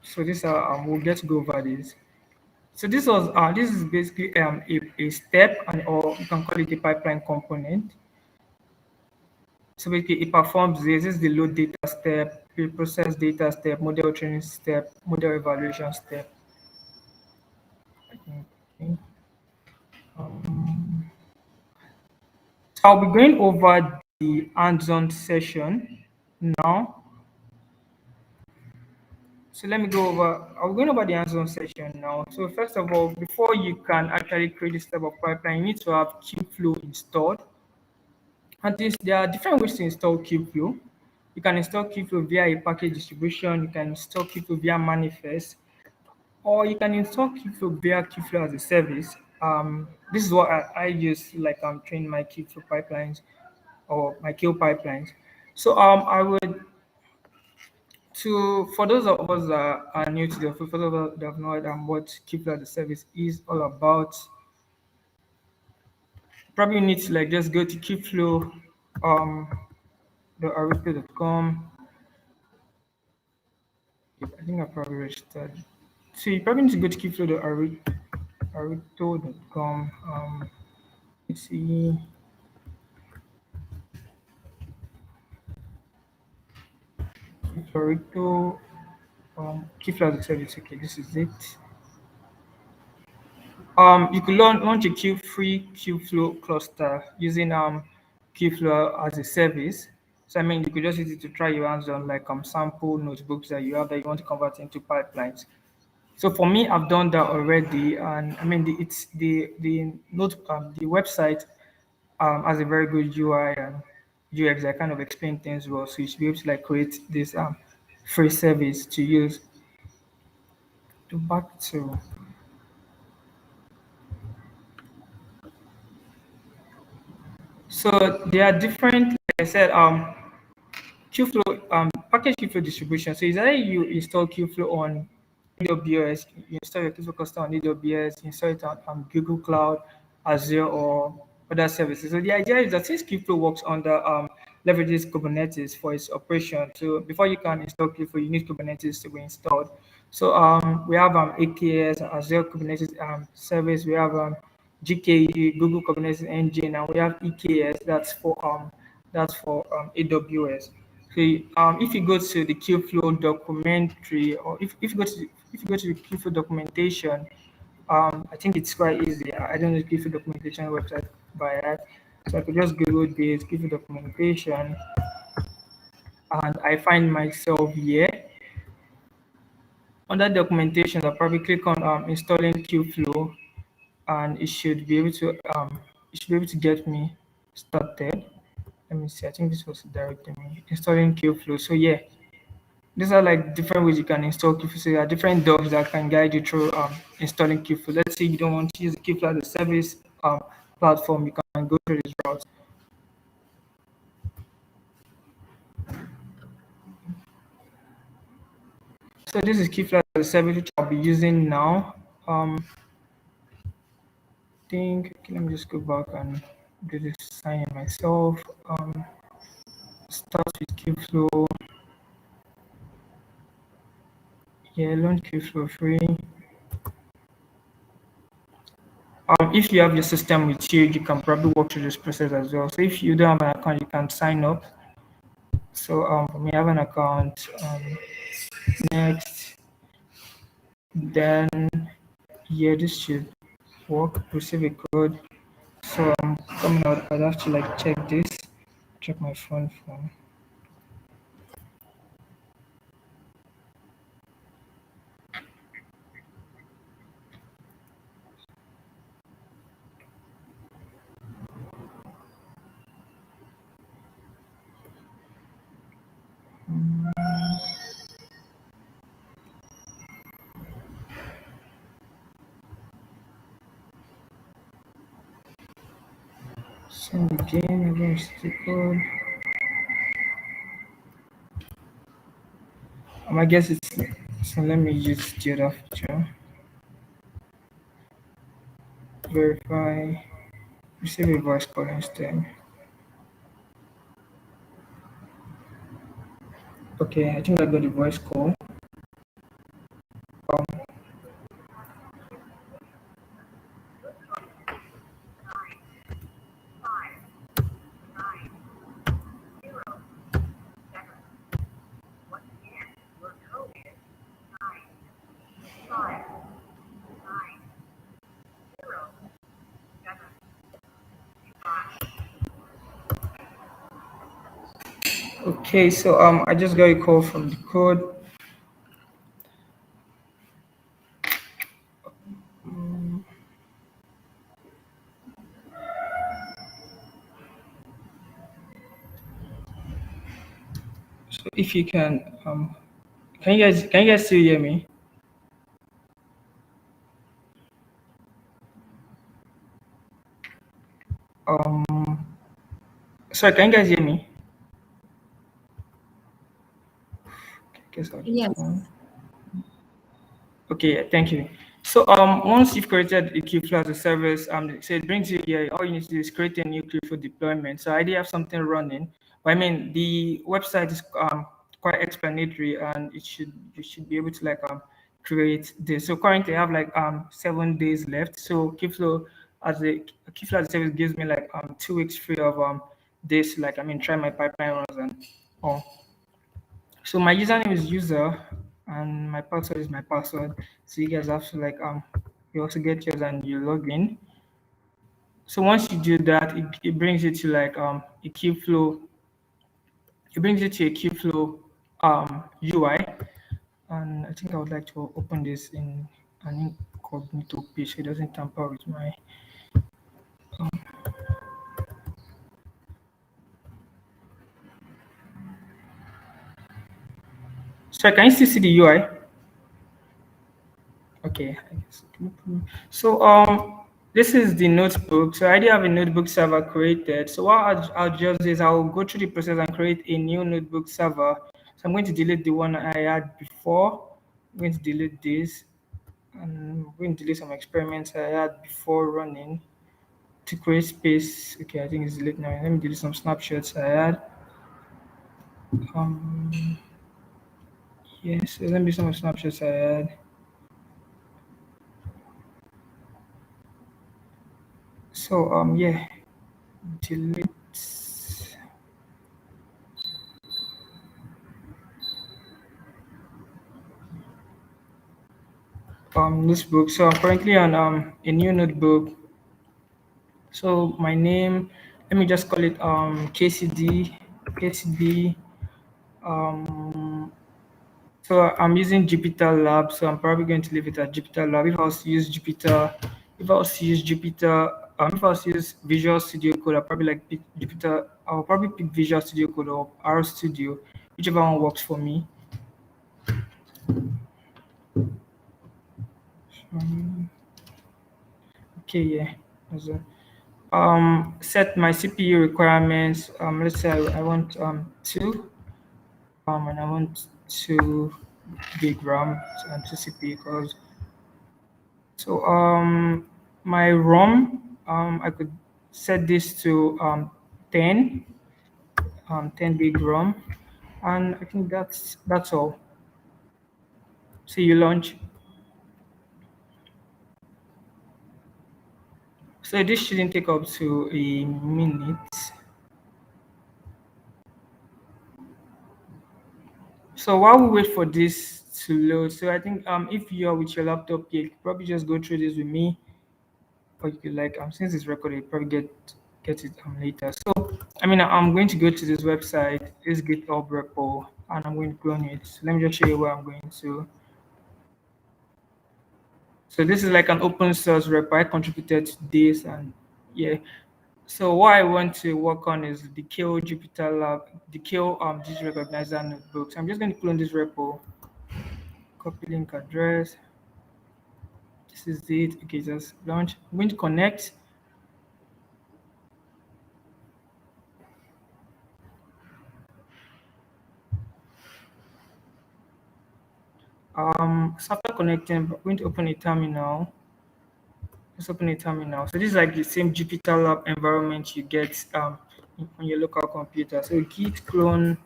So this we'll get to go over this. So this is basically a step, and or you can call it a pipeline component. So basically, it performs this. This is the load data step, pre-process data step, model training step, model evaluation step. Okay. So I'll be going over the hands-on session now. So let me go over. I'll be going over the hands-on session now. So first of all, before you can actually create this type of pipeline, you need to have Kubeflow installed. And there are different ways to install Kubeflow. You can install Kubeflow via a package distribution. You can install Kubeflow via manifest, or you can install Kubeflow via Kubeflow as a service. This is what I use, like I'm training my Kubeflow pipelines or my kill pipelines. So I would for those of us that are new to the field, for those of us that have no idea what Kubeflow as a service is all about, probably need to like just go to Kubeflow .arito.com. I think I probably registered. So you probably need to go to Kubeflow.arito.com. Let's see. Arito Kubeflow as a service. Okay, this is it. You could launch a free Kubeflow cluster using Kubeflow as a service. So I mean, you could just use it to try your hands on like sample notebooks that you have that you want to convert into pipelines. So for me, I've done that already, and I mean, it's the website has a very good UI and UX that kind of explain things well. So you should be able to like create this free service to use. To back to so there are different, like I said, Qflow package Qflow distribution. So is either you install Qflow on AWS, you install your Qflow cluster on AWS, you install it on Google Cloud, Azure, or other services. So the idea is that since Qflow works under leverages Kubernetes for its operation, so before you can install Qflow, you need Kubernetes to be installed. So we have AKS, Azure Kubernetes service. We have GKE, Google Kubernetes Engine, and we have EKS. That's for AWS. So if you go to the Qflow documentary, or if you go to the Qflow documentation, I think it's quite easy. I don't know the Qflow documentation website by heart, so I could just Google this Qflow documentation, and I find myself here. Under documentation, I'll probably click on installing Qflow, and it should be able to get me started. Let me see. I think this was directing me installing Qflow. So yeah, these are like different ways you can install Qflow. So there are different docs that can guide you through installing Qflow. Let's say you don't want to use Qflow as a service platform, you can go through this route. So this is Qflow as a service, which I'll be using now. Okay, let me just go back and do this sign in myself. Start with Qflow. Yeah, learn Kubeflow free. If you have your system with you, you can probably walk through this process as well. So if you don't have an account, you can sign up. So for me, I have an account. Next, then yeah, this should work. Receive a code. So I'm coming out. I'd have to like check this. Check my phone. Send again. Against the code. I guess it's so. Let me use the other feature. Verify. Receive a voice call instead. Okay, I think I got the voice call. Okay, so I just got a call from the code. So if you can you guys still hear me? Um, sorry, can you guys hear me? Guess I'll just go Yes. on. Okay, thank you. So once you've created a Kubeflow as a service, so it brings you here. All you need to do is create a new Kubeflow deployment. So I already have something running, but I mean the website is quite explanatory, and you should be able to like create this. So currently I have like 7 days left. So Kubeflow as a service gives me like 2 weeks free of this. Like I mean, try my pipeline runs and all. So my username is user and my password is my password. So you guys have to like you also get yours and you log in. So once you do that, it brings you to like a Kubeflow. It brings you to a Kubeflow UI. And I think I would like to open this in an incognito page so it doesn't tamper with my so can you still see the UI? Okay, I guess. So this is the notebook. So I already have a notebook server created. So what I'll just do is I'll go through the process and create a new notebook server. So I'm going to delete the one I had before. I'm going to delete this, and I'm going to delete some experiments I had before running to create space. Okay, I think it's delete now. Let me delete some snapshots I had. Yes, so let me some snapshots I had. So yeah, delete. This book. So I'm currently on a new notebook. So my name, let me just call it KCD. Um, so I'm using Jupyter Lab. So I'm probably going to leave it at Jupyter Lab. If I was to use Jupyter, if I was to use Visual Studio Code, I'll probably like pick Jupyter. I'll probably pick Visual Studio Code or R Studio, whichever one works for me. Okay, yeah. That's it. Set my CPU requirements. Let's say I want 2, and I want 2 gig RAM and 2 CPU cores. So my ROM, I could set this to 10, 10 gig ROM, and I think that's all. So you launch. So this shouldn't take up to a minute. So while we wait for this to load, so I think if you're with your laptop, you could probably just go through this with me, or you could like since it's recorded, you probably get it later. So I mean I'm going to go to this website, this GitHub repo, and I'm going to clone it. So let me just show you where I'm going to. So this is like an open source repo. I contributed to this, and yeah. So what I want to work on is the Kill Jupyter Lab, the Kill digital recognizer notebooks. I'm just going to clone this repo, copy link address. This is it. Okay, just launch. I'm going to connect. So after connecting, I'm going to open a terminal. Let's open a terminal. So this is like the same Jupyter Lab environment you get on your local computer. So git clone,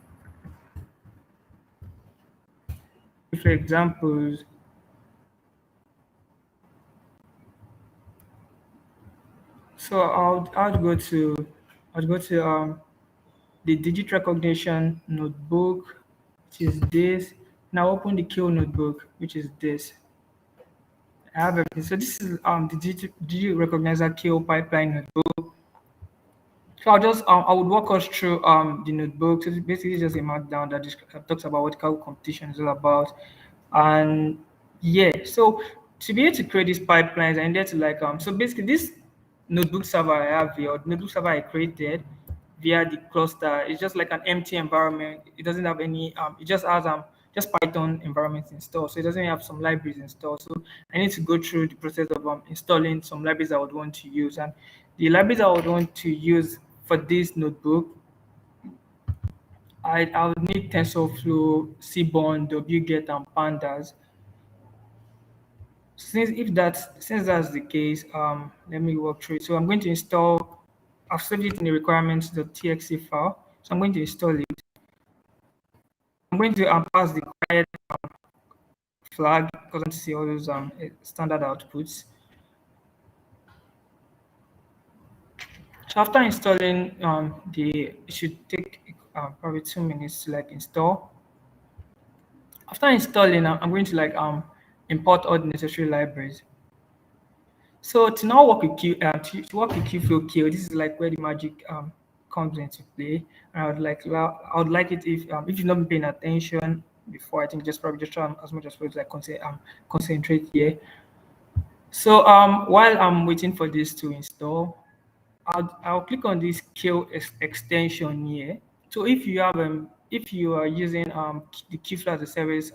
for examples. So I'll go to the digit recognition notebook, which is this. Now open the kill notebook, which is this. I have everything. So this is the digit recognizer kill pipeline notebook. So I would walk us through the notebook. So it's basically just a markdown that talks about what cloud competition is all about. And yeah, so to be able to create these pipelines, I needed to like so basically this notebook server I have here, or notebook server I created via the cluster, it's just like an empty environment. It doesn't have any it just has just Python environments installed. So it doesn't have some libraries installed. So I need to go through the process of installing some libraries I would want to use. And the libraries I would want to use for this notebook, I would need TensorFlow, Seaborn, wget, and Pandas. Since that's the case, let me walk through it. So I'm going to install. I've saved it in the requirements.txt file. So I'm going to install it. I'm going to pass the quiet flag because I want to see all those standard outputs. So after installing it should take probably 2 minutes to like install. After installing, I'm going to like import all the necessary libraries. So to now work with to work with Qflow Kill, this is like where the magic comes into play. And I would like it if you've not been paying attention before, I think just probably just try as much as possible like concentrate here. So while I'm waiting for this to install, I'll click on this Kill extension here. So if you are using the Qflow as a service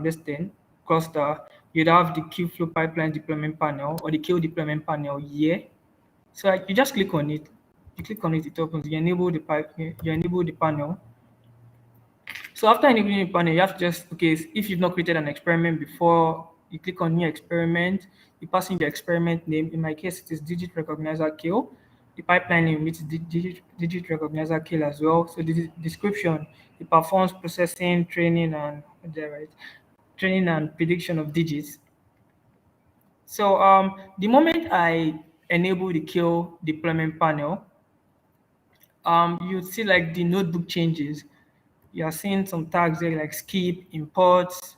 this thing cluster, you'd have the Qflow pipeline deployment panel or the Kill deployment panel here. So you just click on it. You click on it, it opens. You enable the panel. So after enabling the panel, you have to just if you've not created an experiment before, you click on new experiment. You pass in the experiment name. In my case, it is digit recognizer kill. The pipeline name is digit recognizer kill as well. So the description, it performs processing, training, and training and prediction of digits. So the moment I enable the kill deployment panel, you see like the notebook changes. You are seeing some tags there like skip, imports,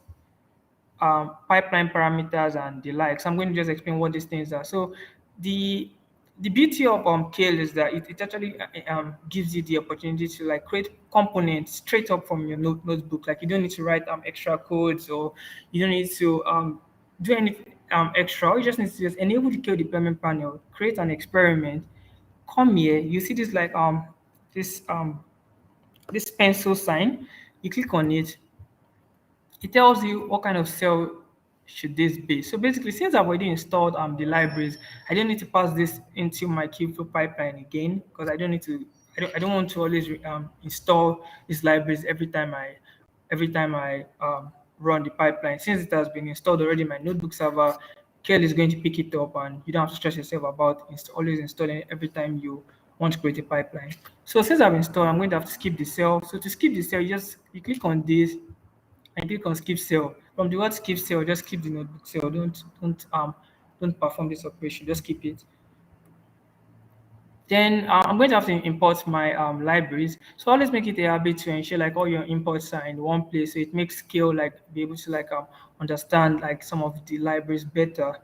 pipeline parameters, and the likes. I'm going to just explain what these things are. So the beauty of Kale is that it actually gives you the opportunity to like create components straight up from your notebook. Like you don't need to write extra codes, or you don't need to do anything extra. You just need to just enable the Kale deployment panel, create an experiment, come here. You see this like this pencil sign. You click on it. It tells you what kind of cell should this be. So basically, since I've already installed the libraries, I don't need to pass this into my Kubeflow pipeline again because I don't need to. I don't want to always install these libraries every time I run the pipeline. Since it has been installed already in my notebook server, Kale is going to pick it up, and you don't have to stress yourself about always installing every time you want to create a pipeline. So since I've installed, I'm going to have to skip the cell. So to skip the cell, you click on this, and and click on skip cell. From the word skip cell, just keep the notebook cell. Don't perform this operation. Just keep it. Then I'm going to have to import my libraries. So always make it a habit to ensure like all your imports are in one place. So it makes skill like be able to like understand like some of the libraries better.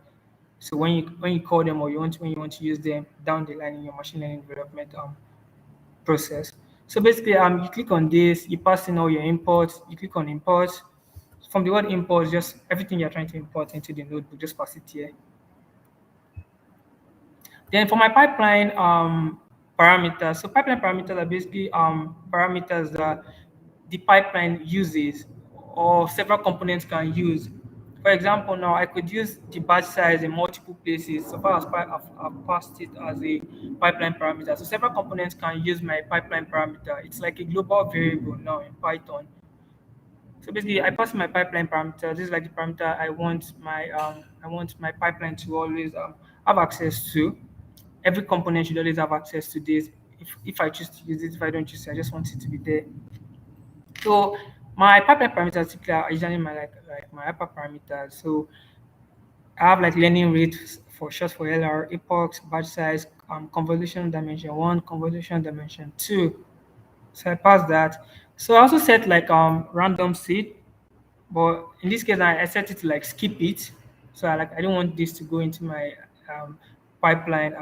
So when you call them or when you want to use them down the line in your machine learning development process. So basically you click on this, you pass in all your imports, you click on import. From the word import, just everything you're trying to import into the notebook, just pass it here. Then for my pipeline parameters, so pipeline parameters are basically parameters that the pipeline uses or several components can use. For example, now I could use the batch size in multiple places. So far as I've passed it as a pipeline parameter. So several components can use my pipeline parameter. It's like a global variable now in Python. So basically, I pass my pipeline parameter. This is like the parameter I want my pipeline to always have access to. Every component should always have access to this. If I choose to use it, if I don't choose it, I just want it to be there. So my pipeline parameters typically are usually my like my hyperparameters. So I have like learning rate for short for LR, epochs, batch size, convolution dimension one, convolution dimension two. So I pass that. So I also set like random seed, but in this case I set it to like skip it. So I don't want this to go into my um, pipeline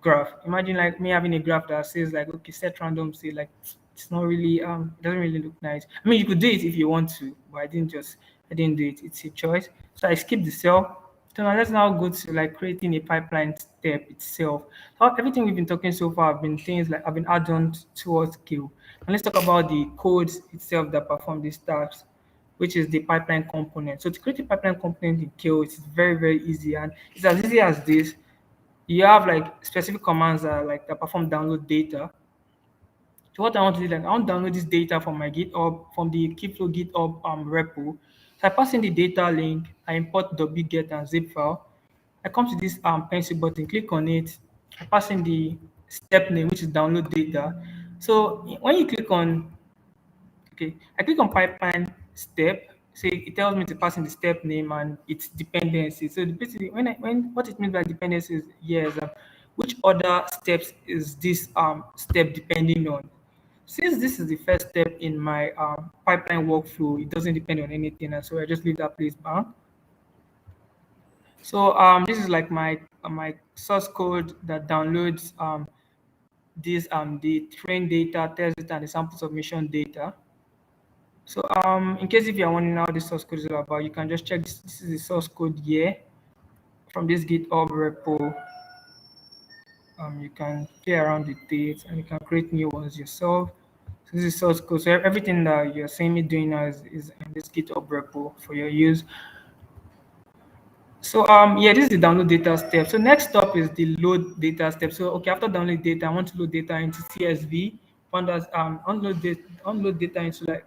graph. Imagine like me having a graph that says like okay set random seed, like it's not really it doesn't really look nice. I mean you could do it if you want to, but I didn't do it. It's a choice. So I skip the cell. So now let's now go to like creating a pipeline step itself. So everything we've been talking so far have been things like have been add-ons towards Q. And let's talk about the codes itself that perform these tasks, which is the pipeline component. So to create a pipeline component in Q, it's very, very easy. And it's as easy as this. You have like specific commands that perform download data. So what I want to do, like I want to download this data from my GitHub, from the Keyflow GitHub repo. So I pass in the data link, I import wget and zip file. I come to this pencil button, click on it. I pass in the step name, which is download data. So when you click on, okay, I click on pipeline step. So it tells me to pass in the step name and its dependency. So basically, when what it means by dependency is yes, which other steps is this step depending on? Since this is the first step in my pipeline workflow, it doesn't depend on anything, and so I just leave that place bound. So this is like my source code that downloads this the train data, test data, and the sample submission data. So in case if you're wondering how the source code is all about, you can just check this is the source code here from this GitHub repo. You can play around with it and you can create new ones yourself. So this is source code. So everything that you're seeing me doing now is in this GitHub repo for your use. So yeah, this is the download data step. So next up is the load data step. So okay, after download data, I want to load data into CSV. Pandas unload data into like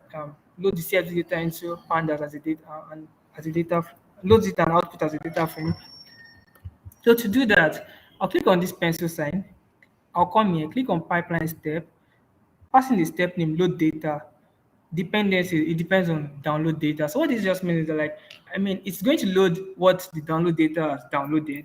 load the CSV data into pandas as a data and as a data load it and output as a data frame. So to do that, I'll click on this pencil sign. I'll come here, click on pipeline step, pass in the step name, load data. Dependency, it depends on download data. So what this just means is that like, I mean, it's going to load what the download data has downloaded.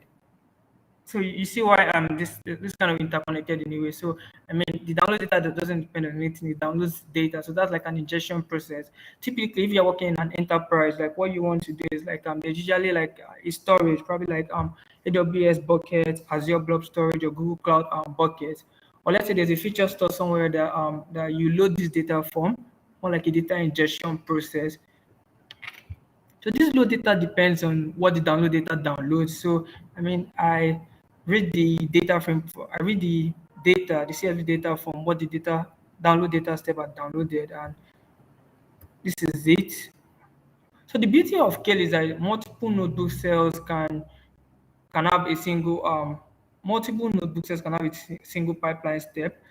So you see why this kind of interconnected anyway. So I mean the download data that doesn't depend on anything, it downloads data. So that's like an ingestion process. Typically, if you're working in an enterprise, like what you want to do is like there's usually like a storage, probably like AWS bucket, Azure Blob Storage, or Google Cloud bucket. Or let's say there's a feature store somewhere that you load this data from, more like a data ingestion process. So this load data depends on what the download data downloads. So I mean, I read the data frame. I read the data, the CSV data from what the data download data step had downloaded, and this is it. So the beauty of Kale is that multiple notebook cells can have a single multiple notebook cells can have a single pipeline step.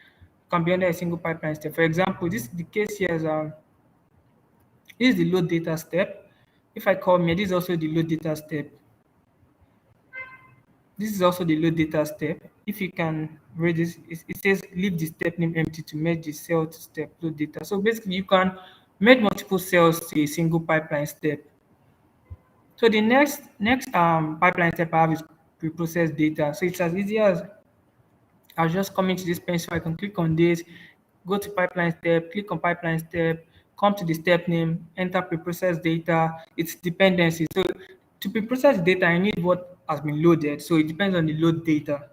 Can be under a single pipeline step. For example, this the case here is this is the load data step. If I come here, this is also the load data step. This is also the load data step. If you can read this, it says leave the step name empty to merge the cell to step load data. So basically, you can made multiple cells to a single pipeline step. So the next pipeline step I have is pre-process data. So it's as easy as I'll just come into this pencil. I can click on this, go to pipeline step, click on pipeline step, come to the step name, enter pre-process data. It's dependency. So to pre-process data, I need what has been loaded. So it depends on the load data.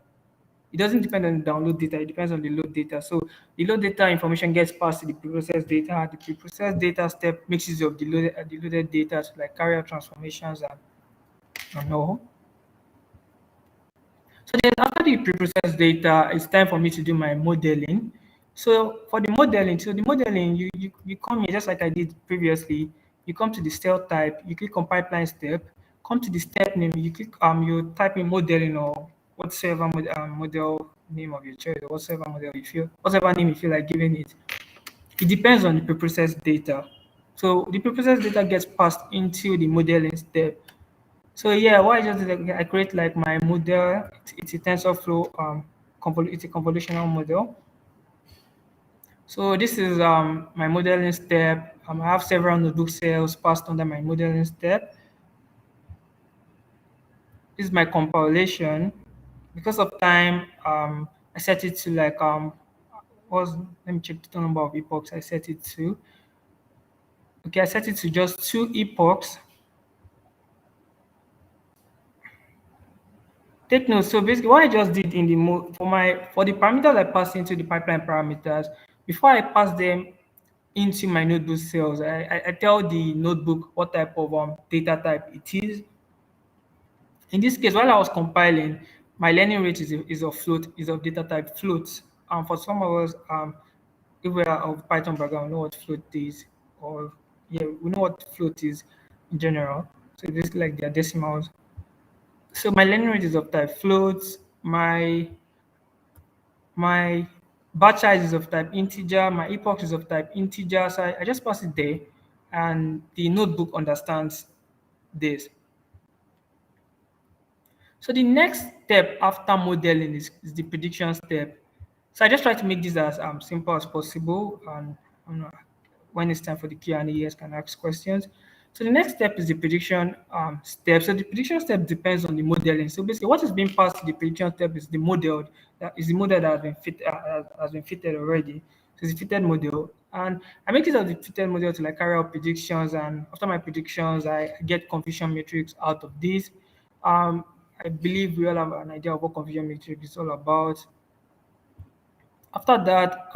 It doesn't depend on the download data. It depends on the load data. So the load data information gets passed to the pre-process data. The pre-process data step makes use of the loaded data to like carry out transformations and all. So then after the pre-processed data, it's time for me to do my modeling. So for the modeling, you come here just like I did previously. You come to the cell type, you click on pipeline step, come to the step name, you type in modeling or whatsoever model name of your choice, or whatever name you feel like giving it. It depends on the pre-processed data. So the pre-processed data gets passed into the modeling step. So yeah, what I just did, like, I create like my model. It's a TensorFlow it's a convolutional model. So this is my modeling step. I have several notebook cells passed under my modeling step. This is my compilation. Because of time, I set it to like was let me check the total number of epochs I set it to. Okay, I set it to just 2 epochs. Take note. So basically, what I just did in the for the parameters I passed into the pipeline parameters, before I pass them into my notebook cells, I tell the notebook what type of data type it is. In this case, while I was compiling, my learning rate is of data type float. For some of us, if we are of Python background, we know what float is, or yeah, we know what float is in general. So it's like their decimals. So my learning rate is of type floats. My batch size is of type integer. My epoch is of type integer. So I just pass it there, and the notebook understands this. So the next step after modeling is the prediction step. So I just try to make this as simple as possible, and when it's time for the Q&A, you guys can ask questions. So the next step is the prediction step. So the prediction step depends on the modeling. So basically, what is being passed to the prediction step is the model that has been fitted already. So it's a fitted model, and I make use of the fitted model to like carry out predictions. And after my predictions, I get confusion matrix out of this. I believe we all have an idea of what confusion matrix is all about. After that,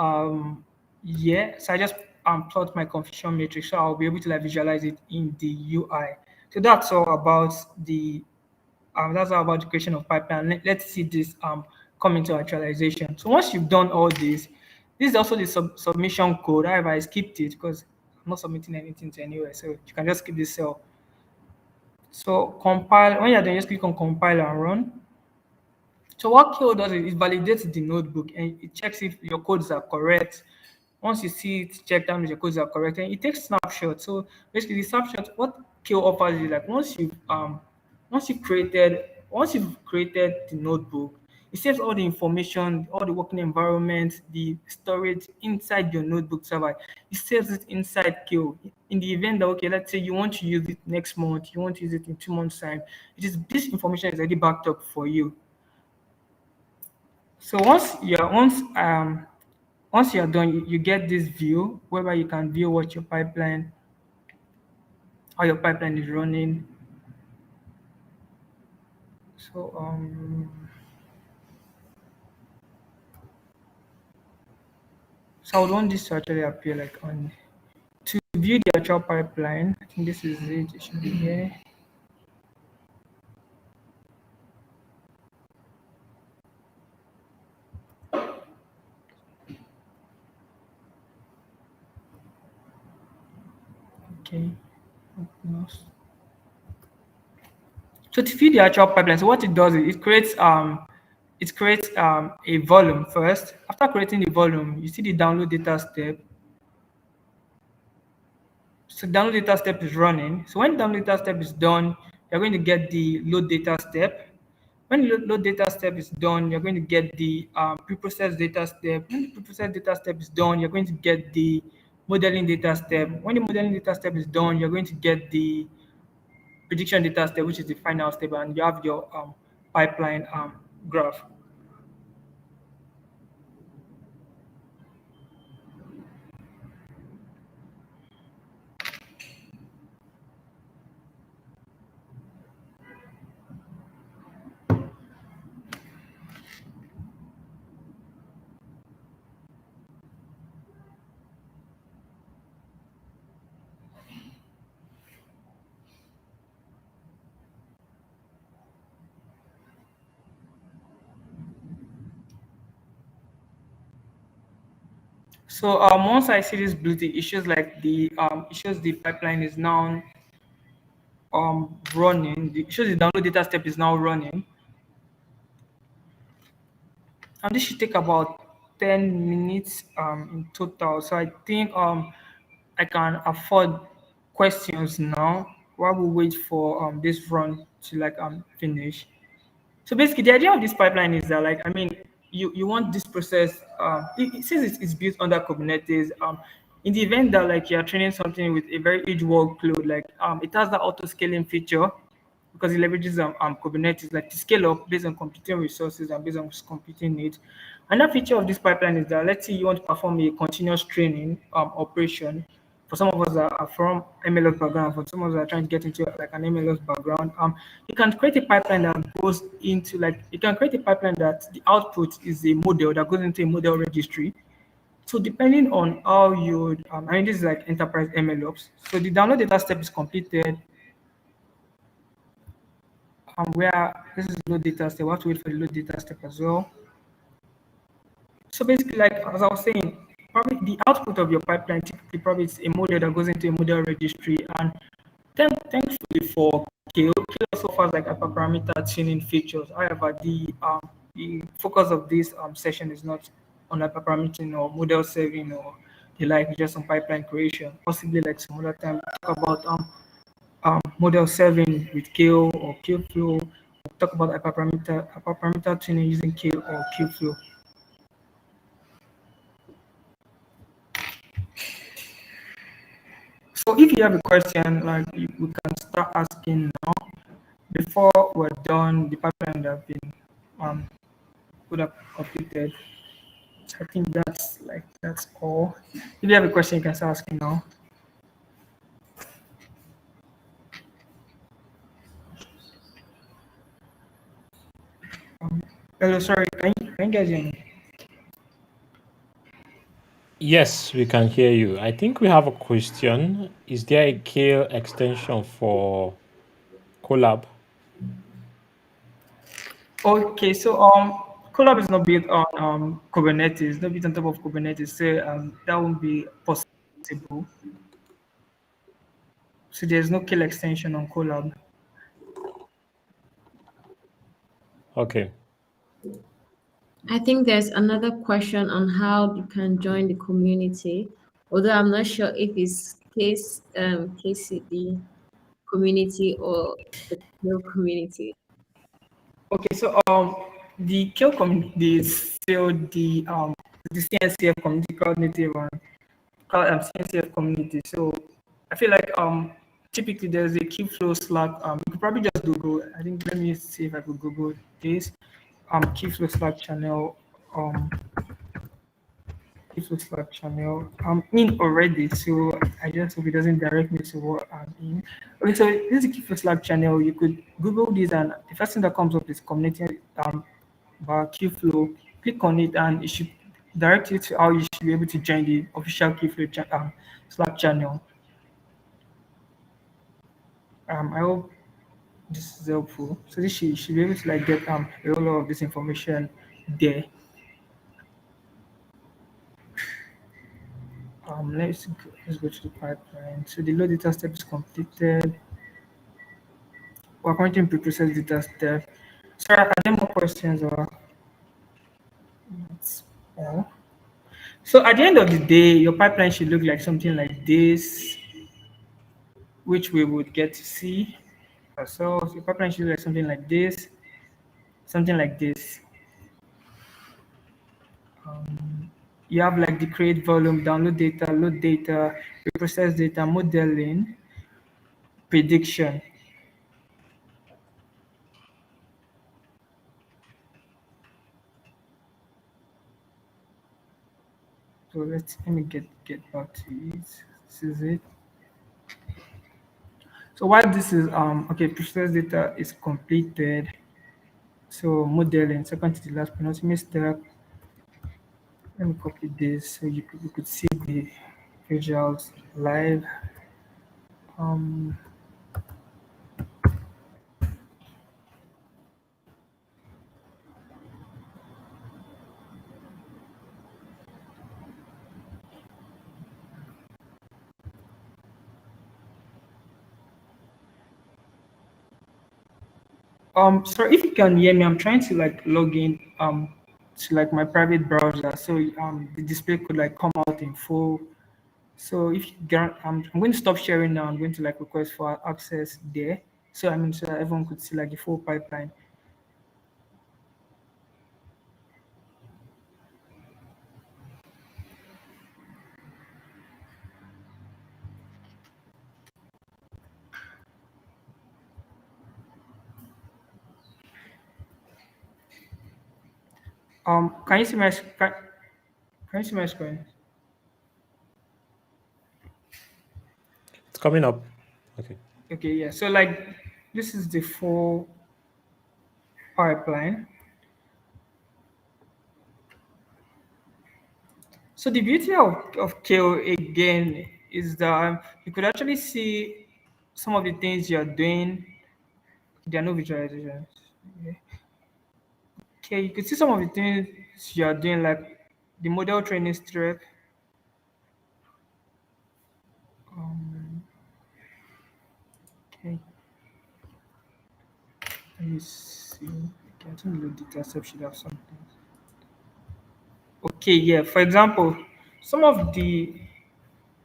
yeah, so I just plot my confusion matrix, so I'll be able to like visualize it in the UI. So that's all about the creation of pipeline. Let's see this come into actualization. So once you've done all this is also the submission code. However, I skipped it because I'm not submitting anything to anywhere, so you can just skip this cell. So compile, when you're done, just click on compile and run. So what Kale does is it validates the notebook and it checks if your codes are correct. Once you see it, check down if your codes are correct, and it takes snapshots. So basically, the snapshot, what Kale offers is like once you've created the notebook, it saves all the information, all the working environment, the storage inside your notebook server. It saves it inside Kale. In the event that, okay, let's say you want to use it next month, you want to use it in 2 months' time, this information is already backed up for you. So once you're done, you get this view whereby you can view what how your pipeline is running. So I would want this to actually appear like on to view the actual pipeline. I think this is it. It should be here. Okay. So to feed the actual pipeline, so what it does is it creates a volume first. After creating the volume, you see the download data step. So download data step is running. So when download data step is done, you're going to get the load data step. When load data step is done, you're going to get the pre-process data step. When the pre-process data step is done, you're going to get the modeling data step. When the modeling data step is done, you're going to get the prediction data step, which is the final step, and you have your pipeline graph. So once I see this blue tick, it shows like it shows the pipeline is now running. It shows the download data step is now running, and this should take about 10 minutes in total. So I think I can afford questions now while we wait for this run to like finish. So basically, the idea of this pipeline is that, like, I mean, you want this process. Since it's built under Kubernetes, in the event that like you're training something with a very huge workload, like it has the auto scaling feature because it leverages Kubernetes, like to scale up based on computing resources and based on computing needs. Another feature of this pipeline is that, let's say you want to perform a continuous training operation. For some of us that are from MLOps background, for some of us that are trying to get into like an MLOps background, you can create a pipeline that goes into like you can create a pipeline that the output is a model that goes into a model registry. So depending on how you, I mean, this is like enterprise MLOps. So the download data step is completed. Where this is load data step, we have to wait for the load data step as well. So basically, like as I was saying, probably the output of your pipeline typically probably is a model that goes into a model registry. And thankfully for Kale also offers like hyperparameter tuning features. However, the focus of this session is not on hyperparameter or model serving or the like, just on pipeline creation. Possibly like some other time talk about model serving with Kale or Kubeflow. We'll talk about hyperparameter tuning using Kale or Kubeflow. So if you have a question, like we can start asking now. Before we're done, the pipeline that have been put up updated. So I think that's all. If you have a question, you can start asking now. Hello, sorry, can you guys hear me? Yes, we can hear you. I think we have a question. Is there a Kale extension for Collab? Okay, so Colab is not built on Kubernetes, not built on top of Kubernetes, so that won't be possible. So there's no kill extension on Colab. Okay. I think there's another question on how you can join the community, although I'm not sure if it's KCD community or the Kale community. Okay, so the kill community is still the CNCF community called native and called CNCF community. So I feel like typically there's a Kubeflow Slack. You could probably just Google. I think let me see if I could Google this. Kubeflow Slack channel. Kubeflow Slack channel. I'm in already, so I just hope it doesn't direct me to what I'm in. Okay, so this is a Kubeflow Slack channel. You could Google this, and the first thing that comes up is community bar Kubeflow. Click on it, and it should direct you to how you should be able to join the official Kubeflow Slack channel. I hope this is helpful. So this should be able to like get a whole lot of this information there. Let's go to the pipeline. So the load data step is completed. We're currently in pre-process data step. Sorry, are there more questions or that's all? So at the end of the day, your pipeline should look like something like this, which we would get to see ourselves. Your pipeline should look like something like this, something like this. You have like the create volume, download data, load data, reprocess data, modeling, prediction. So let me get back to it. This is it. So while this is okay, process data is completed. So modeling, second to the last penultimate step. Let me copy this so you could see the visuals live. Um, so if you can hear me, I'm trying to like log in to like my private browser, so the display could like come out in full. So if you grant, I'm going to stop sharing now. I'm going to like request for access there. So I mean, so that everyone could see like the full pipeline. Can you see my can you see my screen? It's coming up. Okay. Okay, yeah. So like this is the full pipeline. So the beauty of KO again is that you could actually see some of the things you're doing. There are no visualizations. Okay. Okay, you could see some of the things you're doing, like the model training strip. Um, okay, let me see. Okay, I think the data set should have something. Okay, yeah. For example, some of the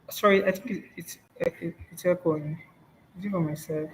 sorry, I think it's echoing. Is it for myself?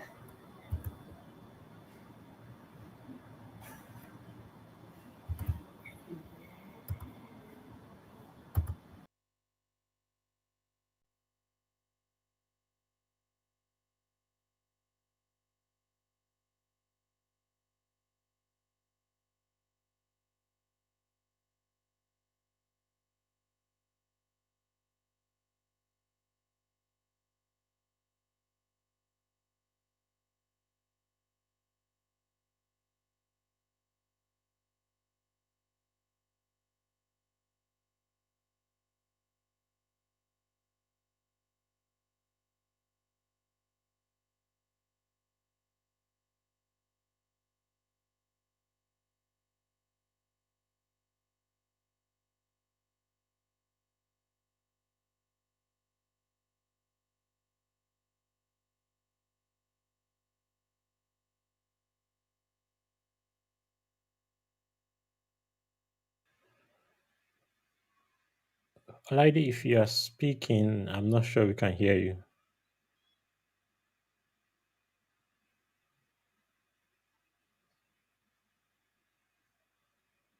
Lady, if you are speaking, I'm not sure we can hear you.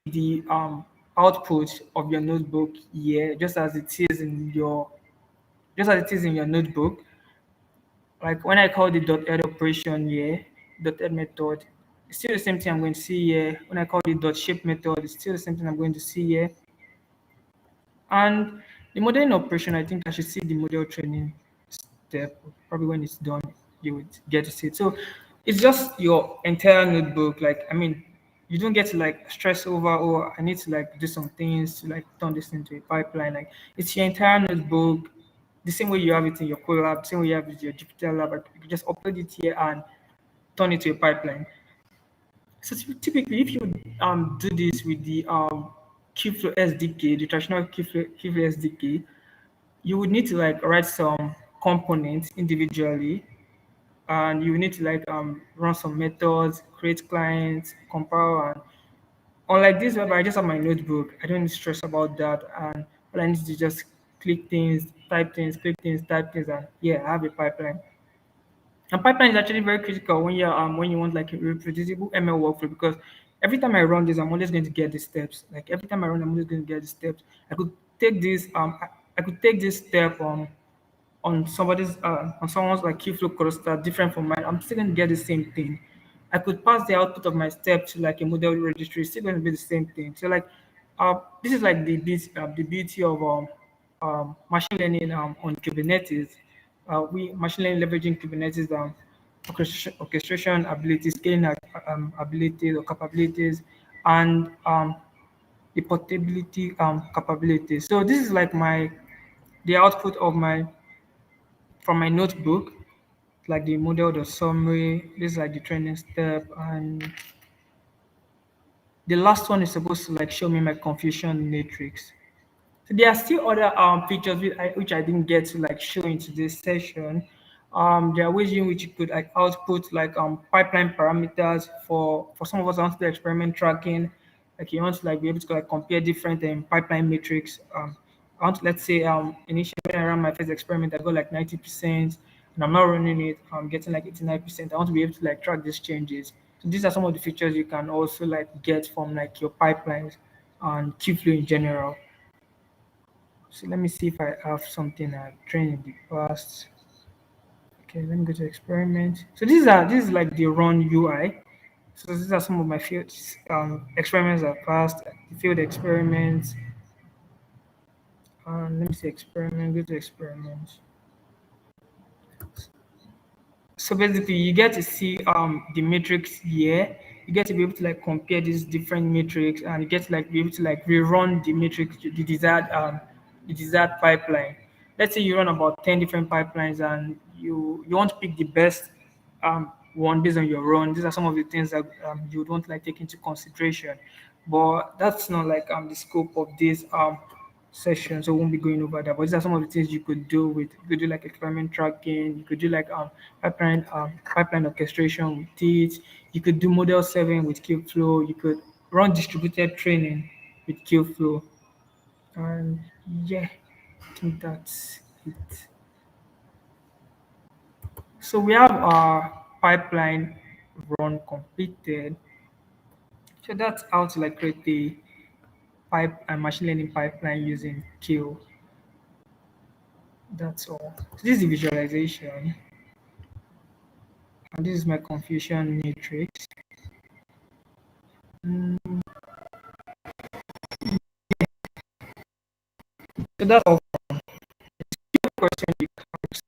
The output of your notebook here, just as it is in your notebook. Like when I call the dot add operation here, dot add method, it's still the same thing I'm going to see here. When I call the dot shape method, it's still the same thing I'm going to see here. And the modeling operation, I think I should see the model training step. Probably when it's done, you would get to see it. So it's just your entire notebook. Like, I mean, you don't get to like stress over, oh, I need to like do some things to like turn this into a pipeline. Like, it's your entire notebook, the same way you have it in your core lab, same way you have it in your Jupyter lab. Like, you can just upload it here and turn it to a pipeline. So typically, if you do this with the Kubeflow SDK, the traditional Kubeflow SDK, you would need to like write some components individually, and you need to like run some methods, create clients, compile, and unlike this web, I just have my notebook. I don't need to stress about that, and all I need to just click things, type things, click things, type things, and yeah, I have a pipeline. And pipeline is actually very critical when you want like a reproducible ML workflow, because every time I run this, I'm always going to get the steps. Like every time I run, I'm always going to get the steps. I could take this I could take this step on someone's like Keyflow cluster different from mine. I'm still gonna get the same thing. I could pass the output of my step to like a model registry, it's still gonna be the same thing. So like this is like the beauty of machine learning on Kubernetes. We machine learning leveraging Kubernetes orchestration abilities, scaling abilities or capabilities, and the portability capabilities. So this is like the output of my from my notebook, like the model, the summary. This is like the training step, and the last one is supposed to like show me my confusion matrix. So there are still other features which I didn't get to like show in today's session. There are ways in which you could like output like pipeline parameters for some of us want to do experiment tracking. Like you want to like be able to like compare different pipeline metrics. I want to, let's say initially when I ran my first experiment, I got like 90%, and I'm not running it. I'm getting like 89%. I want to be able to like track these changes. So these are some of the features you can also like get from like your pipelines and Qflow in general. So let me see if I have something I've trained in the past. Okay, let me go to experiment. So this is like the run UI. So these are some of my field experiments I've passed, the field experiments. Let me see experiment, go to experiments. So basically you get to see the matrix here. You get to be able to like compare these different matrix, and you get to like be able to like rerun the matrix, the desired pipeline. Let's say you run about 10 different pipelines, and you want to pick the best one based on your run. These are some of the things that you would want to like take into consideration, but that's not like the scope of this session, so we won't be going over that. But these are some of the things you could do with, you could do like experiment tracking, you could do like pipeline orchestration with it, you could do model 7 with Kubeflow, you could run distributed training with Kubeflow. And yeah, I think that's it. So we have our pipeline run completed. So that's how to like create the pipe and machine learning pipeline using Q. That's all. So this is the visualization, and this is my confusion matrix. Mm, so that's all. Question you can ask.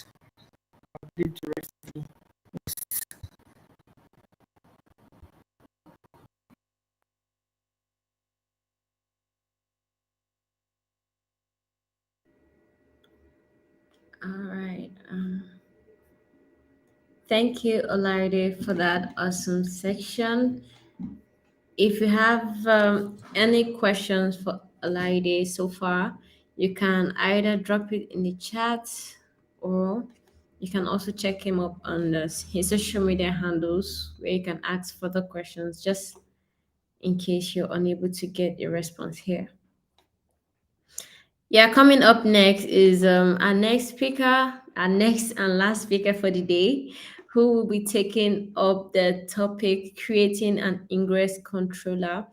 I'll leave the rest to you. All right. Thank you, Olaide, for that awesome section. If you have any questions for Olaide so far, you can either drop it in the chat, or you can also check him up on his social media handles where you can ask further questions just in case you're unable to get a response here. Yeah, coming up next is our next speaker, our next and last speaker for the day, who will be taking up the topic creating an ingress controller.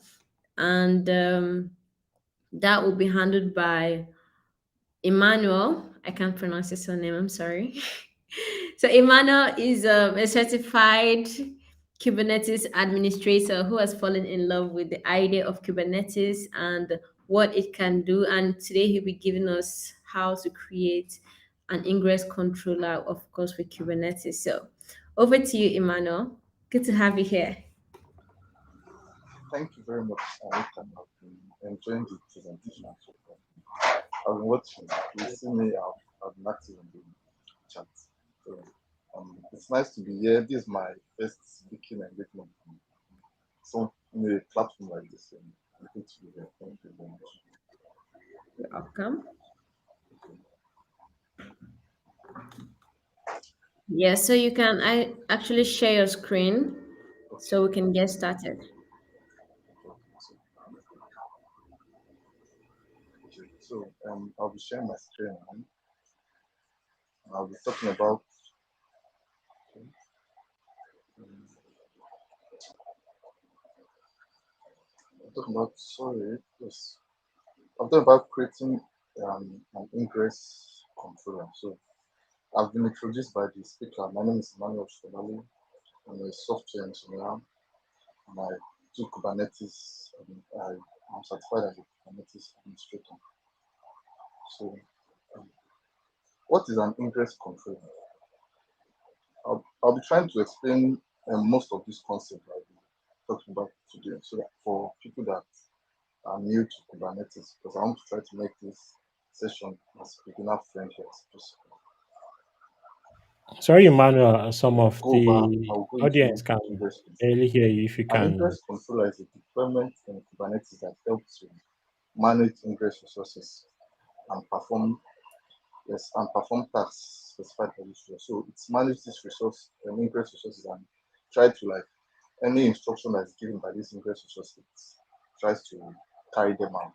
And that will be handled by Emmanuel. I can't pronounce his surname, I'm sorry. So, Emmanuel is a certified Kubernetes administrator who has fallen in love with the idea of Kubernetes and what it can do. And today he'll be giving us how to create an ingress controller, of course, with Kubernetes. So, over to you, Emmanuel. Good to have you here. Thank you very much, Anita. I've been enjoying the presentation so far. I've been watching. You see me, I've been active in the chat. So it's nice to be here. This is my first speaking engagement on a platform like this. And I'm good to be here. Thank you very much. You're welcome. Yeah, so you can actually share your screen so we can get started. Okay, so I'll be sharing my screen now. I'll be talking about sorry, yes. I'm talking about creating an ingress controller. So I've been introduced by the speaker. My name is Emmanuel Shomali. I'm a software engineer, and I do Kubernetes. I'm certified as a Kubernetes administrator. So, what is an ingress controller? I'll be trying to explain most of this concept I'll be talking about today. So that for people that are new to Kubernetes, because I want to try to make this session as beginner friendly as possible. Sorry, Emmanuel, some of the I'll go audience into can ingress controller. barely hear you. If you An can, ingress controller is a deployment in Kubernetes that helps to manage ingress resources and perform tasks specified by this resource. So it's manage this resource, ingress resources, and try to like any instruction that is given by this ingress resource, it tries to carry them out.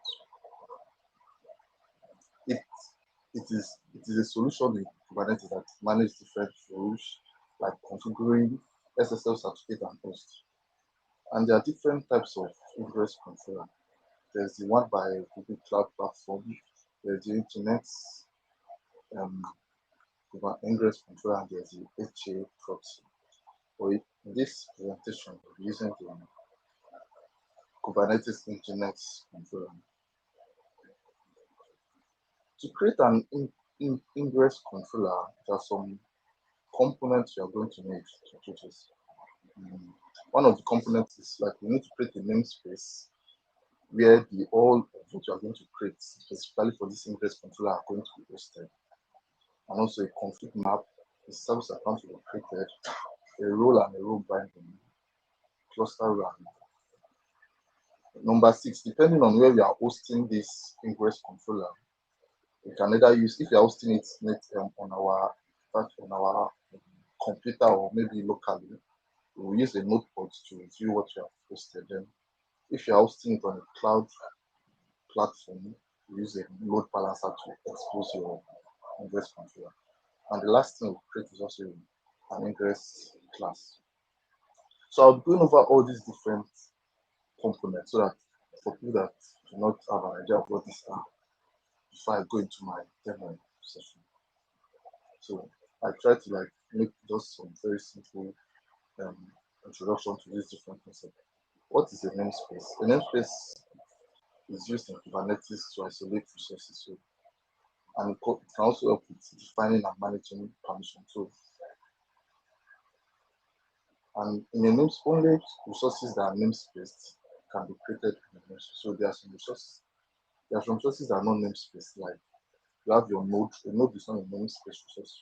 It is a solution in Kubernetes that manages different rules like configuring SSL certificate and host. And there are different types of ingress controller. There's the one by Google Cloud Platform, there's the Internet ingress controller, and there's the HA proxy. For in this presentation, we're using the Kubernetes Internet controller. To create an ingress controller, there are some components you are going to need to do this. One of the components is like you need to create a namespace where all of what you are going to create, specifically for this ingress controller, are going to be hosted. And also a config map, a service account will be created, a role and a role binding, cluster run. Number 6, depending on where you are hosting this ingress controller, you can either use, if you're hosting it on our computer or maybe locally, we will use a notepad to review what you have hosted. Then if you're hosting it on a cloud platform, we use a load balancer to expose your ingress controller. And the last thing we create is also an ingress class. So I'll be going over all these different components so that for people that do not have an idea of what these are, before I go into my demo session. So I try to like make just some very simple introduction to these different concepts. What is a namespace? A namespace is used in Kubernetes to isolate resources. So, and it can also help with defining and managing permission. So, and in a namespace, only resources that are namespaced can be created in a namespace. So there are some resources. There are some resources that are not namespaced, like you have your node. A node is not a namespace resource,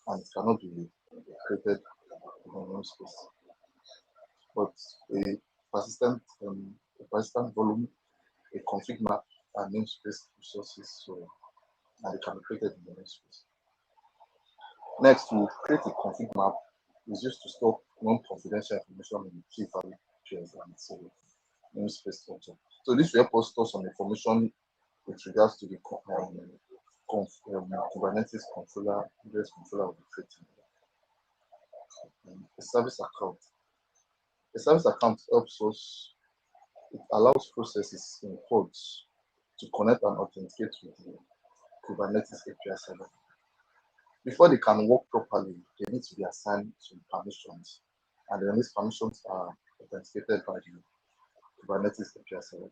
and it cannot be created in a namespace. But a persistent volume, a config map, and namespace resources, so and they can be created in the namespace. Next, to create a config map is used to store non-confidential information in key value pairs and so namespace structure. So this will help us store some information with regards to the Kubernetes controller, ingress controller will be creating. A service account. A service account helps us, it allows processes in pods to connect and authenticate with the Kubernetes API server. Before they can work properly, they need to be assigned some permissions, and then these permissions are authenticated by the Kubernetes API server.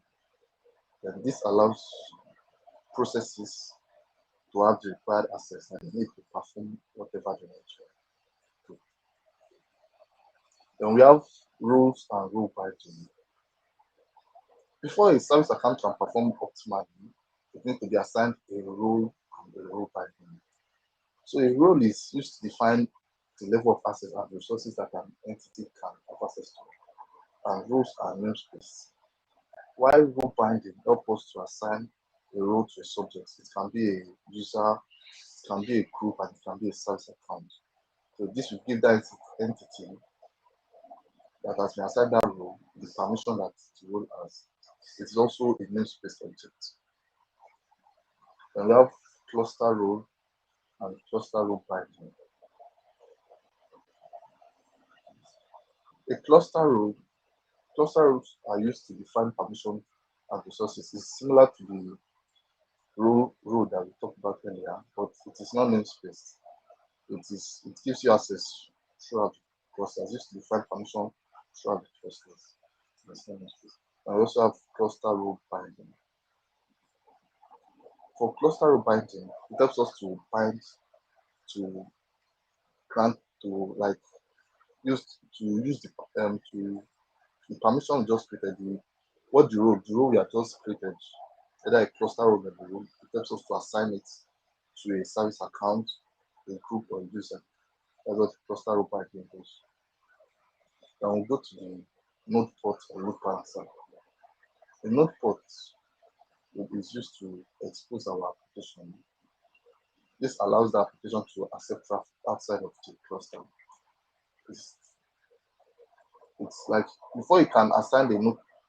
Then this allows processes to have the required access and they need to perform whatever they need to do. Then we have rules and role binding. Before a service account can perform optimally, it needs to be assigned a role and a role binding. So a role is used to define the level of access and resources that an entity can have access to, and roles are namespace. While role binding helps us to assign a role to a subject, it can be a user, it can be a group, and it can be a service account. So this will give that entity that has been assigned that role the permission that the role has. It is also a namespace object. Then we have cluster role and cluster role binding. A cluster role, cluster rules are used to define permission and resources. It's similar to the rule that we talked about earlier, but it is not namespace. It gives you access throughout the clusters. Used to define permission throughout the clusters. That's not namespace. And we also have cluster rule binding. For cluster rule binding, it helps us to bind to grant to like use the permission we just created. The rule we have just created, either a cluster rule or the rule, it helps us to assign it to a service account, a group, or a user. That's what the cluster rule binding does. Then we'll go to the node port or load balancer. The node port is used to expose our application. This allows the application to accept traffic outside of the cluster. It's, it's like before you can assign the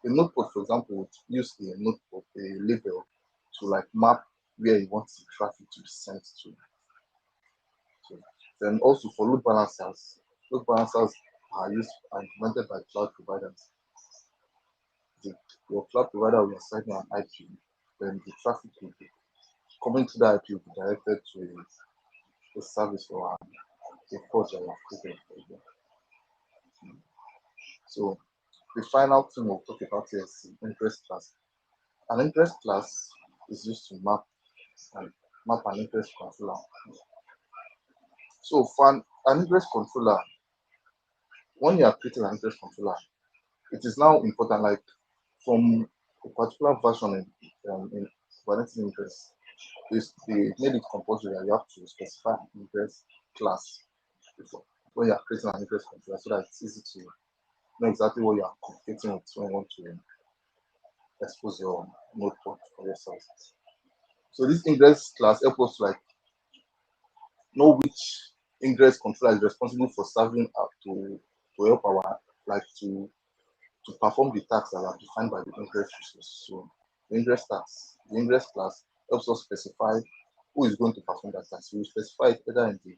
node port, for example, would use a node port, a label to like map where you want the traffic to be sent to. So, then also for load balancers are implemented by cloud providers. Your cloud provider will assign you an IP, then the traffic will be coming to the IP will be directed to a service or a port that you have created. So the final thing we'll talk about here is the interest class. An interest class is used to map an interest controller. So for an interest controller, when you are creating an interest controller, it is now important, like from a particular version in Kubernetes interest, they made it compulsory that you have to specify an interest class before when you are creating an interest controller, so that it's easy to know exactly what you are communicating with when you want to expose your node port for your services. So this ingress class helps us to like know which ingress controller is responsible for serving up to help our like to perform the tasks that are defined by the ingress resource. So the ingress class helps us specify who is going to perform that task. So we specify it either in the you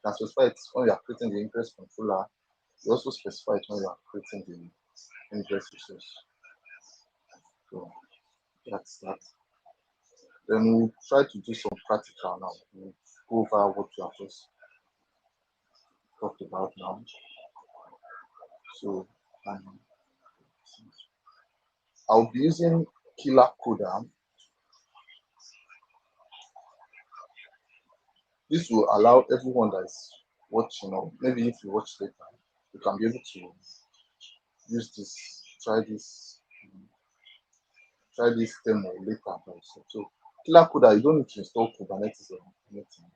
can specify it when we are creating the ingress controller. We also specify it when we are creating the ingress resource. So that's that. Then we'll try to do some practical now. We'll go over what we have just talked about now. So I'll be using Killer Coda. This will allow everyone that is watching, or maybe if you watch later, you can be able to use this, try this demo later also. So Killer Coda, you don't need to install Kubernetes or anything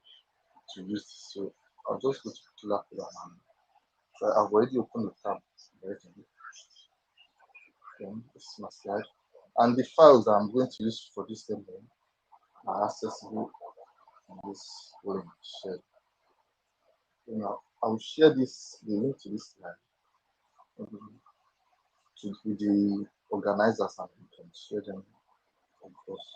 to use this. So I'll just go to Killer Coda and try. I've already opened the tab already. This is my slide. And the files that I'm going to use for this demo are accessible in this link shared. Now I'll share the link to this slide with the organizers, and we can share them, of course.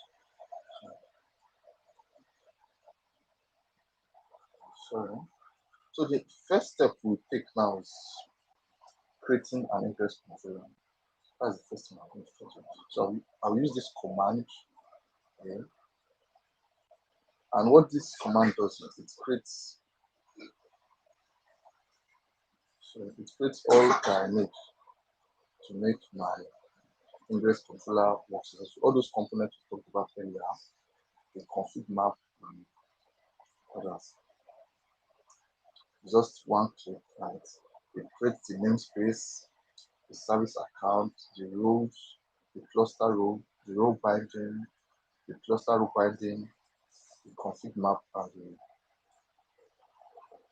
So the first step we take now is creating an ingress controller. That's the first thing I'm going to do. So I'll use this command here. And what this command does is it creates all that I need to make my ingress controller work. So all those components we talked about earlier, the config map and others. Just one click, and it creates the namespace, the service account, the roles, the cluster role, the role binding, the cluster role binding, the config map, and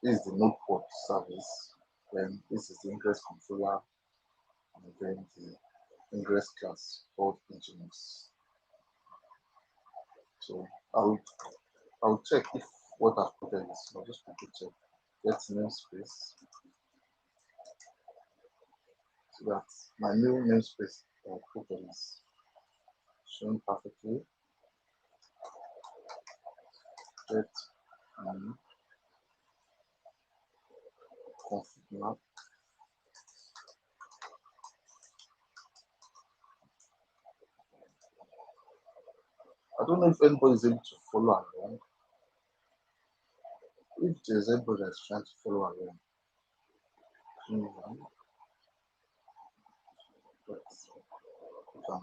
this is the node port service. Then this is the ingress controller, and then the ingress class called engineers. So I'll check if what I've put there is. I'll just quickly check. Get namespace. So that my new namespace put is shown perfectly. Get config map. I don't know if anybody is able to follow along. If there's anybody that's trying to follow along, but you can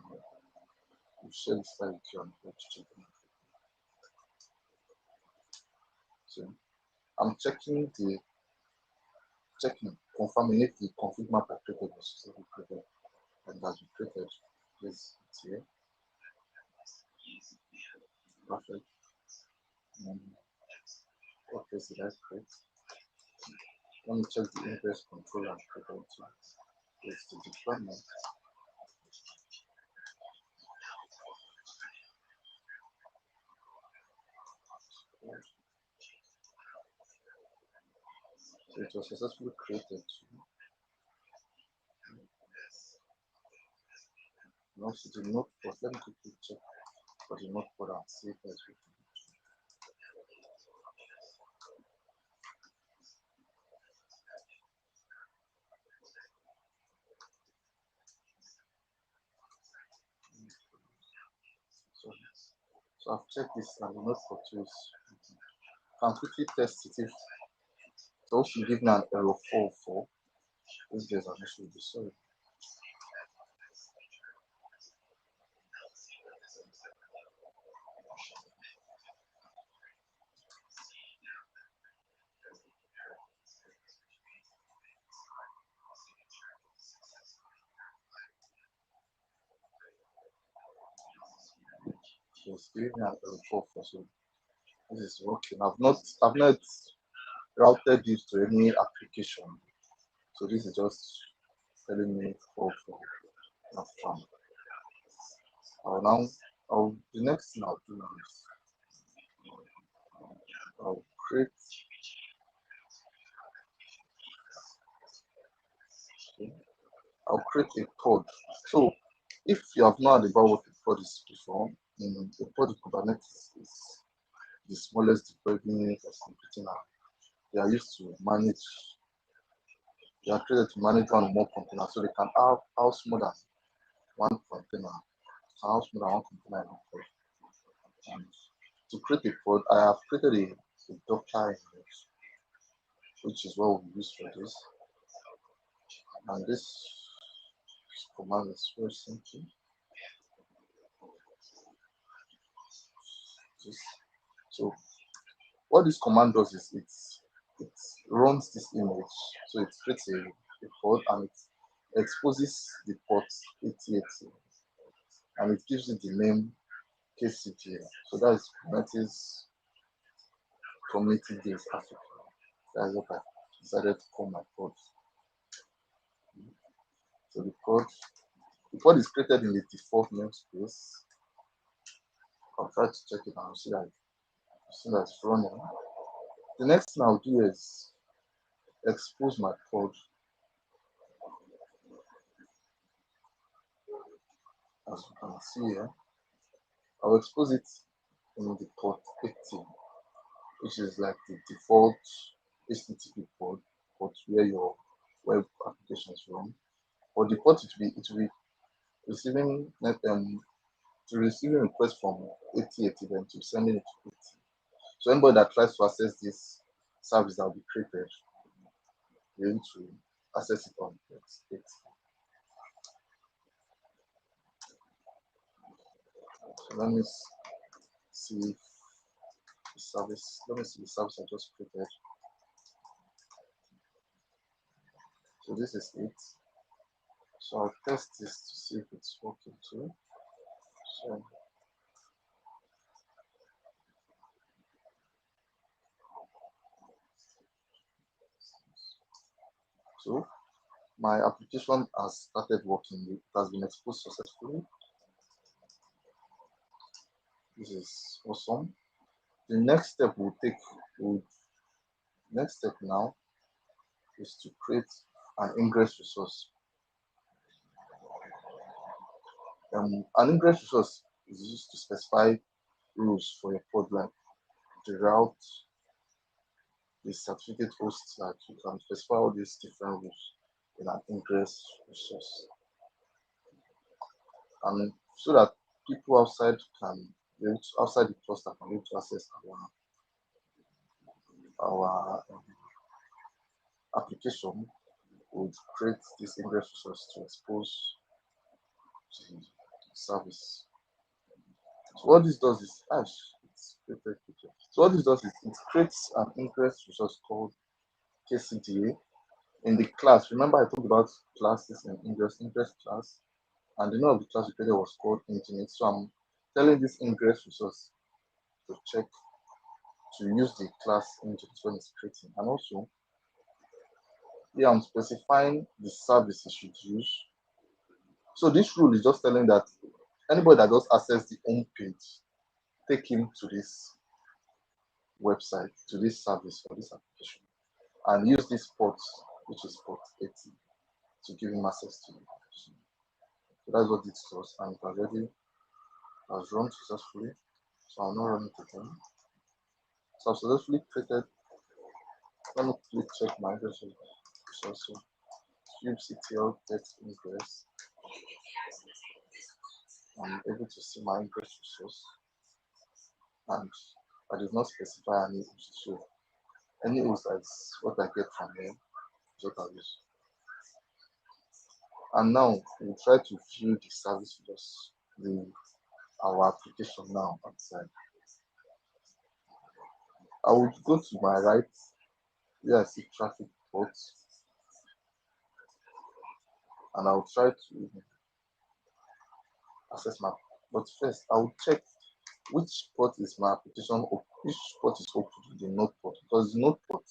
share the slide with you and go to check it. So I'm confirming if the config map I created was successfully created and has been created. Yes, it's here. Perfect. Okay, so that's great. Let me check the ingress controller and created too. It's the deployment. So it was successfully created too. Now to the notepad, let me quickly check for the notepad and see if there's written. So I've checked this and the notepad too is written. Can quickly test it if it also give me an error 4 if there's an issue with the sorry. So it's giving me an error 4 so this is working. I've not routed this to any application. So this is just telling me 4 not fun. The next thing I'll do is I'll create a pod. So if you have not heard about what a pod is before, a pod in Kubernetes is the smallest deployment of computing. They are used to manage. They are created to manage one or more containers, so they can house more than one container. House more than one container in a pod. And to create a pod, I have created a Docker image, which is what we use for this. And this command is very simple. So what this command does is it runs this image. So it creates a pod and it exposes the port 8080 and it gives it the name KCG. So that is Kubernetes Community Days Africa. That's what I decided to call my pod. So the pod is created in the default namespace. I'll try to check it and see that it's running. The next thing I'll do is expose my pod. As you can see here, I'll expose it in the port 80, which is like the default HTTP port where your web applications run. But the port it will be receiving request from 8080 then to sending it to 80. So anybody that tries to access this service that will be created, will be able to access it on port 80. So let me see the service. Let me see the service I just created. So this is it. So I'll test this to see if it's working too. So my application has started working. It has been exposed successfully. This is awesome. The next step now is to create an ingress resource. An ingress resource is used to specify rules for your pod, like the route, the certificate hosts, like you can specify all these different rules in an ingress resource. And so that people outside can outside the cluster can be able to access our application. Would create this ingress resource to expose the service. So what this does is, it's created picture. So what this does is it creates an ingress resource called KCDA in the class. Remember I talked about classes and ingress class, and the name of the class we created was called Internet. So I'm telling this ingress resource to check to use the class Internet when it's creating, and also here I'm specifying the service it should use. So this rule is just telling that anybody that does access the home page, take him to this website, to this service or this application, and use this port, which is port 80, to give him access to the application. So that's what it does, and it already has run successfully. So I'll not run it again. So I've successfully created. Let me quickly check my address. So kubectl text ingress. I'm able to see my ingress resource, and I did not specify any host. So any host is what I get from here is what I use. And now we'll try to view the service with us, our application now outside. I will go to my right where I see traffic reports, and I'll try to access my. But first, I will check which port is my application, or which port is open to the node port, because the node port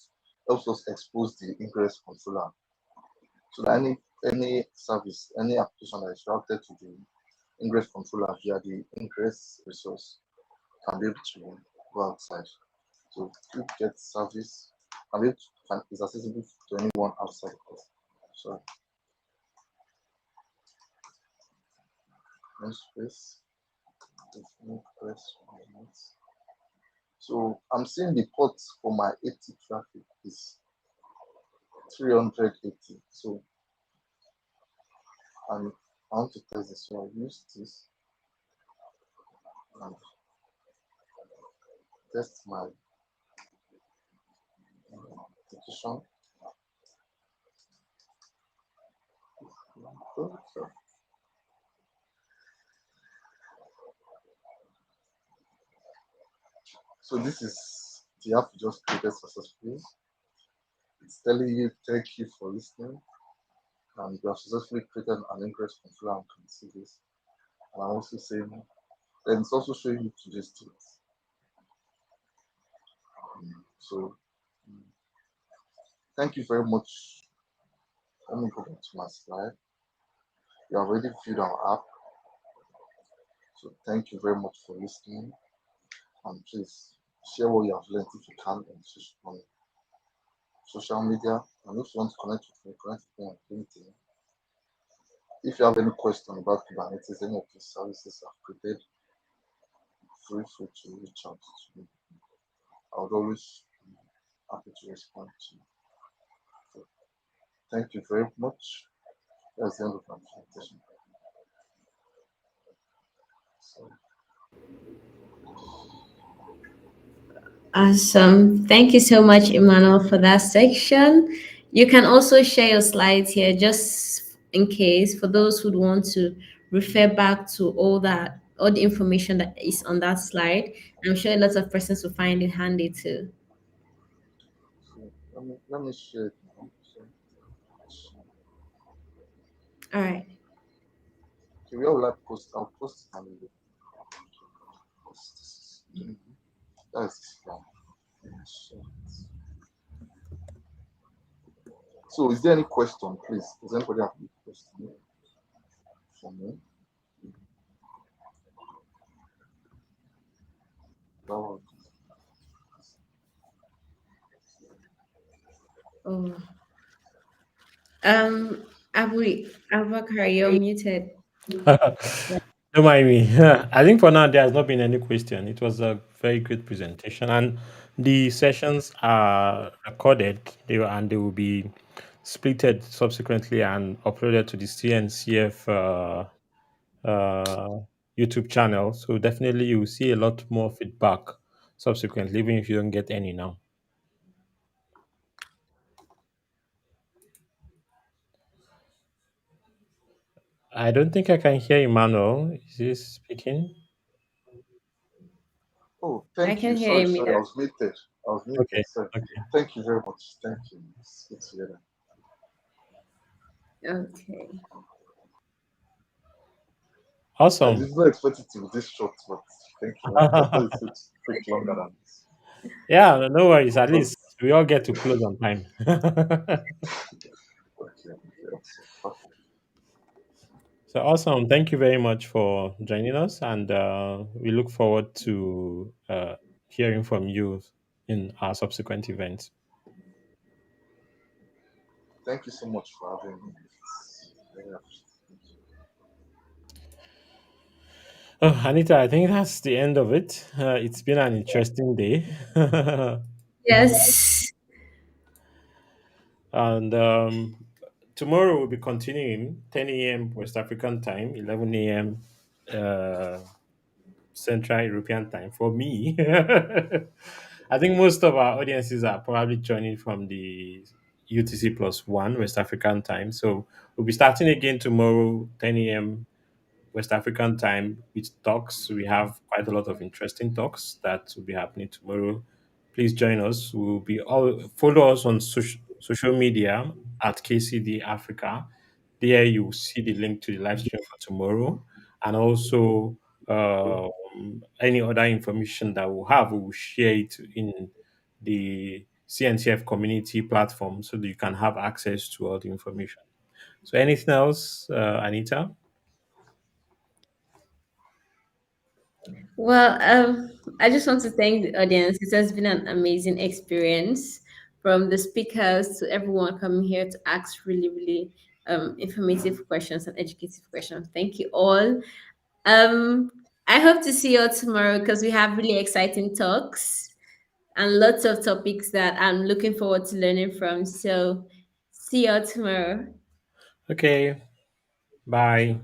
helps us expose the ingress controller. So that any service, any application that is routed to the ingress controller via the ingress resource can be able to go outside. So quick get service is accessible to anyone outside of us. So no space. No press. So I'm seeing the port for my 80 traffic is 380. So I want to test this. So I use this and test my application. So this is the app just created successfully. It's telling you thank you for listening, and you have successfully created an ingress controller and can see this. And I'm also saying, and it's also showing you today's date. So thank you very much. Let me go back to my slide. You have already viewed our app. So thank you very much for listening. And please share what you have learned if you can on social media. And if you want to connect with me on LinkedIn. If you have any question about Kubernetes, any of these services I've created, feel free to reach out to me. I would always be happy to respond to you. So, thank you very much. That's the end of my presentation. So, Awesome. Thank you so much, Emmanuel, for that section. You can also share your slides here just in case for those who want to refer back to all the information that is on that slide. I'm sure lots of persons will find it handy too. let me share it now. All right. Okay, where will I post? I'll post it on the that's fine. So is there any question, please? Does anybody have any question for me? No. Oh. Abubakar, you're muted. Don't mind me. I think for now there has not been any question. It was a very good presentation, and the sessions are recorded. They will be splitted subsequently and uploaded to the CNCF YouTube channel. So definitely you will see a lot more feedback subsequently, even if you don't get any now. I don't think I can hear Emmanuel. Is he speaking? Oh, I thank can you. hear Sorry, Emina. sorry, I was muted. I was Okay. muted. Sorry. Okay. Thank you very much. Thank you. It's good to hear that. Okay. I Awesome. did not expect it to be this short, but thank you. I thought it would take longer than this. Yeah, no worries. At But least we all get to close on time. okay, okay, perfect. So awesome. Thank you very much for joining us. And we look forward to hearing from you in our subsequent events. Thank you so much for having me. It's very appreciated. Oh, Anita, I think that's the end of it. It's been an interesting day. Yes. And tomorrow we'll be continuing 10 a.m. West African time, 11 a.m. Uh, Central European time. For me, I think most of our audiences are probably joining from the UTC plus one West African time. So we'll be starting again tomorrow, 10 a.m. West African time with talks. We have quite a lot of interesting talks that will be happening tomorrow. Please join us. We'll be all follow us on social media at KCD Africa. There you will see the link to the live stream for tomorrow, and also any other information that we'll have. We will share it in the CNCF community platform so that you can have access to all the information. So, anything else, Anita? Well, I just want to thank the audience. It has been an amazing experience from the speakers to everyone coming here to ask really, really informative questions and educative questions. Thank you all. Um, I hope to see you all tomorrow because we have really exciting talks and lots of topics that I'm looking forward to learning from. So, see you all tomorrow. Okay, bye.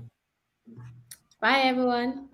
Bye, everyone.